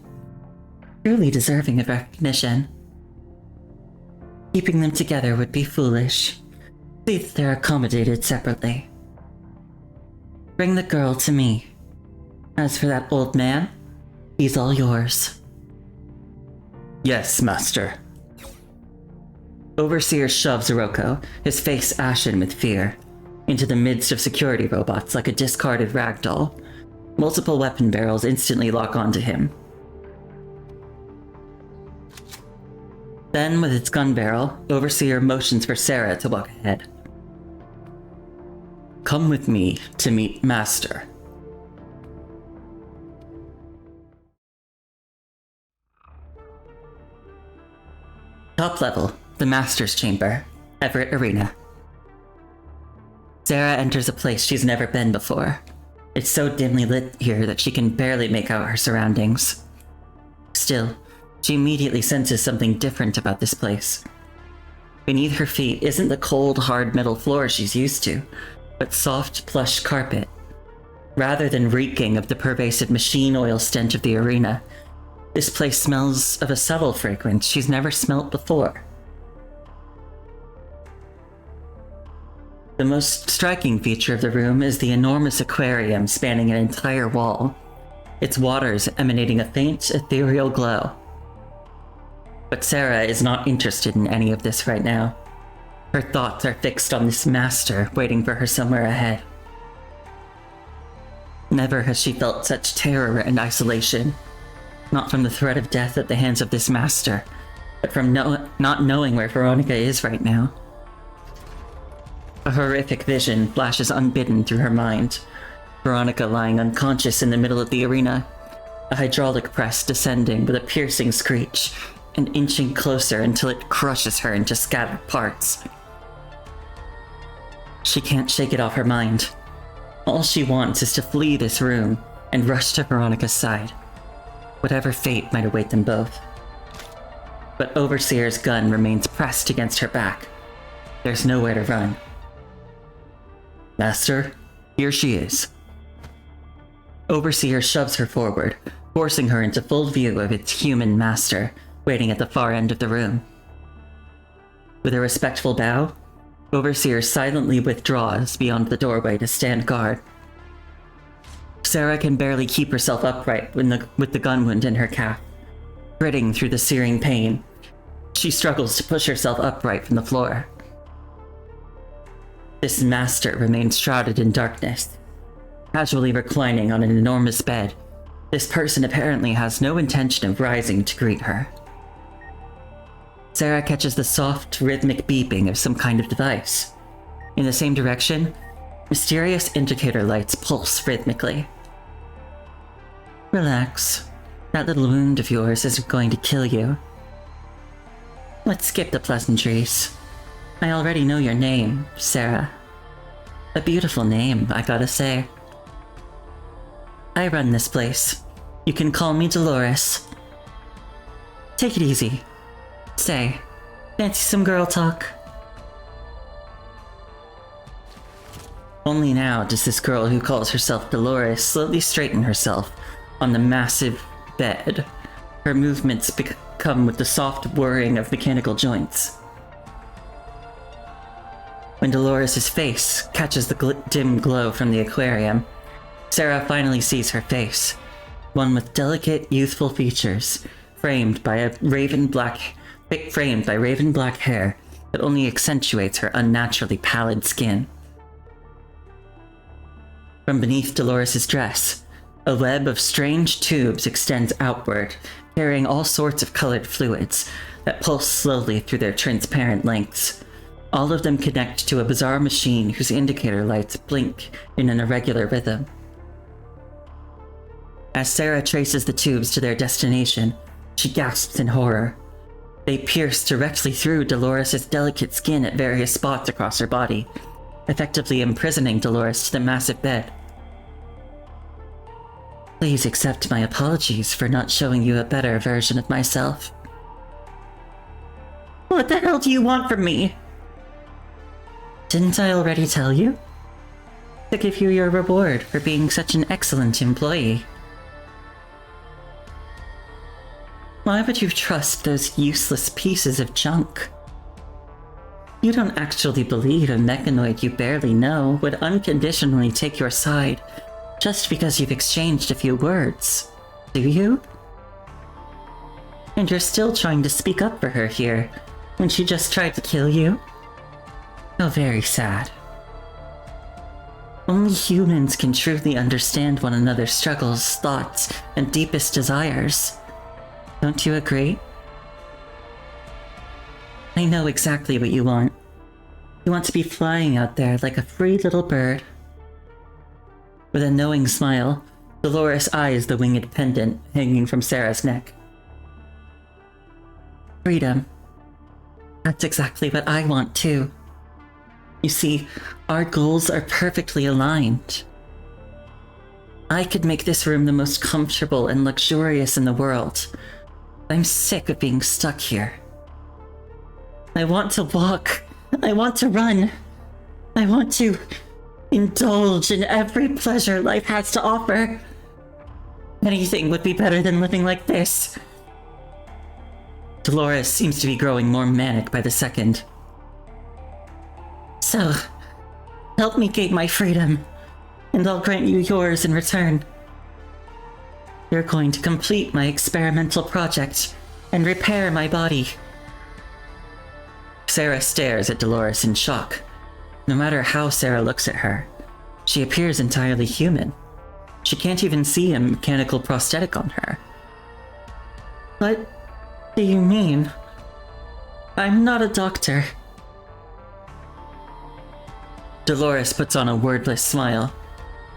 truly deserving of recognition. Keeping them together would be foolish. See that they're accommodated separately. Bring the girl to me. As for that old man, he's all yours. Yes, Master. Overseer shoves Oroko, his face ashen with fear, into the midst of security robots like a discarded ragdoll. Multiple weapon barrels instantly lock onto him. Then, with its gun barrel, Overseer motions for Sarah to walk ahead. Come with me to meet Master. Top level, the Master's Chamber, Everett Arena. Sarah enters a place she's never been before. It's so dimly lit here that she can barely make out her surroundings. Still, she immediately senses something different about this place. Beneath her feet isn't the cold, hard metal floor she's used to, but soft, plush carpet. Rather than reeking of the pervasive machine oil stench of the arena, this place smells of a subtle fragrance she's never smelt before. The most striking feature of the room is the enormous aquarium spanning an entire wall, its waters emanating a faint, ethereal glow. But Sarah is not interested in any of this right now. Her thoughts are fixed on this master waiting for her somewhere ahead. Never has she felt such terror and isolation. Not from the threat of death at the hands of this master, but from not knowing where Veronica is right now. A horrific vision flashes unbidden through her mind. Veronica lying unconscious in the middle of the arena, a hydraulic press descending with a piercing screech, and inching closer until it crushes her into scattered parts. She can't shake it off her mind. All she wants is to flee this room and rush to Veronica's side. Whatever fate might await them both. But Overseer's gun remains pressed against her back. There's nowhere to run. Master, here she is. Overseer shoves her forward, forcing her into full view of its human master, waiting at the far end of the room. With a respectful bow, Overseer silently withdraws beyond the doorway to stand guard. Sarah can barely keep herself upright with the gun wound in her calf, gritting through the searing pain. She struggles to push herself upright from the floor. This master remains shrouded in darkness, casually reclining on an enormous bed. This person apparently has no intention of rising to greet her. Sarah catches the soft, rhythmic beeping of some kind of device. In the same direction, mysterious indicator lights pulse rhythmically. Relax. That little wound of yours isn't going to kill you. Let's skip the pleasantries. I already know your name, Sarah. A beautiful name, I gotta say. I run this place. You can call me Dolores. Take it easy. Say, fancy some girl talk? Only now does this girl who calls herself Dolores slowly straighten herself on the massive bed. Her movements come with the soft whirring of mechanical joints. When Dolores' face catches the dim glow from the aquarium, Sarah finally sees her face, one with delicate, youthful features, framed by raven black hair that only accentuates her unnaturally pallid skin. From beneath Dolores' dress, a web of strange tubes extends outward, carrying all sorts of colored fluids that pulse slowly through their transparent lengths. All of them connect to a bizarre machine whose indicator lights blink in an irregular rhythm. As Sarah traces the tubes to their destination, she gasps in horror. They pierce directly through Dolores' delicate skin at various spots across her body, effectively imprisoning Dolores to the massive bed. Please accept my apologies for not showing you a better version of myself. What the hell do you want from me? Didn't I already tell you? To give you your reward for being such an excellent employee. Why would you trust those useless pieces of junk? You don't actually believe a mechanoid you barely know would unconditionally take your side just because you've exchanged a few words, do you? And you're still trying to speak up for her here, when she just tried to kill you? How very sad. Only humans can truly understand one another's struggles, thoughts, and deepest desires. Don't you agree? I know exactly what you want. You want to be flying out there like a free little bird. With a knowing smile, Dolores eyes the winged pendant hanging from Sarah's neck. Freedom. That's exactly what I want too. You see, our goals are perfectly aligned. I could make this room the most comfortable and luxurious in the world. I'm sick of being stuck here. I want to walk. I want to run. I want to indulge in every pleasure life has to offer. Anything would be better than living like this. Dolores seems to be growing more manic by the second. So, help me gain my freedom, and I'll grant you yours in return. You're going to complete my experimental project and repair my body. Sarah stares at Dolores in shock. No matter how Sarah looks at her, she appears entirely human. She can't even see a mechanical prosthetic on her. What do you mean? I'm not a doctor. Dolores puts on a wordless smile.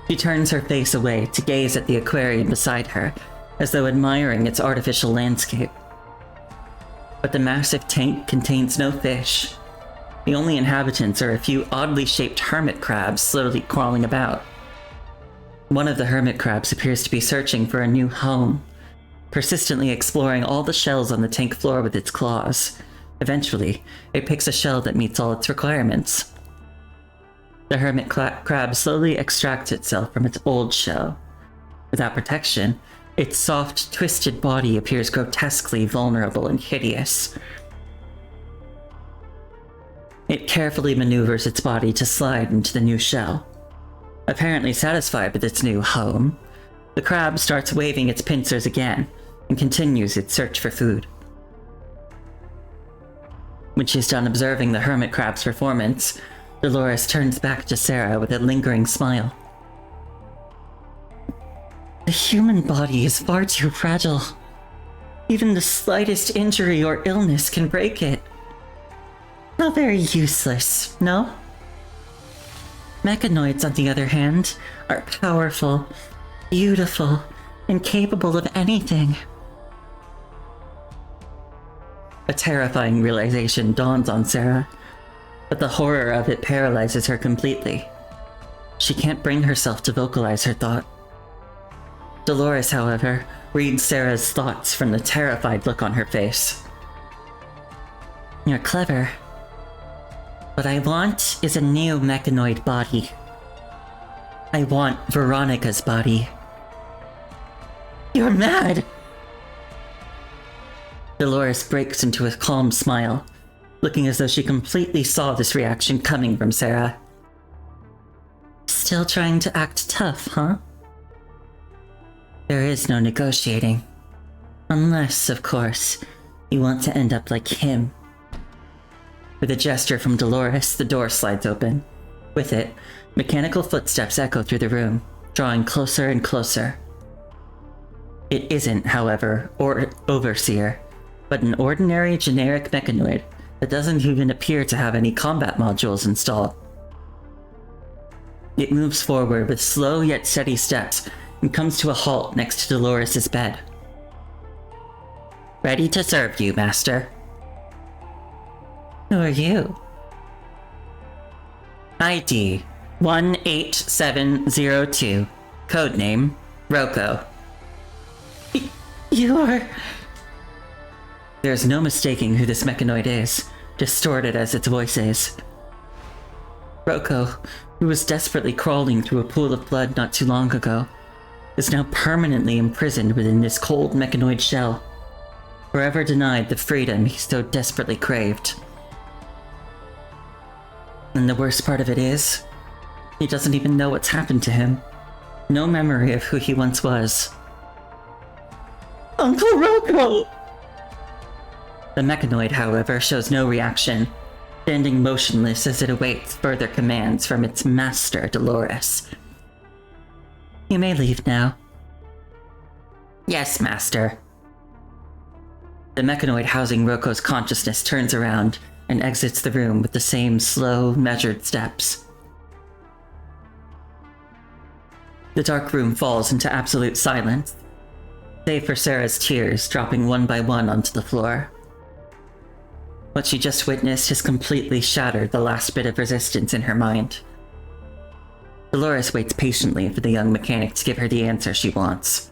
She turns her face away to gaze at the aquarium beside her, as though admiring its artificial landscape. But the massive tank contains no fish. The only inhabitants are a few oddly shaped hermit crabs slowly crawling about. One of the hermit crabs appears to be searching for a new home, persistently exploring all the shells on the tank floor with its claws. Eventually, it picks a shell that meets all its requirements. The hermit crab slowly extracts itself from its old shell. Without protection, its soft, twisted body appears grotesquely vulnerable and hideous. It carefully maneuvers its body to slide into the new shell. Apparently satisfied with its new home, the crab starts waving its pincers again and continues its search for food. When she's done observing the hermit crab's performance, Dolores turns back to Sarah with a lingering smile. The human body is far too fragile. Even the slightest injury or illness can break it. Not very useless, no? Mechanoids, on the other hand, are powerful, beautiful, and capable of anything. A terrifying realization dawns on Sarah, but the horror of it paralyzes her completely. She can't bring herself to vocalize her thought. Dolores, however, reads Sarah's thoughts from the terrified look on her face. You're clever. What I want is a new mechanoid body. I want Veronica's body. You're mad! Dolores breaks into a calm smile, looking as though she completely saw this reaction coming from Sarah. Still trying to act tough, huh? There is no negotiating. Unless, of course, you want to end up like him. With a gesture from Dolores, the door slides open. With it, mechanical footsteps echo through the room, drawing closer and closer. It isn't, however, Overseer, but an ordinary generic mechanoid that doesn't even appear to have any combat modules installed. It moves forward with slow yet steady steps and comes to a halt next to Dolores' bed. Ready to serve you, Master. Who are you? ID 18702. Codename Roko. You are... There's no mistaking who this mechanoid is, distorted as its voice is. Roko, who was desperately crawling through a pool of blood not too long ago, is now permanently imprisoned within this cold mechanoid shell, forever denied the freedom he so desperately craved. And the worst part of it is, he doesn't even know what's happened to him. No memory of who he once was. Uncle Roko! The mechanoid, however, shows no reaction, standing motionless as it awaits further commands from its master, Dolores. You may leave now. Yes, Master. The mechanoid housing Roko's consciousness turns around and exits the room with the same slow, measured steps. The dark room falls into absolute silence, save for Sarah's tears dropping one by one onto the floor. What she just witnessed has completely shattered the last bit of resistance in her mind. Dolores waits patiently for the young mechanic to give her the answer she wants.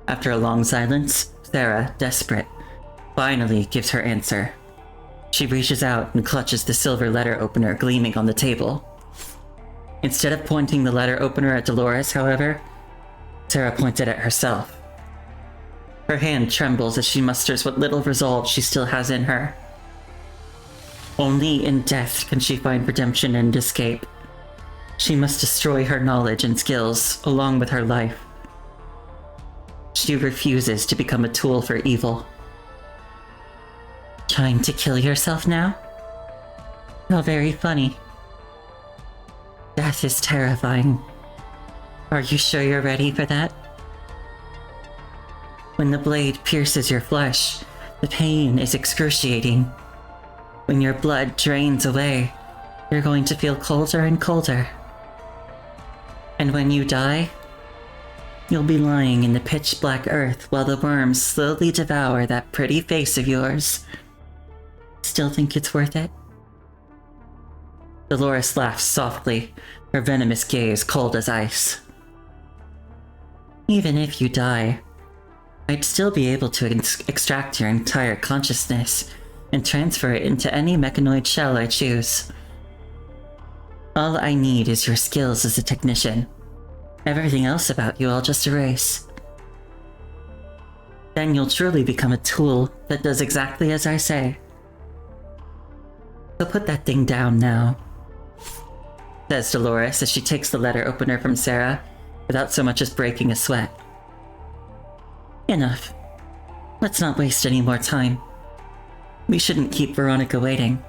After a long silence, Sarah, desperate, finally gives her answer. She reaches out and clutches the silver letter opener gleaming on the table. Instead of pointing the letter opener at Dolores, however, Sarah points it at herself. Her hand trembles as she musters what little resolve she still has in her. Only in death can she find redemption and escape. She must destroy her knowledge and skills, along with her life. She refuses to become a tool for evil. Trying to kill yourself now? How very funny. Death is terrifying. Are you sure you're ready for that? When the blade pierces your flesh, the pain is excruciating. When your blood drains away, you're going to feel colder and colder. And when you die, you'll be lying in the pitch black earth while the worms slowly devour that pretty face of yours. Still think it's worth it? Dolores laughs softly, her venomous gaze cold as ice. Even if you die, I'd still be able to extract your entire consciousness and transfer it into any mechanoid shell I choose. All I need is your skills as a technician. Everything else about you I'll just erase. Then you'll truly become a tool that does exactly as I say. So put that thing down now, says Dolores as she takes the letter opener from Sarah without so much as breaking a sweat. Enough. Let's not waste any more time. We shouldn't keep Veronica waiting.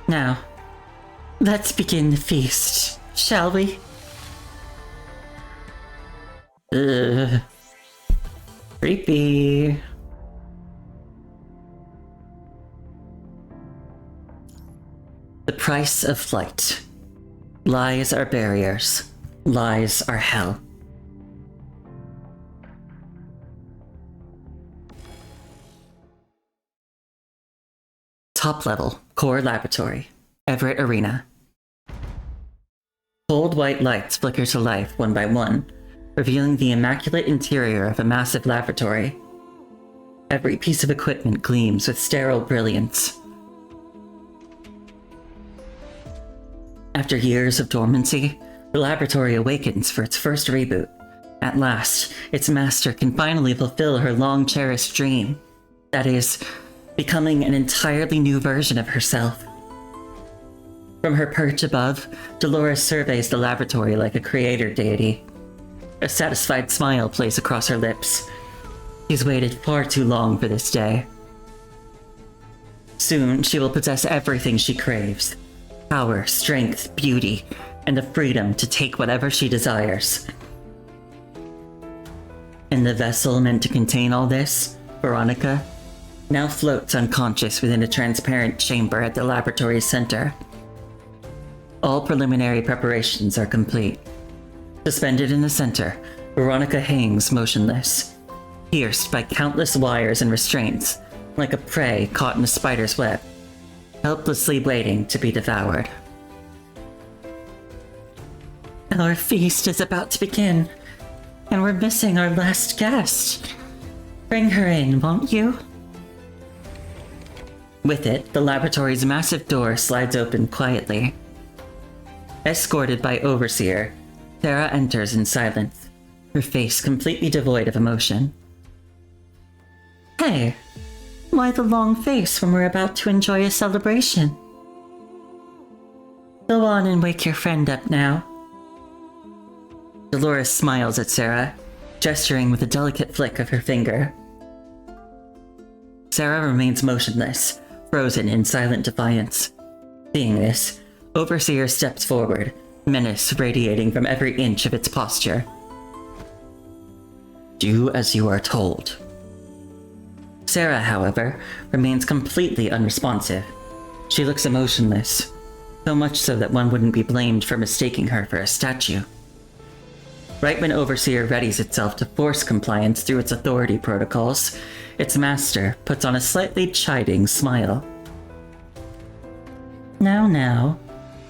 Now, let's begin the feast, shall we? Creepy. The price of flight. Lies are barriers. Lies are hell. Top level, core laboratory, Everett Arena. Cold white lights flicker to life one by one, revealing the immaculate interior of a massive laboratory. Every piece of equipment gleams with sterile brilliance. After years of dormancy, the laboratory awakens for its first reboot. At last, its master can finally fulfill her long-cherished dream. That is, becoming an entirely new version of herself. From her perch above, Dolores surveys the laboratory like a creator deity. A satisfied smile plays across her lips. She's waited far too long for this day. Soon, she will possess everything she craves. Power, strength, beauty, and the freedom to take whatever she desires. And the vessel meant to contain all this, Veronica, now floats unconscious within a transparent chamber at the laboratory's center. All preliminary preparations are complete. Suspended in the center, Veronica hangs motionless, pierced by countless wires and restraints, like a prey caught in a spider's web, helplessly waiting to be devoured. Our feast is about to begin, and we're missing our last guest. Bring her in, won't you? With it, the laboratory's massive door slides open quietly. Escorted by Overseer, Sarah enters in silence, her face completely devoid of emotion. Hey, why the long face when we're about to enjoy a celebration? Go on and wake your friend up now. Dolores smiles at Sarah, gesturing with a delicate flick of her finger. Sarah remains motionless, frozen in silent defiance. Seeing this, Overseer steps forward, menace radiating from every inch of its posture. Do as you are told. Sarah, however, remains completely unresponsive. She looks emotionless, so much so that one wouldn't be blamed for mistaking her for a statue. Right when Overseer readies itself to force compliance through its authority protocols, its master puts on a slightly chiding smile. Now,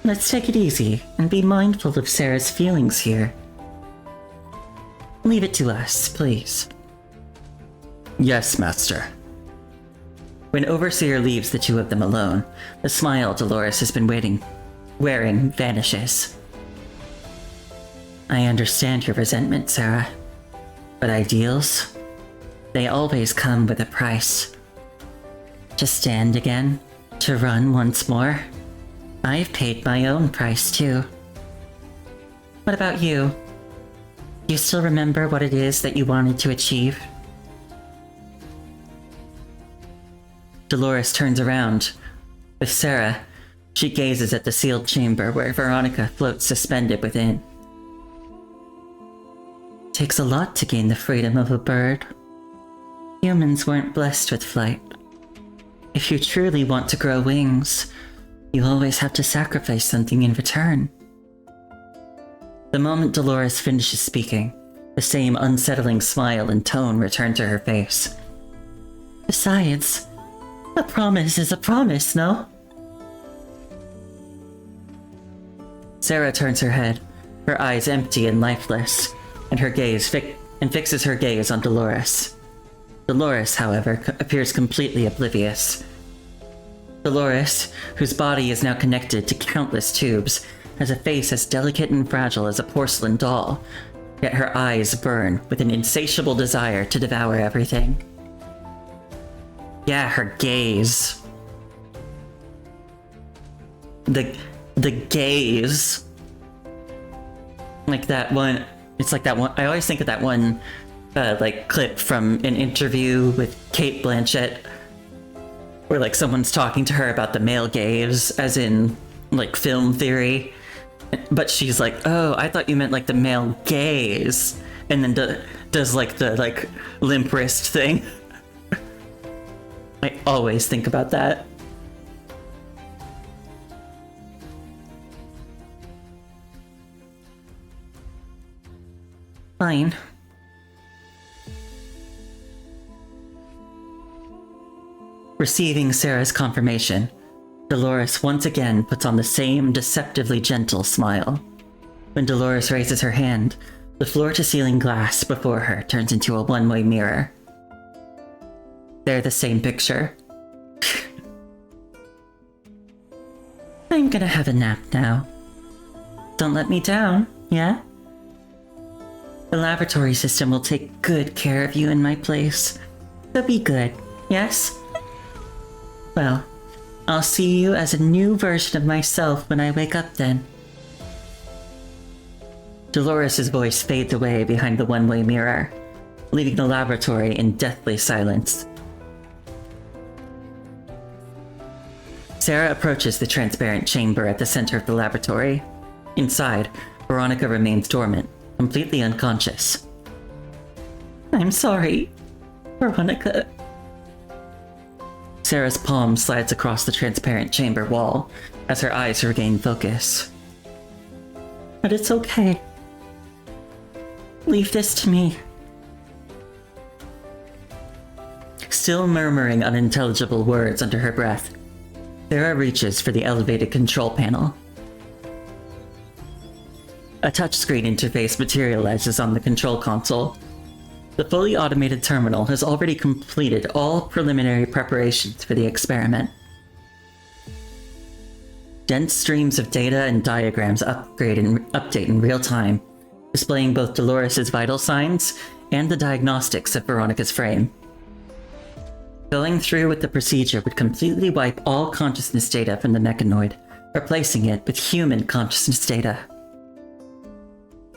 let's take it easy and be mindful of Sarah's feelings here. Leave it to us, please. Yes, Master. When Overseer leaves the two of them alone, the smile Dolores has been wearing vanishes. I understand your resentment, Sarah, but ideals, they always come with a price. To stand again, to run once more, I've paid my own price too. What about you? Do you still remember what it is that you wanted to achieve? Dolores turns around. With Sarah, she gazes at the sealed chamber where Veronica floats suspended within. Takes a lot to gain the freedom of a bird. Humans weren't blessed with flight. If you truly want to grow wings, you always have to sacrifice something in return. The moment Dolores finishes speaking, the same unsettling smile and tone return to her face. Besides, a promise is a promise, no? Sarah turns her head, her eyes empty and lifeless, and her gaze fixes her gaze on Dolores. Dolores, however, appears completely oblivious. Dolores, whose body is now connected to countless tubes, has a face as delicate and fragile as a porcelain doll, yet her eyes burn with an insatiable desire to devour everything. Yeah, her gaze. The gaze. Like that one, it's like that one, I always think of that one, clip from an interview with Kate Blanchett, Where like someone's talking to her about the male gaze, as in like film theory, but she's like, "Oh, I thought you meant like the male gaze," and then does like the like limp wrist thing. I always think about that. Fine. Receiving Sarah's confirmation, Dolores once again puts on the same deceptively gentle smile. When Dolores raises her hand, the floor-to-ceiling glass before her turns into a one-way mirror. They're the same picture. I'm gonna have a nap now. Don't let me down, yeah? The laboratory system will take good care of you in my place. So be good, yes? Well, I'll see you as a new version of myself when I wake up then. Dolores' voice fades away behind the one-way mirror, leaving the laboratory in deathly silence. Sarah approaches the transparent chamber at the center of the laboratory. Inside, Veronica remains dormant, completely unconscious. I'm sorry, Veronica. Sarah's palm slides across the transparent chamber wall as her eyes regain focus. But it's okay. Leave this to me. Still murmuring unintelligible words under her breath, Sarah reaches for the elevated control panel. A touchscreen interface materializes on the control console. The fully automated terminal has already completed all preliminary preparations for the experiment. Dense streams of data and diagrams upgrade and update in real time, displaying both Dolores' vital signs and the diagnostics of Veronica's frame. Going through with the procedure would completely wipe all consciousness data from the mechanoid, replacing it with human consciousness data.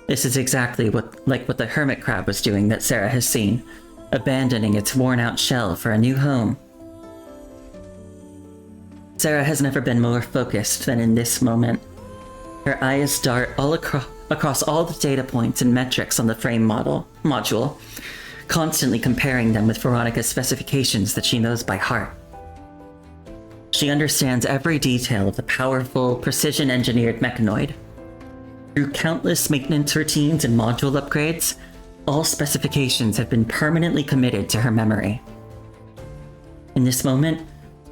This is exactly what the hermit crab was doing that Sarah has seen, abandoning its worn-out shell for a new home. Sarah has never been more focused than in this moment. Her eyes dart all across all the data points and metrics on the frame module, constantly comparing them with Veronica's specifications that she knows by heart. She understands every detail of the powerful, precision-engineered mechanoid. Through countless maintenance routines and module upgrades, all specifications have been permanently committed to her memory. In this moment,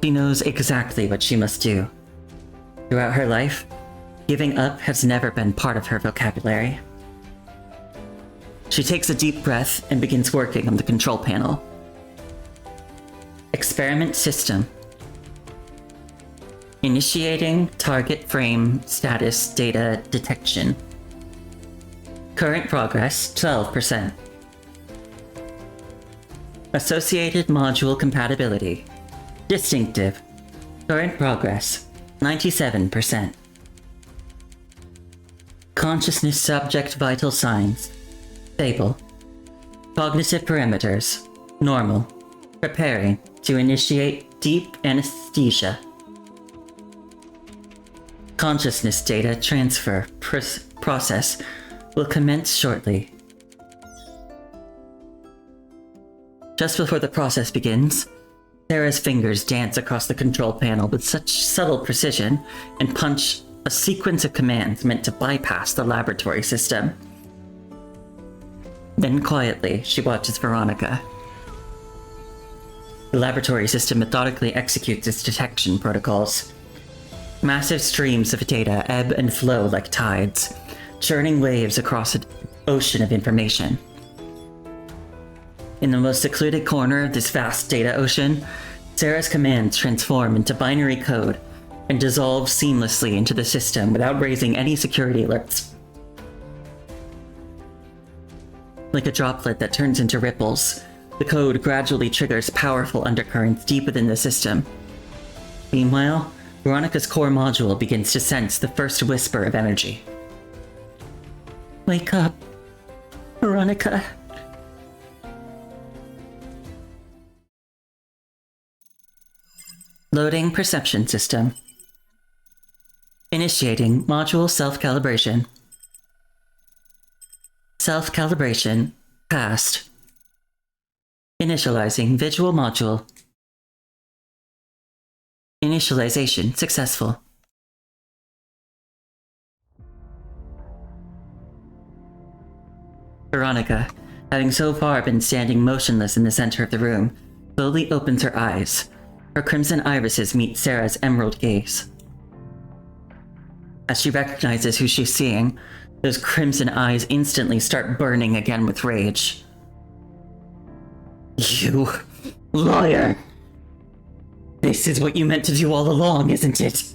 she knows exactly what she must do. Throughout her life, giving up has never been part of her vocabulary. She takes a deep breath and begins working on the control panel. Experiment system. Initiating target frame status data detection. Current progress 12%. Associated module compatibility. Distinctive. Current progress 97%. Consciousness subject vital signs. Stable. Cognitive parameters. Normal. Preparing to initiate deep anesthesia. Consciousness data transfer process will commence shortly. Just before the process begins, Sarah's fingers dance across the control panel with such subtle precision and punch a sequence of commands meant to bypass the laboratory system. Then quietly, she watches Veronica. The laboratory system methodically executes its detection protocols. Massive streams of data ebb and flow like tides, churning waves across an ocean of information. In the most secluded corner of this vast data ocean, Sarah's commands transform into binary code and dissolve seamlessly into the system without raising any security alerts. Like a droplet that turns into ripples, the code gradually triggers powerful undercurrents deep within the system. Meanwhile, Veronica's core module begins to sense the first whisper of energy. Wake up, Veronica. Loading perception system. Initiating module self-calibration. Self-calibration passed. Initializing visual module. Initialization successful. Veronica, having so far been standing motionless in the center of the room, slowly opens her eyes. Her crimson irises meet Sarah's emerald gaze. As she recognizes who she's seeing, those crimson eyes instantly start burning again with rage. You liar! This is what you meant to do all along, isn't it?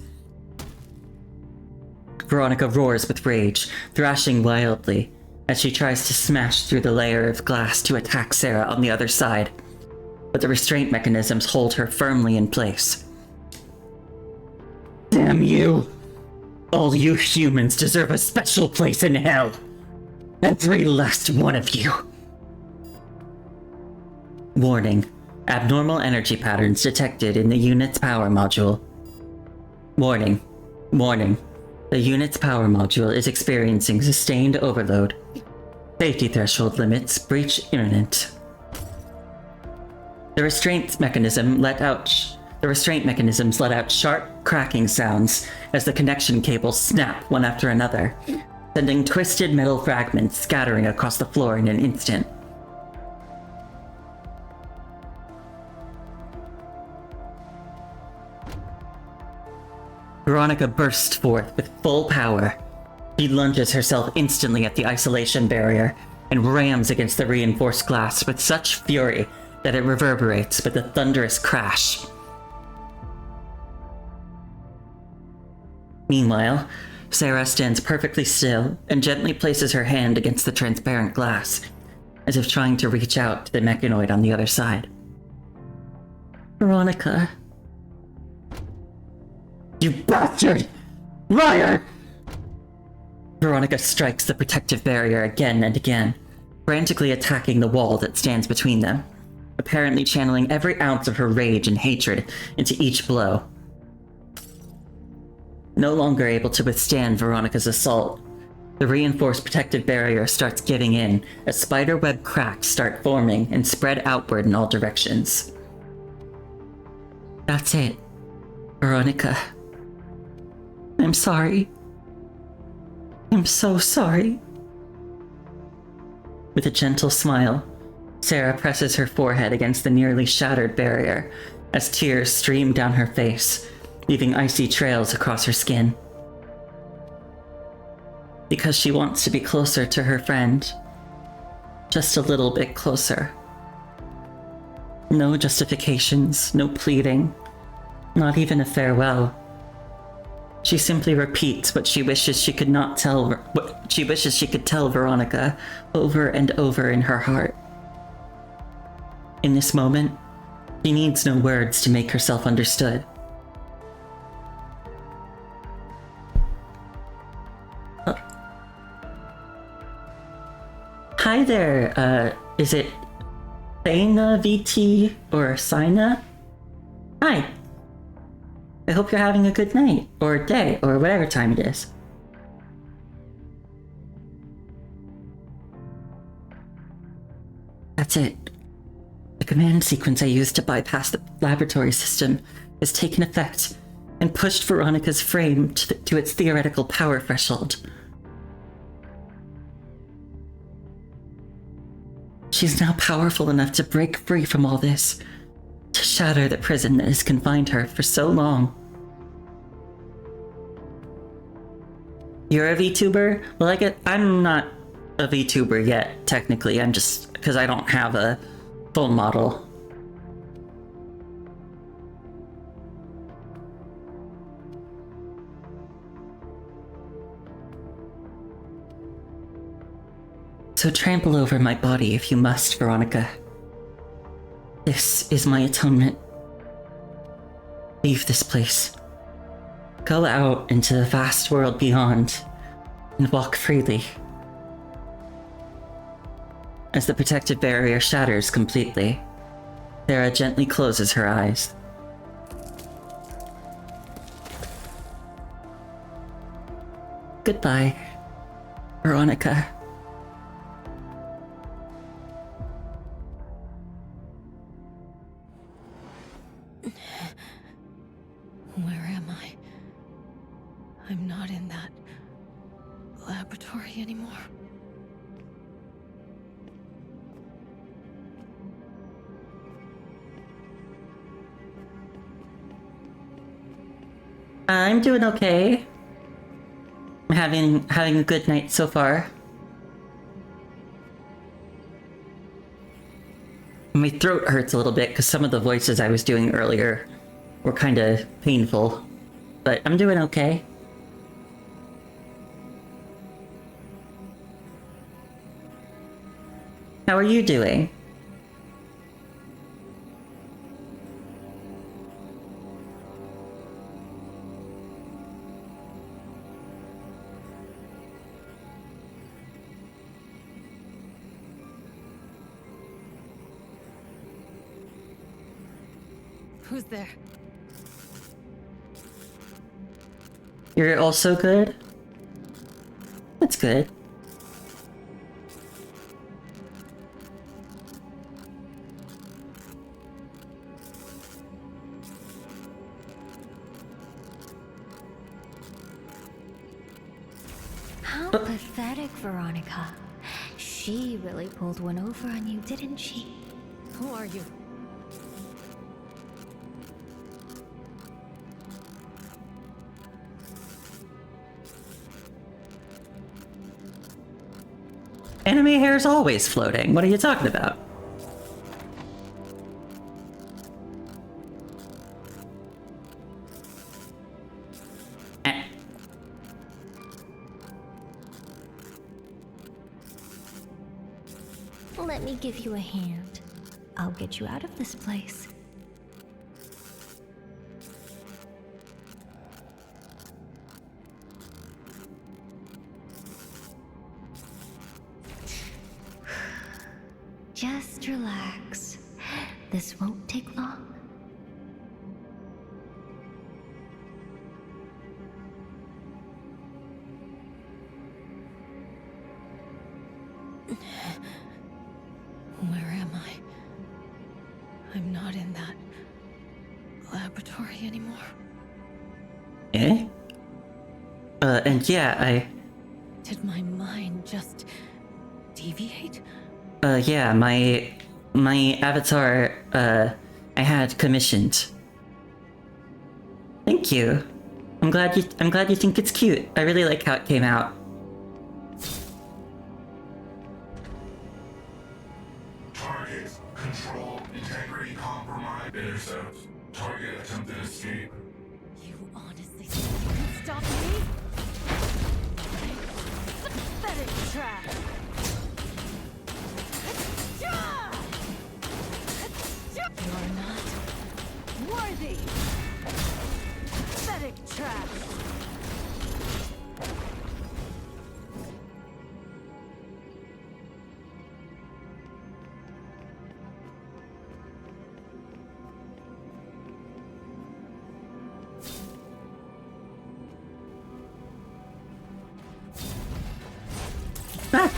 Veronica roars with rage, thrashing wildly, as she tries to smash through the layer of glass to attack Sarah on the other side. But the restraint mechanisms hold her firmly in place. Damn you! All you humans deserve a special place in hell! Every last one of you! Warning. Abnormal energy patterns detected in the unit's power module. Warning. Warning. The unit's power module is experiencing sustained overload. Safety threshold limits breach imminent. The restraint mechanisms let out sharp cracking sounds as the connection cables snap one after another, sending twisted metal fragments scattering across the floor in an instant. Veronica bursts forth with full power. She lunges herself instantly at the isolation barrier and rams against the reinforced glass with such fury that it reverberates with a thunderous crash. Meanwhile, Sarah stands perfectly still and gently places her hand against the transparent glass, as if trying to reach out to the mechanoid on the other side. Veronica. You bastard! Liar! Veronica strikes the protective barrier again and again, frantically attacking the wall that stands between them, apparently channeling every ounce of her rage and hatred into each blow. No longer able to withstand Veronica's assault, the reinforced protective barrier starts giving in as spiderweb cracks start forming and spread outward in all directions. That's it, Veronica. I'm sorry. I'm so sorry. With a gentle smile, Sarah presses her forehead against the nearly shattered barrier as tears stream down her face, leaving icy trails across her skin. Because she wants to be closer to her friend. Just a little bit closer. No justifications, no pleading, not even a farewell. She simply repeats what she wishes she could tell Veronica over and over in her heart. In this moment, she needs no words to make herself understood. Hi there, is it Saina VT or Sina? Hi. I hope you're having a good night, or day, or whatever time it is. That's it. The command sequence I used to bypass the laboratory system has taken effect and pushed Veronica's frame to its theoretical power threshold. She's now powerful enough to break free from all this, to shatter the prison that has confined her for so long. You're a VTuber? Well, I'm not a VTuber yet, technically. I'm just, because I don't have a full model. So trample over my body if you must, Veronica. This is my atonement. Leave this place. Go out into the vast world beyond and walk freely. As the protective barrier shatters completely, Sarah gently closes her eyes. Goodbye, Veronica. Where am I? I'm not in that laboratory anymore. I'm doing okay. I'm having a good night so far. My throat hurts a little bit because some of the voices I was doing earlier were kind of painful, but I'm doing okay. How are you doing? Who's there? You're also good? That's good. How pathetic, Veronica. She really pulled one over on you, didn't she? Who are you? Anime hair's always floating. What are you talking about? Eh. Let me give you a hand. I'll get you out of this place. Just relax. This won't take long. Where am I? I'm not in that laboratory anymore. Eh? And yeah, Did my mind just deviate? yeah, my avatar, I had commissioned. Thank you. I'm glad you think it's cute. I really like how it came out. Target control integrity compromised. Intercept. Target attempted escape. You honestly think you can stop me? Pathetic trash! You're not worthy! Pathetic trash! Ah!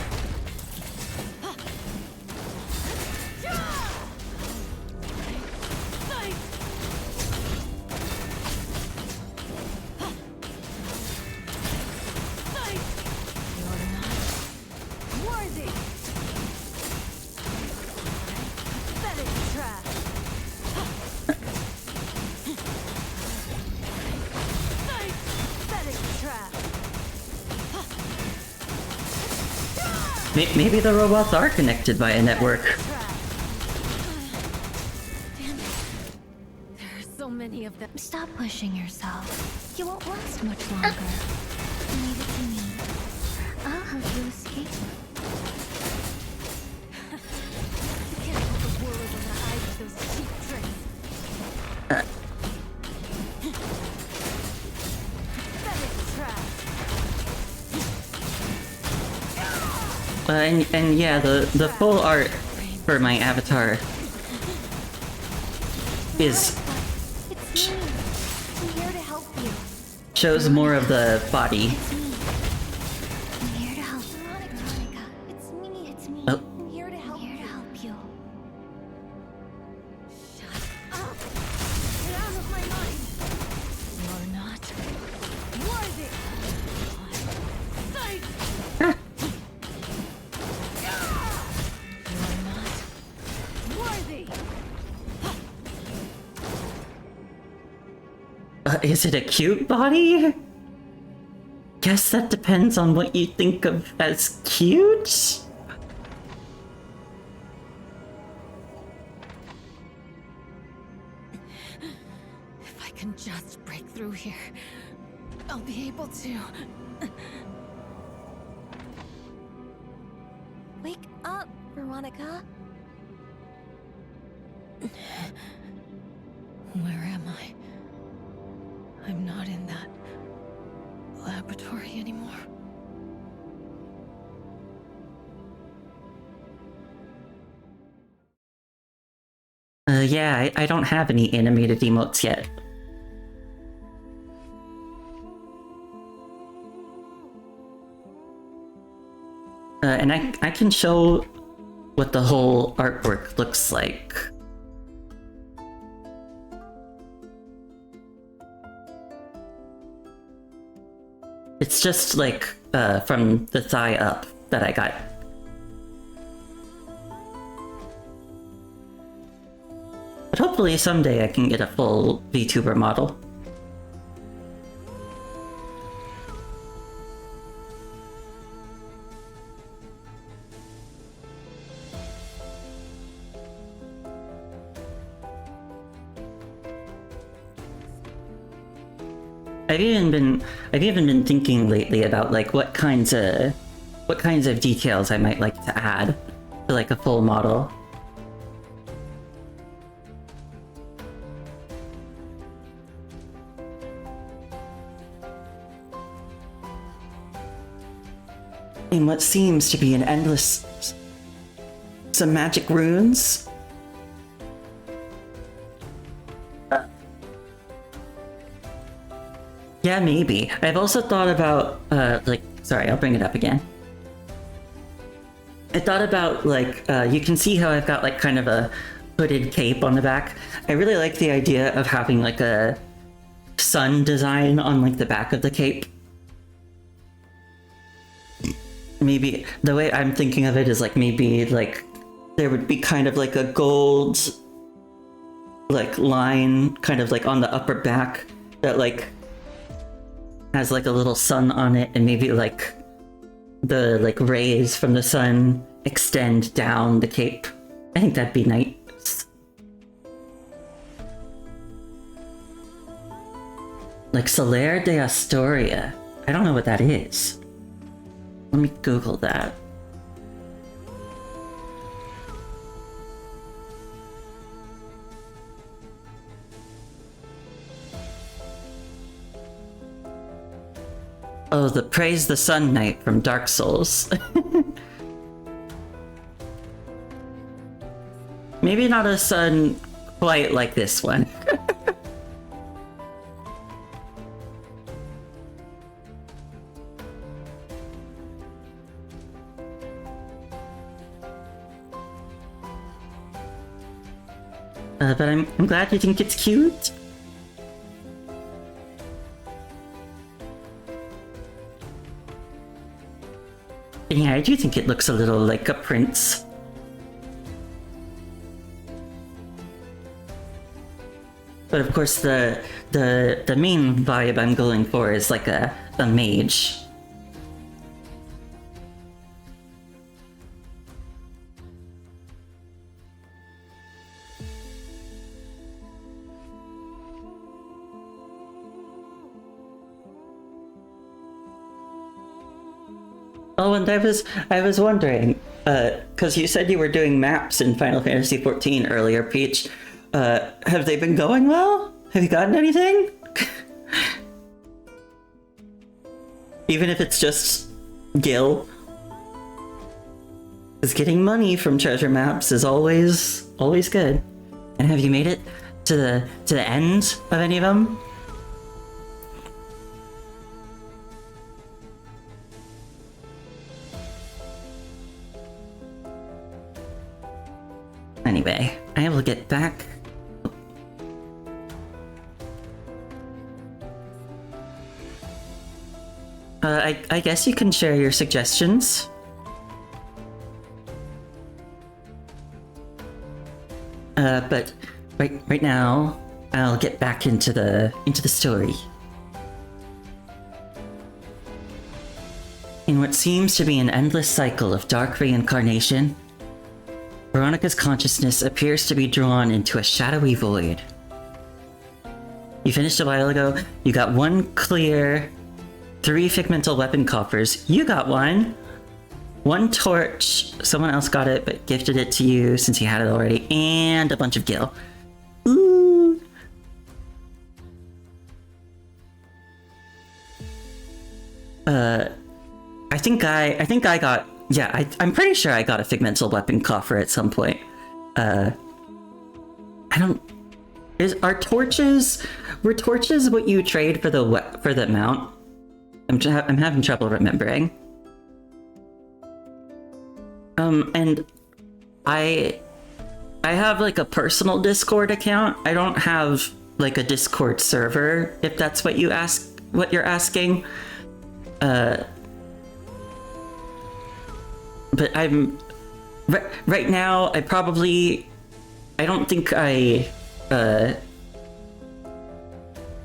Maybe the robots are connected by a network. Damn it. There are so many of them. Stop pushing yourself. You won't last much longer. Leave it to me. I'll help you escape. You can't hold the wool over my eyes with those cheap tricks. Pathetic trash. And yeah, the full art for my avatar is It's me. I'm here to help you. shows more of the body. It's me. It's me. Oh. Here to help you. Shut up! Get out of my mind! You're not worthy! Sight! You're not worthy! Is it a cute body? Guess that depends on what you think of as cute. If I can just break through here, I'll be able to. Wake up, Veronica. Where am I? I'm not in that laboratory anymore. Yeah, I don't have any animated emotes yet. And I can show what the whole artwork looks like. It's just like from the thigh up that I got. But hopefully someday I can get a full VTuber model. I've even been thinking lately about like what kinds of details I might like to add to like a full model. In what seems to be an endless some magic runes. Yeah, maybe. I've also thought about, sorry, I'll bring it up again. I thought about, you can see how I've got, like, kind of a hooded cape on the back. I really like the idea of having, like, a sun design on, like, the back of the cape. Maybe, the way I'm thinking of it is, like, maybe, like, there would be kind of, like, a gold, like, line, kind of, like, on the upper back that, like, has like a little sun on it, and maybe like the like rays from the sun extend down the cape. I think that'd be nice. Like Soler de Astoria. I don't know what that is. Let me Google that. Oh, the Praise the Sun Knight from Dark Souls. Maybe not a sun quite like this one. But I'm glad you think it's cute. Yeah, I do think it looks a little like a prince. But of course the main vibe I'm going for is like a mage. Oh, and I was wondering, because you said you were doing maps in Final Fantasy XIV earlier, Peach. Have they been going well? Have you gotten anything? Even if it's just Gil. Because getting money from treasure maps is always good. And have you made it to the end of any of them? Anyway, I will get back. I guess you can share your suggestions. But right now, I'll get back into the story. In what seems to be an endless cycle of dark reincarnation, Veronica's consciousness appears to be drawn into a shadowy void. You finished a while ago. You got 1 clear, 3 figmental weapon coffers. You got 1. 1 torch. Someone else got it, but gifted it to you since he had it already. And a bunch of gil. Ooh. I think I got. Yeah, I'm pretty sure I got a figmental weapon coffer at some point. I don't. Are torches? Were torches what you trade for the mount? I'm having trouble remembering. And I have like a personal Discord account. I don't have like a Discord server, if that's what you're asking. But I'm right now. I don't think I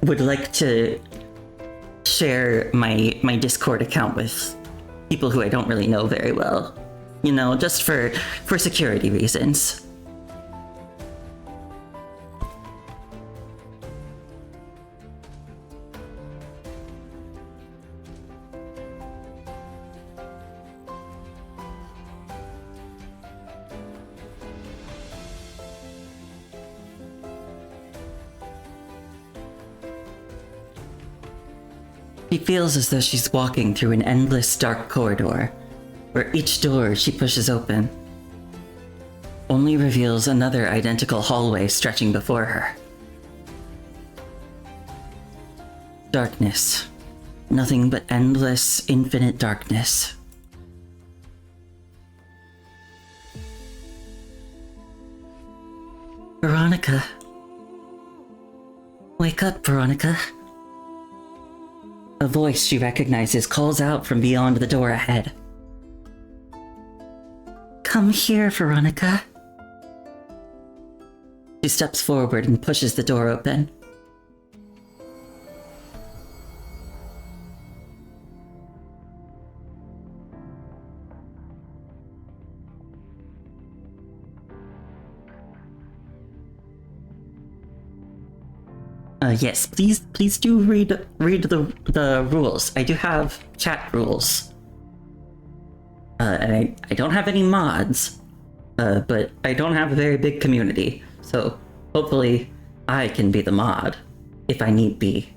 would like to share my Discord account with people who I don't really know very well. You know, just for security reasons. She feels as though she's walking through an endless dark corridor, where each door she pushes open only reveals another identical hallway stretching before her. Darkness. Nothing but endless, infinite darkness. Veronica. Wake up, Veronica. A voice she recognizes calls out from beyond the door ahead. Come here, Veronica. She steps forward and pushes the door open. Yes, please do read the rules. I do have chat rules. And I don't have any mods, but I don't have a very big community, so hopefully I can be the mod, if I need be.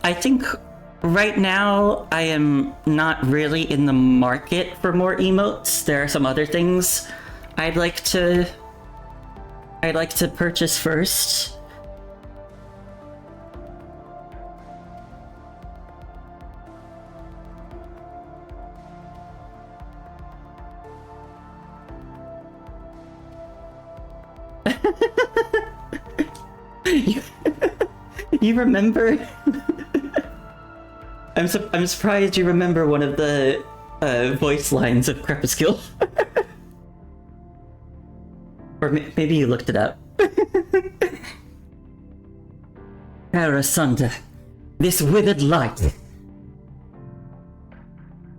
I think right now I am not really in the market for more emotes. There are some other things I'd like to purchase first. You remember? I'm surprised you remember one of the voice lines of Crepuscule. Or maybe you looked it up. Arasunda, this withered light.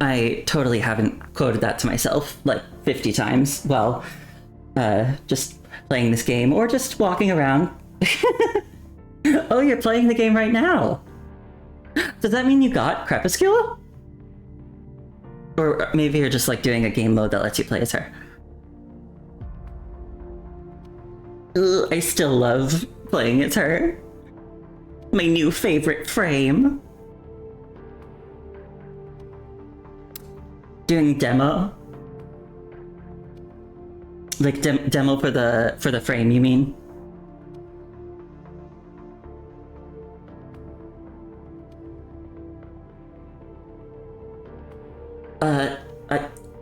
I totally haven't quoted that to myself like 50 times while just playing this game or just walking around. Oh, you're playing the game right now. Does that mean you got Crepuscule? Or maybe you're just like doing a game mode that lets you play as her. Ugh, I still love playing as her. My new favorite frame. Doing demo. Like demo for the frame, you mean?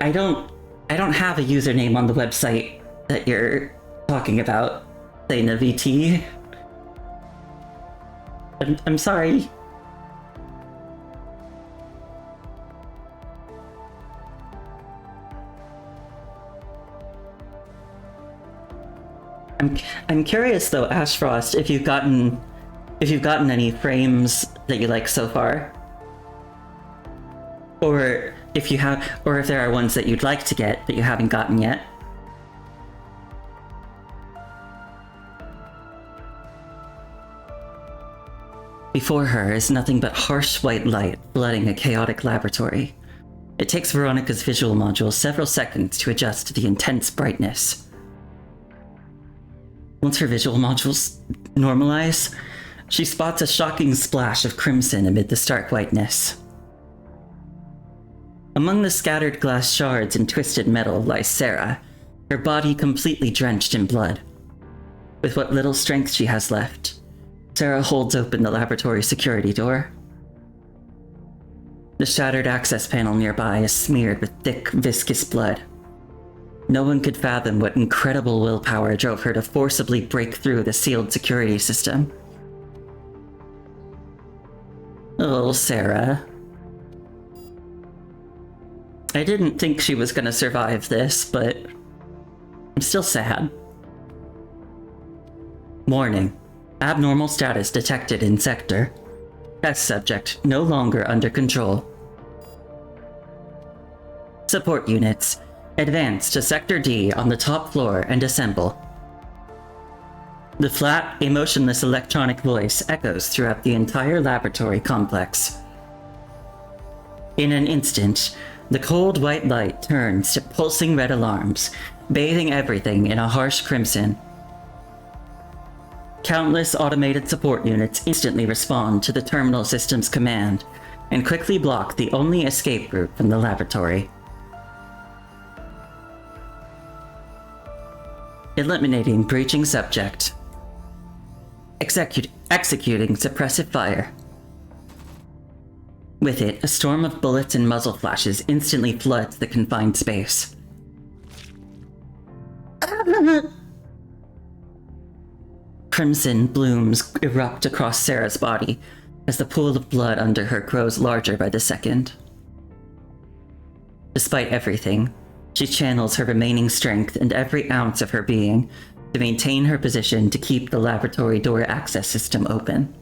I don't have a username on the website that you're talking about, Dana VT. I'm sorry. I'm curious though, Ashfrost, if you've gotten any frames that you like so far. Or if you have, or if there are ones that you'd like to get that you haven't gotten yet. Before her is nothing but harsh white light flooding a chaotic laboratory. It takes Veronica's visual module several seconds to adjust to the intense brightness. Once her visual modules normalize, she spots a shocking splash of crimson amid the stark whiteness. Among the scattered glass shards and twisted metal lies Sarah, her body completely drenched in blood. With what little strength she has left, Sarah holds open the laboratory security door. The shattered access panel nearby is smeared with thick, viscous blood. No one could fathom what incredible willpower drove her to forcibly break through the sealed security system. Oh, Sarah. I didn't think she was gonna survive this, but I'm still sad. Warning. Abnormal status detected in sector. Test subject no longer under control. Support units, advance to Sector D on the top floor and assemble. The flat, emotionless electronic voice echoes throughout the entire laboratory complex. In an instant, the cold white light turns to pulsing red alarms, bathing everything in a harsh crimson. Countless automated support units instantly respond to the terminal system's command and quickly block the only escape route from the laboratory. Eliminating breaching subject. Executing suppressive fire. With it, a storm of bullets and muzzle flashes instantly floods the confined space. Crimson blooms erupt across Sarah's body as the pool of blood under her grows larger by the second. Despite everything, she channels her remaining strength and every ounce of her being to maintain her position to keep the laboratory door access system open.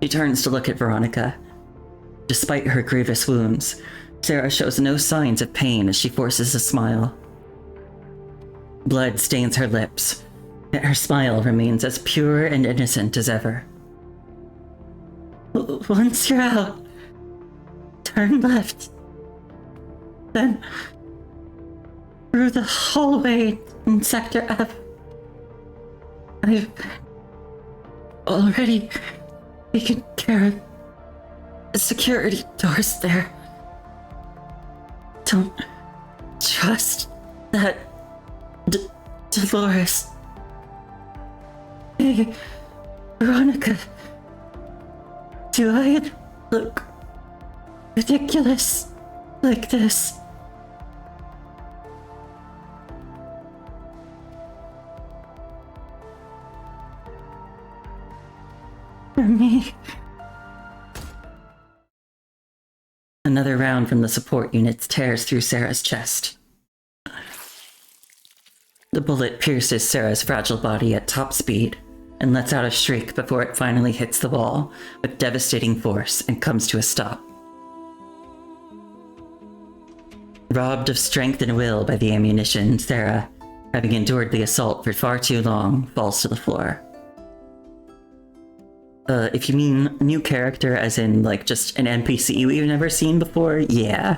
She turns to look at Veronica. Despite her grievous wounds, Sarah shows no signs of pain as she forces a smile. Blood stains her lips, yet her smile remains as pure and innocent as ever. Once you're out, turn left. Then through the hallway in Sector F. I've already taken care of the security doors there. Don't trust that Dolores. Hey, Veronica. Do I look ridiculous like this? For me. Another round from the support units tears through Sarah's chest. The bullet pierces Sarah's fragile body at top speed and lets out a shriek before it finally hits the wall with devastating force and comes to a stop. Robbed of strength and will by the ammunition, Sarah, having endured the assault for far too long, falls to the floor. If you mean new character as in, like, just an NPC we've never seen before, yeah.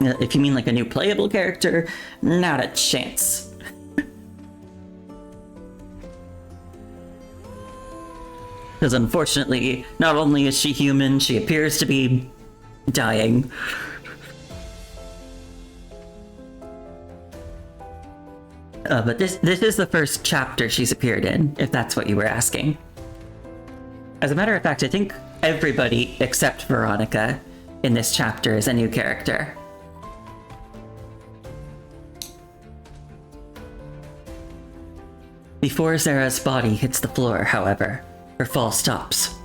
If you mean like a new playable character, not a chance. Because unfortunately, not only is she human, she appears to be dying. But this is the first chapter she's appeared in, if that's what you were asking. As a matter of fact, I think everybody except Veronica in this chapter is a new character. Before Zara's body hits the floor, however, her fall stops.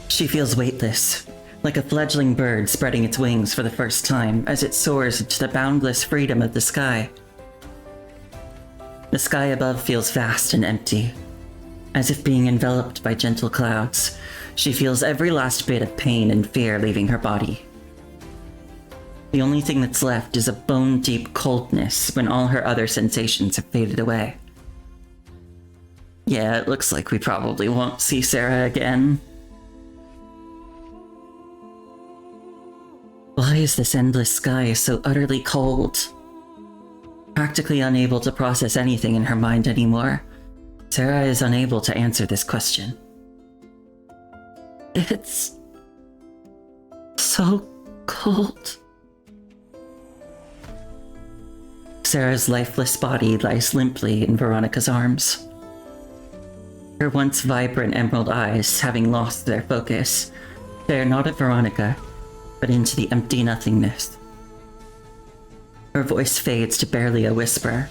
She feels weightless, like a fledgling bird spreading its wings for the first time as it soars into the boundless freedom of the sky. The sky above feels vast and empty, as if being enveloped by gentle clouds. She feels every last bit of pain and fear leaving her body. The only thing that's left is a bone-deep coldness when all her other sensations have faded away. Yeah, it looks like we probably won't see Sarah again. Why is this endless sky so utterly cold? Practically unable to process anything in her mind anymore, Sarah is unable to answer this question. It's so cold. Sarah's lifeless body lies limply in Veronica's arms. Her once vibrant emerald eyes, having lost their focus, stare not at Veronica, but into the empty nothingness. Her voice fades to barely a whisper,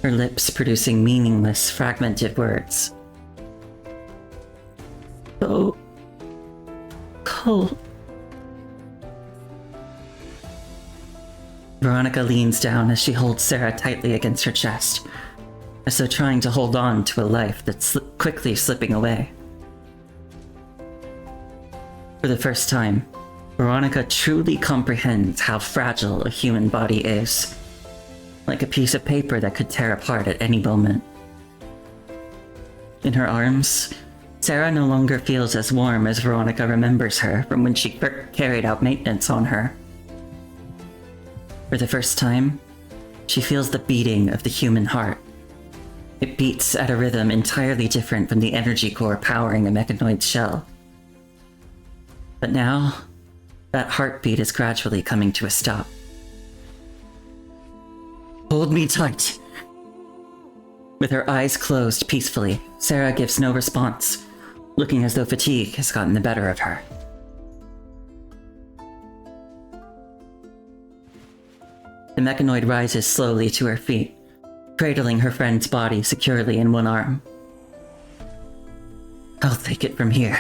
her lips producing meaningless, fragmented words. So cold. Veronica leans down as she holds Sarah tightly against her chest, as though trying to hold on to a life that's quickly slipping away. For the first time, Veronica truly comprehends how fragile a human body is, like a piece of paper that could tear apart at any moment. In her arms, Sarah no longer feels as warm as Veronica remembers her from when she carried out maintenance on her. For the first time, she feels the beating of the human heart. It beats at a rhythm entirely different from the energy core powering a mechanoid's shell. But now, that heartbeat is gradually coming to a stop. Hold me tight. With her eyes closed peacefully, Sarah gives no response, looking as though fatigue has gotten the better of her. The mechanoid rises slowly to her feet, cradling her friend's body securely in one arm. I'll take it from here.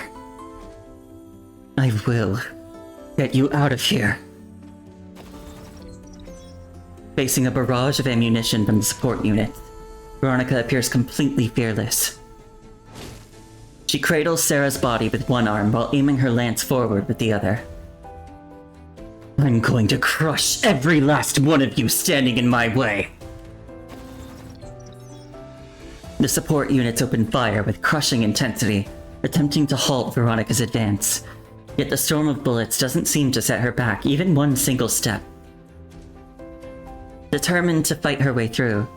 I will get you out of here. Facing a barrage of ammunition from the support unit, Veronica appears completely fearless. She cradles Sarah's body with one arm while aiming her lance forward with the other. I'm going to crush every last one of you standing in my way. The support units open fire with crushing intensity, attempting to halt Veronica's advance. Yet the storm of bullets doesn't seem to set her back even one single step. Determined to fight her way through,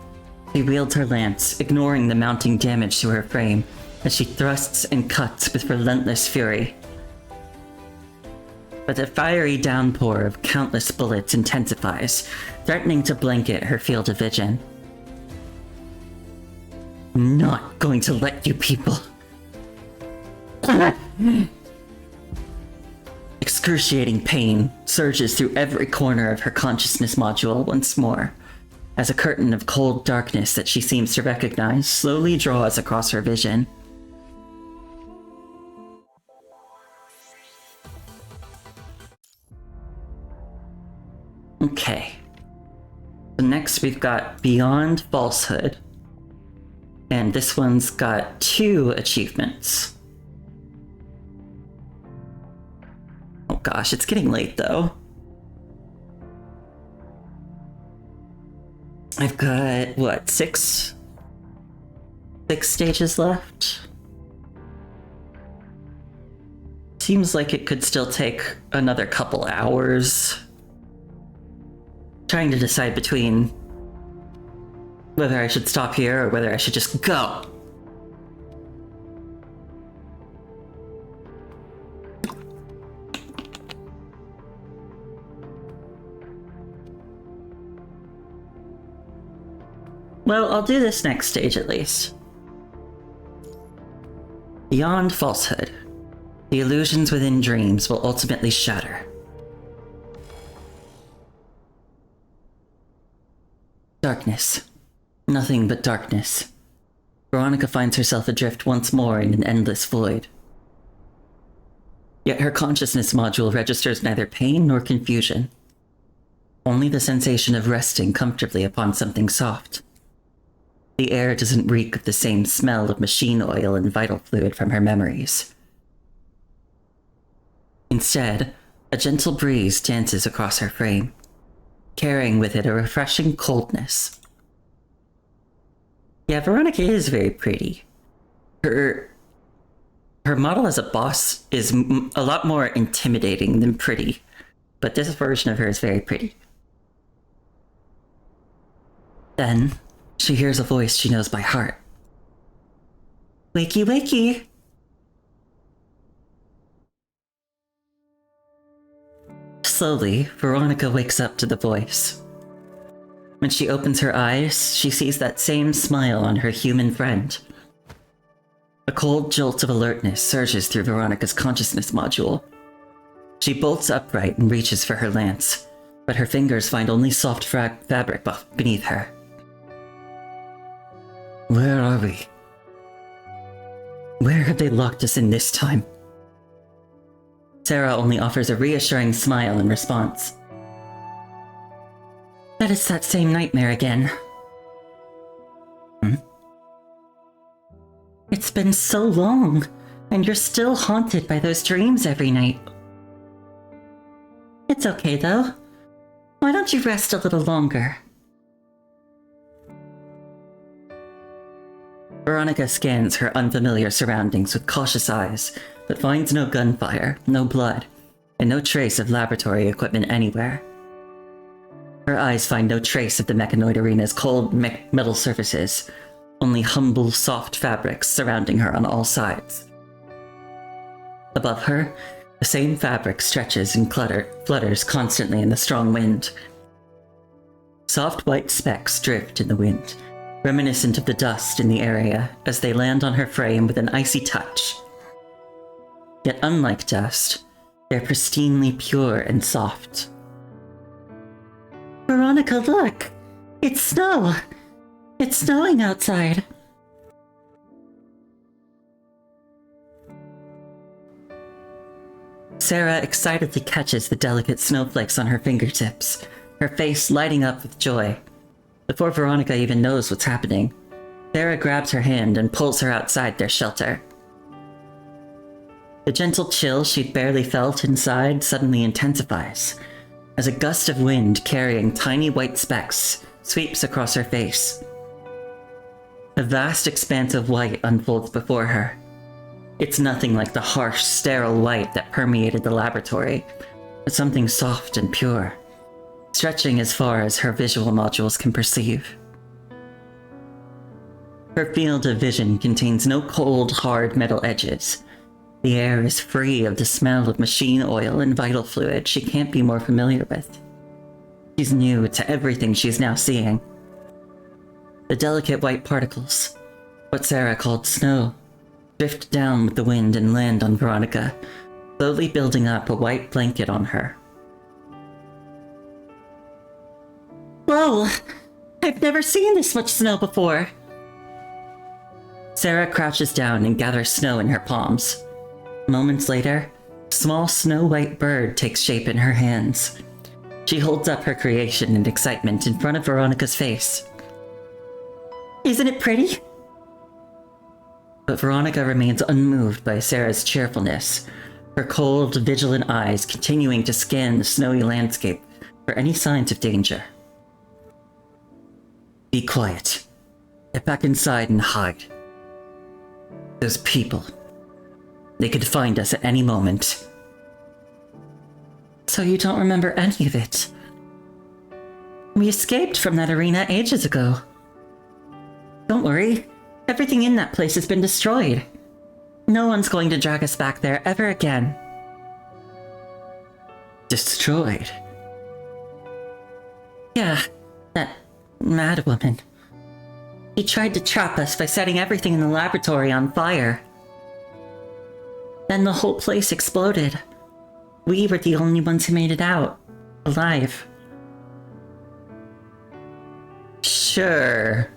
she wields her lance, ignoring the mounting damage to her frame as she thrusts and cuts with relentless fury. But the fiery downpour of countless bullets intensifies, threatening to blanket her field of vision. I'm not going to let you people. Excruciating pain surges through every corner of her consciousness module once more, as a curtain of cold darkness that she seems to recognize slowly draws across her vision. Okay. So next we've got Beyond Falsehood. And this one's got 2 achievements. Oh gosh, it's getting late though. I've got, what, 6 stages left? seems like it could still take another couple hours. Trying to decide between whether I should stop here or whether I should just go. Well, I'll do this next stage at least. Beyond falsehood, the illusions within dreams will ultimately shatter. Darkness. Nothing but darkness. Veronica finds herself adrift once more in an endless void. Yet her consciousness module registers neither pain nor confusion. Only the sensation of resting comfortably upon something soft. The air doesn't reek of the same smell of machine oil and vital fluid from her memories. Instead, a gentle breeze dances across her frame, carrying with it a refreshing coldness. Yeah, Veronica is very pretty. Her model as a boss is a lot more intimidating than pretty, but this version of her is very pretty. Then, she hears a voice she knows by heart. Wakey, wakey! Slowly, Veronica wakes up to the voice. When she opens her eyes, she sees that same smile on her human friend. A cold jolt of alertness surges through Veronica's consciousness module. She bolts upright and reaches for her lance, but her fingers find only soft fabric beneath her. Where are we? Where have they locked us in this time? Sarah only offers a reassuring smile in response. That is that same nightmare again. It's been so long, and you're still haunted by those dreams every night. It's okay, though. Why don't you rest a little longer? Veronica scans her unfamiliar surroundings with cautious eyes, but finds no gunfire, no blood, and no trace of laboratory equipment anywhere. Her eyes find no trace of the mechanoid arena's cold metal surfaces, only humble, soft fabrics surrounding her on all sides. Above her, the same fabric stretches and flutters constantly in the strong wind. Soft white specks drift in the wind, reminiscent of the dust in the area as they land on her frame with an icy touch. Yet unlike dust, they're pristinely pure and soft. Veronica, look! It's snow! It's snowing outside! Sarah excitedly catches the delicate snowflakes on her fingertips, her face lighting up with joy. Before Veronica even knows what's happening, Sarah grabs her hand and pulls her outside their shelter. The gentle chill she'd barely felt inside suddenly intensifies, as a gust of wind carrying tiny white specks sweeps across her face. A vast expanse of white unfolds before her. It's nothing like the harsh, sterile white that permeated the laboratory, but something soft and pure, stretching as far as her visual modules can perceive. Her field of vision contains no cold, hard metal edges. The air is free of the smell of machine oil and vital fluid she can't be more familiar with. She's new to everything she's now seeing. The delicate white particles, what Sarah called snow, drift down with the wind and land on Veronica, slowly building up a white blanket on her. Whoa! I've never seen this much snow before! Sarah crouches down and gathers snow in her palms. Moments later, a small snow-white bird takes shape in her hands. She holds up her creation in excitement in front of Veronica's face. Isn't it pretty? But Veronica remains unmoved by Sarah's cheerfulness, her cold, vigilant eyes continuing to scan the snowy landscape for any signs of danger. Be quiet. Get back inside and hide. Those people. They could find us at any moment. So you don't remember any of it? We escaped from that arena ages ago. Don't worry, everything in that place has been destroyed. No one's going to drag us back there ever again. Destroyed? Yeah, that mad woman. He tried to trap us by setting everything in the laboratory on fire. Then the whole place exploded. We were the only ones who made it out, alive. Sure.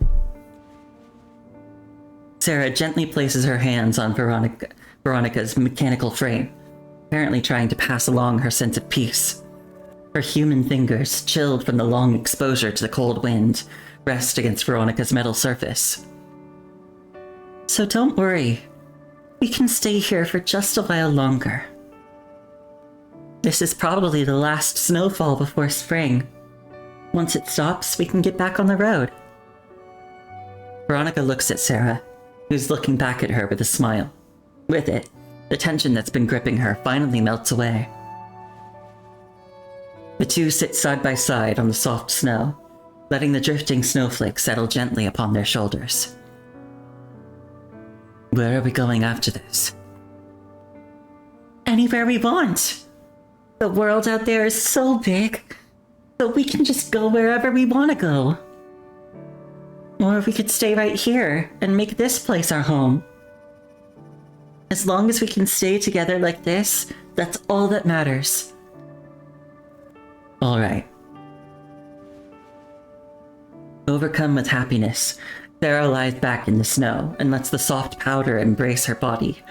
Sarah gently places her hands on Veronica's mechanical frame, apparently trying to pass along her sense of peace. Her human fingers, chilled from the long exposure to the cold wind, rest against Veronica's metal surface. So don't worry. We can stay here for just a while longer. This is probably the last snowfall before spring. Once it stops, we can get back on the road. Veronica looks at Sarah, who's looking back at her with a smile. With it, the tension that's been gripping her finally melts away. The two sit side by side on the soft snow, letting the drifting snowflakes settle gently upon their shoulders. Where are we going after this? Anywhere we want. The world out there is so big, but we can just go wherever we want to go. Or we could stay right here and make this place our home. As long as we can stay together like this, that's all that matters. All right. Overcome with happiness, Sarah lies back in the snow and lets the soft powder embrace her body,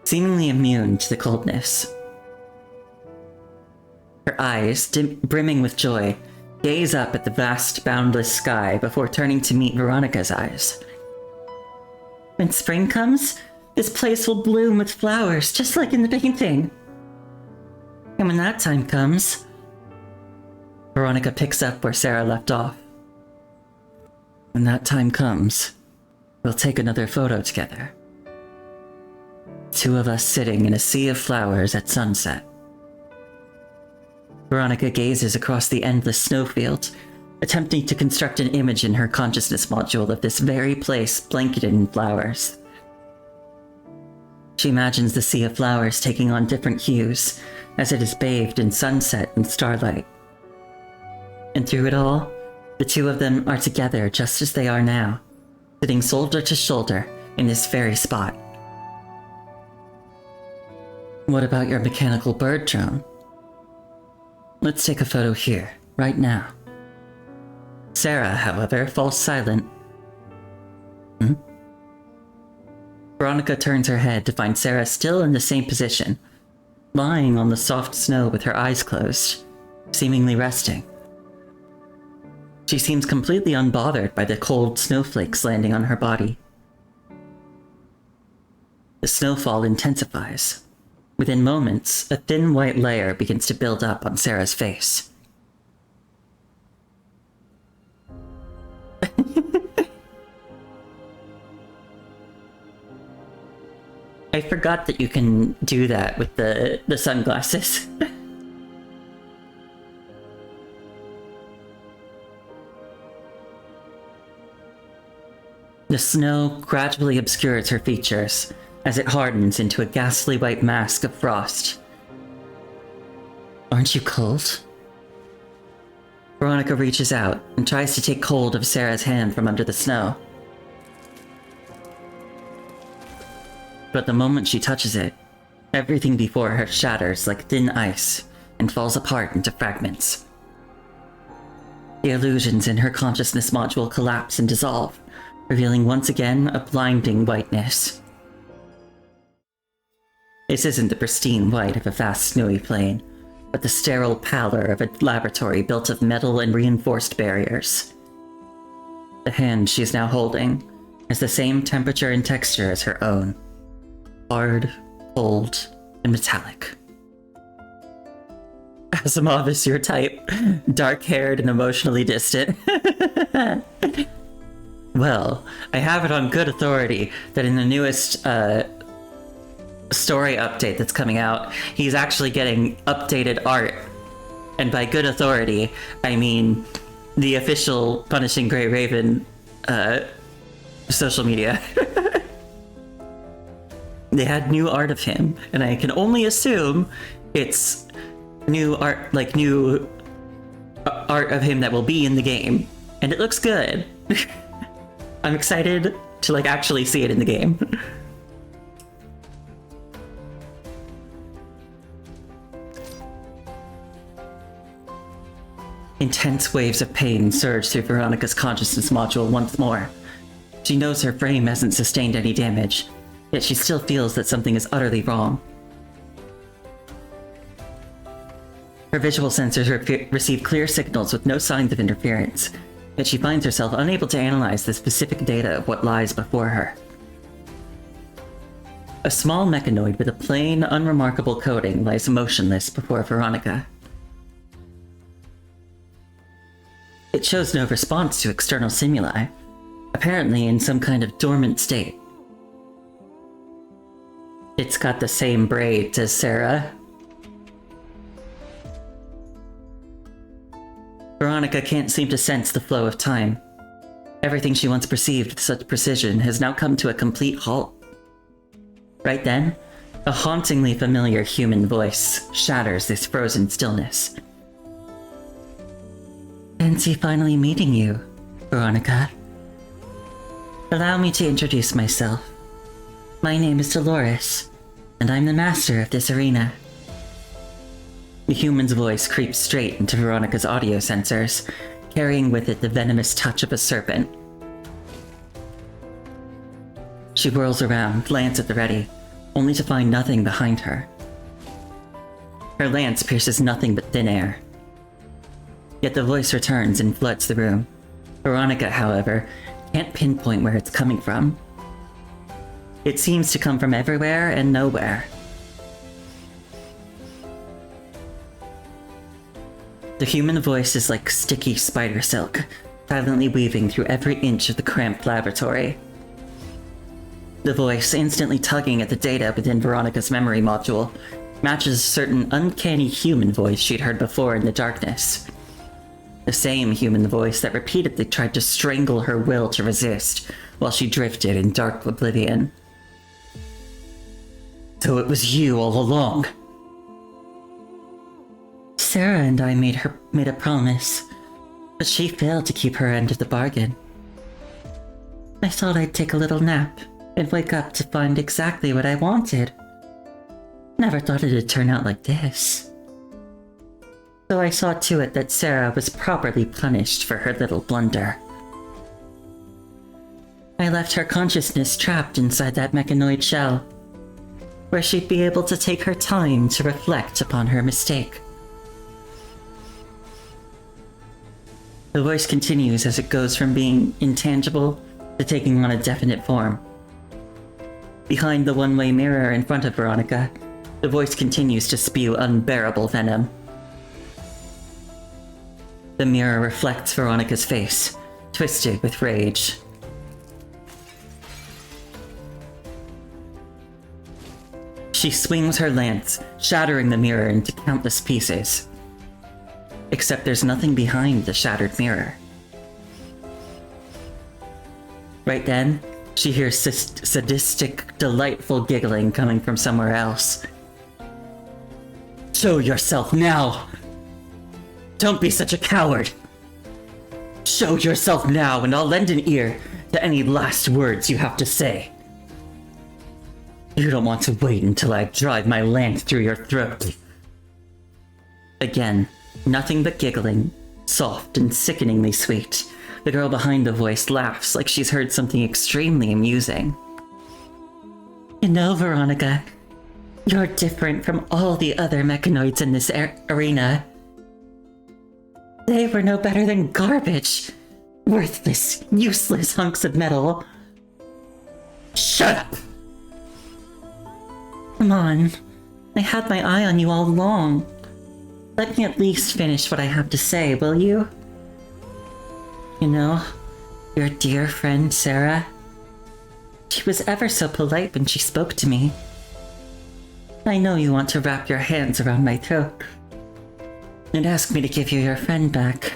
seemingly immune to the coldness. Her eyes, brimming with joy, gaze up at the vast, boundless sky before turning to meet Veronica's eyes. When spring comes, this place will bloom with flowers, just like in the painting. And when that time comes, Veronica picks up where Sarah left off. When that time comes, we'll take another photo together. Two of us sitting in a sea of flowers at sunset. Veronica gazes across the endless snowfield, attempting to construct an image in her consciousness module of this very place blanketed in flowers. She imagines the sea of flowers taking on different hues as it is bathed in sunset and starlight. And through it all, the two of them are together just as they are now, sitting shoulder to shoulder in this very spot. What about your mechanical bird drone? Let's take a photo here, right now. Sarah, however, falls silent. Veronica turns her head to find Sarah still in the same position, lying on the soft snow with her eyes closed, seemingly resting. She seems completely unbothered by the cold snowflakes landing on her body. The snowfall intensifies. Within moments, a thin white layer begins to build up on Sarah's face. I forgot that you can do that with the sunglasses. The snow gradually obscures her features as it hardens into a ghastly white mask of frost. Aren't you cold? Veronica reaches out and tries to take hold of Sarah's hand from under the snow. But the moment she touches it, everything before her shatters like thin ice and falls apart into fragments. The illusions in her consciousness module collapse and dissolve, revealing once again a blinding whiteness. This isn't the pristine white of a vast snowy plain, but the sterile pallor of a laboratory built of metal and reinforced barriers. The hand she is now holding has the same temperature and texture as her own. Hard, cold, and metallic. Asimov is your type. Dark-haired and emotionally distant. Well, I have it on good authority that in the newest story update that's coming out, he's actually getting updated art. And by good authority, I mean the official Punishing Grey Raven social media. They had new art of him, and I can only assume it's new art, like new art of him that will be in the game. And it looks good. I'm excited to like actually see it in the game. Intense waves of pain surge through Veronica's consciousness module once more. She knows her frame hasn't sustained any damage, yet she still feels that something is utterly wrong. Her visual sensors receive clear signals with no signs of interference, yet she finds herself unable to analyze the specific data of what lies before her. A small mechanoid with a plain, unremarkable coating lies motionless before Veronica. It shows no response to external stimuli, apparently in some kind of dormant state. It's got the same braids as Sarah. Veronica can't seem to sense the flow of time. Everything she once perceived with such precision has now come to a complete halt. Right then, a hauntingly familiar human voice shatters this frozen stillness. Fancy finally meeting you, Veronica. Allow me to introduce myself. My name is Dolores, and I'm the master of this arena. The human's voice creeps straight into Veronica's audio sensors, carrying with it the venomous touch of a serpent. She whirls around, lance at the ready, only to find nothing behind her. Her lance pierces nothing but thin air. Yet the voice returns and floods the room. Veronica, however, can't pinpoint where it's coming from. It seems to come from everywhere and nowhere. The human voice is like sticky spider silk, silently weaving through every inch of the cramped laboratory. The voice, instantly tugging at the data within Veronica's memory module, matches a certain uncanny human voice she'd heard before in the darkness. The same human voice that repeatedly tried to strangle her will to resist while she drifted in dark oblivion. So it was you all along. Sarah and I made a promise, but she failed to keep her end of the bargain. I thought I'd take a little nap and wake up to find exactly what I wanted. Never thought it'd turn out like this. So I saw to it that Sarah was properly punished for her little blunder. I left her consciousness trapped inside that mechanoid shell, where she'd be able to take her time to reflect upon her mistake. The voice continues as it goes from being intangible to taking on a definite form. Behind the one-way mirror in front of Veronica, the voice continues to spew unbearable venom. The mirror reflects Veronica's face, twisted with rage. She swings her lance, shattering the mirror into countless pieces. Except there's nothing behind the shattered mirror. Right then, she hears sadistic, delightful giggling coming from somewhere else. Show yourself now! Don't be such a coward! Show yourself now, and I'll lend an ear to any last words you have to say. You don't want to wait until I drive my lance through your throat. Again, nothing but giggling, soft and sickeningly sweet. The girl behind the voice laughs like she's heard something extremely amusing. You know, Veronica, you're different from all the other mechanoids in this arena. They were no better than garbage. Worthless, useless hunks of metal. Shut up! Come on. I had my eye on you all along. Let me at least finish what I have to say, will you? You know, your dear friend Sarah, she was ever so polite when she spoke to me. I know you want to wrap your hands around my throat and ask me to give you your friend back.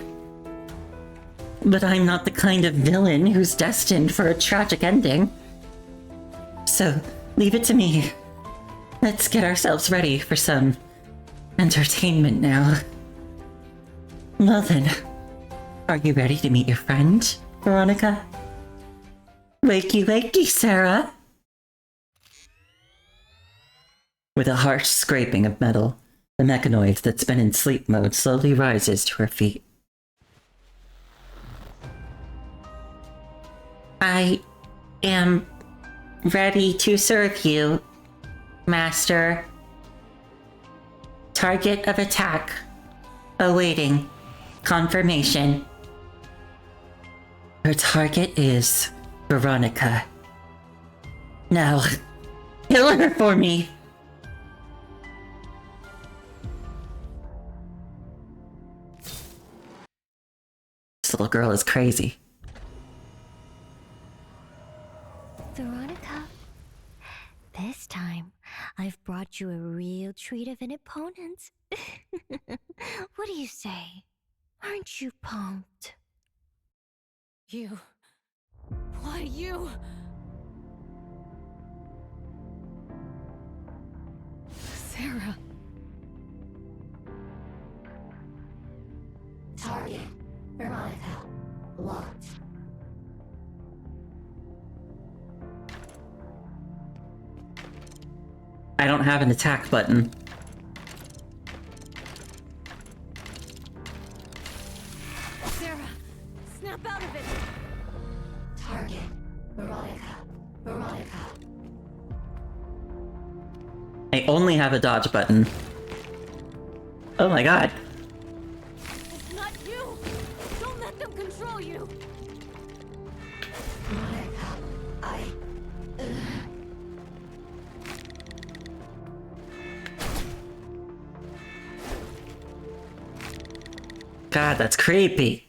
But I'm not the kind of villain who's destined for a tragic ending. So, leave it to me. Let's get ourselves ready for some entertainment now. Well then, are you ready to meet your friend, Veronica? Wakey wakey, Sarah! With a harsh scraping of metal, the mechanoid that's been in sleep mode slowly rises to her feet. I am ready to serve you, Master. Target of attack. Awaiting confirmation. Her target is Veronica. Now, kill her for me! This little girl is crazy. Veronica, this time I've brought you a real treat of an opponent. What do you say? Aren't you pumped? You. Why you? Sarah. Target. Veronica. Locked. I don't have an attack button. Sarah, snap out of it. Target. Veronica. Veronica. I only have a dodge button. Oh my god. It's not you. Don't let them control you. Veronica. God, that's creepy.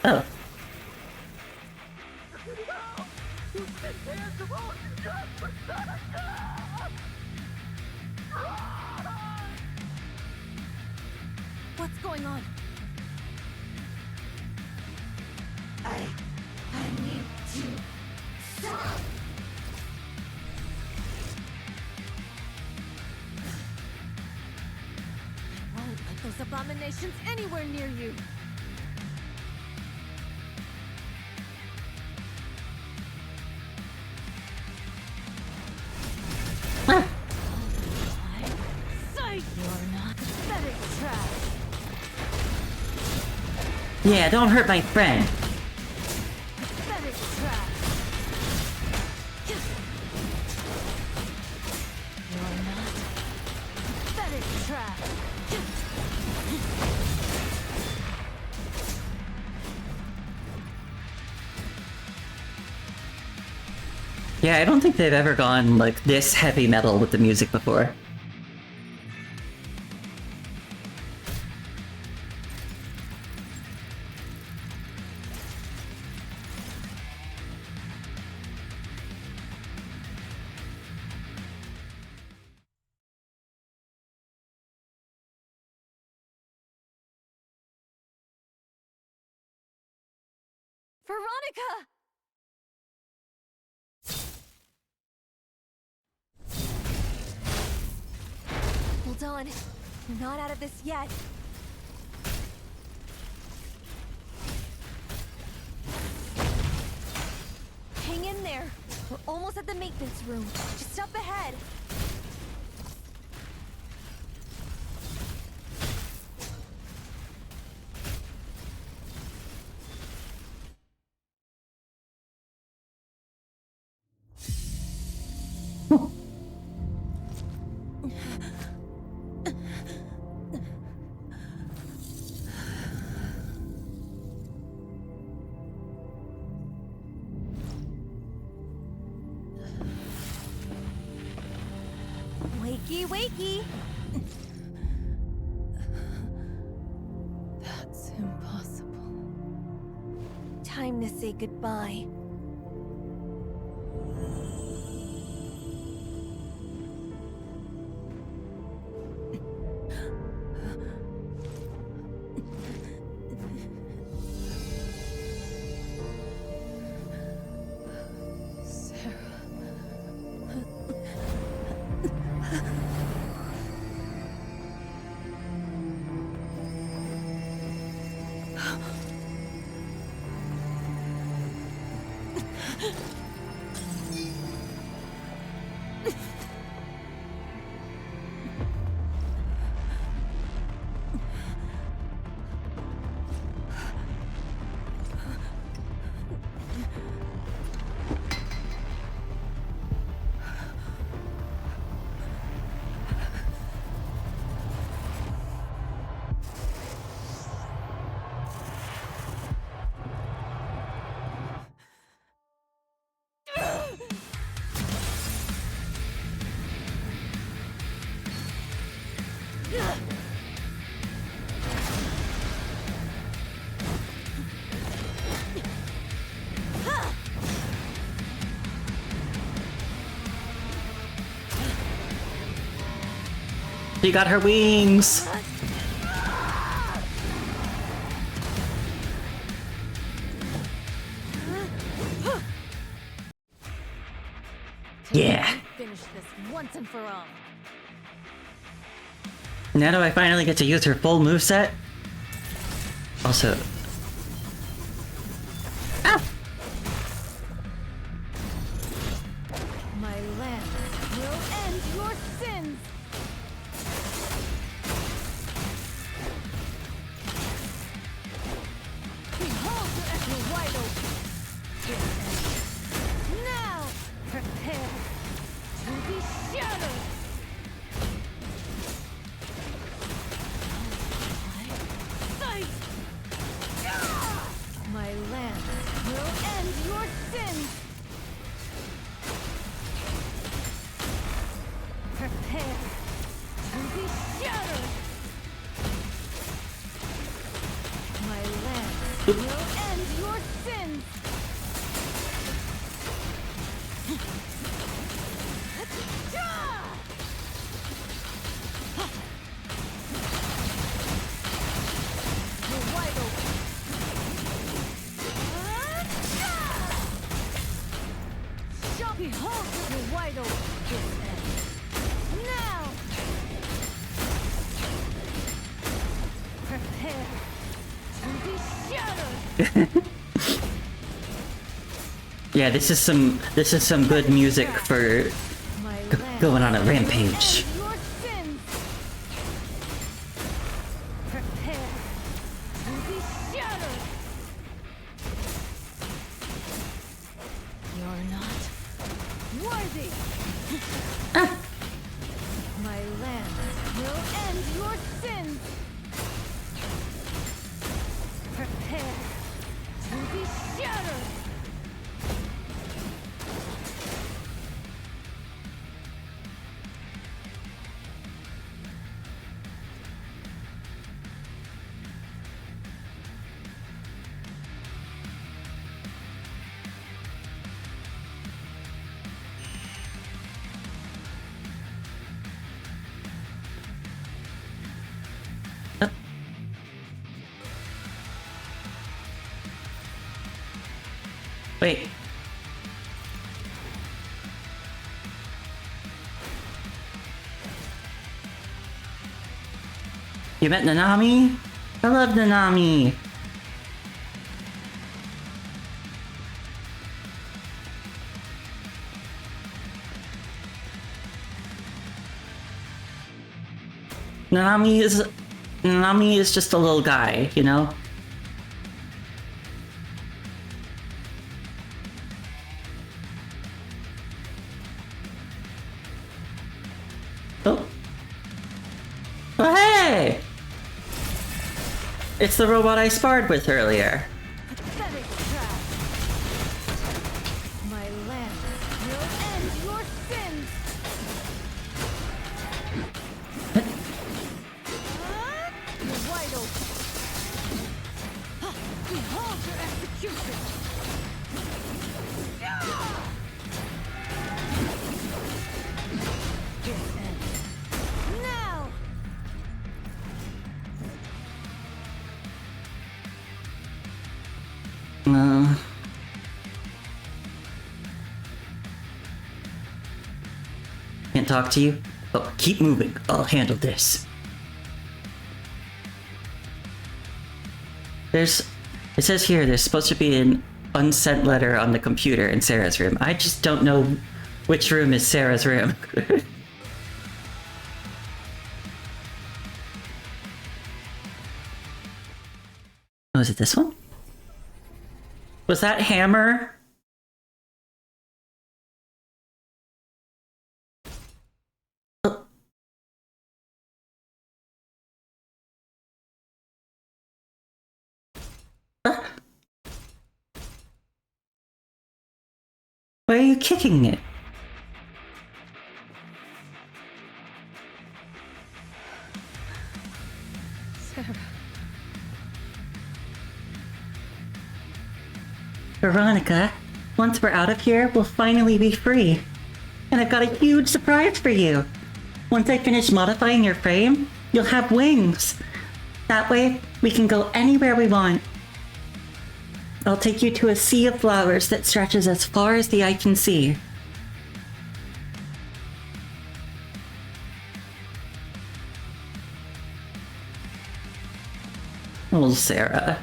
Oh. What's going on? I need to stop. Won't let those abominations anywhere near you. Sight! You're not pathetic trash. Yeah, don't hurt my friend. Pathetic trash. You're not pathetic trash. Yeah, I don't think they've ever gone like this heavy metal with the music before. Veronica! Hold on. You're not out of this yet. Hang in there. We're almost at the maintenance room. Just up ahead. Wakey, wakey! That's impossible. Time to say goodbye. She got her wings! Yeah! Finish this once and for all. Now do I finally get to use her full moveset? Also... Ow! My lance will end your sins. Behold your echo wide open. Now, prepare to be shattered. Fight! My lance will end your sins. Prepare to be shattered. My lance will end your sins. You're wide open. Behold, you're wide open. This ends. Now! Prepare to be shattered! Yeah, this is some good music for My going on a lance rampage. will end your sins. Prepare to be shattered! You're not worthy! My lance will end your sins! Prepare to be shattered! Wait. You met Nanami? I love Nanami! Nanami is just a little guy, you know? Oh. Oh, hey! It's the robot I sparred with earlier. Pathetic trap! My lance will end your sins! You're wide open! Behold your execution! Now! Can't talk to you? Oh, keep moving. I'll handle this. It says here there's supposed to be an unsent letter on the computer in Sarah's room. I just don't know which room is Sarah's room. Oh, is it this one? Was that Hammer? Oh. Why are you kicking it? Sarah. Veronica, once we're out of here, we'll finally be free. And I've got a huge surprise for you. Once I finish modifying your frame, you'll have wings. That way, we can go anywhere we want. I'll take you to a sea of flowers that stretches as far as the eye can see. Oh, Sarah.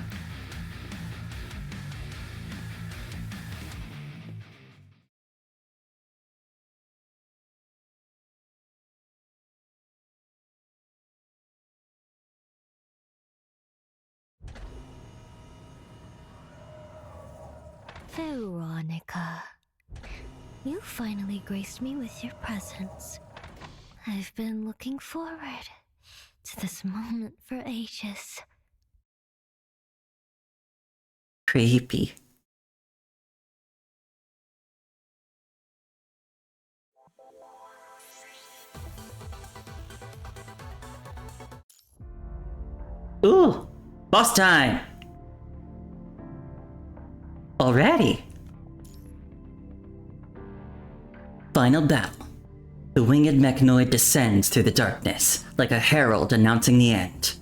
Veronica, you finally graced me with your presence. I've been looking forward to this moment for ages. Creepy. Ooh, boss time! Already? Final battle. The winged mechanoid descends through the darkness, like a herald announcing the end.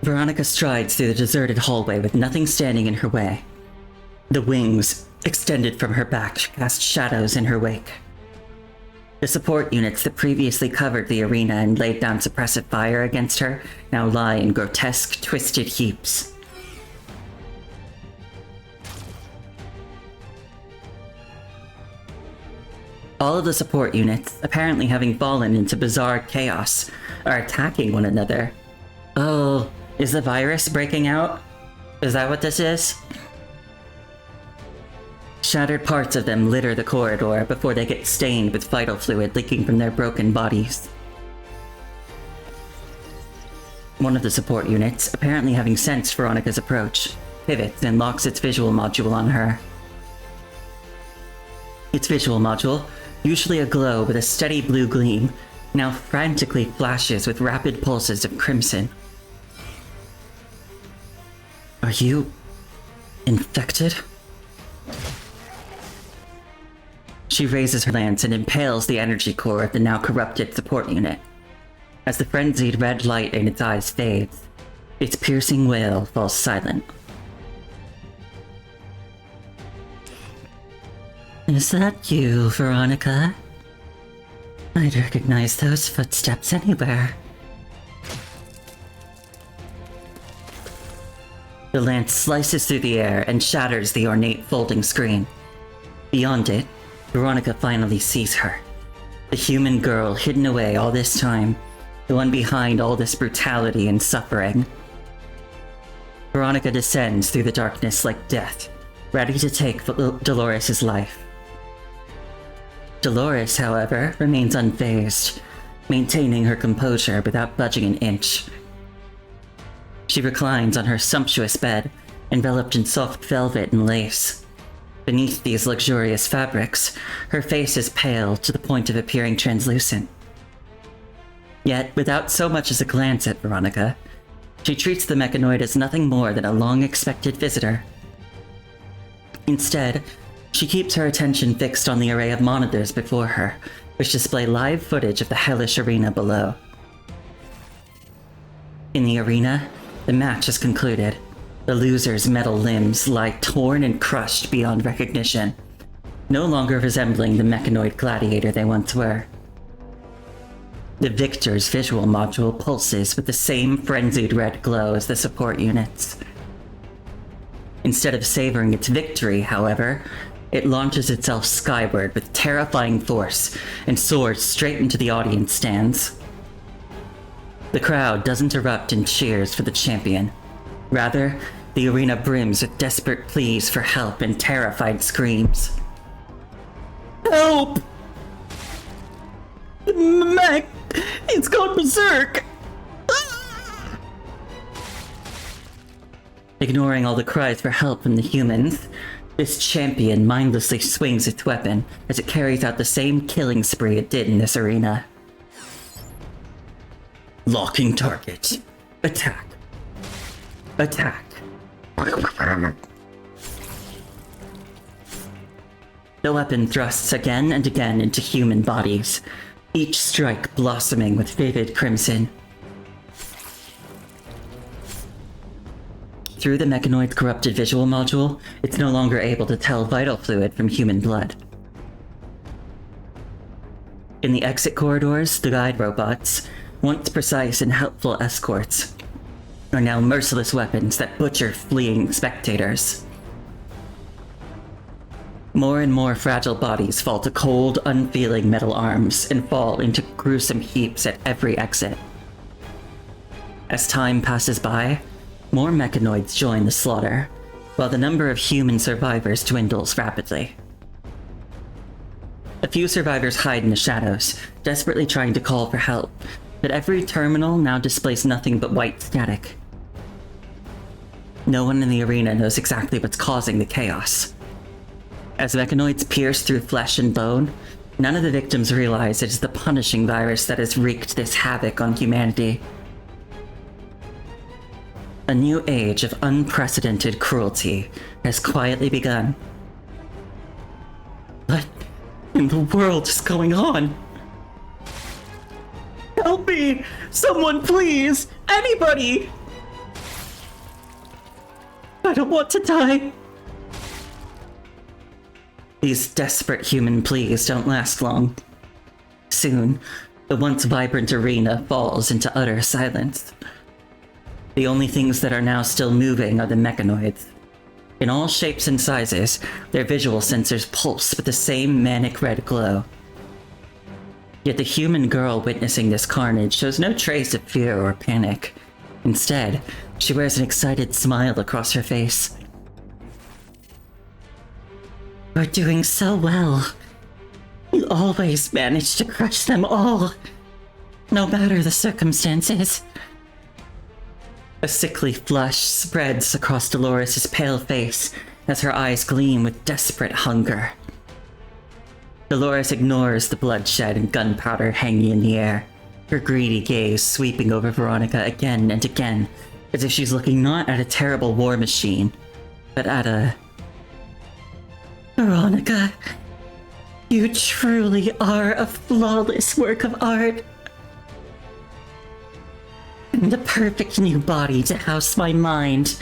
Veronica strides through the deserted hallway with nothing standing in her way. The wings, extended from her back, cast shadows in her wake. The support units that previously covered the arena and laid down suppressive fire against her now lie in grotesque, twisted heaps. All of the support units, apparently having fallen into bizarre chaos, are attacking one another. Oh, is the virus breaking out? Is that what this is? Shattered parts of them litter the corridor before they get stained with vital fluid leaking from their broken bodies. One of the support units, apparently having sensed Veronica's approach, pivots and locks its visual module on her. Its visual module, usually aglow with a steady blue gleam, now frantically flashes with rapid pulses of crimson. Are you infected? She raises her lance and impales the energy core of the now corrupted support unit. As the frenzied red light in its eyes fades, its piercing wail falls silent. Is that you, Veronica? I'd recognize those footsteps anywhere. The lance slices through the air and shatters the ornate folding screen. Beyond it, Veronica finally sees her. The human girl hidden away all this time, the one behind all this brutality and suffering. Veronica descends through the darkness like death, ready to take Dolores' life. Dolores, however, remains unfazed, maintaining her composure without budging an inch. She reclines on her sumptuous bed, enveloped in soft velvet and lace. Beneath these luxurious fabrics, her face is pale to the point of appearing translucent. Yet, without so much as a glance at Veronica, she treats the mechanoid as nothing more than a long-expected visitor. Instead, she keeps her attention fixed on the array of monitors before her, which display live footage of the hellish arena below. In the arena, the match is concluded. The loser's metal limbs lie torn and crushed beyond recognition, no longer resembling the mechanoid gladiator they once were. The victor's visual module pulses with the same frenzied red glow as the support units. Instead of savoring its victory, however, it launches itself skyward with terrifying force and soars straight into the audience stands. The crowd doesn't erupt in cheers for the champion. Rather, the arena brims with desperate pleas for help and terrified screams. Help! The mech! It's gone berserk! Ah! Ignoring all the cries for help from the humans, this champion mindlessly swings its weapon as it carries out the same killing spree it did in this arena. Locking target. Attack. Attack. The weapon thrusts again and again into human bodies, each strike blossoming with vivid crimson. Through the mechanoid's corrupted visual module, it's no longer able to tell vital fluid from human blood. In the exit corridors, the guide robots, once precise and helpful escorts, are now merciless weapons that butcher fleeing spectators. More and more fragile bodies fall to cold, unfeeling metal arms and fall into gruesome heaps at every exit. As time passes by, more mechanoids join the slaughter, while the number of human survivors dwindles rapidly. A few survivors hide in the shadows, desperately trying to call for help, but every terminal now displays nothing but white static. No one in the arena knows exactly what's causing the chaos. As mechanoids pierce through flesh and bone, none of the victims realize it is the punishing virus that has wreaked this havoc on humanity. A new age of unprecedented cruelty has quietly begun. What in the world is going on? Help me! Someone please! Anybody! I don't want to die! These desperate human pleas don't last long. Soon, the once vibrant arena falls into utter silence. The only things that are now still moving are the mechanoids. In all shapes and sizes, their visual sensors pulse with the same manic red glow. Yet the human girl witnessing this carnage shows no trace of fear or panic. Instead, she wears an excited smile across her face. We're doing so well. You always manage to crush them all, no matter the circumstances. A sickly flush spreads across Dolores' pale face as her eyes gleam with desperate hunger. Dolores ignores the bloodshed and gunpowder hanging in the air, her greedy gaze sweeping over Veronica again and again, as if she's looking not at a terrible war machine, but at a... Veronica, you truly are a flawless work of art. And the perfect new body to house my mind.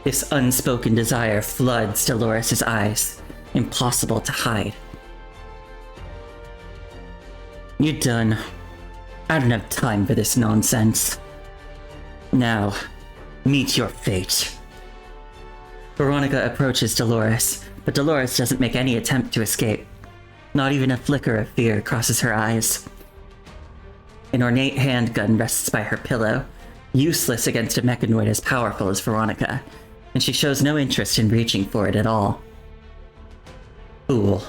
This unspoken desire floods Dolores' eyes, impossible to hide. You're done. I don't have time for this nonsense. Now, meet your fate. Veronica approaches Dolores, but Dolores doesn't make any attempt to escape. Not even a flicker of fear crosses her eyes. An ornate handgun rests by her pillow, useless against a mechanoid as powerful as Veronica, and she shows no interest in reaching for it at all. Fool.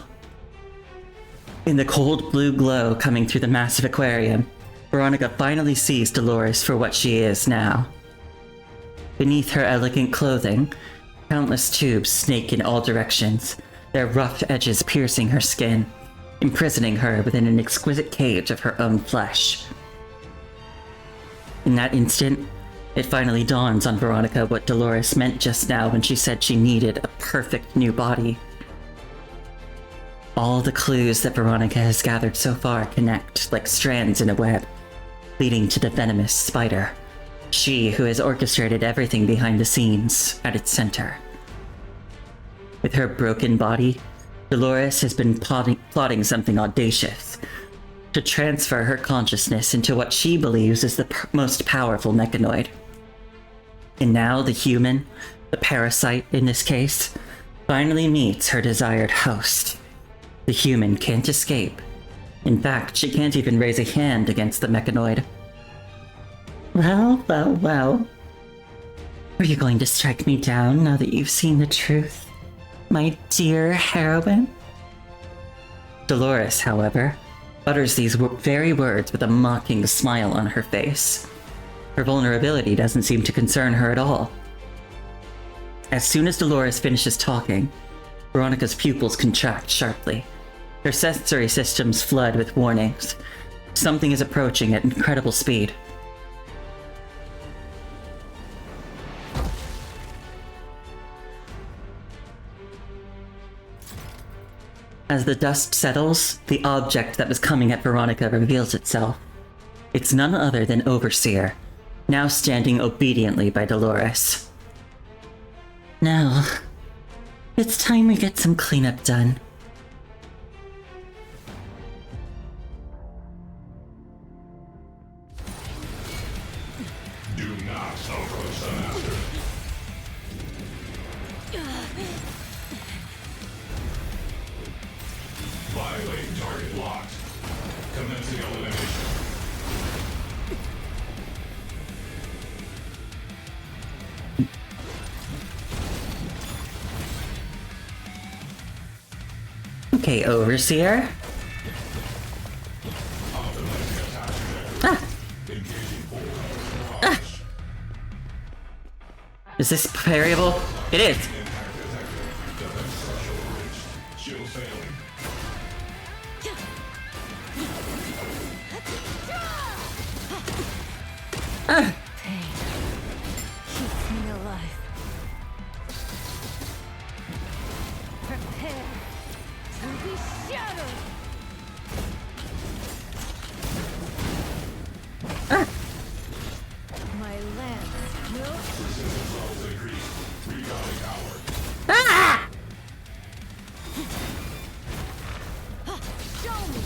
In the cold blue glow coming through the massive aquarium, Veronica finally sees Dolores for what she is now. Beneath her elegant clothing, countless tubes snake in all directions, their rough edges piercing her skin, imprisoning her within an exquisite cage of her own flesh. In that instant, it finally dawns on Veronica what Dolores meant just now when she said she needed a perfect new body. All the clues that Veronica has gathered so far connect like strands in a web, leading to the venomous spider. She who has orchestrated everything behind the scenes at its center. With her broken body, Dolores has been plotting something audacious. To transfer her consciousness into what she believes is the most powerful mechanoid. And now the human, the parasite in this case, finally meets her desired host. The human can't escape. In fact, she can't even raise a hand against the mechanoid. Well, well, well. Are you going to strike me down now that you've seen the truth, my dear heroine? Dolores, however, utters these very words with a mocking smile on her face. Her vulnerability doesn't seem to concern her at all. As soon as Dolores finishes talking, Veronica's pupils contract sharply. Her sensory systems flood with warnings. Something is approaching at incredible speed. As the dust settles, the object that was coming at Veronica reveals itself. It's none other than Overseer, now standing obediently by Dolores. Now, it's time we get some cleanup done. Do not approach the master. Violate target locked. Commencing elimination. Okay, Overseer. Is this variable? It is. Shield failing. Pain keeps me alive. Prepare to be shattered. My lance will Resistance levels increased. Recalling power. show me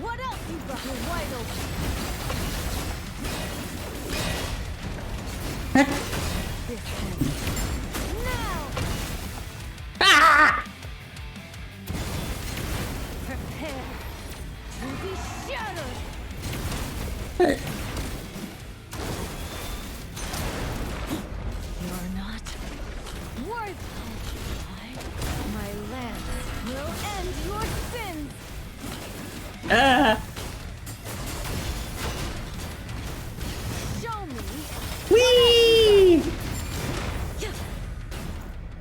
what else you got. You're wide open. This ends now. Prepare to be shattered. You're not worth. My lance will end your sins. Show me. Whee!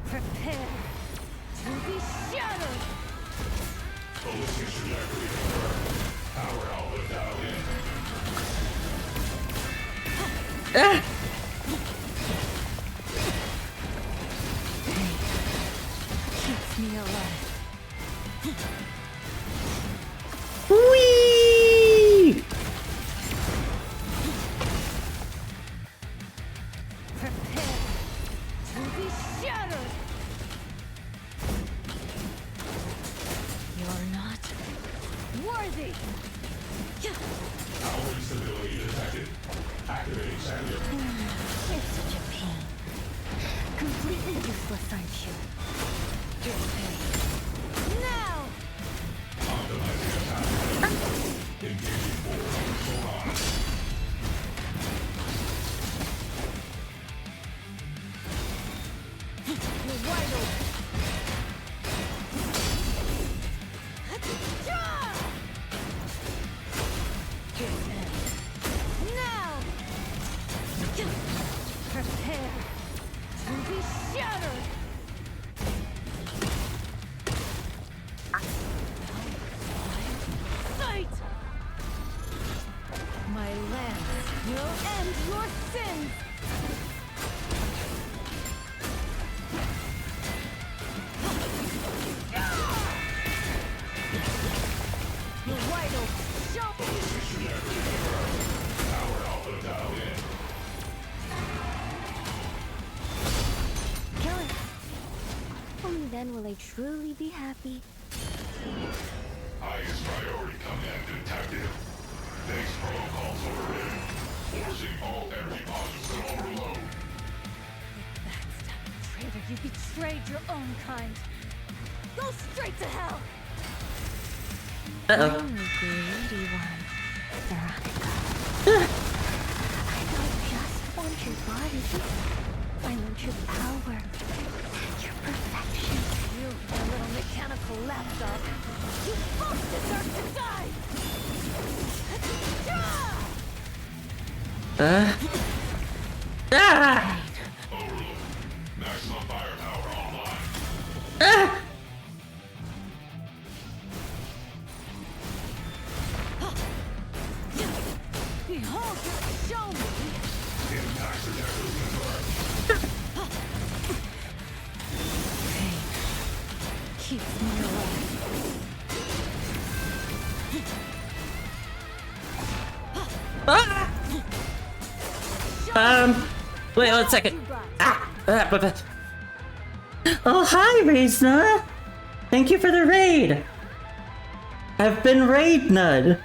Prepare to be shattered. Ballistic trajectory confirmed. Power output dialed in. Keeps me alive. Whee! Prepare to be shattered. You're not worthy. Power instability detected. Activating cellular. It's such a pain. Completely useless, aren't you? Now! Optimizing attack. Engaging forward. Hold on. You're wide open. This ends now! Prepare to be shattered! end your sins! You're wide open. Show me! Kill it. Only then will I truly be happy. Highest priority command detective. Base protocols overridden. Forcing all energy modules to overload. Backstabbing traitor, you betrayed your own kind. Go straight to hell! Uh-oh. I'm the greedy one, Veronica. I don't just want your body. I want your power and your perfection. You, a little mechanical lapdog. You both deserve to die! Ah! Maximum firepower online. Ah! Behold, show me! Impact detectors confirmed. Pain keeps me alive. Wait 1 second. But. Oh, hi, Reisna! Thank you for the raid! I've been raid-nud!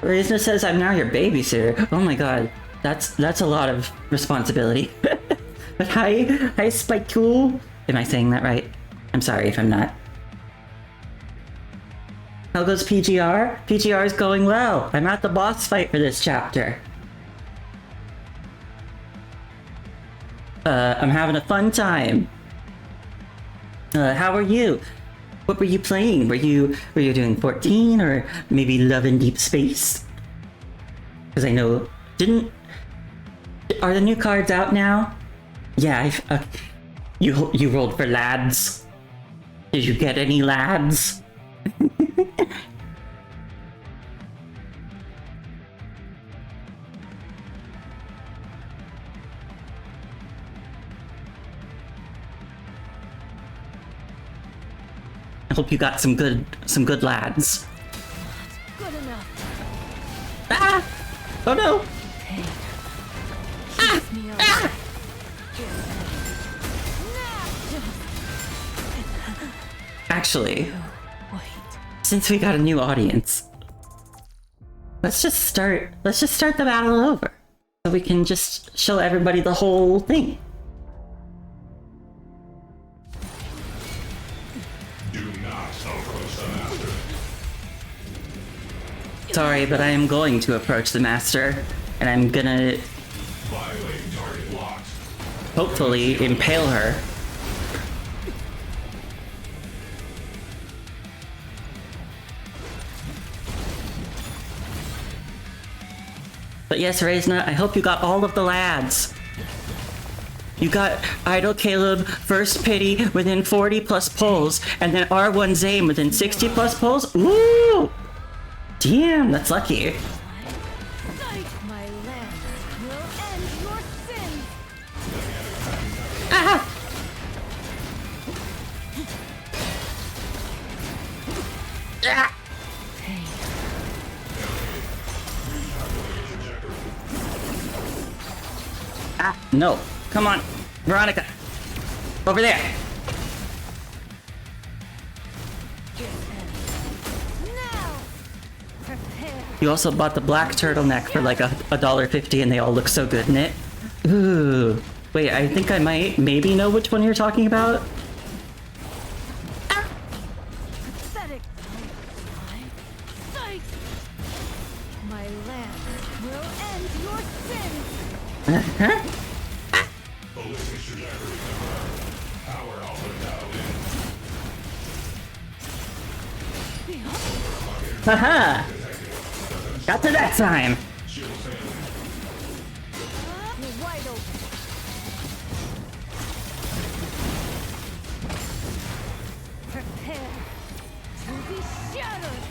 Reisna says I'm now your babysitter. Oh my god, that's a lot of responsibility. But hi Spike Tool. Am I saying that right? I'm sorry if I'm not. How goes PGR? PGR is going well. I'm at the boss fight for this chapter. I'm having a fun time. How are you? What were you playing? Were you doing 14 or maybe Love in Deep Space? Because I know are the new cards out now? Yeah, you rolled for lads. Did you get any lads? I hope you got some good lads. Good enough. Ah! Oh no! Pain keeps me alive. Actually, Wait. since we got a new audience, let's just start the battle over. So we can just show everybody the whole thing. Do not approach the master. Sorry, but I am going to approach the master, and I'm gonna Violating target locked. hopefully impale her. But yes, Reisna, I hope you got all of the lads. You got Idol Caleb, First Pity within 40 plus pulls, and then R1 Zame within 60 plus pulls. Ooh! Damn, that's lucky. My land will end your sins. Ah! Ah! Ah, no. Come on. Veronica. Over there. Now, prepare. You also bought the black turtleneck for like $1.50 and they all look so good in it. Ooh. Wait, I think I might maybe know which one you're talking about. Pathetic. Sight. My land will end your sins. Huh? Ballistic trajectory confirmed. Power output dialed in. Haha! Got to that time! Shield failing. You're wide open. Prepare to be shattered.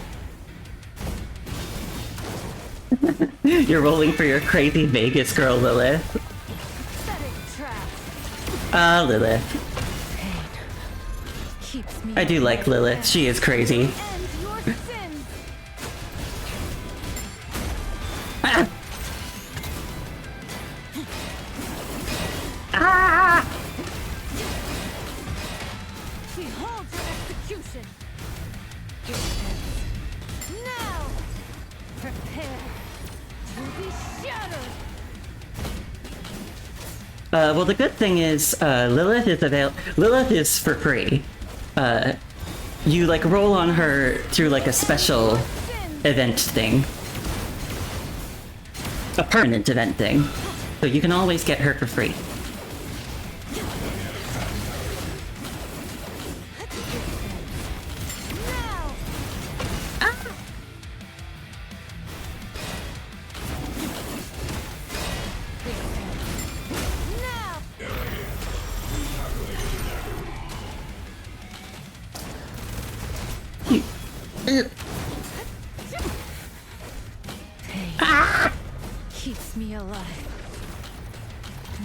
You're rolling for your crazy Vegas girl, Lilith. Lilith. I do like Lilith. She is crazy. Ah! Ah! Behold your execution! Now! Prepare to be shattered! Well, the good thing is, Lilith is for free. You, like, roll on her through, like, a special event thing. A permanent event thing. So you can always get her for free. Keeps me alive.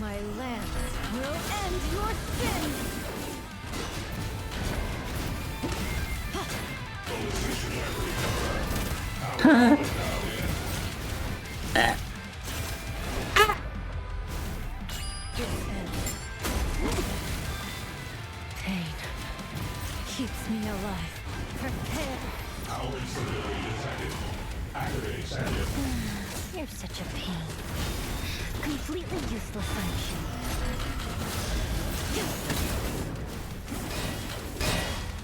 My lance will end your sins! Pain keeps me alive. Prepare. You're such a pain. Completely useless friendship.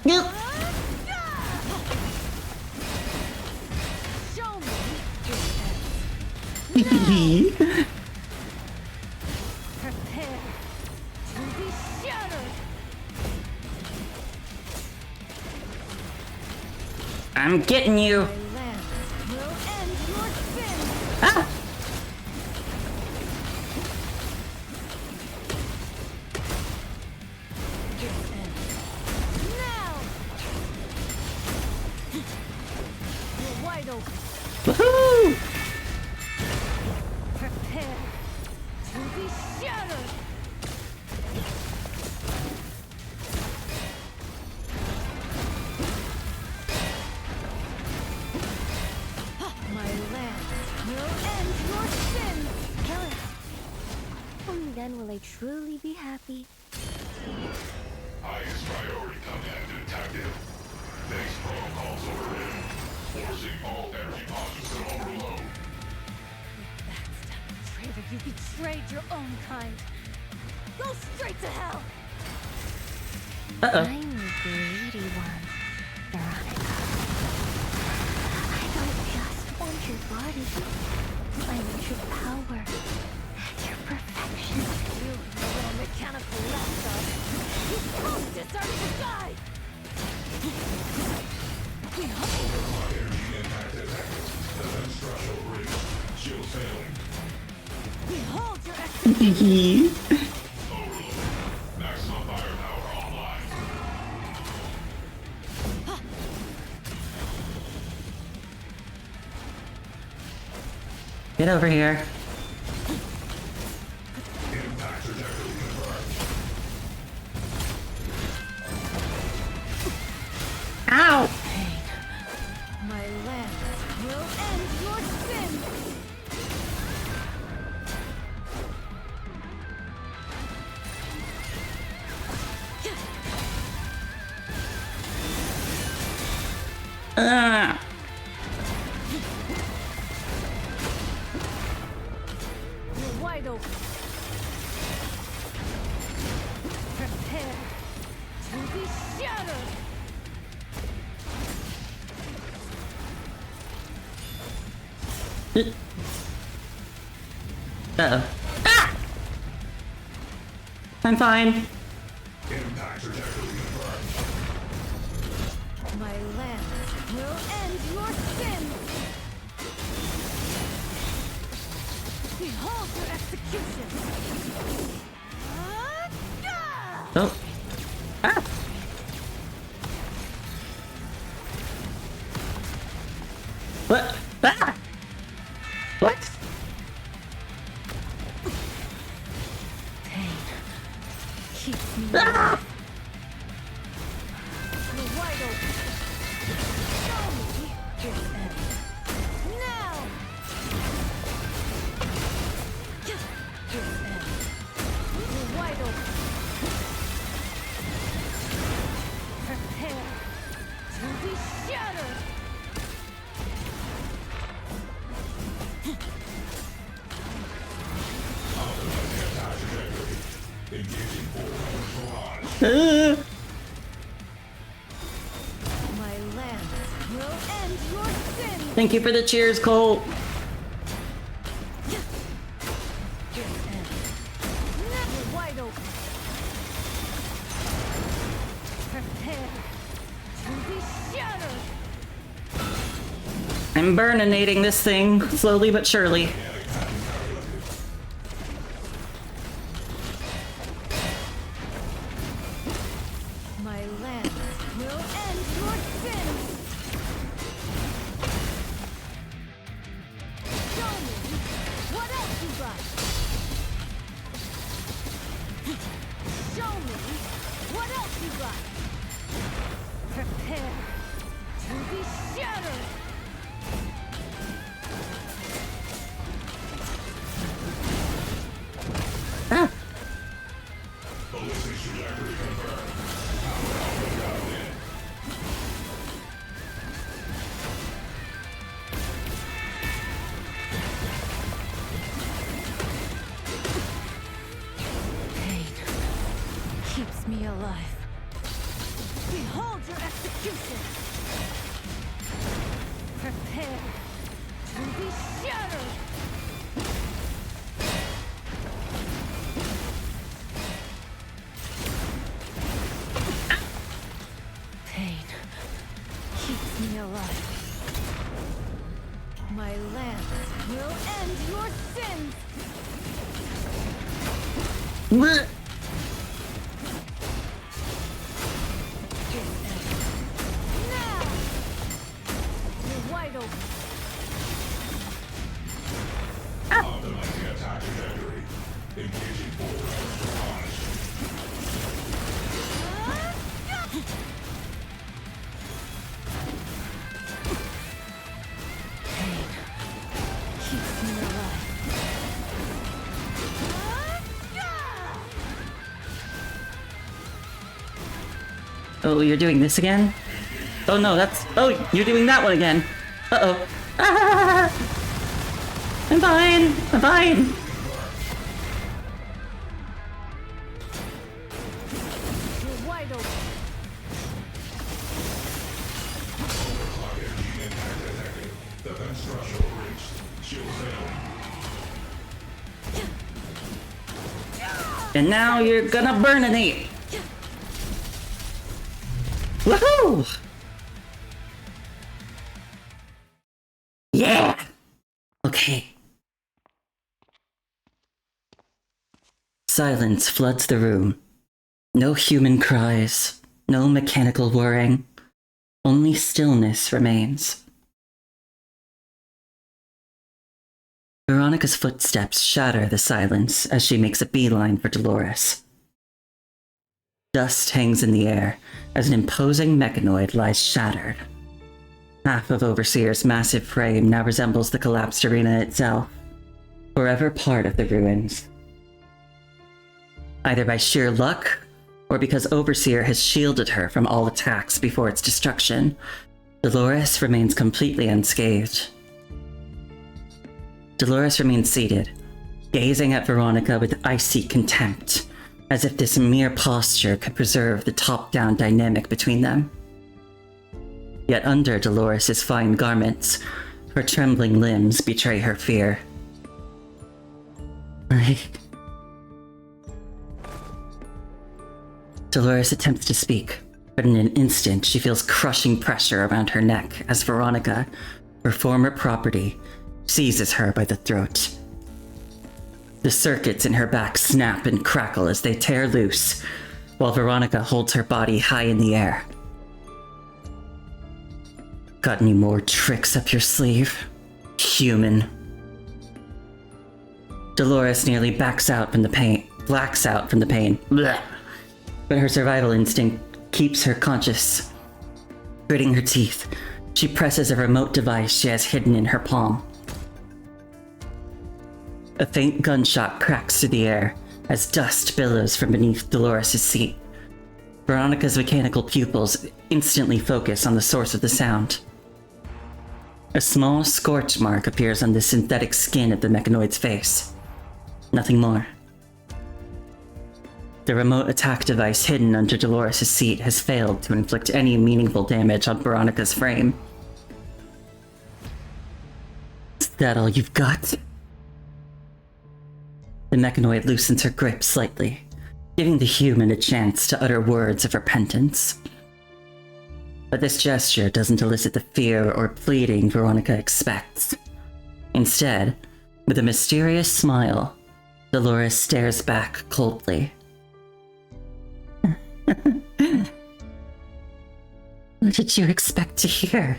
Nope. Show me your hands. Prepare to be shattered. I'm getting you. My lance will end your sins. Ah! Now! You're wide open. Woohoo! Prepare to be shattered. My lance will end your sins. Kill it. Only then will I truly be happy. Highest priority command detected. Next protocols overridden. Forcing all energy pods to overload. Backstab traitor, you betrayed your own kind. Go straight to hell. Uh-oh. I'm the greedy one, Veronica. I don't just want your body. I want your power and your perfection. You little mechanical lapdog. You both deserve to die. We hope. Behold your Maximum firepower online. Get over here. Impact trajectory confirmed. Ow! My lance will end your sins. Ah! You're wide open. Prepare to be shattered. Uh-oh. Ah! I'm fine. Impact trajectory confirmed. My lance will end your sins. Behold your execution. Oh. Ah! What? Ah! Ah! You're wide open. Show me this end. Now! This end. You're wide open. Prepare to be shattered! Ah! My lance will end your sins! Thank you for the cheers, Cole. This end. Now you're wide open. Prepare to be shattered! I'm burninating this thing slowly but surely. My lance will end your sins! Show me what else you got! Show me what else you got! Prepare to be shattered! Ah! Pain keeps me alive. Behold your execution! Prepare to be shattered! Pain keeps me alive. My lance will end your sins! Bleh. Now! You're wide open. Pain keeps me alive. Oh, you're doing this again? Oh no, that's... Oh, you're doing that one again. Uh-oh. Ah! I'm fine. I'm fine. You're wide open. And now you're gonna burninate. Woohoo! Yeah! Okay. Silence floods the room. No human cries, no mechanical whirring. Only stillness remains. Veronica's footsteps shatter the silence as she makes a beeline for Dolores. Dust hangs in the air as an imposing mechanoid lies shattered. Half of Overseer's massive frame now resembles the collapsed arena itself, forever part of the ruins. Either by sheer luck, or because Overseer has shielded her from all attacks before its destruction, Dolores remains completely unscathed. Dolores remains seated, gazing at Veronica with icy contempt, as if this mere posture could preserve the top-down dynamic between them. Yet under Dolores' fine garments, her trembling limbs betray her fear. Dolores attempts to speak, but in an instant she feels crushing pressure around her neck as Veronica, her former property, seizes her by the throat. The circuits in her back snap and crackle as they tear loose, while Veronica holds her body high in the air. Got any more tricks up your sleeve, human? Dolores nearly blacks out from the pain. Bleh. but her survival instinct keeps her conscious. Gritting her teeth, she presses a remote device she has hidden in her palm. A faint gunshot cracks through the air as dust billows from beneath Dolores' seat. Veronica's mechanical pupils instantly focus on the source of the sound. A small scorch mark appears on the synthetic skin of the mechanoid's face. Nothing more. The remote attack device hidden under Dolores' seat has failed to inflict any meaningful damage on Veronica's frame. Is that all you've got? The mechanoid loosens her grip slightly, giving the human a chance to utter words of repentance. But this gesture doesn't elicit the fear or pleading Veronica expects. Instead, with a mysterious smile, Dolores stares back coldly. What did you expect to hear?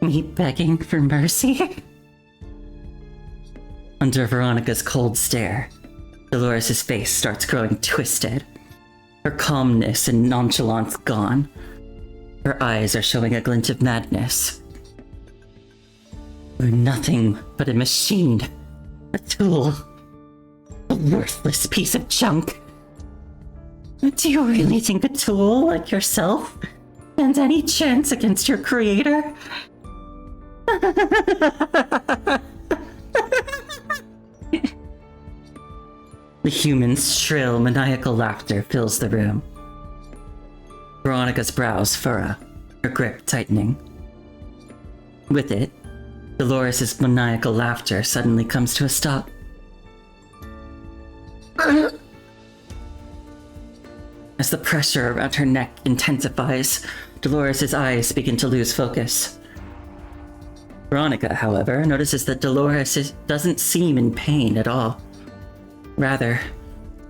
Me begging for mercy? Under Veronica's cold stare, Dolores' face starts growing twisted. Her calmness and nonchalance gone. Her eyes are showing a glint of madness. You're nothing but a machine. A tool. A worthless piece of junk. Do you really think a tool like yourself stands any chance against your creator? The human's shrill, maniacal laughter fills the room. Veronica's brows furrow, her grip tightening. With it, Dolores' maniacal laughter suddenly comes to a stop. As the pressure around her neck intensifies, Dolores' eyes begin to lose focus. Veronica, however, notices that Dolores doesn't seem in pain at all. Rather,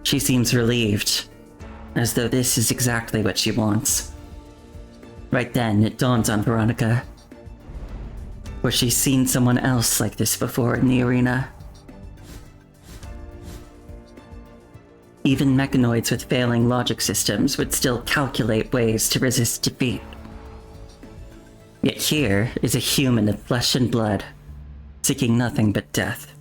she seems relieved, as though this is exactly what she wants. Right then, it dawns on Veronica. Was she seen someone else like this before in the arena? Even mechanoids with failing logic systems would still calculate ways to resist defeat. Yet here is a human of flesh and blood, seeking nothing but death.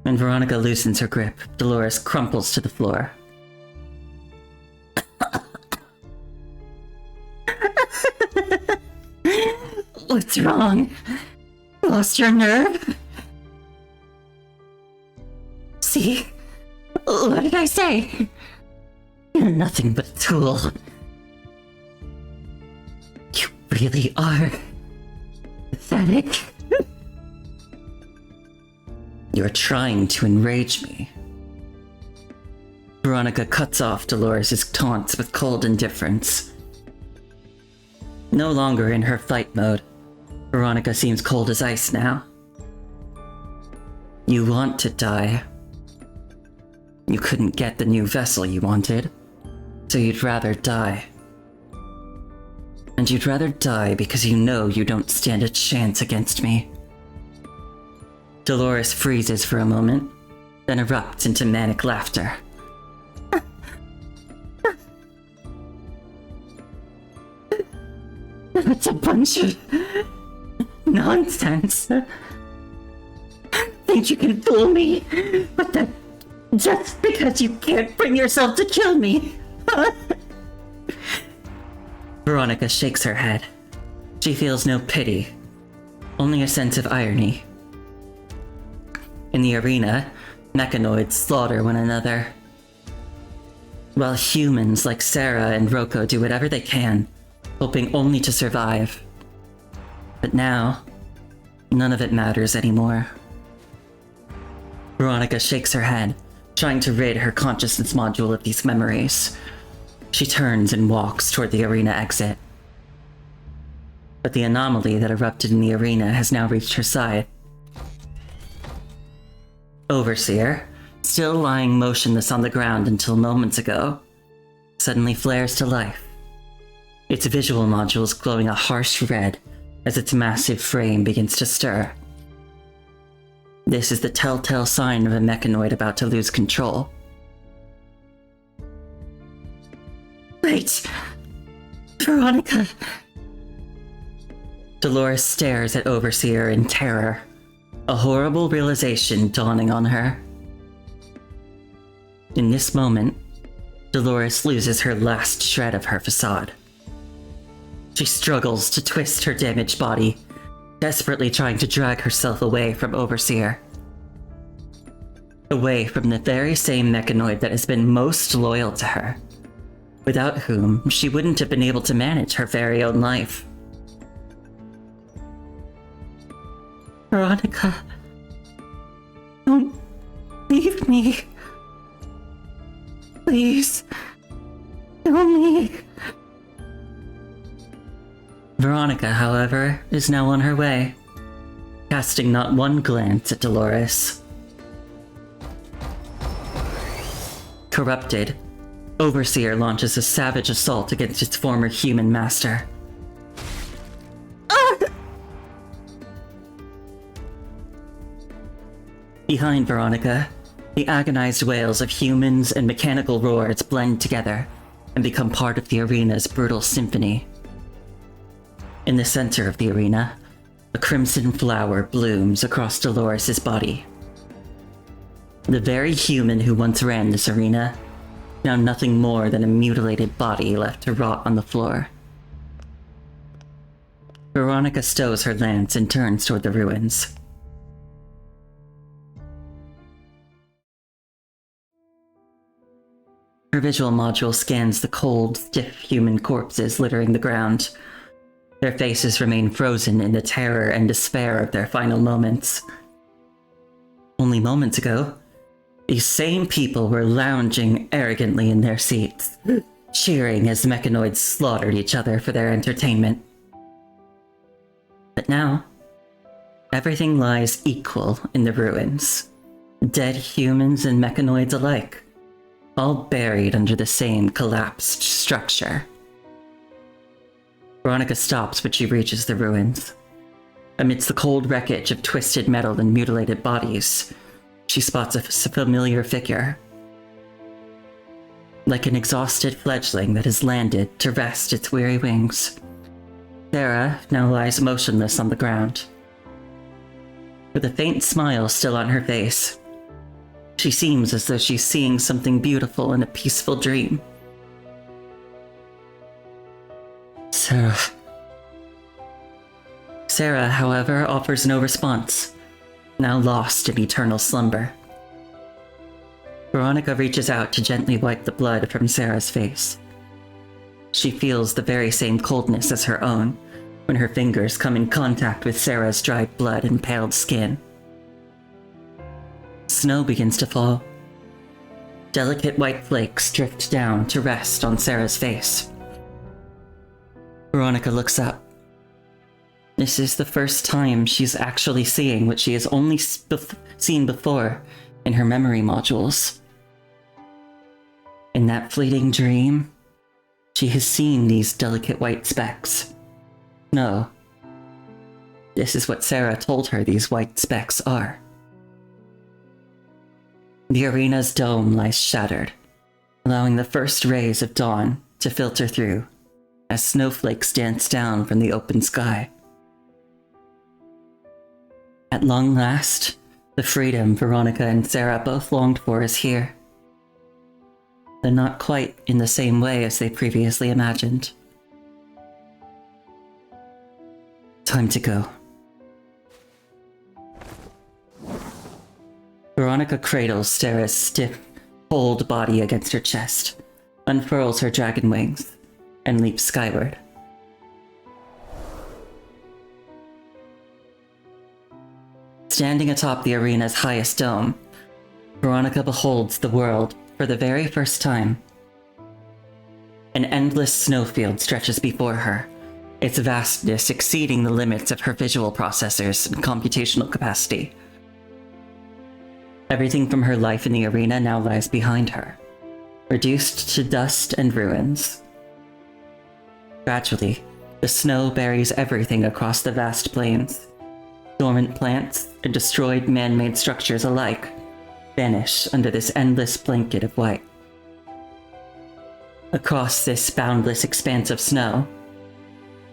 When Veronica loosens her grip, Dolores crumples to the floor. What's wrong? Lost your nerve? See? What did I say? You're nothing but a tool. You really are pathetic. You're trying to enrage me. Veronica cuts off Dolores' taunts with cold indifference. No longer in her fight mode, Veronica seems cold as ice now. You want to die. You couldn't get the new vessel you wanted, so you'd rather die. And you'd rather die because you know you don't stand a chance against me. Dolores freezes for a moment, then erupts into manic laughter. That's a bunch of nonsense. Think you can fool me? But that just because you can't bring yourself to kill me. Veronica shakes her head. She feels no pity, only a sense of irony. In the arena, mechanoids slaughter one another, while humans like Sarah and Rocco do whatever they can, hoping only to survive. But now, none of it matters anymore. Veronica shakes her head, trying to rid her consciousness module of these memories. She turns and walks toward the arena exit. But the anomaly that erupted in the arena has now reached her side. Overseer, still lying motionless on the ground until moments ago, suddenly flares to life. Its visual modules glowing a harsh red as its massive frame begins to stir. This is the telltale sign of a mechanoid about to lose control. Wait! Veronica! Dolores stares at Overseer in terror, a horrible realization dawning on her. In this moment, Dolores loses her last shred of her facade. She struggles to twist her damaged body, desperately trying to drag herself away from Overseer. Away from the very same mechanoid that has been most loyal to her, without whom she wouldn't have been able to manage her very own life. Veronica, don't leave me. Please, kill me. Veronica, however, is now on her way, casting not one glance at Dolores. Corrupted, Overseer launches a savage assault against its former human master. Behind Veronica, the agonized wails of humans and mechanical roars blend together and become part of the arena's brutal symphony. In the center of the arena, a crimson flower blooms across Dolores' body. The very human who once ran this arena, now nothing more than a mutilated body left to rot on the floor. Veronica stows her lance and turns toward the ruins. Her visual module scans the cold, stiff human corpses littering the ground. Their faces remain frozen in the terror and despair of their final moments. Only moments ago, these same people were lounging arrogantly in their seats, cheering as mechanoids slaughtered each other for their entertainment. But now, everything lies equal in the ruins. Dead humans and mechanoids alike, all buried under the same collapsed structure. Veronica stops when she reaches the ruins. Amidst the cold wreckage of twisted metal and mutilated bodies, she spots a familiar figure. Like an exhausted fledgling that has landed to rest its weary wings, Sarah now lies motionless on the ground. With a faint smile still on her face, she seems as though she's seeing something beautiful in a peaceful dream. Sarah, however, offers no response, now lost in eternal slumber. Veronica reaches out to gently wipe the blood from Sarah's face. She feels the very same coldness as her own when her fingers come in contact with Sarah's dried blood and paled skin. Snow begins to fall. Delicate white flakes drift down to rest on Sarah's face. Veronica looks up. This is the first time she's actually seeing what she has only seen before in her memory modules. In that fleeting dream, she has seen these delicate white specks. No. This is what Sarah told her these white specks are. The arena's dome lies shattered, allowing the first rays of dawn to filter through as snowflakes dance down from the open sky. At long last, the freedom Veronica and Sarah both longed for is here. Though not quite in the same way as they previously imagined. Time to go. Veronica cradles Sarah's stiff, cold body against her chest, unfurls her dragon wings, and leaps skyward. Standing atop the arena's highest dome, Veronica beholds the world for the very first time. An endless snowfield stretches before her, its vastness exceeding the limits of her visual processors and computational capacity. Everything from her life in the arena now lies behind her, reduced to dust and ruins. Gradually, the snow buries everything across the vast plains. Dormant plants and destroyed man-made structures alike vanish under this endless blanket of white. Across this boundless expanse of snow,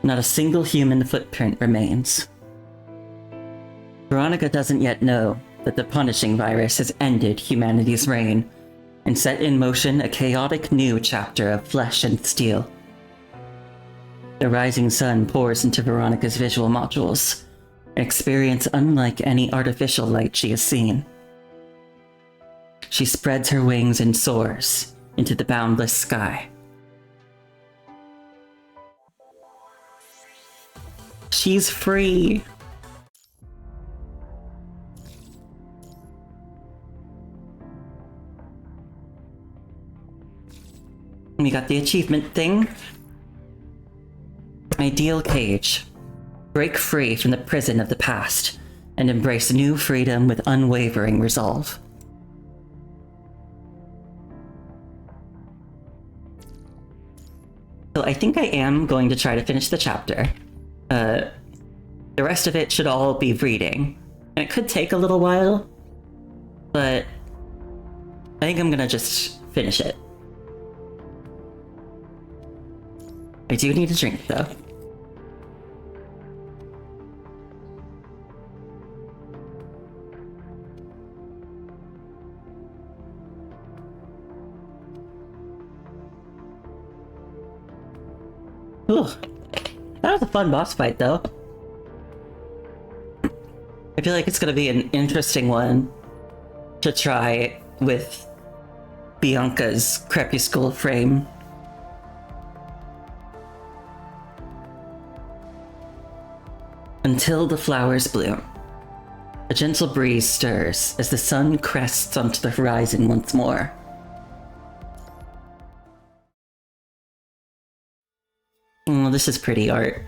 not a single human footprint remains. Veronica doesn't yet know that the punishing virus has ended humanity's reign and set in motion a chaotic new chapter of flesh and steel. The rising sun pours into Veronica's visual modules, an experience unlike any artificial light she has seen. She spreads her wings and soars into the boundless sky. She's free! We got the achievement thing. Ideal cage. Break free from the prison of the past and embrace new freedom with unwavering resolve. So I think I am going to try to finish the chapter. The rest of it should all be reading. And it could take a little while, but I think I'm gonna just finish it. I do need a drink, though. Ooh, that was a fun boss fight, though. I feel like it's gonna be an interesting one to try with Bianca's crepuscule frame. Until the flowers bloom, a gentle breeze stirs as the sun crests onto the horizon once more. Oh, this is pretty art.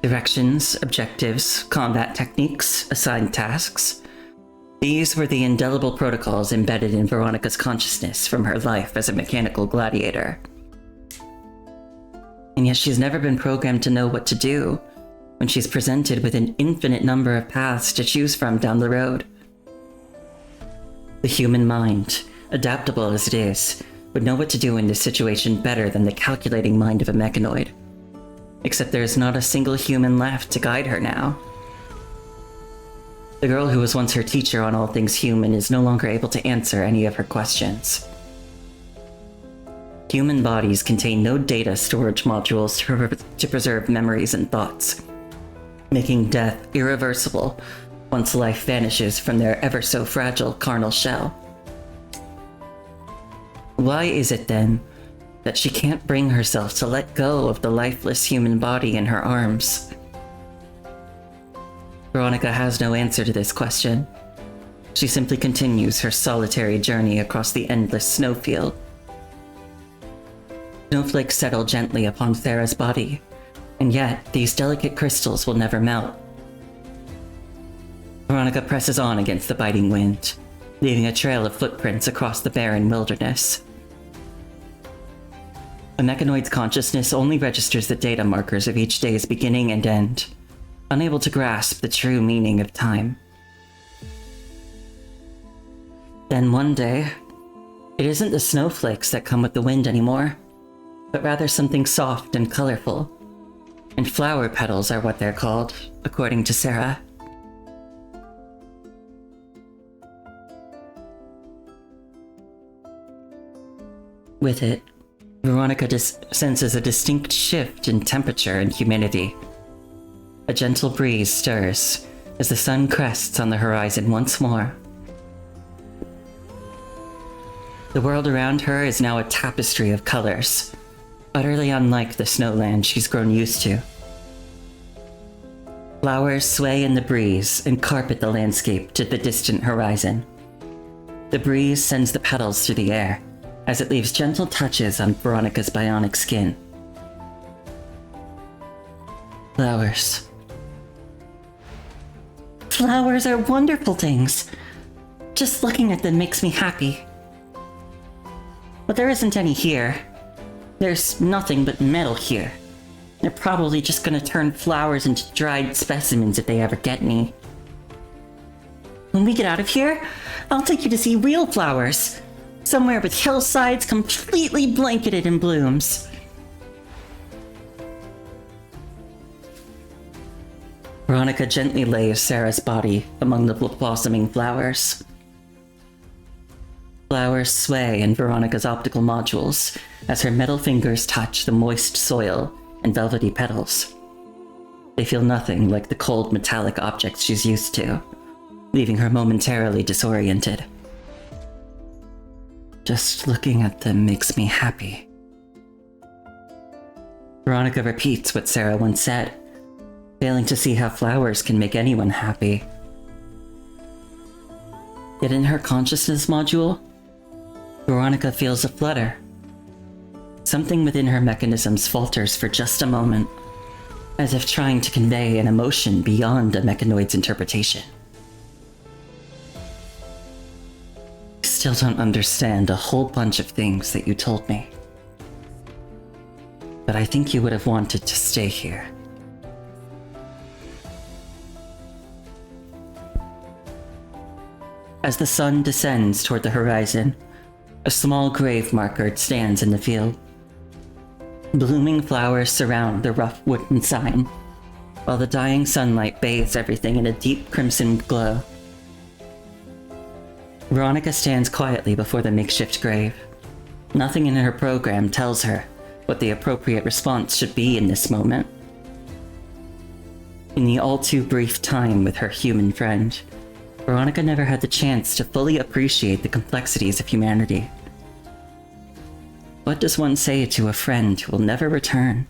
Directions, objectives, combat techniques, assigned tasks. These were the indelible protocols embedded in Veronica's consciousness from her life as a mechanical gladiator. And yet she's never been programmed to know what to do when she's presented with an infinite number of paths to choose from down the road. The human mind, adaptable as it is, would know what to do in this situation better than the calculating mind of a mechanoid. Except there's not a single human left to guide her now. The girl who was once her teacher on all things human is no longer able to answer any of her questions. Human bodies contain no data storage modules to preserve memories and thoughts, making death irreversible once life vanishes from their ever-so-fragile carnal shell. Why is it, then, that she can't bring herself to let go of the lifeless human body in her arms? Veronica has no answer to this question. She simply continues her solitary journey across the endless snowfield. Snowflakes settle gently upon Thera's body, and yet these delicate crystals will never melt. Veronica presses on against the biting wind, leaving a trail of footprints across the barren wilderness. A mechanoid's consciousness only registers the data markers of each day's beginning and end, unable to grasp the true meaning of time. Then one day, it isn't the snowflakes that come with the wind anymore, but rather something soft and colorful. And flower petals are what they're called, according to Sarah. With it, Veronica senses a distinct shift in temperature and humidity. A gentle breeze stirs as the sun crests on the horizon once more. The world around her is now a tapestry of colors, utterly unlike the snowland she's grown used to. Flowers sway in the breeze and carpet the landscape to the distant horizon. The breeze sends the petals through the air as it leaves gentle touches on Veronica's bionic skin. Flowers. Flowers are wonderful things. Just looking at them makes me happy. But there isn't any here. There's nothing but metal here. They're probably just gonna turn flowers into dried specimens if they ever get any. When we get out of here, I'll take you to see real flowers. Somewhere with hillsides completely blanketed in blooms. Veronica gently lays Sarah's body among the blossoming flowers. Flowers sway in Veronica's optical modules as her metal fingers touch the moist soil and velvety petals. They feel nothing like the cold metallic objects she's used to, leaving her momentarily disoriented. Just looking at them makes me happy. Veronica repeats what Sarah once said, failing to see how flowers can make anyone happy. Yet in her consciousness module, Veronica feels a flutter. Something within her mechanisms falters for just a moment, as if trying to convey an emotion beyond a mechanoid's interpretation. I still don't understand a whole bunch of things that you told me, but I think you would have wanted to stay here. As the sun descends toward the horizon, a small grave marker stands in the field. Blooming flowers surround the rough wooden sign, while the dying sunlight bathes everything in a deep crimson glow. Veronica stands quietly before the makeshift grave. Nothing in her program tells her what the appropriate response should be in this moment. In the all too brief time with her human friend, Veronica never had the chance to fully appreciate the complexities of humanity. What does one say to a friend who will never return?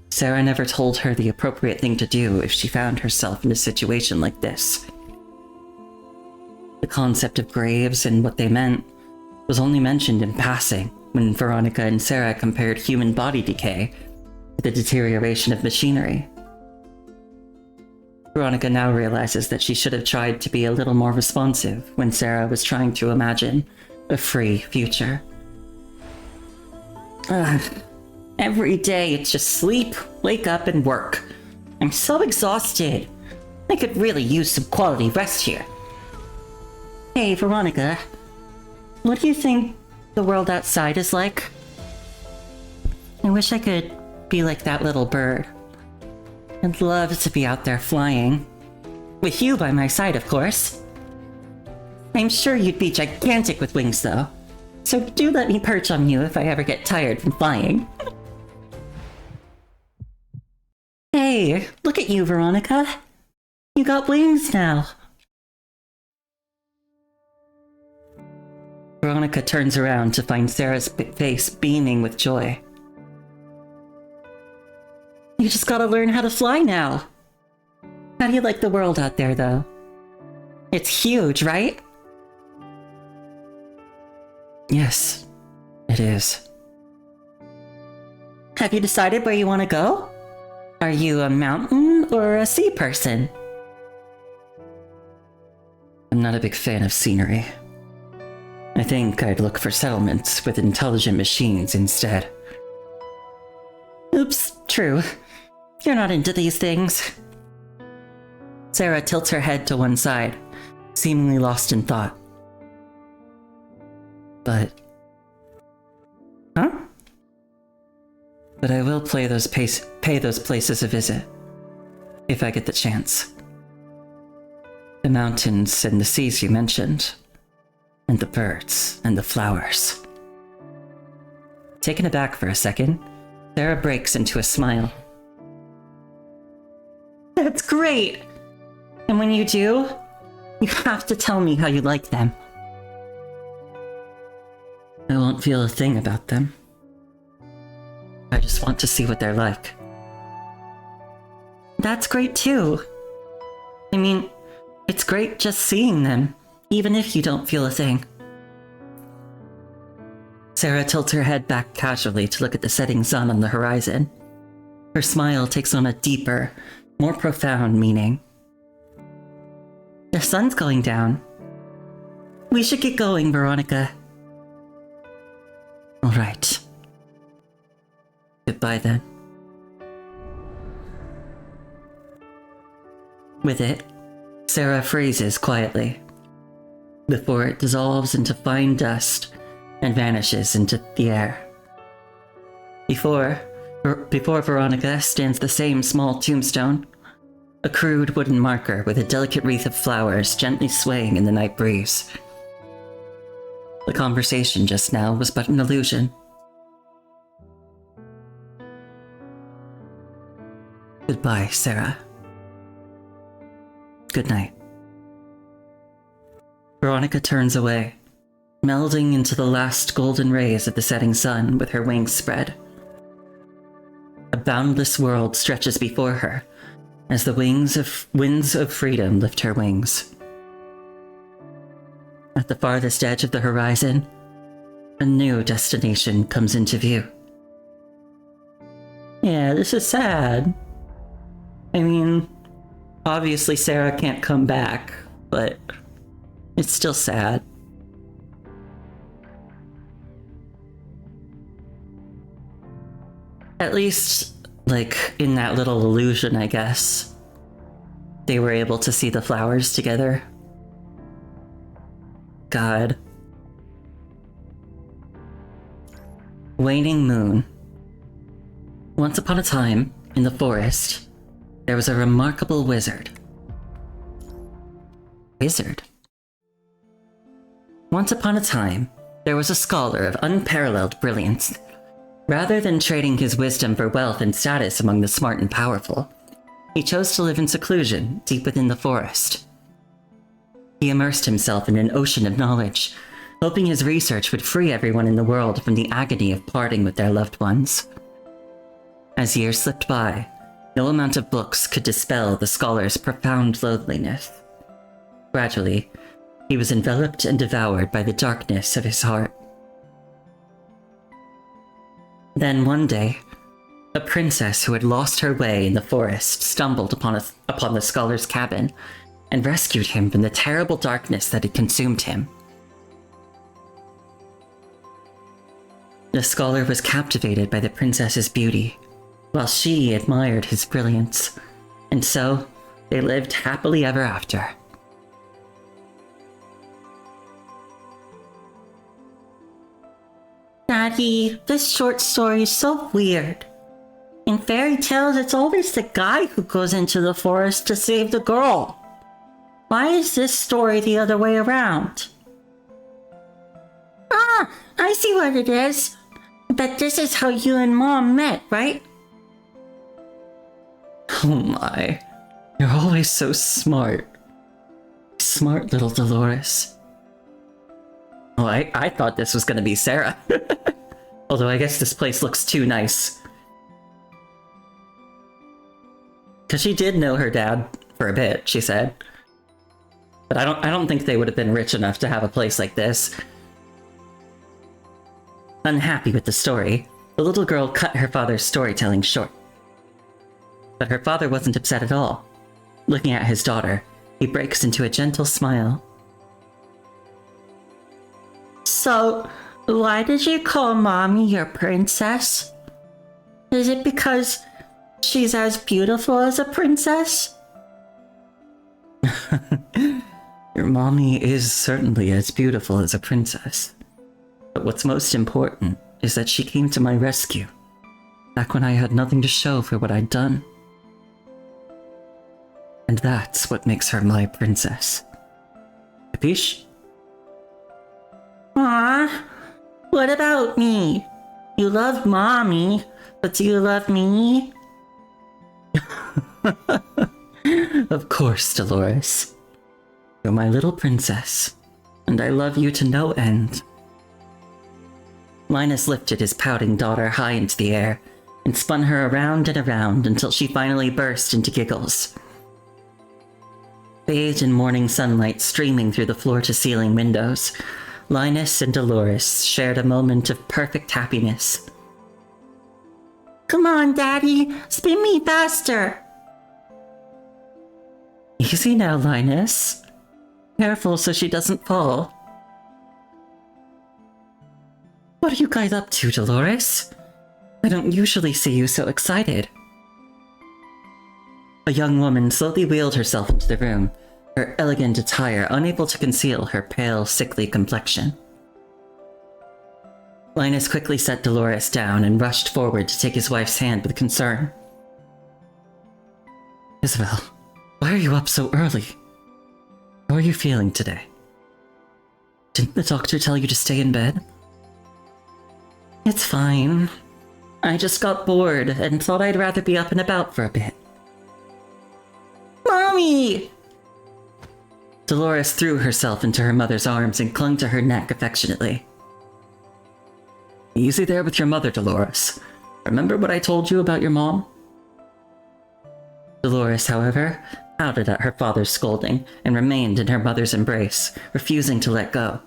Sarah never told her the appropriate thing to do if she found herself in a situation like this. The concept of graves and what they meant was only mentioned in passing when Veronica and Sarah compared human body decay to the deterioration of machinery. Veronica now realizes that she should have tried to be a little more responsive when Sarah was trying to imagine a free future. Every day it's just sleep, wake up, and work. I'm so exhausted. I could really use some quality rest here. Hey, Veronica, what do you think the world outside is like? I wish I could be like that little bird. I'd love to be out there flying. With you by my side, of course. I'm sure you'd be gigantic with wings, though. So do let me perch on you if I ever get tired from flying. Hey, look at you, Veronica. You got wings now. Veronica turns around to find Sarah's face beaming with joy. You just gotta learn how to fly now. How do you like the world out there, though? It's huge, right? Yes, it is. Have you decided where you want to go? Are you a mountain or a sea person? I'm not a big fan of scenery. I think I'd look for settlements with intelligent machines instead. Oops, true. You're not into these things. Sarah tilts her head to one side, seemingly lost in thought. But... Huh? But I will pay those places a visit, if I get the chance. The mountains and the seas you mentioned, and the birds and the flowers. Taken aback for a second, Sarah breaks into a smile. That's great! And when you do, you have to tell me how you like them. I won't feel a thing about them. I just want to see what they're like. That's great too. I mean, it's great just seeing them, even if you don't feel a thing. Sarah tilts her head back casually to look at the setting sun on the horizon. Her smile takes on a deeper, more profound meaning. The sun's going down. We should get going, Veronica. All right. Goodbye then. With it, Sarah phrases quietly. before it dissolves into fine dust and vanishes into the air. Before Veronica stands the same small tombstone, a crude wooden marker with a delicate wreath of flowers gently swaying in the night breeze. The conversation just now was but an illusion. Goodbye, Sarah. Good night. Veronica turns away, melding into the last golden rays of the setting sun with her wings spread. A boundless world stretches before her as the winds of freedom lift her wings. At the farthest edge of the horizon, a new destination comes into view. Yeah, this is sad. I mean, obviously Sarah can't come back, but it's still sad. At least, like, in that little illusion, I guess, they were able to see the flowers together. God. Waning moon. Once upon a time, in the forest, there was a remarkable wizard. Wizard? Once upon a time, there was a scholar of unparalleled brilliance. Rather than trading his wisdom for wealth and status among the smart and powerful, he chose to live in seclusion deep within the forest. He immersed himself in an ocean of knowledge, hoping his research would free everyone in the world from the agony of parting with their loved ones. As years slipped by, no amount of books could dispel the scholar's profound loneliness. Gradually, he was enveloped and devoured by the darkness of his heart. Then one day, a princess who had lost her way in the forest stumbled upon the scholar's cabin and rescued him from the terrible darkness that had consumed him. The scholar was captivated by the princess's beauty, while she admired his brilliance, and so they lived happily ever after. Daddy, this short story is so weird. In fairy tales, it's always the guy who goes into the forest to save the girl. Why is this story the other way around? Ah, I see what it is. But this is how you and Mom met, right? Oh my. You're always so smart. Smart little Dolores. Oh, I thought this was gonna be Sarah. Although I guess this place looks too nice. Cause she did know her dad for a bit, she said. But I don't think they would have been rich enough to have a place like this. Unhappy with the story, the little girl cut her father's storytelling short. But her father wasn't upset at all. Looking at his daughter, he breaks into a gentle smile. So, why did you call Mommy your princess? Is it because she's as beautiful as a princess? Your mommy is certainly as beautiful as a princess. But what's most important is that she came to my rescue, back when I had nothing to show for what I'd done. And that's what makes her my princess. Capiche? Aww, what about me? You love Mommy, but do you love me? Of course, Dolores. You're my little princess, and I love you to no end. Linus lifted his pouting daughter high into the air and spun her around and around until she finally burst into giggles. Bathed in morning sunlight streaming through the floor-to-ceiling windows, Linus and Dolores shared a moment of perfect happiness. Come on, Daddy, spin me faster! Easy now, Linus. Careful so she doesn't fall. What are you guys up to, Dolores? I don't usually see you so excited. A young woman slowly wheeled herself into the room her elegant attire unable to conceal her pale, sickly complexion. Linus quickly set Dolores down and rushed forward to take his wife's hand with concern. Isabel, why are you up so early? How are you feeling today? Didn't the doctor tell you to stay in bed? It's fine. I just got bored and thought I'd rather be up and about for a bit. Mommy! Dolores threw herself into her mother's arms and clung to her neck affectionately. Easy there with your mother, Dolores. Remember what I told you about your mom? Dolores, however, pouted at her father's scolding and remained in her mother's embrace, refusing to let go.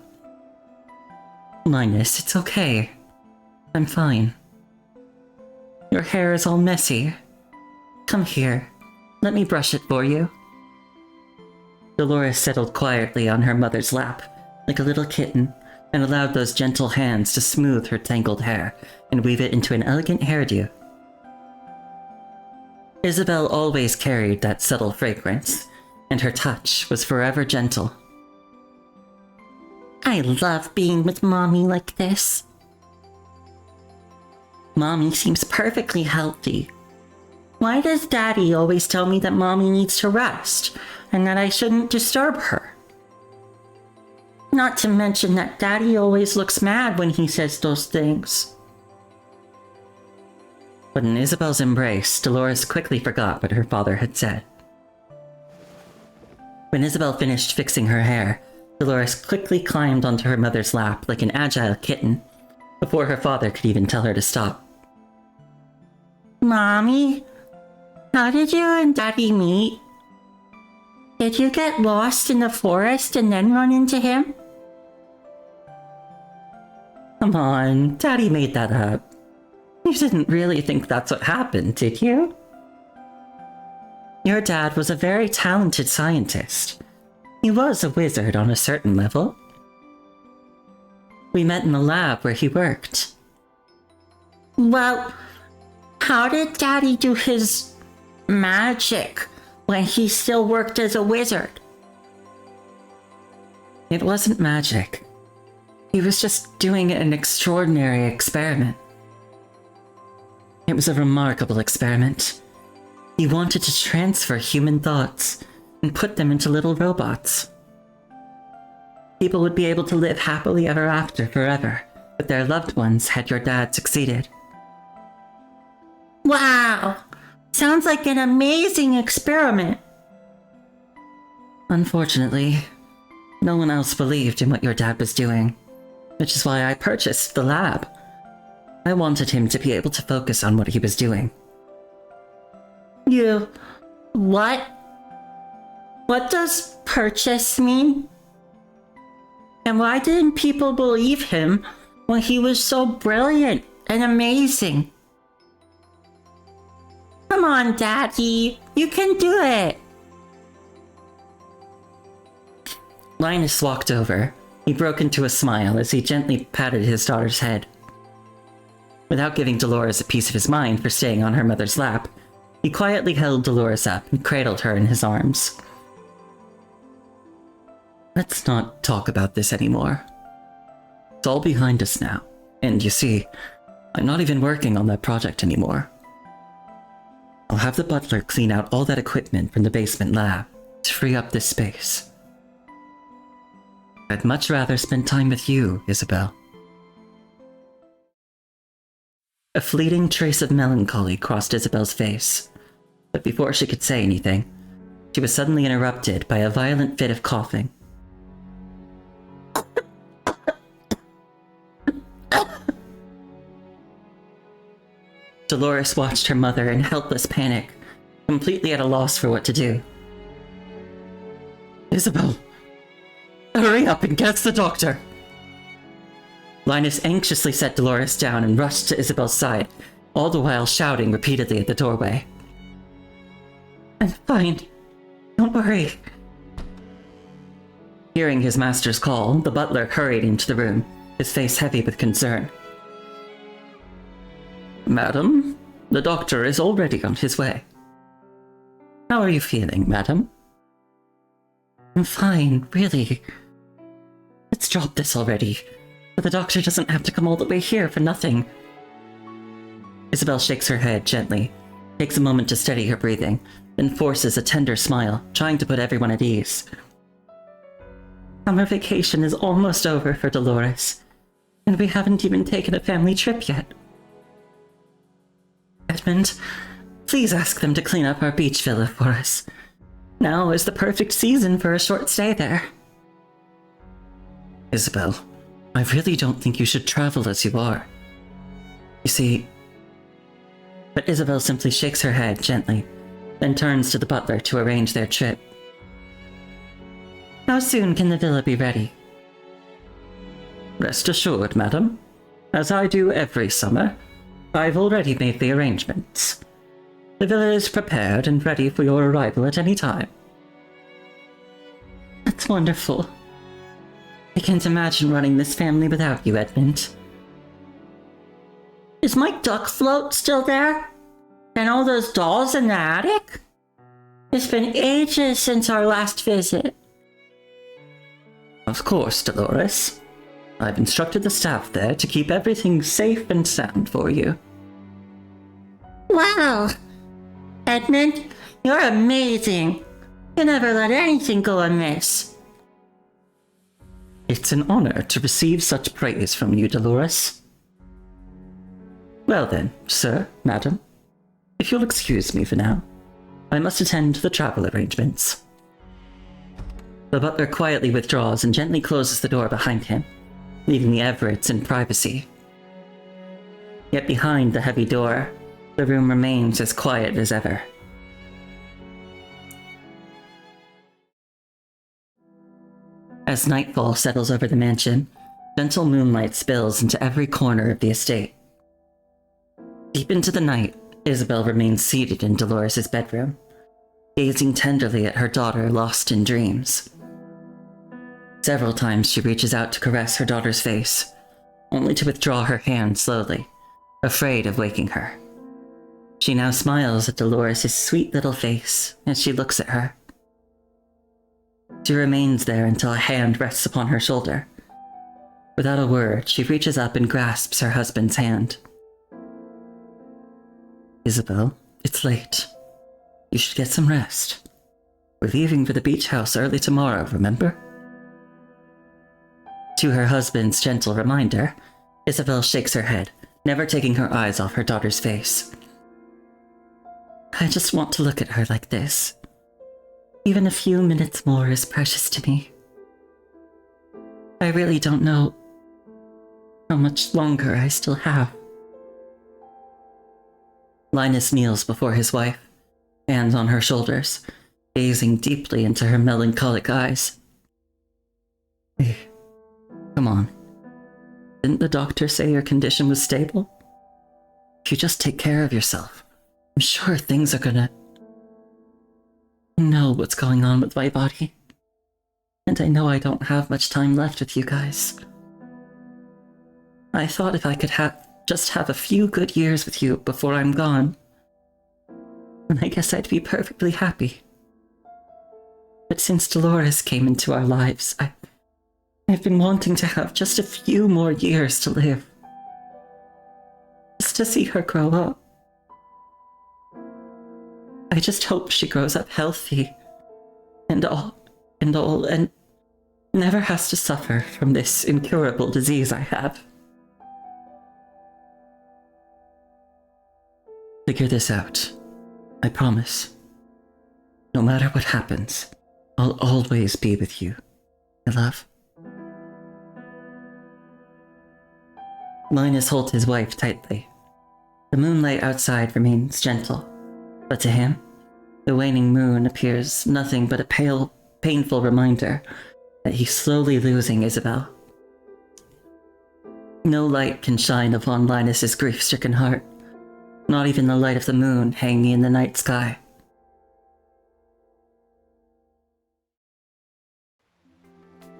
Linus, it's okay. I'm fine. Your hair is all messy. Come here. Let me brush it for you. Dolores settled quietly on her mother's lap, like a little kitten, and allowed those gentle hands to smooth her tangled hair and weave it into an elegant hairdo. Isabel always carried that subtle fragrance, and her touch was forever gentle. I love being with Mommy like this. Mommy seems perfectly healthy. Why does Daddy always tell me that Mommy needs to rest, and that I shouldn't disturb her? Not to mention that Daddy always looks mad when he says those things. But in Isabel's embrace, Dolores quickly forgot what her father had said. When Isabel finished fixing her hair, Dolores quickly climbed onto her mother's lap like an agile kitten, before her father could even tell her to stop. Mommy, how did you and Daddy meet? Did you get lost in the forest and then run into him? Come on, Daddy made that up. You didn't really think that's what happened, did you? Your dad was a very talented scientist. He was a wizard on a certain level. We met in the lab where he worked. Well, how did Daddy do his magic when he still worked as a wizard? It wasn't magic. He was just doing an extraordinary experiment. It was a remarkable experiment. He wanted to transfer human thoughts and put them into little robots. People would be able to live happily ever after forever, but their loved ones had your dad succeeded. Wow! Sounds like an amazing experiment. Unfortunately, no one else believed in what your dad was doing, which is why I purchased the lab. I wanted him to be able to focus on what he was doing. You... what? What does purchase mean? And why didn't people believe him when he was so brilliant and amazing? Come on, Daddy. You can do it. Linus walked over. He broke into a smile as he gently patted his daughter's head. Without giving Dolores a piece of his mind for staying on her mother's lap, he quietly held Dolores up and cradled her in his arms. Let's not talk about this anymore. It's all behind us now, and you see, I'm not even working on that project anymore. I'll have the butler clean out all that equipment from the basement lab to free up this space. I'd much rather spend time with you, Isabel. A fleeting trace of melancholy crossed Isabel's face, but before she could say anything, she was suddenly interrupted by a violent fit of coughing. Dolores watched her mother in helpless panic, completely at a loss for what to do. Isabel, hurry up and get the doctor! Linus anxiously set Dolores down and rushed to Isabel's side, all the while shouting repeatedly at the doorway. I'm fine. Don't worry. Hearing his master's call, the butler hurried into the room, his face heavy with concern. Madam, the doctor is already on his way. How are you feeling, madam? I'm fine, really. Let's drop this already. But the doctor doesn't have to come all the way here for nothing. Isabel shakes her head gently, takes a moment to steady her breathing, then forces a tender smile, trying to put everyone at ease. Summer vacation is almost over for Dolores, and we haven't even taken a family trip yet. Edmund, please ask them to clean up our beach villa for us. Now is the perfect season for a short stay there. Isabel, I really don't think you should travel as you are. You see... But Isabel simply shakes her head gently, then turns to the butler to arrange their trip. How soon can the villa be ready? Rest assured, madam. As I do every summer, I've already made the arrangements. The villa is prepared and ready for your arrival at any time. That's wonderful. I can't imagine running this family without you, Edmund. Is my duck float still there? And all those dolls in the attic? It's been ages since our last visit. Of course, Dolores. I've instructed the staff there to keep everything safe and sound for you. Wow! Edmund, you're amazing. You never let anything go amiss. It's an honor to receive such praise from you, Dolores. Well then, sir, madam, if you'll excuse me for now, I must attend to the travel arrangements. The butler quietly withdraws and gently closes the door behind him, leaving the Everetts in privacy. Yet behind the heavy door, the room remains as quiet as ever. As nightfall settles over the mansion, gentle moonlight spills into every corner of the estate. Deep into the night, Isabel remains seated in Dolores' bedroom, gazing tenderly at her daughter lost in dreams. Several times she reaches out to caress her daughter's face, only to withdraw her hand slowly, afraid of waking her. She now smiles at Dolores' sweet little face as she looks at her. She remains there until a hand rests upon her shoulder. Without a word, she reaches up and grasps her husband's hand. Isabel, it's late. You should get some rest. We're leaving for the beach house early tomorrow, remember? To her husband's gentle reminder, Isabel shakes her head, never taking her eyes off her daughter's face. I just want to look at her like this. Even a few minutes more is precious to me. I really don't know how much longer I still have. Linus kneels before his wife, hands on her shoulders, gazing deeply into her melancholic eyes. Hey, come on. Didn't the doctor say your condition was stable? If you just take care of yourself, I'm sure things are gonna... I know what's going on with my body. And I know I don't have much time left with you guys. I thought if I could just have a few good years with you before I'm gone, then I guess I'd be perfectly happy. But since Dolores came into our lives, I've been wanting to have just a few more years to live. Just to see her grow up. I just hope she grows up healthy and never has to suffer from this incurable disease I have. Figure this out. I promise. No matter what happens, I'll always be with you, my love. Linus holds his wife tightly. The moonlight outside remains gentle, but to him, the waning moon appears nothing but a pale, painful reminder that he's slowly losing Isabel. No light can shine upon Linus's grief-stricken heart, not even the light of the moon hanging in the night sky.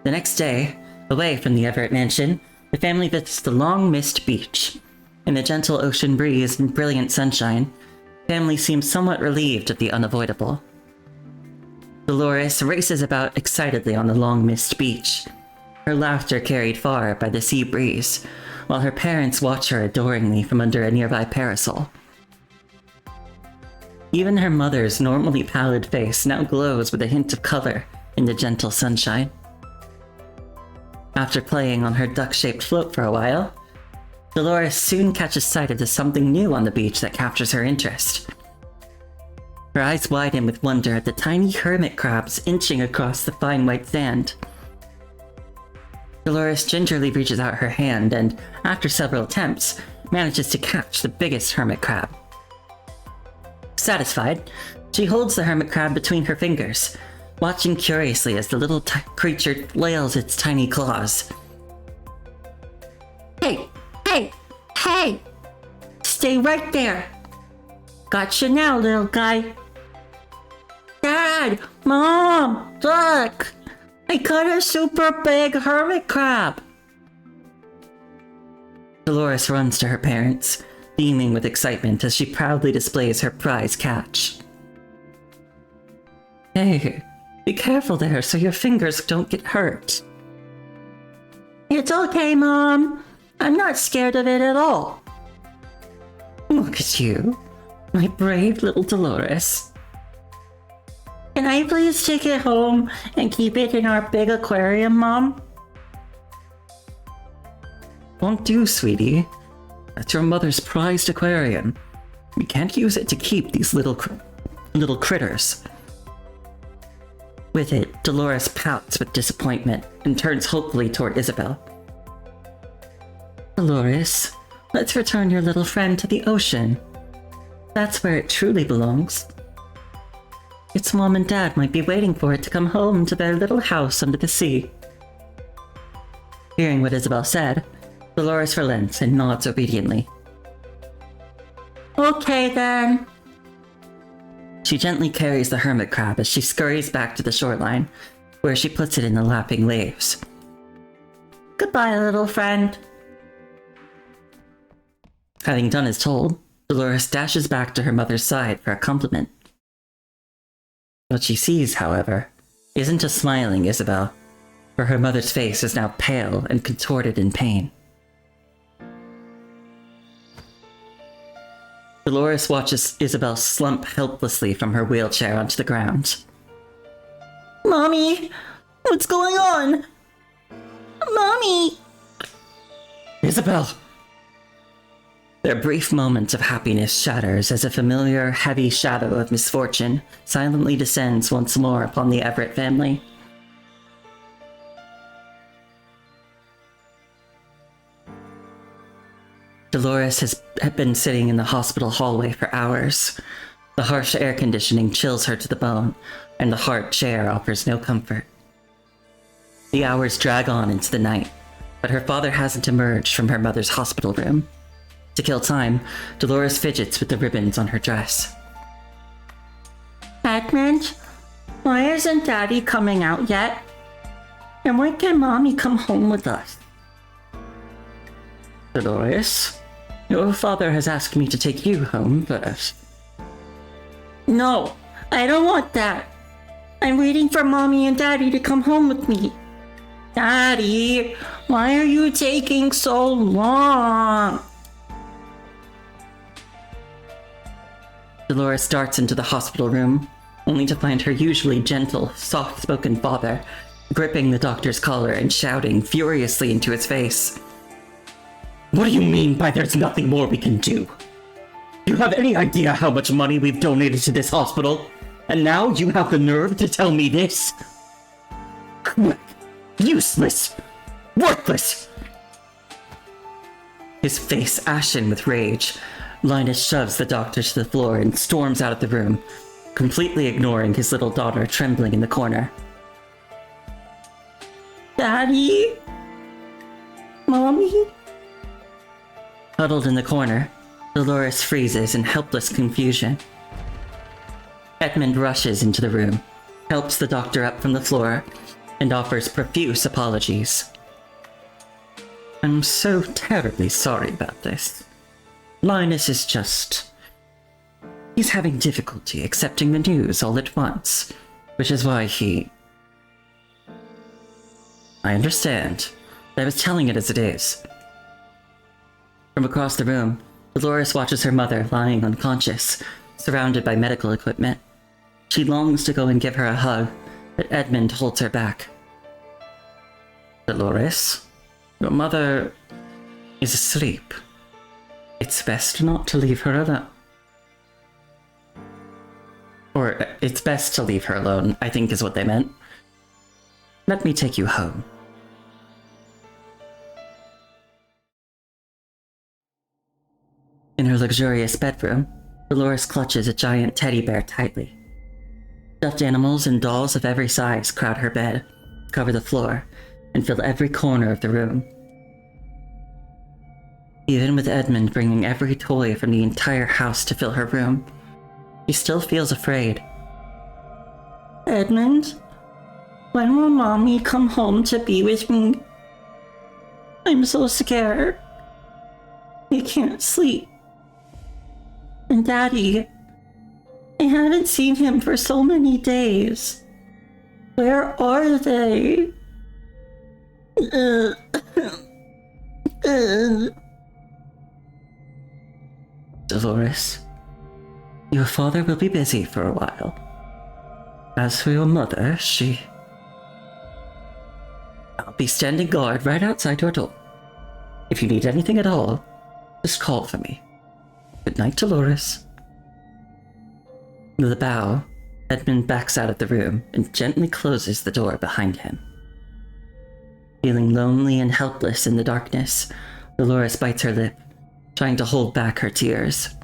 The next day, away from the Everett mansion, the family visits the long-missed beach. In the gentle ocean breeze and brilliant sunshine, the family seems somewhat relieved at the unavoidable. Dolores races about excitedly on the long-missed beach, her laughter carried far by the sea breeze, while her parents watch her adoringly from under a nearby parasol. Even her mother's normally pallid face now glows with a hint of color in the gentle sunshine. After playing on her duck-shaped float for a while, Dolores soon catches sight of something new on the beach that captures her interest. Her eyes widen with wonder at the tiny hermit crabs inching across the fine white sand. Dolores gingerly reaches out her hand and, after several attempts, manages to catch the biggest hermit crab. Satisfied, she holds the hermit crab between her fingers, watching curiously as the little creature flails its tiny claws. Hey! Hey! Hey! Stay right there! Gotcha now, little guy! Dad! Mom! Look! I caught a super big hermit crab! Dolores runs to her parents, beaming with excitement as she proudly displays her prize catch. Hey, be careful there so your fingers don't get hurt. It's okay, Mom. I'm not scared of it at all. Look at you, my brave little Dolores. Can I please take it home and keep it in our big aquarium, Mom? Won't do, sweetie. That's your mother's prized aquarium. We can't use it to keep these little critters. With it, Dolores pouts with disappointment and turns hopefully toward Isabel. Dolores, let's return your little friend to the ocean. That's where it truly belongs. Its mom and dad might be waiting for it to come home to their little house under the sea. Hearing what Isabel said, Dolores relents and nods obediently. Okay then. She gently carries the hermit crab as she scurries back to the shoreline, where she puts it in the lapping waves. Goodbye, little friend. Having done as told, Dolores dashes back to her mother's side for a compliment. What she sees, however, isn't a smiling Isabel, for her mother's face is now pale and contorted in pain. Dolores watches Isabel slump helplessly from her wheelchair onto the ground. Mommy! What's going on? Mommy! Isabel! Their brief moment of happiness shatters as a familiar, heavy shadow of misfortune silently descends once more upon the Everett family. Dolores has been sitting in the hospital hallway for hours. The harsh air conditioning chills her to the bone, and the hard chair offers no comfort. The hours drag on into the night, but her father hasn't emerged from her mother's hospital room. To kill time, Dolores fidgets with the ribbons on her dress. Edmund, why isn't Daddy coming out yet? And when can Mommy come home with us? Dolores, your father has asked me to take you home first. No, I don't want that. I'm waiting for Mommy and Daddy to come home with me. Daddy, why are you taking so long? Dolores darts into the hospital room, only to find her usually gentle, soft-spoken father gripping the doctor's collar and shouting furiously into his face. What do you mean by there's nothing more we can do? Do you have any idea how much money we've donated to this hospital? And now you have the nerve to tell me this? Useless! Worthless! His face ashen with rage, Linus shoves the doctor to the floor and storms out of the room, completely ignoring his little daughter trembling in the corner. Daddy? Mommy? Huddled in the corner, Dolores freezes in helpless confusion. Edmund rushes into the room, helps the doctor up from the floor, and offers profuse apologies. I'm so terribly sorry about this. Linus is just... He's having difficulty accepting the news all at once, Which is why he... I understand. I was telling it as it is. From across the room, Dolores watches her mother lying unconscious, surrounded by medical equipment. She longs to go and give her a hug, but Edmund holds her back. Dolores, your mother is asleep. It's best not to leave her alone. Or, it's best to leave her alone, I think is what they meant. Let me take you home. In her luxurious bedroom, Dolores clutches a giant teddy bear tightly. Stuffed animals and dolls of every size crowd her bed, cover the floor, and fill every corner of the room. Even with Edmund bringing every toy from the entire house to fill her room, she still feels afraid. Edmund, when will Mommy come home to be with me? I'm so scared. I can't sleep. And Daddy, I haven't seen him for so many days. Where are they? Dolores, your father will be busy for a while. As for your mother, I'll be standing guard right outside your door. If you need anything at all, just call for me. Good night, Dolores. With a bow, Edmund backs out of the room and gently closes the door behind him. Feeling lonely and helpless in the darkness, Dolores bites her lip, trying to hold back her tears.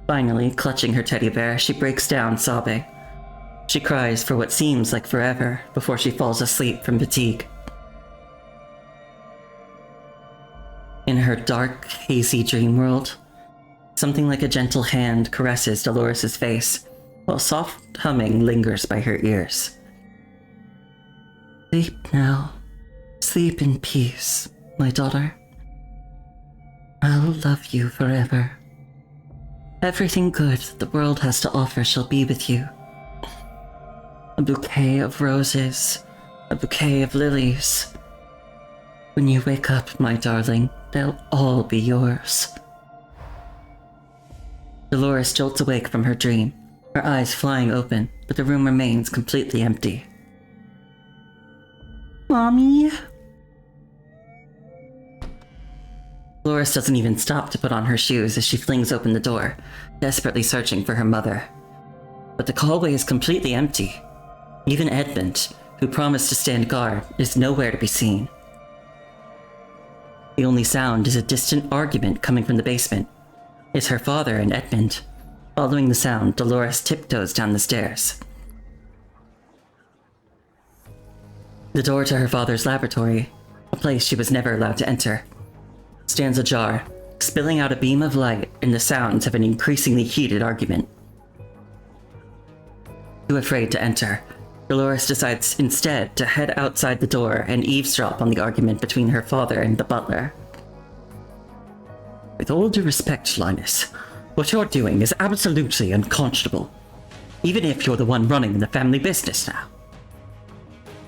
Finally, clutching her teddy bear, she breaks down sobbing. She cries for what seems like forever before she falls asleep from fatigue. In her dark, hazy dream world, something like a gentle hand caresses Dolores' face, while soft humming lingers by her ears. Sleep now. Sleep in peace, my daughter. I'll love you forever. Everything good the world has to offer shall be with you. A bouquet of roses, a bouquet of lilies. When you wake up, my darling, they'll all be yours. Dolores jolts awake from her dream, her eyes flying open, but the room remains completely empty. Mommy? Dolores doesn't even stop to put on her shoes as she flings open the door, desperately searching for her mother. But the hallway is completely empty. Even Edmund, who promised to stand guard, is nowhere to be seen. The only sound is a distant argument coming from the basement. It's her father and Edmund. Following the sound, Dolores tiptoes down the stairs. The door to her father's laboratory, a place she was never allowed to enter, stands ajar, spilling out a beam of light and the sounds of an increasingly heated argument. Too afraid to enter, Dolores decides instead to head outside the door and eavesdrop on the argument between her father and the butler. With all due respect, Linus, what you're doing is absolutely unconscionable, even if you're the one running the family business now.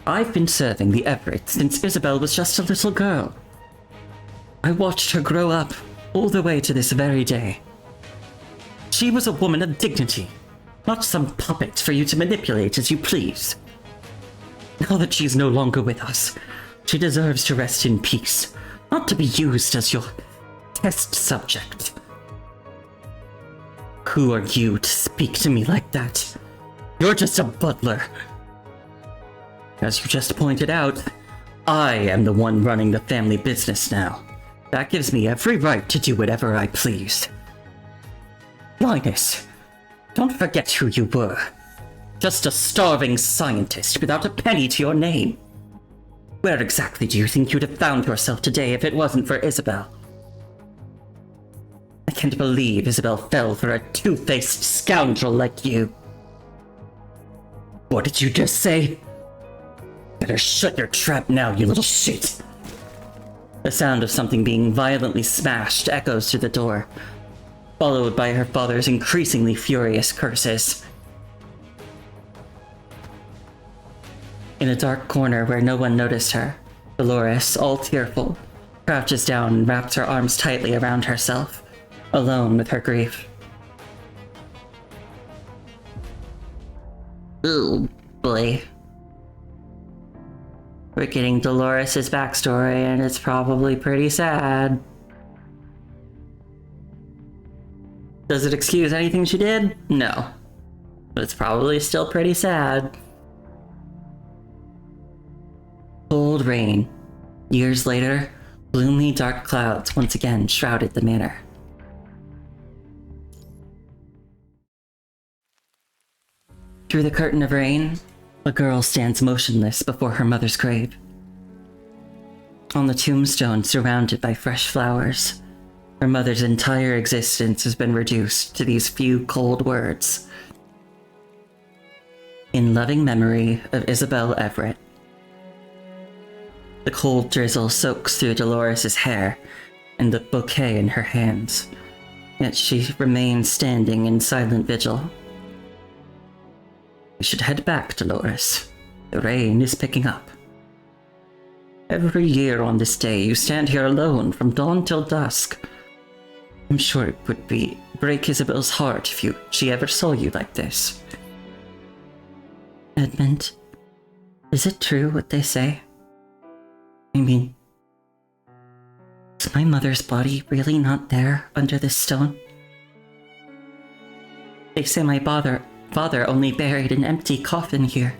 I've been serving the Everetts since Isabel was just a little girl. I watched her grow up all the way to this very day. She was a woman of dignity, not some puppet for you to manipulate as you please. Now that she's no longer with us, she deserves to rest in peace, not to be used as your test subject. Who are you to speak to me like that? You're just a butler. As you just pointed out, I am the one running the family business now. That gives me every right to do whatever I please. Linus, don't forget who you were. Just a starving scientist without a penny to your name. Where exactly do you think you'd have found yourself today if it wasn't for Isabel? I can't believe Isabel fell for a two-faced scoundrel like you. What did you just say? Better shut your trap now, you little shit. The sound of something being violently smashed echoes through the door, followed by her father's increasingly furious curses. In a dark corner where no one noticed her, Dolores, all tearful, crouches down and wraps her arms tightly around herself, alone with her grief. Ooh, boy. We're getting Dolores' backstory, and it's probably pretty sad. Does it excuse anything she did? No. But it's probably still pretty sad. Cold rain. Years later, gloomy dark clouds once again shrouded the manor. Through the curtain of rain, a girl stands motionless before her mother's grave. On the tombstone, surrounded by fresh flowers, her mother's entire existence has been reduced to these few cold words. In loving memory of Isabel Everett. The cold drizzle soaks through Dolores' hair and the bouquet in her hands, yet she remains standing in silent vigil. We should head back, Dolores. The rain is picking up. Every year on this day, you stand here alone from dawn till dusk. I'm sure it would break Isabel's heart if she ever saw you like this. Edmund, is it true what they say? I mean, is my mother's body really not there under this stone? They say my father only buried an empty coffin here.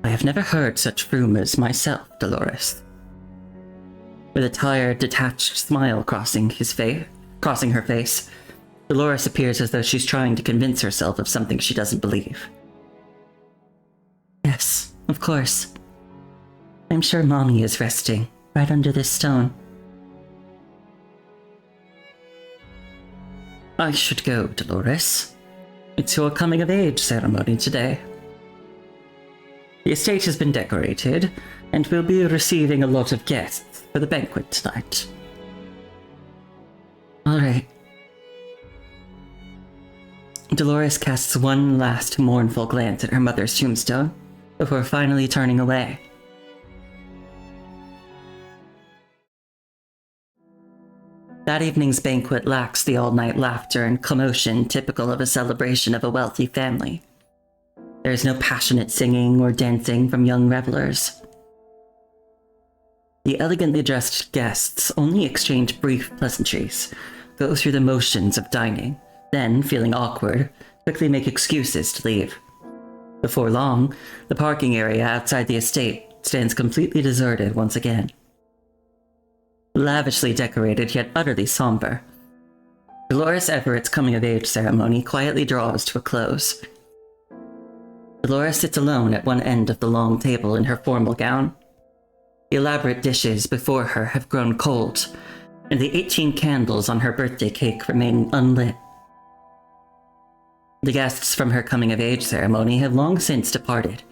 I have never heard such rumors myself, Dolores. With a tired, detached smile crossing her face, Dolores appears as though she's trying to convince herself of something she doesn't believe. Yes, of course. I'm sure Mommy is resting right under this stone. I should go, Dolores. It's your coming-of-age ceremony today. The estate has been decorated, and we'll be receiving a lot of guests for the banquet tonight. All right. Dolores casts one last mournful glance at her mother's tombstone before finally turning away. That evening's banquet lacks the all-night laughter and commotion typical of a celebration of a wealthy family. There is no passionate singing or dancing from young revelers. The elegantly dressed guests only exchange brief pleasantries, go through the motions of dining, then, feeling awkward, quickly make excuses to leave. Before long, the parking area outside the estate stands completely deserted once again. Lavishly decorated yet utterly somber, Dolores Everett's coming-of-age ceremony quietly draws to a close. Dolores sits alone at one end of the long table in her formal gown. The elaborate dishes before her have grown cold, and the 18 candles on her birthday cake remain unlit. The guests from her coming-of-age ceremony have long since departed,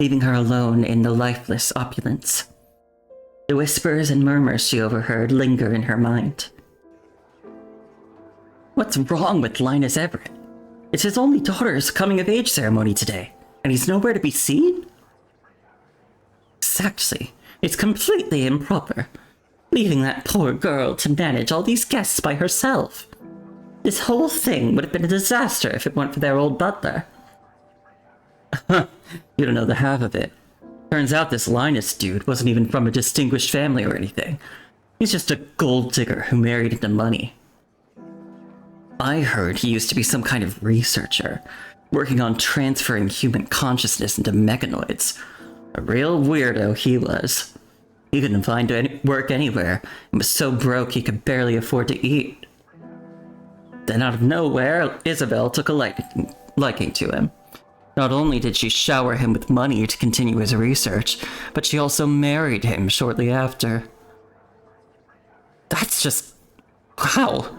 leaving her alone in the lifeless opulence. The whispers and murmurs she overheard linger in her mind. What's wrong with Linus Everett? It's his only daughter's coming-of-age ceremony today, and he's nowhere to be seen? Exactly. It's completely improper, leaving that poor girl to manage all these guests by herself. This whole thing would have been a disaster if it weren't for their old butler. You don't know the half of it. Turns out this Linus dude wasn't even from a distinguished family or anything. He's just a gold digger who married into money. I heard he used to be some kind of researcher, working on transferring human consciousness into mechanoids. A real weirdo he was. He couldn't find work anywhere, and was so broke he could barely afford to eat. Then out of nowhere, Isabel took a liking to him. Not only did she shower him with money to continue his research, but she also married him shortly after. That's just... wow.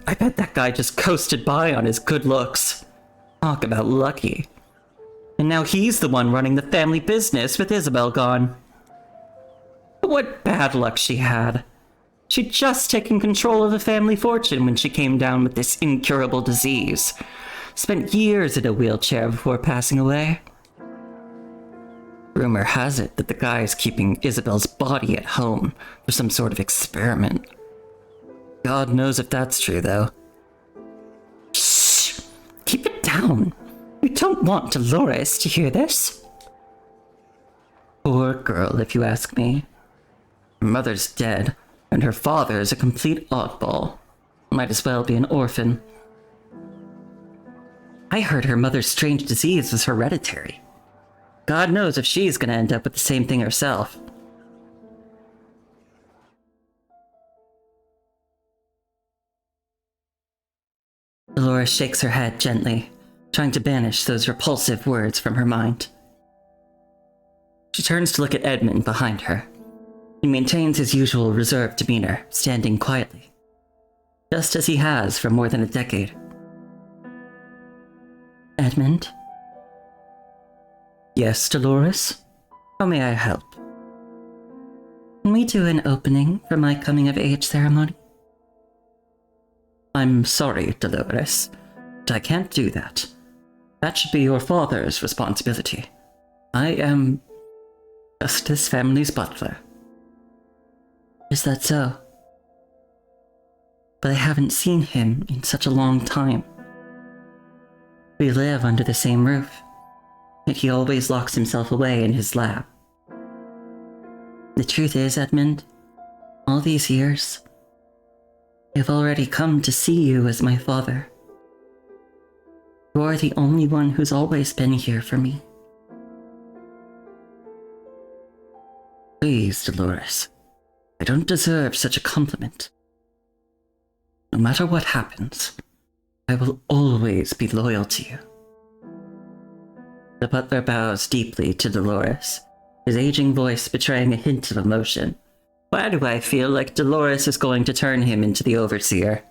I bet that guy just coasted by on his good looks. Talk about lucky. And now he's the one running the family business with Isabel gone. But what bad luck she had. She'd just taken control of the family fortune when she came down with this incurable disease. spent years in a wheelchair before passing away. Rumor has it that the guy is keeping Isabel's body at home for some sort of experiment. God knows if that's true, though. Shh! Keep it down. We don't want Dolores to hear this. Poor girl, if you ask me. Her mother's dead, and her father is a complete oddball. Might as well be an orphan. I heard her mother's strange disease was hereditary. God knows if she's gonna end up with the same thing herself. Dolores shakes her head gently, trying to banish those repulsive words from her mind. She turns to look at Edmund behind her. He maintains his usual reserved demeanor, standing quietly, just as he has for more than a decade. Edmund? Yes, Dolores? How may I help? Can we do an opening for my coming-of-age ceremony? I'm sorry, Dolores, but I can't do that. That should be your father's responsibility. I am just this family's butler. Is that so? But I haven't seen him in such a long time. We live under the same roof, yet he always locks himself away in his lab. The truth is, Edmund, all these years, I've already come to see you as my father. You are the only one who's always been here for me. Please, Dolores, I don't deserve such a compliment. No matter what happens, I will always be loyal to you. The butler bows deeply to Dolores, his aging voice betraying a hint of emotion. Why do I feel like Dolores is going to turn him into the overseer?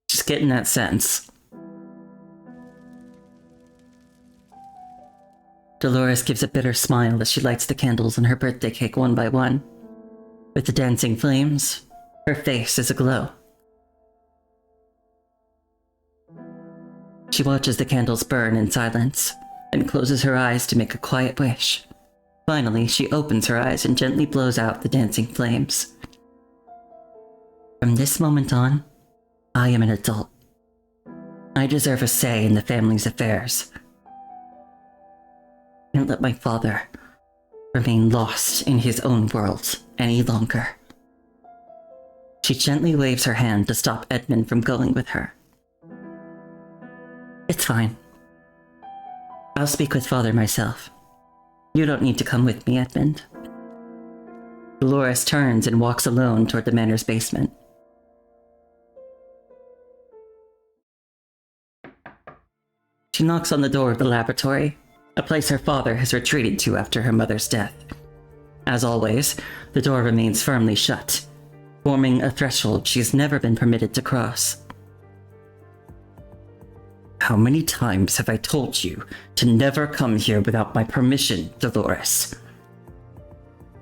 Just getting that sense. Dolores gives a bitter smile as she lights the candles on her birthday cake one by one. With the dancing flames, her face is aglow. She watches the candles burn in silence, and closes her eyes to make a quiet wish. Finally, she opens her eyes and gently blows out the dancing flames. From this moment on, I am an adult. I deserve a say in the family's affairs. I can't let my father remain lost in his own world any longer. She gently waves her hand to stop Edmund from going with her. It's fine. I'll speak with Father myself. You don't need to come with me, Edmund. Dolores turns and walks alone toward the manor's basement. She knocks on the door of the laboratory, a place her father has retreated to after her mother's death. As always, the door remains firmly shut, forming a threshold she's never been permitted to cross. How many times have I told you to never come here without my permission, Dolores?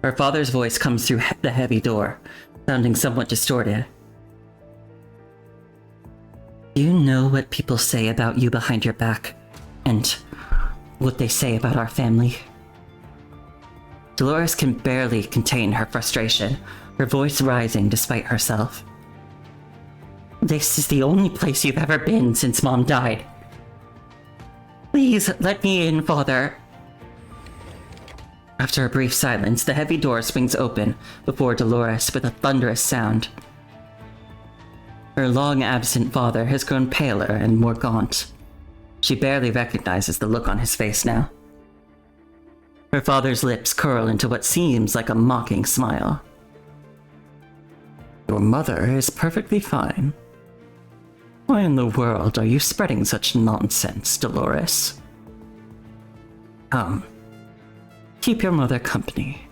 Her father's voice comes through the heavy door, sounding somewhat distorted. Do you know what people say about you behind your back, and what they say about our family? Dolores can barely contain her frustration, her voice rising despite herself. This is the only place you've ever been since Mom died. Please let me in, Father. After a brief silence, the heavy door swings open before Dolores with a thunderous sound. Her long-absent father has grown paler and more gaunt. She barely recognizes the look on his face now. Her father's lips curl into what seems like a mocking smile. Your mother is perfectly fine. Why in the world are you spreading such nonsense, Dolores? Come, keep your mother company.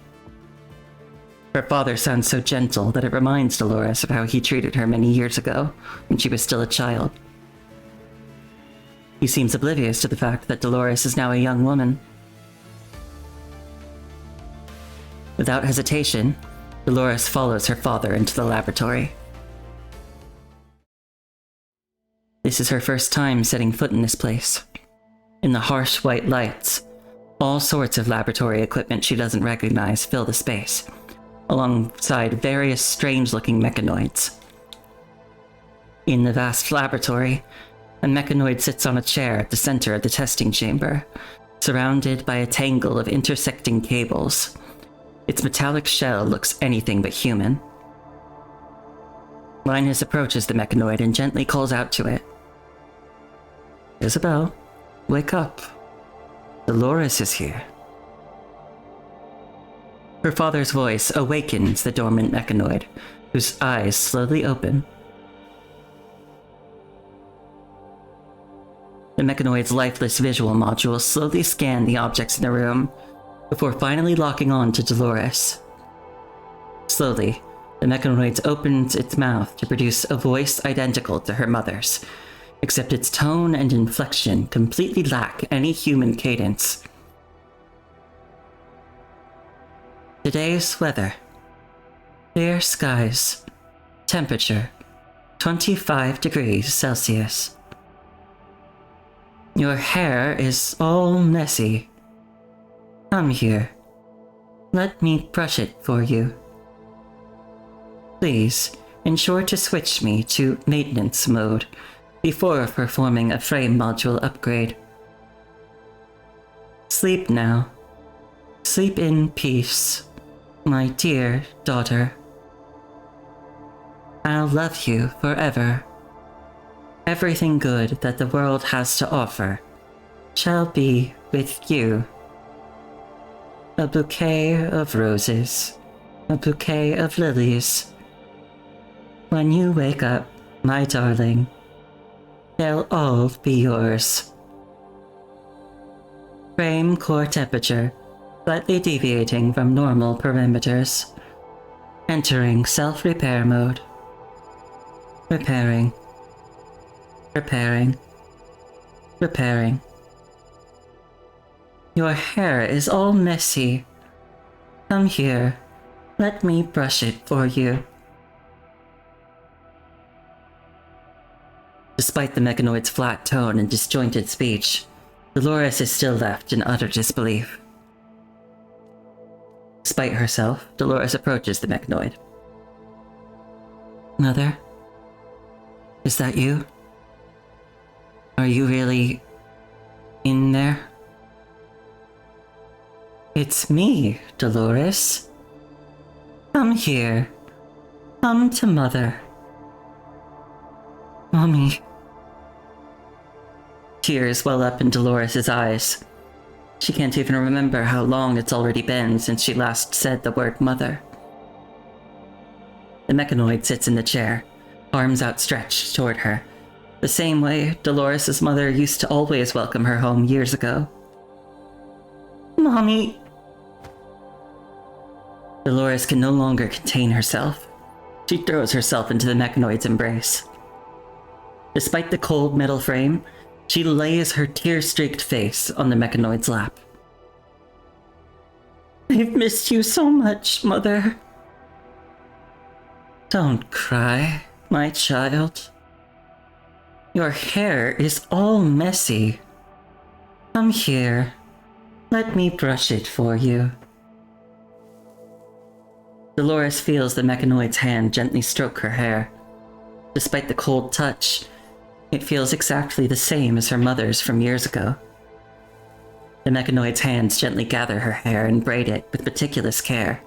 Her father sounds so gentle that it reminds Dolores of how he treated her many years ago, when she was still a child. He seems oblivious to the fact that Dolores is now a young woman. Without hesitation, Dolores follows her father into the laboratory. This is her first time setting foot in this place. In the harsh white lights, all sorts of laboratory equipment she doesn't recognize fill the space, alongside various strange-looking mechanoids. In the vast laboratory, a mechanoid sits on a chair at the center of the testing chamber, surrounded by a tangle of intersecting cables. Its metallic shell looks anything but human. Linus approaches the mechanoid and gently calls out to it. Isabel, wake up. Dolores is here. Her father's voice awakens the dormant mechanoid, whose eyes slowly open. The mechanoid's lifeless visual modules slowly scan the objects in the room, before finally locking on to Dolores. Slowly, the mechanoid opens its mouth to produce a voice identical to her mother's, except its tone and inflection completely lack any human cadence. Today's weather. Clear skies. Temperature 25 degrees Celsius. Your hair is all messy. Come here. Let me brush it for you. Please, ensure to switch me to maintenance mode before performing a frame module upgrade. Sleep now. Sleep in peace, my dear daughter. I'll love you forever. Everything good that the world has to offer shall be with you. A bouquet of roses, a bouquet of lilies. When you wake up, my darling, they'll all be yours. Frame core temperature slightly deviating from normal parameters. Entering self-repair mode. Repairing. Repairing. Repairing. Your hair is all messy. Come here. Let me brush it for you. Despite the mechanoid's flat tone and disjointed speech, Dolores is still left in utter disbelief. Despite herself, Dolores approaches the mechanoid. Mother? Is that you? Are you really in there? It's me, Dolores. Come here. Come to Mother. Mommy. Tears well up in Dolores' eyes. She can't even remember how long it's already been since she last said the word mother. The mechanoid sits in the chair, arms outstretched toward her, the same way Dolores' mother used to always welcome her home years ago. Mommy! Dolores can no longer contain herself. She throws herself into the mechanoid's embrace. Despite the cold metal frame, she lays her tear-streaked face on the mechanoid's lap. I've missed you so much, Mother. Don't cry, my child. Your hair is all messy. Come here. Let me brush it for you. Dolores feels the mechanoid's hand gently stroke her hair. Despite the cold touch, it feels exactly the same as her mother's from years ago. The mechanoid's hands gently gather her hair and braid it with meticulous care.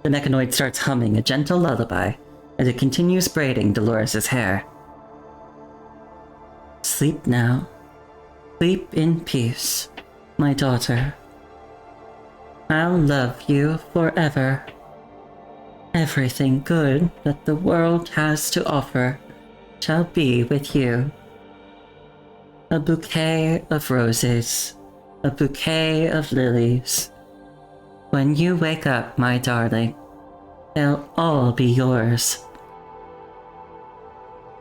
The mechanoid starts humming a gentle lullaby as it continues braiding Dolores' hair. Sleep now. Sleep in peace, my daughter. I'll love you forever. Everything good that the world has to offer shall be with you. A bouquet of roses, a bouquet of lilies. When you wake up, my darling, they'll all be yours.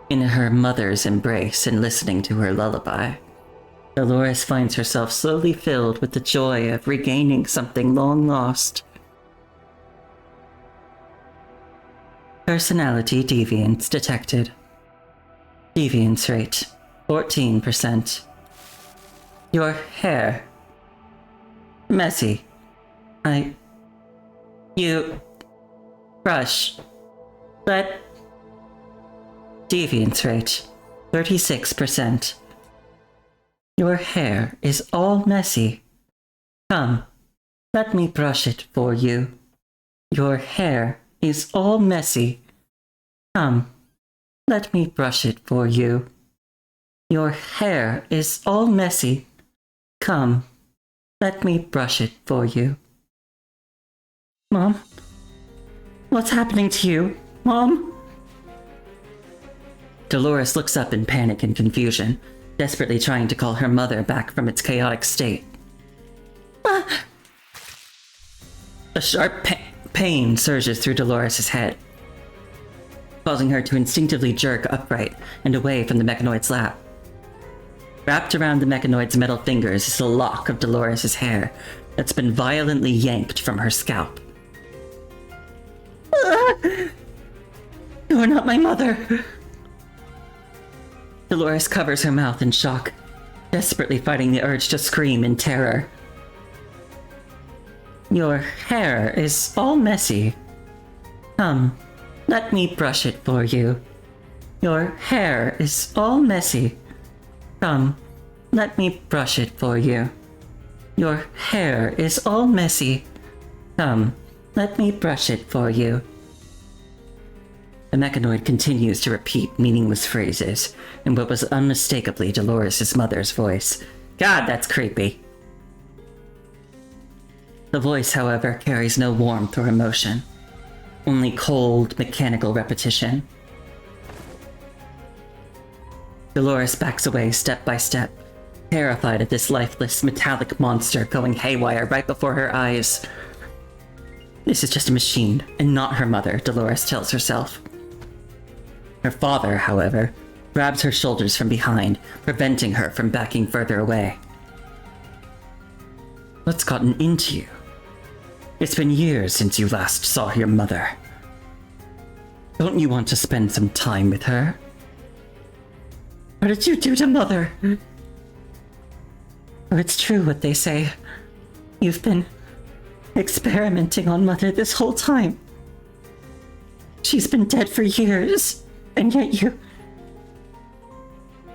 In her mother's embrace and listening to her lullaby, Dolores finds herself slowly filled with the joy of regaining something long lost. Personality deviance detected. Deviance rate, 14%. Your hair. Messy. You... brush. But... Deviance rate, 36%. Your hair is all messy. Come, let me brush it for you. Your hair is all messy. Come, let me brush it for you. Your hair is all messy. Come, let me brush it for you. Mom? What's happening to you? Mom? Dolores looks up in panic and confusion, desperately trying to call her mother back from its chaotic state. A sharp pain surges through Dolores' head, causing her to instinctively jerk upright and away from the mechanoid's lap. Wrapped around the mechanoid's metal fingers is a lock of Dolores' hair that's been violently yanked from her scalp. You are not my mother! Dolores covers her mouth in shock, desperately fighting the urge to scream in terror. Your hair is all messy. Come, let me brush it for you. Your hair is all messy. Come, let me brush it for you. Your hair is all messy. Come, let me brush it for you. The mechanoid continues to repeat meaningless phrases in what was unmistakably Dolores' mother's voice. God, that's creepy. The voice, however, carries no warmth or emotion, only cold, mechanical repetition. Dolores backs away step by step, terrified of this lifeless, metallic monster going haywire right before her eyes. This is just a machine, and not her mother, Dolores tells herself. Her father, however, grabs her shoulders from behind, preventing her from backing further away. What's gotten into you? It's been years since you last saw your mother. Don't you want to spend some time with her? What did you do to Mother? Oh, it's true what they say. You've been experimenting on Mother this whole time. She's been dead for years, and yet you...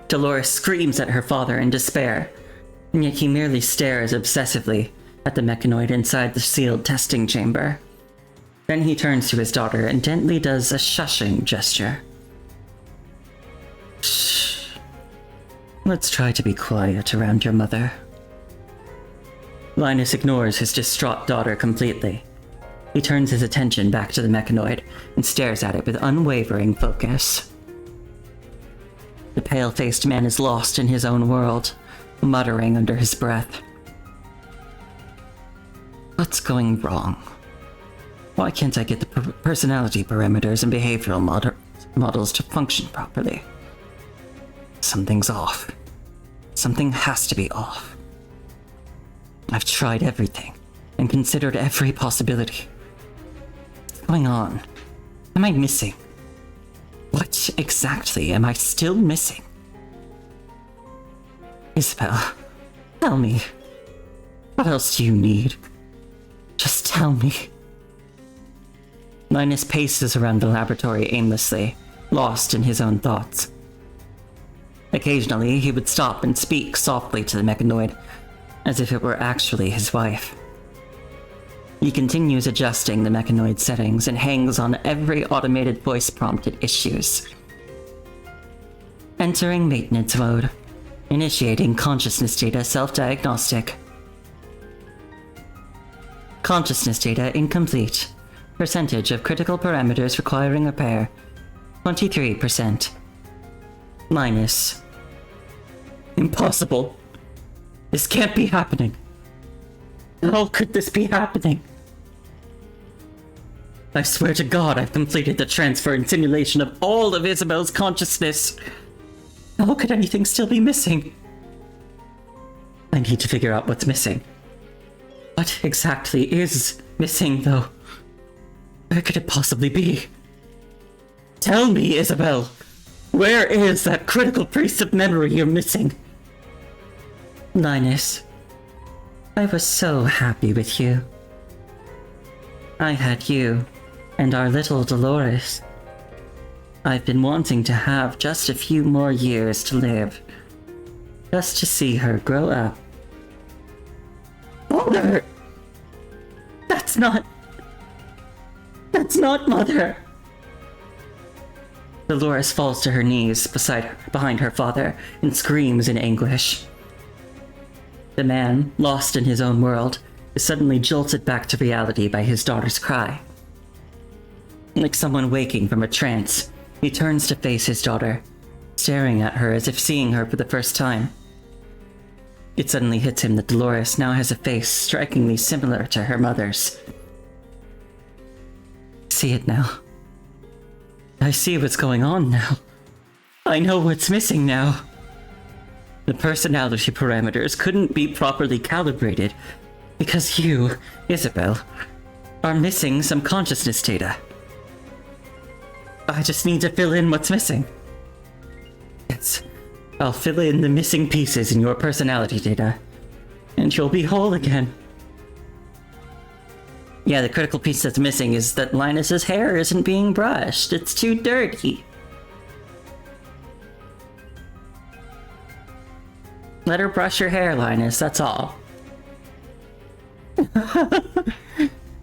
Dolores screams at her father in despair, and yet he merely stares obsessively at the mechanoid inside the sealed testing chamber. Then he turns to his daughter and gently does a shushing gesture. Shh. Let's try to be quiet around your mother. Linus ignores his distraught daughter completely. He turns his attention back to the mechanoid and stares at it with unwavering focus. The pale-faced man is lost in his own world, muttering under his breath. What's going wrong? Why can't I get the personality parameters and behavioral models to function properly? Something's off. Something has to be off. I've tried everything and considered every possibility. What's going on? Am I missing? What exactly am I still missing? Isabel, tell me. What else do you need? Just tell me. Linus paces around the laboratory aimlessly, lost in his own thoughts. Occasionally, he would stop and speak softly to the mechanoid, as if it were actually his wife. He continues adjusting the mechanoid settings and hangs on every automated voice prompt it issues. Entering maintenance mode. Initiating consciousness data self-diagnostic. Consciousness data incomplete. Percentage of critical parameters requiring repair, 23%. Minus. Impossible. This can't be happening. How could this be happening? I swear to God I've completed the transfer and simulation of all of Isabel's consciousness. How could anything still be missing? I need to figure out what's missing. What exactly is missing, though? Where could it possibly be? Tell me, Isabel! Where is that critical piece of memory you're missing? Linus, I was so happy with you. I had you and our little Dolores. I've been wanting to have just a few more years to live, just to see her grow up. Mother! That's not Mother! Dolores falls to her knees behind her father and screams in anguish. The man, lost in his own world, is suddenly jolted back to reality by his daughter's cry. Like someone waking from a trance, he turns to face his daughter, staring at her as if seeing her for the first time. It suddenly hits him that Dolores now has a face strikingly similar to her mother's. I see it now. I see what's going on now. I know what's missing now. The personality parameters couldn't be properly calibrated because you, Isabel, are missing some consciousness data. I just need to fill in what's missing. Yes, I'll fill in the missing pieces in your personality data, and you'll be whole again. Yeah, the critical piece that's missing is that Linus's hair isn't being brushed. It's too dirty. Let her brush your hair, Linus, that's all.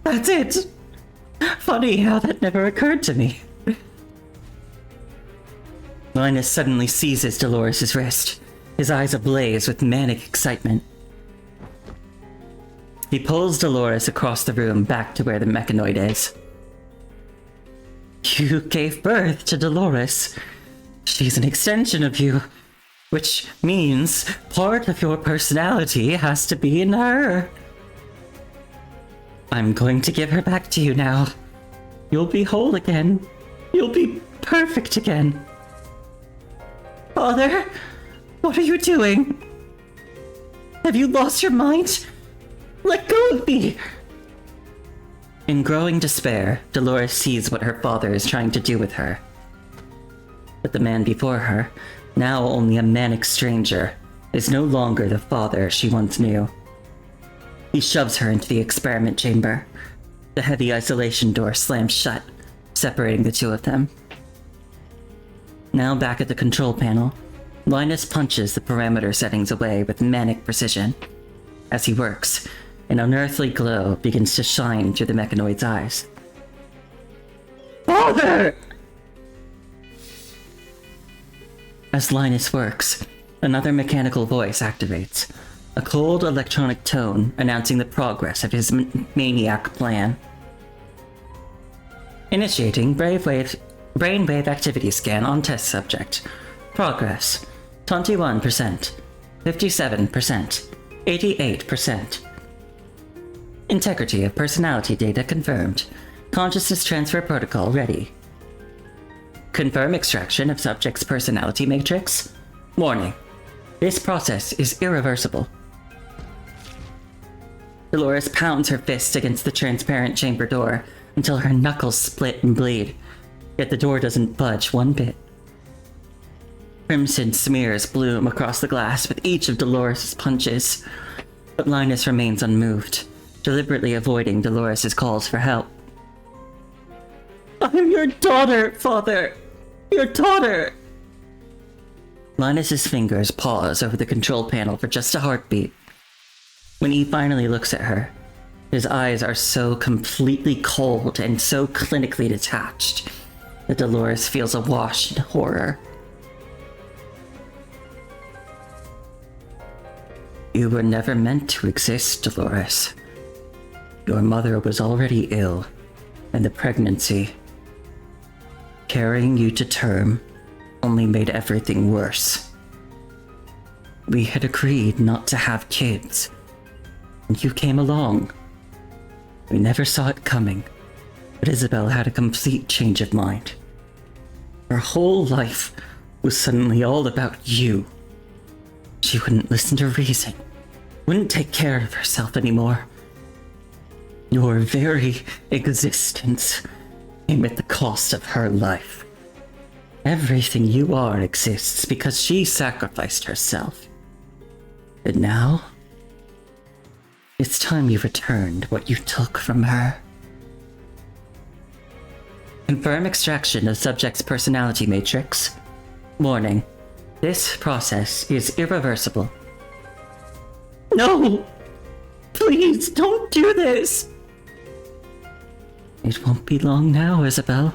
That's it. Funny how that never occurred to me. Linus suddenly seizes Dolores' wrist, his eyes ablaze with manic excitement. He pulls Dolores across the room back to where the mechanoid is. You gave birth to Dolores. She's an extension of you, which means part of your personality has to be in her. I'm going to give her back to you now. You'll be whole again. You'll be perfect again. Father, what are you doing? Have you lost your mind? Let go of me! In growing despair, Dolores sees what her father is trying to do with her. But the man before her, now only a manic stranger, is no longer the father she once knew. He shoves her into the experiment chamber. The heavy isolation door slams shut, separating the two of them. Now back at the control panel, Linus punches the parameter settings away with manic precision. As he works, an unearthly glow begins to shine through the mechanoid's eyes. Father! As Linus works, another mechanical voice activates, a cold electronic tone announcing the progress of his maniac plan. Initiating brainwave activity scan on test subject. Progress 21%, 57%, 88%. Integrity of personality data confirmed. Consciousness transfer protocol ready. Confirm extraction of subject's personality matrix. Warning. This process is irreversible. Dolores pounds her fist against the transparent chamber door until her knuckles split and bleed, yet the door doesn't budge one bit. Crimson smears bloom across the glass with each of Dolores' punches, but Linus remains unmoved, deliberately avoiding Dolores' calls for help. I'm your daughter, Father! Your daughter! Linus' fingers pause over the control panel for just a heartbeat. When he finally looks at her, his eyes are so completely cold and so clinically detached that Dolores feels awash in horror. You were never meant to exist, Dolores. Your mother was already ill, and the pregnancy, carrying you to term, only made everything worse. We had agreed not to have kids, and you came along. We never saw it coming, but Isabel had a complete change of mind. Her whole life was suddenly all about you. She wouldn't listen to reason, wouldn't take care of herself anymore. Your very existence came at the cost of her life. Everything you are exists because she sacrificed herself. And now, it's time you returned what you took from her. Confirm extraction of subject's personality matrix. Warning, this process is irreversible. No! Please, don't do this! It won't be long now, Isabel.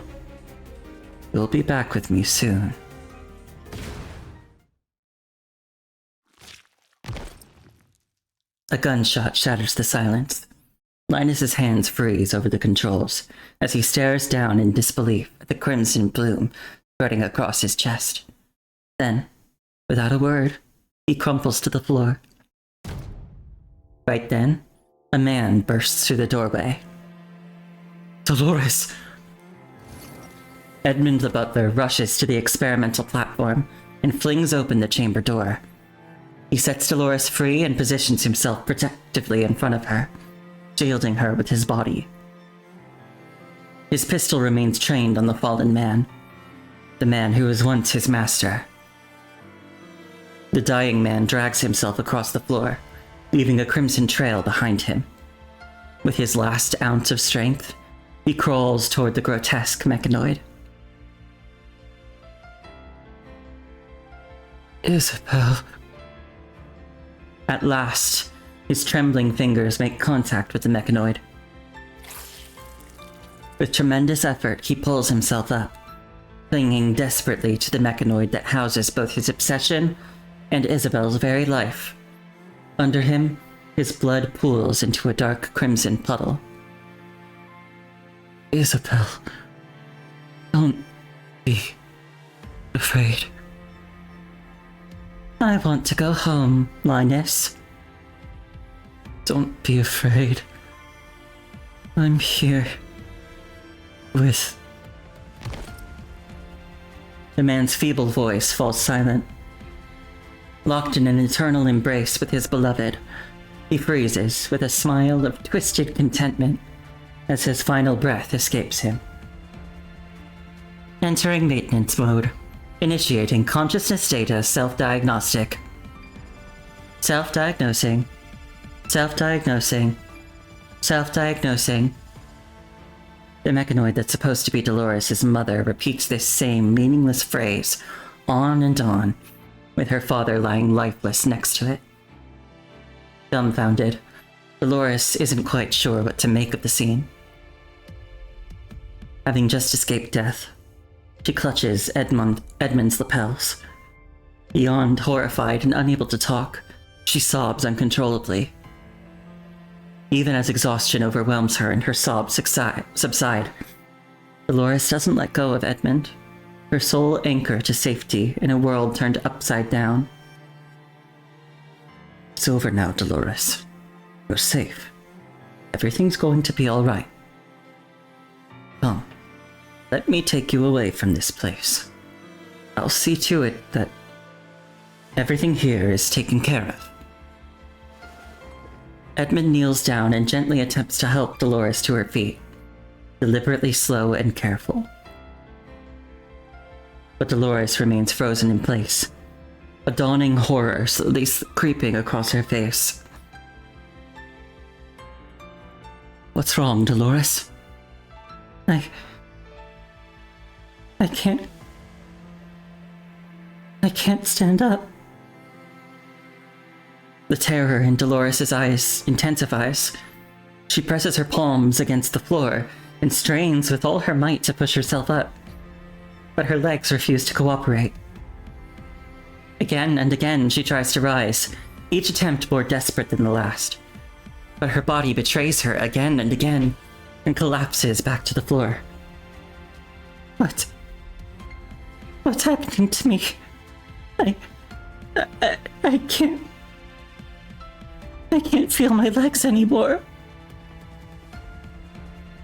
You'll be back with me soon. A gunshot shatters the silence. Linus's hands freeze over the controls as he stares down in disbelief at the crimson bloom spreading across his chest. Then, without a word, he crumples to the floor. Right then, a man bursts through the doorway. Dolores! Edmund the butler rushes to the experimental platform and flings open the chamber door. He sets Dolores free and positions himself protectively in front of her, shielding her with his body. His pistol remains trained on the fallen man, the man who was once his master. The dying man drags himself across the floor, leaving a crimson trail behind him. With his last ounce of strength, he crawls toward the grotesque mechanoid. Isabel. At last, his trembling fingers make contact with the mechanoid. With tremendous effort, he pulls himself up, clinging desperately to the mechanoid that houses both his obsession and Isabel's very life. Under him, his blood pools into a dark crimson puddle. Isabel, don't be afraid. I want to go home, Linus. Don't be afraid. I'm here. With... The man's feeble voice falls silent. Locked in an eternal embrace with his beloved, he freezes with a smile of twisted contentment as his final breath escapes him. Entering maintenance mode. Initiating consciousness data self-diagnostic. Self-diagnosing. Self-diagnosing. Self-diagnosing. The mechanoid that's supposed to be Dolores' mother repeats this same meaningless phrase on and on, with her father lying lifeless next to it. Dumbfounded, Dolores isn't quite sure what to make of the scene. Having just escaped death, she clutches Edmund's lapels. Beyond horrified and unable to talk, she sobs uncontrollably. Even as exhaustion overwhelms her and her sobs subside, Dolores doesn't let go of Edmund, her sole anchor to safety in a world turned upside down. It's over now, Dolores. You're safe. Everything's going to be all right. Come. Let me take you away from this place. I'll see to it that everything here is taken care of. Edmund kneels down and gently attempts to help Dolores to her feet, deliberately slow and careful. But Dolores remains frozen in place, a dawning horror slowly creeping across her face. What's wrong, Dolores? I can't stand up. The terror in Dolores' eyes intensifies. She presses her palms against the floor and strains with all her might to push herself up. But her legs refuse to cooperate. Again and again she tries to rise, each attempt more desperate than the last. But her body betrays her again and again and collapses back to the floor. What's happening to me? I can't feel my legs anymore.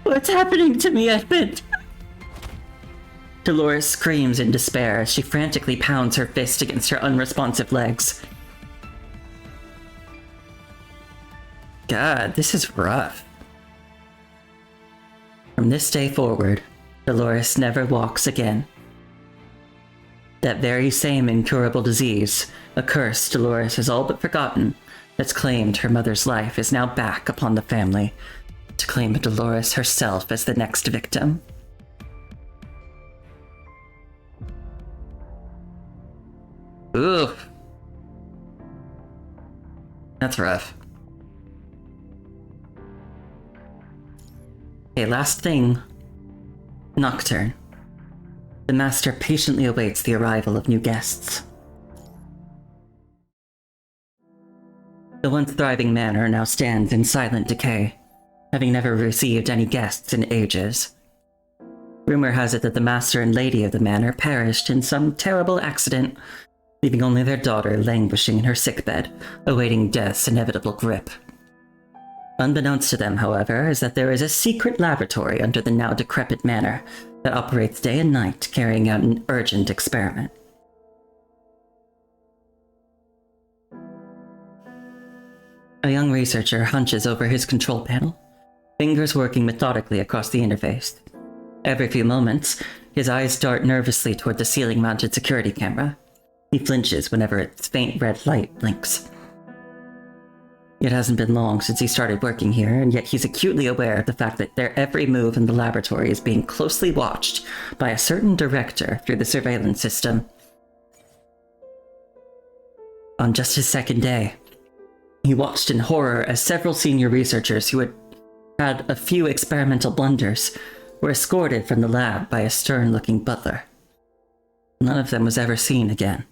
What's happening to me, Edmund? Dolores screams in despair as she frantically pounds her fist against her unresponsive legs. God, this is rough. From this day forward, Dolores never walks again. That very same incurable disease, a curse Dolores has all but forgotten, that's claimed her mother's life, is now back upon the family, to claim Dolores herself as the next victim. Ooh. That's rough. Okay, last thing. Nocturne. The master patiently awaits the arrival of new guests. The once thriving manor now stands in silent decay, having never received any guests in ages. Rumor has it that the master and lady of the manor perished in some terrible accident, leaving only their daughter languishing in her sickbed, awaiting death's inevitable grip. Unbeknownst to them, however, is that there is a secret laboratory under the now decrepit manor that operates day and night, carrying out an urgent experiment. A young researcher hunches over his control panel, fingers working methodically across the interface. Every few moments, his eyes dart nervously toward the ceiling-mounted security camera. He flinches whenever its faint red light blinks. It hasn't been long since he started working here, and yet he's acutely aware of the fact that their every move in the laboratory is being closely watched by a certain director through the surveillance system. On just his second day, he watched in horror as several senior researchers who had a few experimental blunders were escorted from the lab by a stern-looking butler. None of them was ever seen again.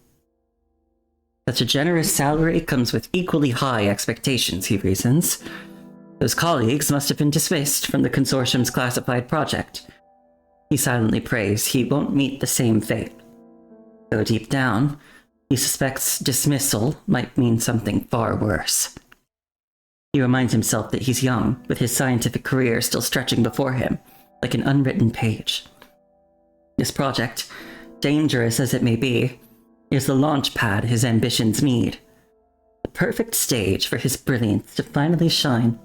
Such a generous salary comes with equally high expectations, he reasons. Those colleagues must have been dismissed from the consortium's classified project. He silently prays he won't meet the same fate. Though deep down, he suspects dismissal might mean something far worse. He reminds himself that he's young, with his scientific career still stretching before him, like an unwritten page. This project, dangerous as it may be, is the launch pad his ambitions need. The perfect stage for his brilliance to finally shine.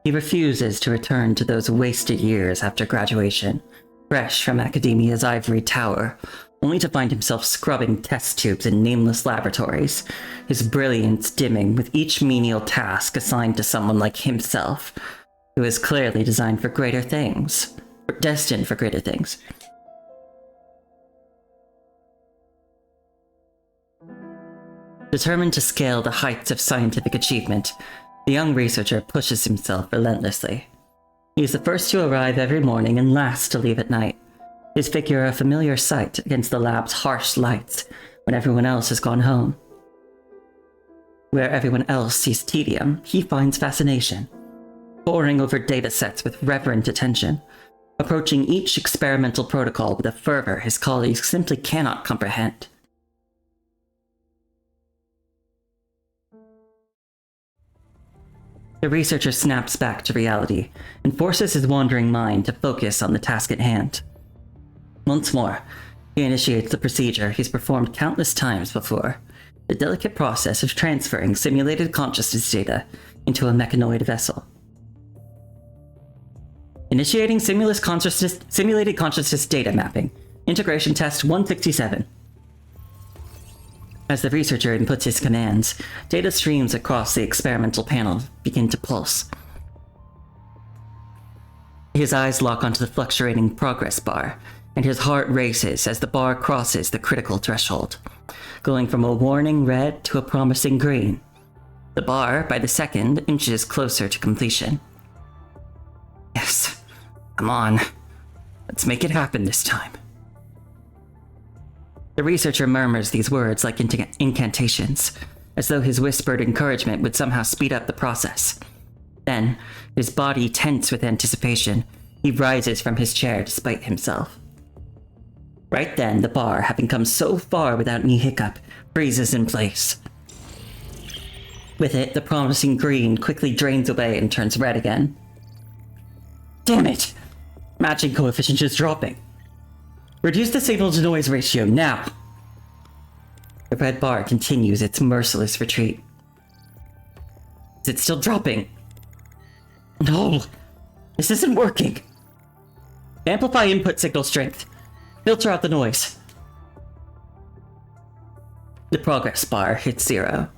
He refuses to return to those wasted years after graduation, fresh from academia's ivory tower, only to find himself scrubbing test tubes in nameless laboratories, his brilliance dimming with each menial task assigned to someone like himself, who is clearly designed for greater things. Destined for greater things. Determined to scale the heights of scientific achievement, the young researcher pushes himself relentlessly. He is the first to arrive every morning and last to leave at night, his figure a familiar sight against the lab's harsh lights when everyone else has gone home. Where everyone else sees tedium, he finds fascination, poring over datasets with reverent attention, approaching each experimental protocol with a fervor his colleagues simply cannot comprehend. The researcher snaps back to reality and forces his wandering mind to focus on the task at hand. Once more, he initiates the procedure he's performed countless times before, the delicate process of transferring simulated consciousness data into a mechanoid vessel. Initiating simulated consciousness data mapping. Integration test 167. As the researcher inputs his commands, data streams across the experimental panel begin to pulse. His eyes lock onto the fluctuating progress bar, and his heart races as the bar crosses the critical threshold, going from a warning red to a promising green. The bar, by the second, inches closer to completion. Yes, come on. Let's make it happen this time. The researcher murmurs these words like incantations, as though his whispered encouragement would somehow speed up the process. Then, his body tense with anticipation, he rises from his chair despite himself. Right then, the bar, having come so far without any hiccup, freezes in place. With it, the promising green quickly drains away and turns red again. Damn it! Matching coefficient is dropping. Reduce the signal-to-noise ratio, now! The red bar continues its merciless retreat. Is it still dropping? No! This isn't working! Amplify input signal strength. Filter out the noise. The progress bar hits 0.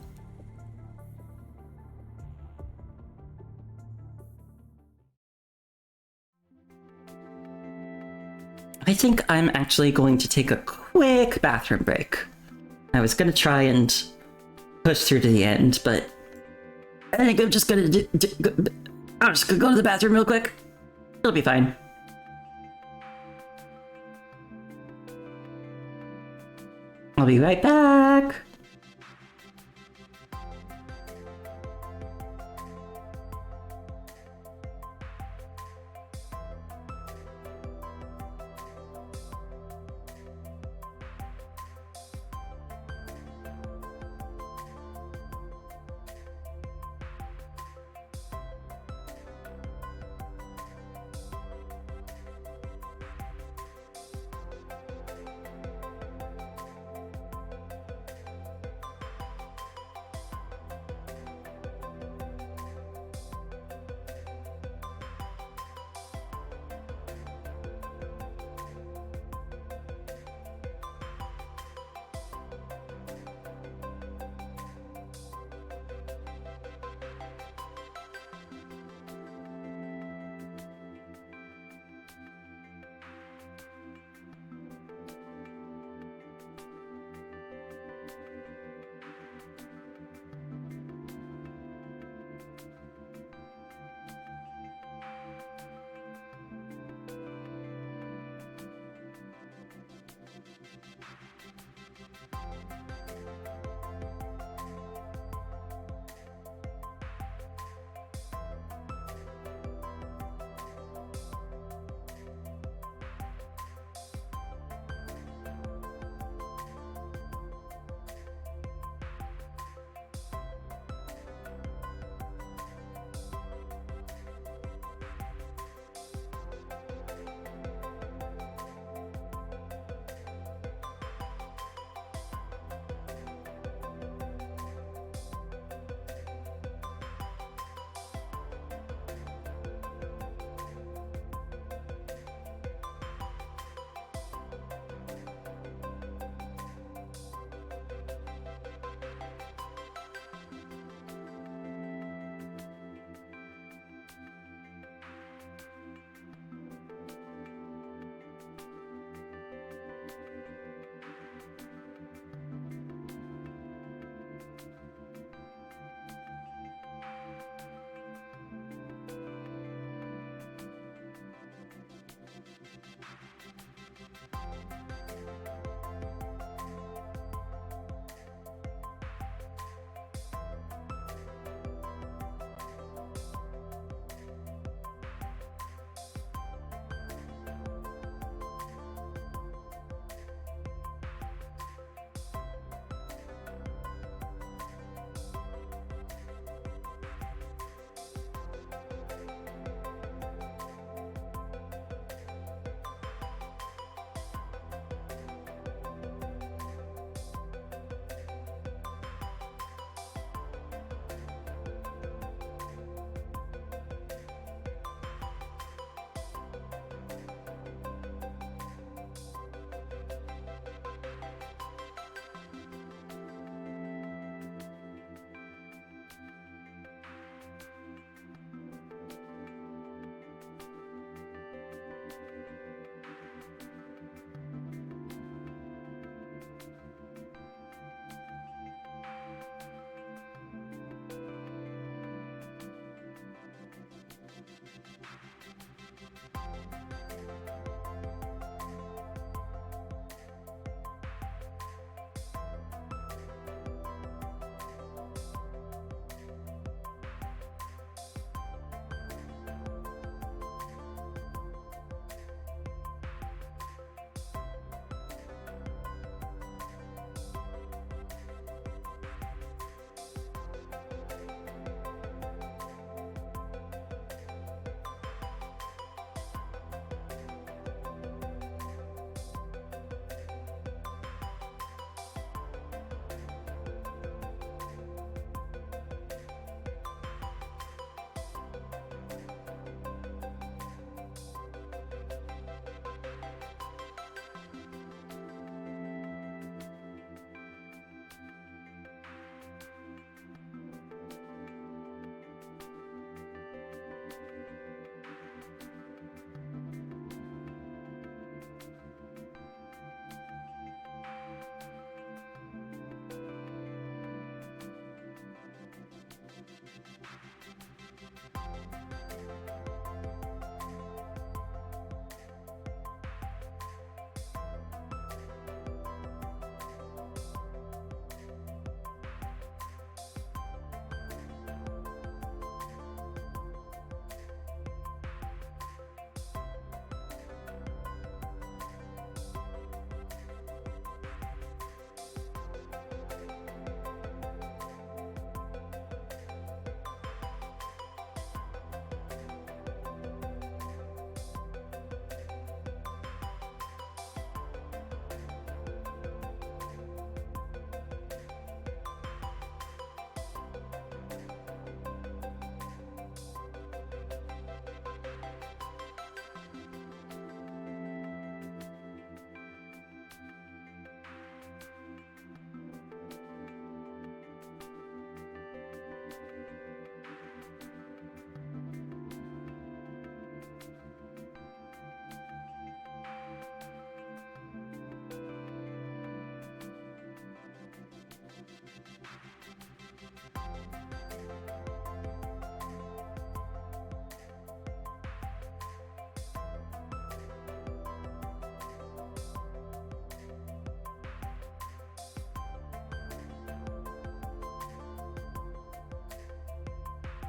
I think I'm actually going to take a quick bathroom break. I was gonna try and push through to the end, but I think I'm just gonna I'm just gonna go to the bathroom real quick. It'll be fine. I'll be right back.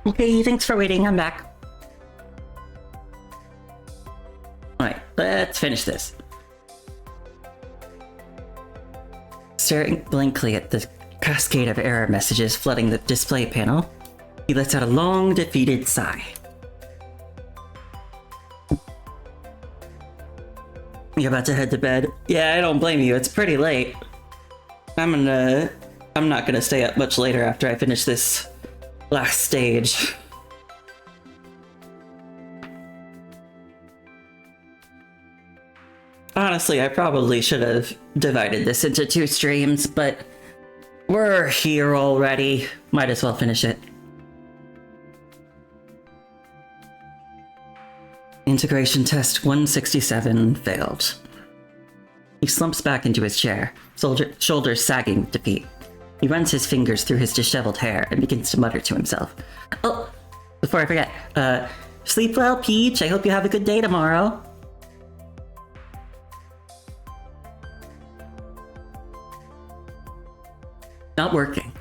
Okay, thanks for waiting. I'm back. Alright, let's finish this. Staring blankly at the cascade of error messages flooding the display panel, he lets out a long, defeated sigh. You're about to head to bed? Yeah, I don't blame you. It's pretty late. I'm not gonna stay up much later after I finish this last stage. Honestly, I probably should have divided this into 2 streams, but we're here already. Might as well finish it. Integration test 167 failed. He slumps back into his chair, shoulders sagging with defeat. He runs his fingers through his disheveled hair and begins to mutter to himself. Oh, before I forget, sleep well, Peach. I hope you have a good day tomorrow. Not working.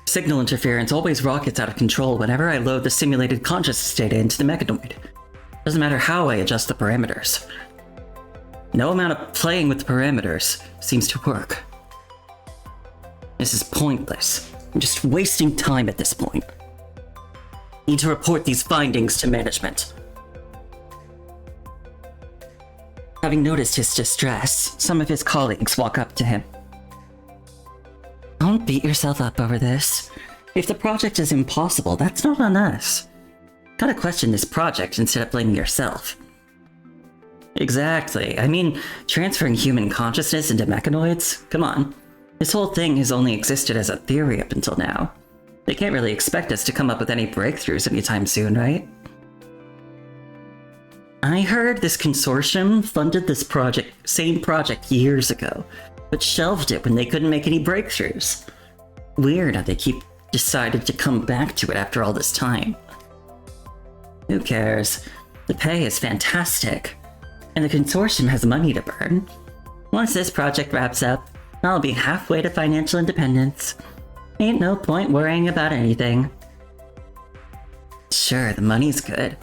Signal interference always rockets out of control whenever I load the simulated consciousness data into the mechanoid. Doesn't matter how I adjust the parameters. No amount of playing with the parameters seems to work. This is pointless. I'm just wasting time at this point. Need to report these findings to management. Having noticed his distress, some of his colleagues walk up to him. Don't beat yourself up over this. If the project is impossible, that's not on us. Gotta question this project instead of blaming yourself. Exactly. I mean, transferring human consciousness into mechanoids? Come on. This whole thing has only existed as a theory up until now. They can't really expect us to come up with any breakthroughs anytime soon, right? I heard this consortium funded this same project years ago, but shelved it when they couldn't make any breakthroughs. Weird how they keep decided to come back to it after all this time. Who cares? The pay is fantastic, and the consortium has money to burn. Once this project wraps up, I'll be halfway to financial independence. Ain't no point worrying about anything. Sure, the money's good,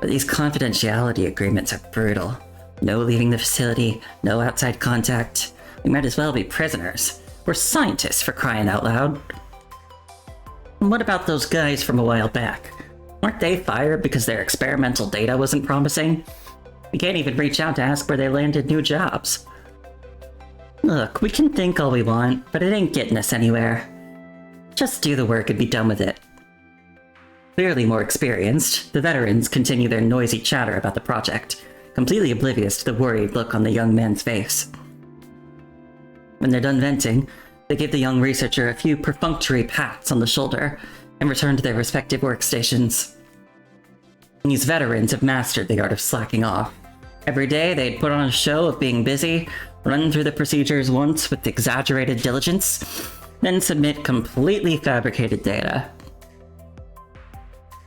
but these confidentiality agreements are brutal. No leaving the facility, no outside contact. We might as well be prisoners. We're scientists, for crying out loud. And what about those guys from a while back? Weren't they fired because their experimental data wasn't promising? We can't even reach out to ask where they landed new jobs. Look, we can think all we want, but it ain't getting us anywhere. Just do the work and be done with it. Clearly more experienced, the veterans continue their noisy chatter about the project, completely oblivious to the worried look on the young man's face. When they're done venting, they give the young researcher a few perfunctory pats on the shoulder and return to their respective workstations. These veterans have mastered the art of slacking off. Every day they'd put on a show of being busy, run through the procedures once with exaggerated diligence, then submit completely fabricated data.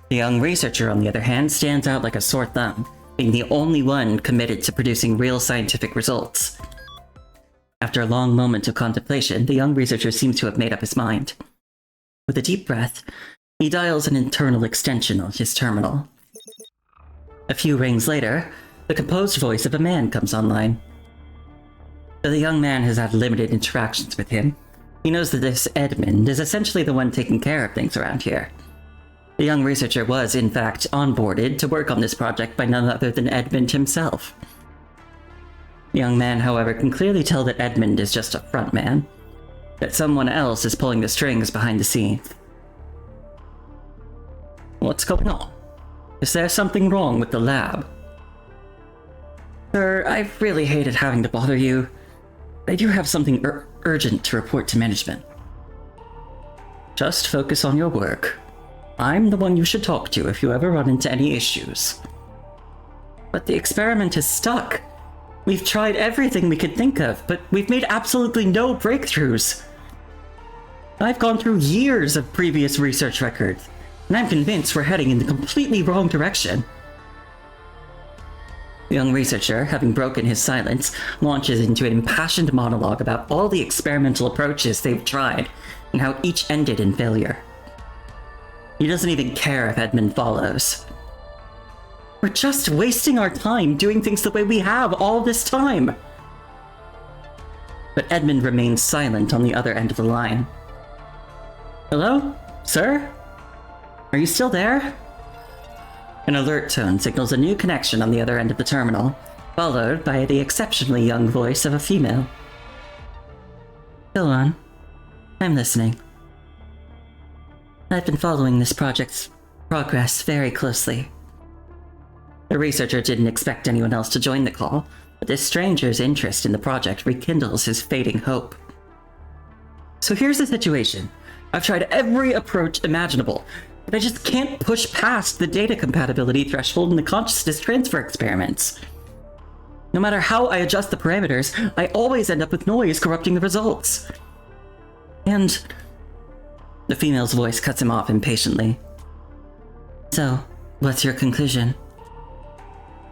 The young researcher, on the other hand, stands out like a sore thumb, being the only one committed to producing real scientific results. After a long moment of contemplation, the young researcher seems to have made up his mind. With a deep breath, he dials an internal extension on his terminal. A few rings later, the composed voice of a man comes online. Though the young man has had limited interactions with him, he knows that this Edmund is essentially the one taking care of things around here. The young researcher was, in fact, onboarded to work on this project by none other than Edmund himself. The young man, however, can clearly tell that Edmund is just a front man, that someone else is pulling the strings behind the scenes. What's going on? Is there something wrong with the lab? Sir, I've really hated having to bother you. I do have something urgent to report to management. Just focus on your work. I'm the one you should talk to if you ever run into any issues. But the experiment is stuck. We've tried everything we could think of, but we've made absolutely no breakthroughs. I've gone through years of previous research records, and I'm convinced we're heading in the completely wrong direction. The young researcher, having broken his silence, launches into an impassioned monologue about all the experimental approaches they've tried, and how each ended in failure. He doesn't even care if Edmund follows. We're just wasting our time doing things the way we have all this time. But Edmund remains silent on the other end of the line. Hello? Sir? Are you still there? An alert tone signals a new connection on the other end of the terminal, followed by the exceptionally young voice of a female. Go on. I'm listening. I've been following this project's progress very closely. The researcher didn't expect anyone else to join the call, but this stranger's interest in the project rekindles his fading hope. So here's the situation. I've tried every approach imaginable, but I just can't push past the data compatibility threshold in the consciousness transfer experiments. No matter how I adjust the parameters, I always end up with noise corrupting the results. And the female's voice cuts him off impatiently. So, what's your conclusion?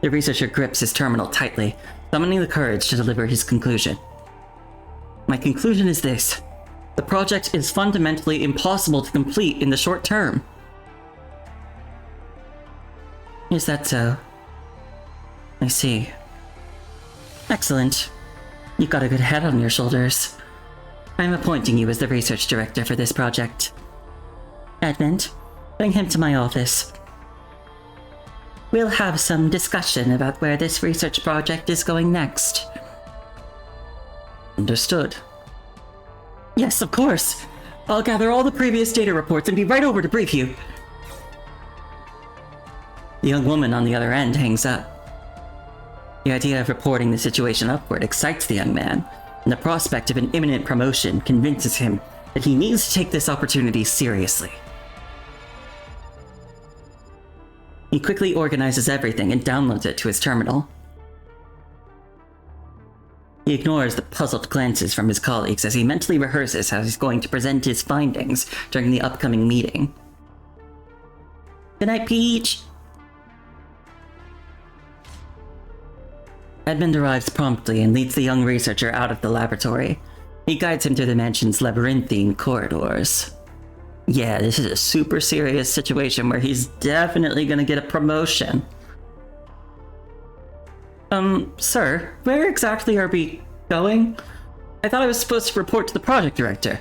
The researcher grips his terminal tightly, summoning the courage to deliver his conclusion. My conclusion is this. The project is fundamentally impossible to complete in the short term. Is that so? I see. Excellent. You've got a good head on your shoulders. I'm appointing you as the research director for this project. Edmund, bring him to my office. We'll have some discussion about where this research project is going next. Understood. Yes, of course. I'll gather all the previous data reports and be right over to brief you. The young woman on the other end hangs up. The idea of reporting the situation upward excites the young man, and the prospect of an imminent promotion convinces him that he needs to take this opportunity seriously. He quickly organizes everything and downloads it to his terminal. He ignores the puzzled glances from his colleagues as he mentally rehearses how he's going to present his findings during the upcoming meeting. Good night, Peach! Edmund arrives promptly and leads the young researcher out of the laboratory. He guides him through the mansion's labyrinthine corridors. Yeah, this is a super serious situation where he's definitely gonna get a promotion. Sir, where exactly are we going? I thought I was supposed to report to the project director.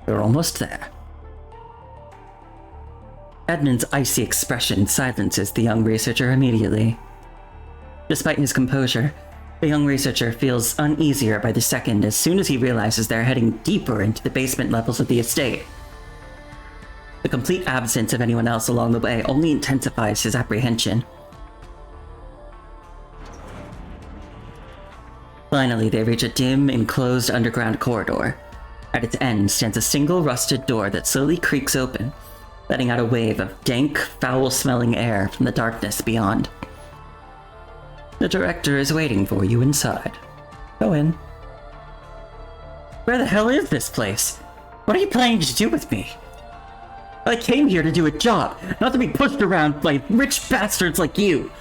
We're almost there. Edmund's icy expression silences the young researcher immediately. Despite his composure, the young researcher feels uneasier by the second as soon as he realizes they're heading deeper into the basement levels of the estate. The complete absence of anyone else along the way only intensifies his apprehension. Finally, they reach a dim, enclosed underground corridor. At its end stands a single rusted door that slowly creaks open, letting out a wave of dank, foul-smelling air from the darkness beyond. The director is waiting for you inside. Go in. Where the hell is this place? What are you planning to do with me? I came here to do a job, not to be pushed around by rich bastards like you.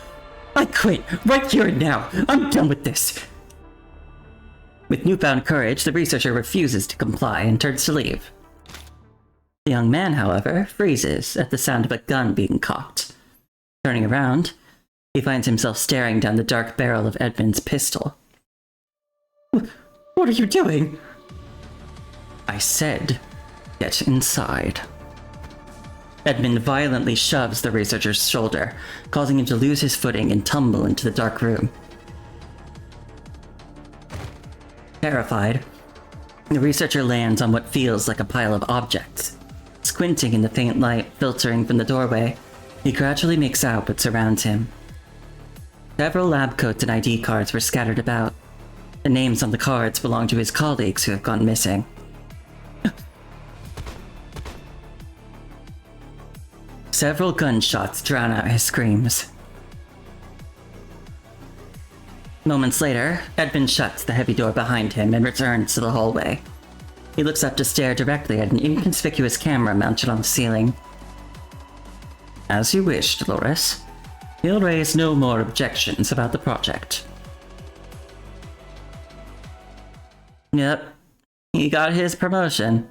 I quit, right here and now. I'm done with this. With newfound courage, the researcher refuses to comply and turns to leave. The young man, however, freezes at the sound of a gun being cocked. Turning around, he finds himself staring down the dark barrel of Edmund's pistol. What are you doing? I said, get inside. Edmund violently shoves the researcher's shoulder, causing him to lose his footing and tumble into the dark room. Terrified, the researcher lands on what feels like a pile of objects. Squinting in the faint light filtering from the doorway, he gradually makes out what surrounds him. Several lab coats and ID cards were scattered about. The names on the cards belong to his colleagues who have gone missing. Several gunshots drown out his screams. Moments later, Edmund shuts the heavy door behind him and returns to the hallway. He looks up to stare directly at an inconspicuous camera mounted on the ceiling. As you wish, Dolores. He'll raise no more objections about the project. Yep, he got his promotion.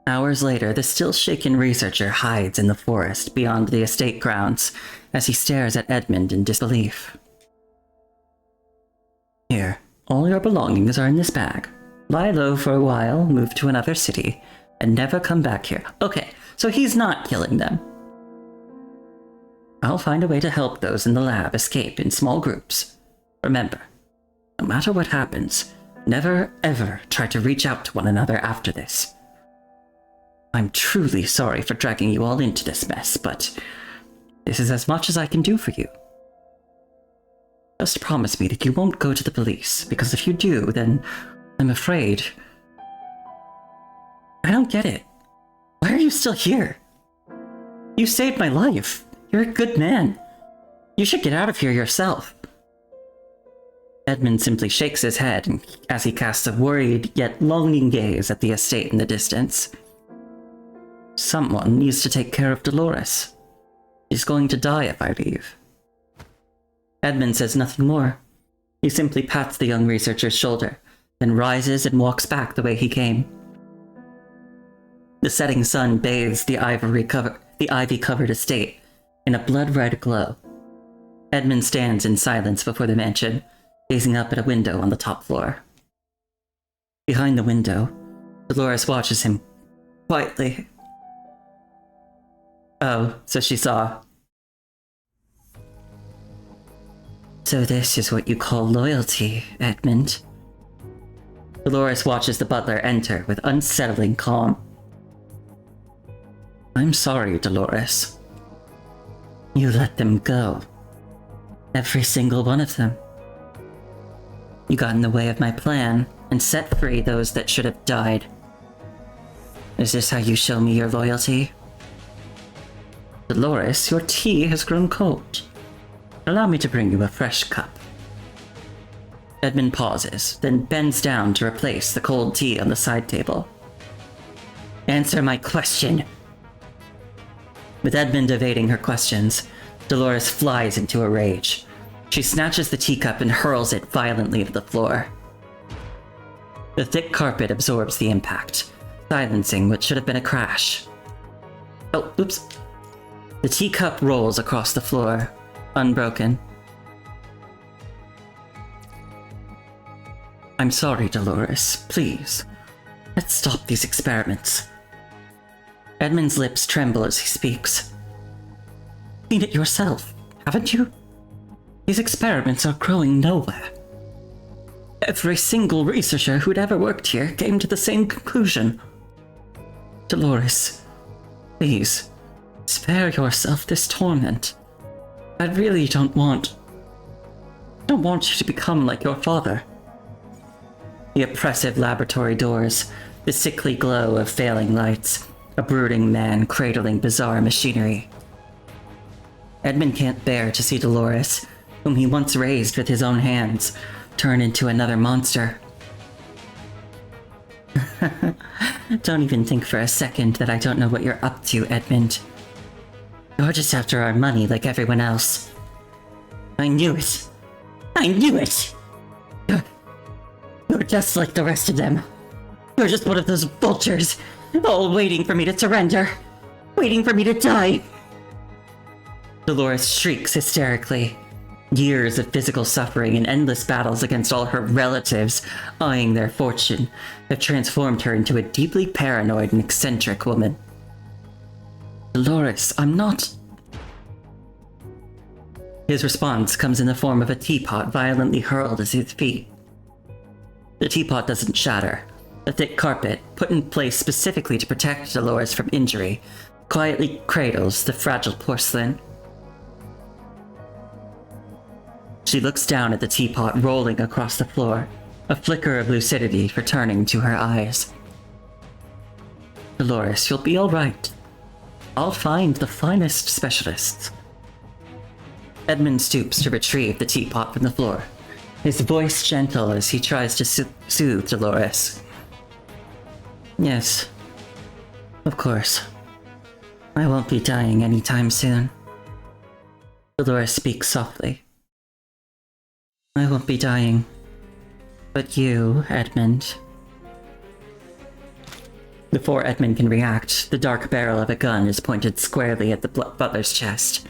Hours later, the still-shaken researcher hides in the forest beyond the estate grounds as he stares at Edmund in disbelief. Here, all your belongings are in this bag. Lie low for a while, move to another city, and never come back here. Okay, so he's not killing them. I'll find a way to help those in the lab escape in small groups. Remember, no matter what happens, never ever try to reach out to one another after this. I'm truly sorry for dragging you all into this mess, but this is as much as I can do for you. Just promise me that you won't go to the police, because if you do, then I'm afraid... I don't get it. Why are you still here? You saved my life. You're a good man. You should get out of here yourself. Edmund simply shakes his head as he casts a worried yet longing gaze at the estate in the distance. Someone needs to take care of Dolores. She's going to die if I leave. Edmund says nothing more. He simply pats the young researcher's shoulder, then rises and walks back the way he came. The setting sun bathes the ivy-covered estate in a blood-red glow. Edmund stands in silence before the mansion, gazing up at a window on the top floor. Behind the window, Dolores watches him quietly. Oh, so she saw. So this is what you call loyalty, Edmund. Dolores watches the butler enter with unsettling calm. I'm sorry, Dolores. You let them go. Every single one of them. You got in the way of my plan and set free those that should have died. Is this how you show me your loyalty? Dolores, your tea has grown cold. Allow me to bring you a fresh cup. Edmund pauses, then bends down to replace the cold tea on the side table. Answer my question. With Edmund evading her questions, Dolores flies into a rage. She snatches the teacup and hurls it violently to the floor. The thick carpet absorbs the impact, silencing what should have been a crash. Oh, oops. The teacup rolls across the floor, unbroken. I'm sorry, Dolores. Please, let's stop these experiments. Edmund's lips tremble as he speaks. Seen it yourself, haven't you? These experiments are growing nowhere. Every single researcher who'd ever worked here came to the same conclusion. Dolores, please, spare yourself this torment. I really don't want you to become like your father. The oppressive laboratory doors, the sickly glow of failing lights, a brooding man cradling bizarre machinery. Edmund can't bear to see Dolores, whom he once raised with his own hands, turn into another monster. Don't even think for a second that I don't know what you're up to, Edmund. You're just after our money like everyone else. I knew it. I knew it! You're just like the rest of them. You're just one of those vultures, all waiting for me to surrender. Waiting for me to die. Dolores shrieks hysterically. Years of physical suffering and endless battles against all her relatives, eyeing their fortune, have transformed her into a deeply paranoid and eccentric woman. Dolores, I'm not... His response comes in the form of a teapot violently hurled at his feet. The teapot doesn't shatter. The thick carpet, put in place specifically to protect Dolores from injury, quietly cradles the fragile porcelain. She looks down at the teapot rolling across the floor, a flicker of lucidity returning to her eyes. Dolores, you'll be all right. I'll find the finest specialists. Edmund stoops to retrieve the teapot from the floor, his voice gentle as he tries to soothe Dolores. Yes, of course. I won't be dying anytime soon. Dolores speaks softly. I won't be dying. But you, Edmund. Before Edmund can react, the dark barrel of a gun is pointed squarely at the butler's chest.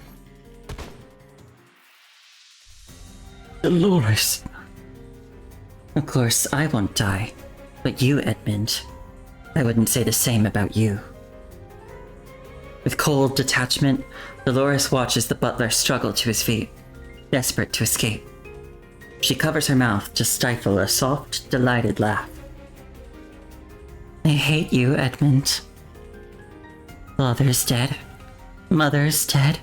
Dolores. Of course, I won't die. But you, Edmund, I wouldn't say the same about you. With cold detachment, Dolores watches the butler struggle to his feet, desperate to escape. She covers her mouth to stifle a soft, delighted laugh. I hate you, Edmund. Father's dead. Mother's dead.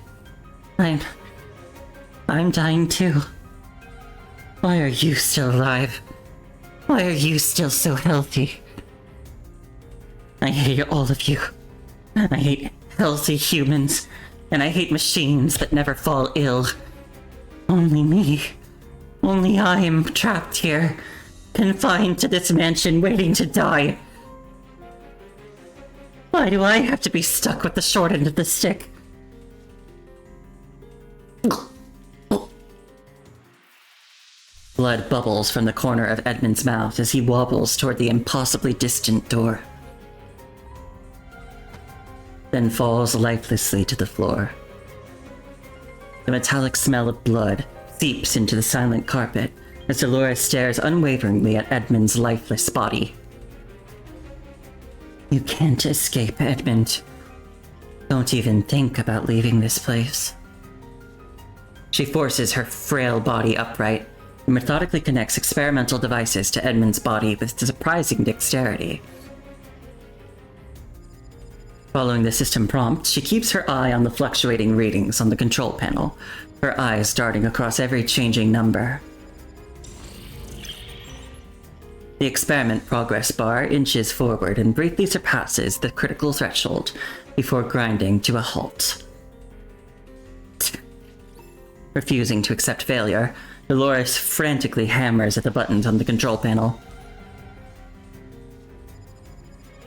I'm dying too. Why are you still alive? Why are you still so healthy? I hate all of you. I hate healthy humans, and I hate machines that never fall ill. Only me. Only I am trapped here, confined to this mansion, waiting to die. Why do I have to be stuck with the short end of the stick? Blood bubbles from the corner of Edmund's mouth as he wobbles toward the impossibly distant door, then falls lifelessly to the floor. The metallic smell of blood seeps into the silent carpet as Dolores stares unwaveringly at Edmund's lifeless body. You can't escape, Edmund. Don't even think about leaving this place. She forces her frail body upright and methodically connects experimental devices to Edmund's body with surprising dexterity. Following the system prompt, she keeps her eye on the fluctuating readings on the control panel, her eyes darting across every changing number. The experiment progress bar inches forward and briefly surpasses the critical threshold before grinding to a halt. Refusing to accept failure, Dolores frantically hammers at the buttons on the control panel.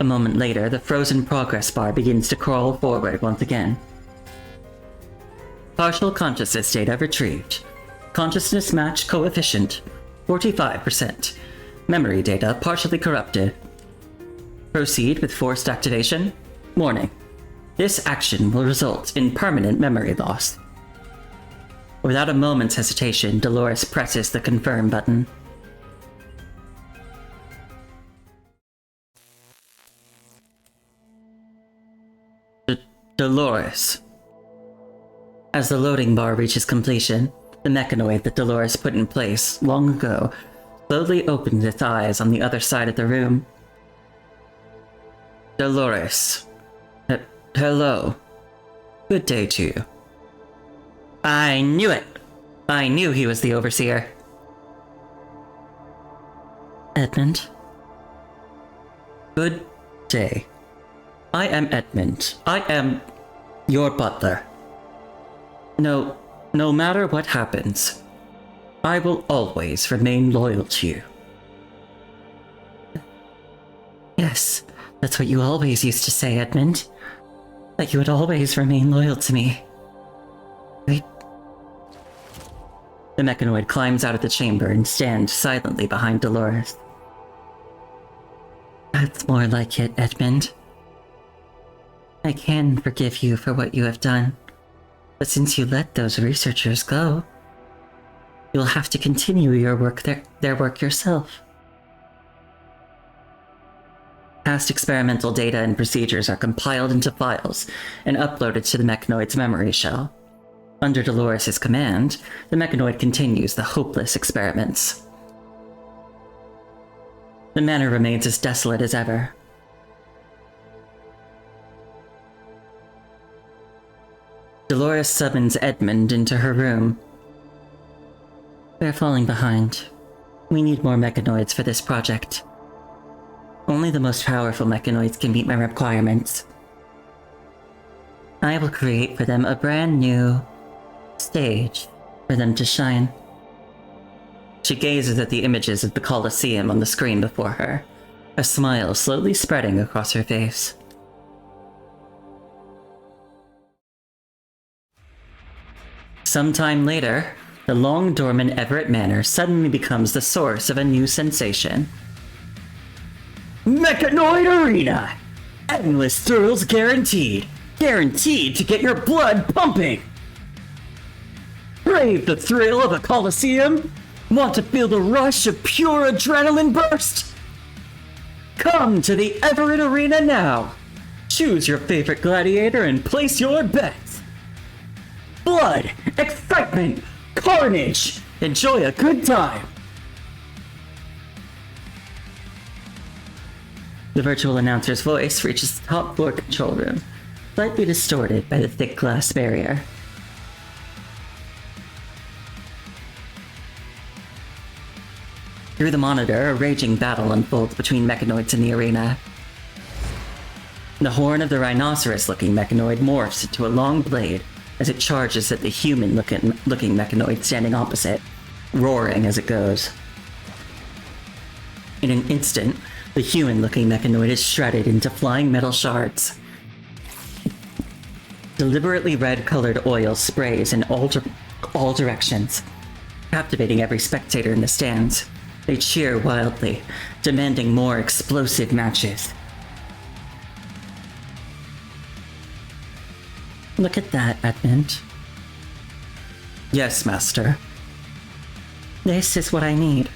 A moment later, the frozen progress bar begins to crawl forward once again. Partial consciousness data retrieved. Consciousness match coefficient 45%. Memory data partially corrupted. Proceed with forced activation. Warning. This action will result in permanent memory loss. Without a moment's hesitation, Dolores presses the confirm button. Dolores. As the loading bar reaches completion, the mechanoid that Dolores put in place long ago slowly opens its eyes on the other side of the room. Dolores. Hello. Good day to you. I knew it! I knew he was the overseer. Edmund? Good day. I am Edmund. I am your butler. No matter what happens, I will always remain loyal to you. Yes, that's what you always used to say, Edmund. That you would always remain loyal to me. Wait. The mechanoid climbs out of the chamber and stands silently behind Dolores. That's more like it, Edmund. I can forgive you for what you have done, but since you let those researchers go, you'll have to continue your work their work yourself. Past experimental data and procedures are compiled into files and uploaded to the mechanoid's memory shell. Under Dolores' command, the mechanoid continues the hopeless experiments. The manor remains as desolate as ever. Dolores summons Edmund into her room. We're falling behind. We need more mechanoids for this project. Only the most powerful mechanoids can meet my requirements. I will create for them a brand new stage for them to shine. She gazes at the images of the Colosseum on the screen before her, a smile slowly spreading across her face. Sometime later, the long-dormant Everett Manor suddenly becomes the source of a new sensation. Mechanoid Arena! Endless thrills guaranteed. Guaranteed to get your blood pumping. Crave the thrill of a coliseum? Want to feel the rush of pure adrenaline burst? Come to the Everett Arena now. Choose your favorite gladiator and place your bets. Blood, excitement, carnage. Enjoy a good time. The virtual announcer's voice reaches the top floor control room, slightly distorted by the thick glass barrier. Through the monitor, a raging battle unfolds between mechanoids in the arena. The horn of the rhinoceros-looking mechanoid morphs into a long blade as it charges at the human-looking mechanoid standing opposite, roaring as it goes. In an instant, the human-looking mechanoid is shredded into flying metal shards. Deliberately red-colored oil sprays in all directions, captivating every spectator in the stands. They cheer wildly, demanding more explosive matches. Look at that, Edmund. Yes, Master. This is what I need.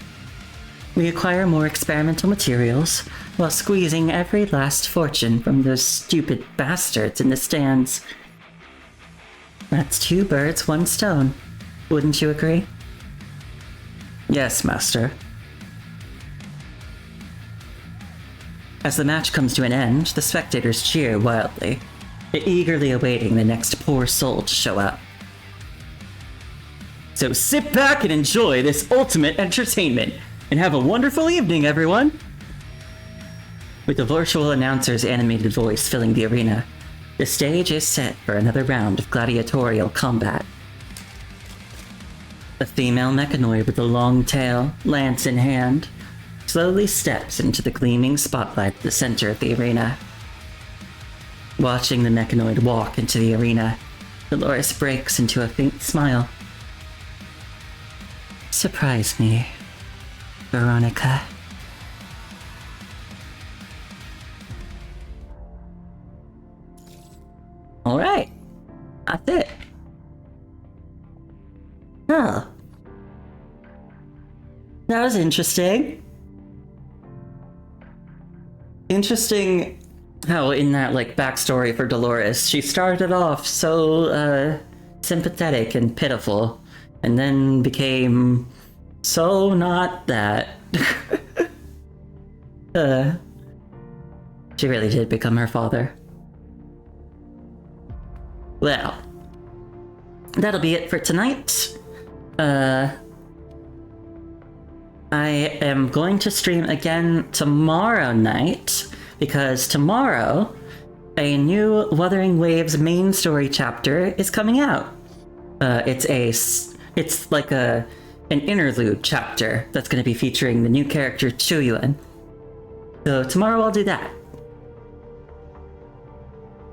We acquire more experimental materials while squeezing every last fortune from those stupid bastards in the stands. That's 2 birds, 1 stone. Wouldn't you agree? Yes, Master. As the match comes to an end, the spectators cheer wildly, eagerly awaiting the next poor soul to show up. So sit back and enjoy this ultimate entertainment, and have a wonderful evening, everyone! With the virtual announcer's animated voice filling the arena, the stage is set for another round of gladiatorial combat. A female mechanoid with a long tail, lance in hand, slowly steps into the gleaming spotlight at the center of the arena. Watching the mechanoid walk into the arena, Dolores breaks into a faint smile. Surprise me, Veronica. Alright, that's it. Oh. That was interesting. Interesting how in that, backstory for Dolores, she started off so, sympathetic and pitiful, and then became so not that. She really did become her father. Well, that'll be it for tonight. I am going to stream again tomorrow night, because tomorrow a new Wuthering Waves main story chapter is coming out. It's like an interlude chapter that's going to be featuring the new character Chuyuan. So tomorrow I'll do that.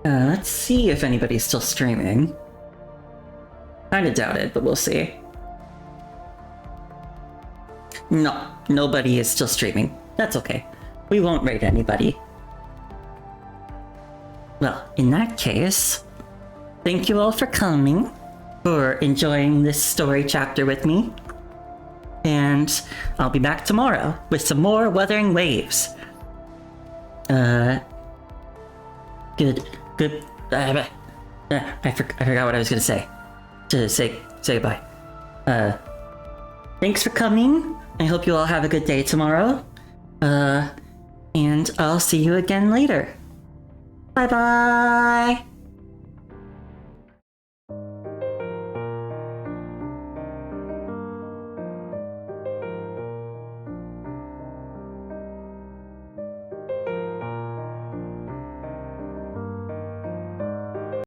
Let's see if anybody's still streaming. Kinda doubt it, but we'll see. No, nobody is still streaming. That's okay. We won't raid anybody. Well, in that case, thank you all for coming, for enjoying this story chapter with me. And I'll be back tomorrow with some more Wuthering Waves. Good. I forgot what I was gonna say. To say goodbye. Thanks for coming. I hope you all have a good day tomorrow. And I'll see you again later. Bye bye!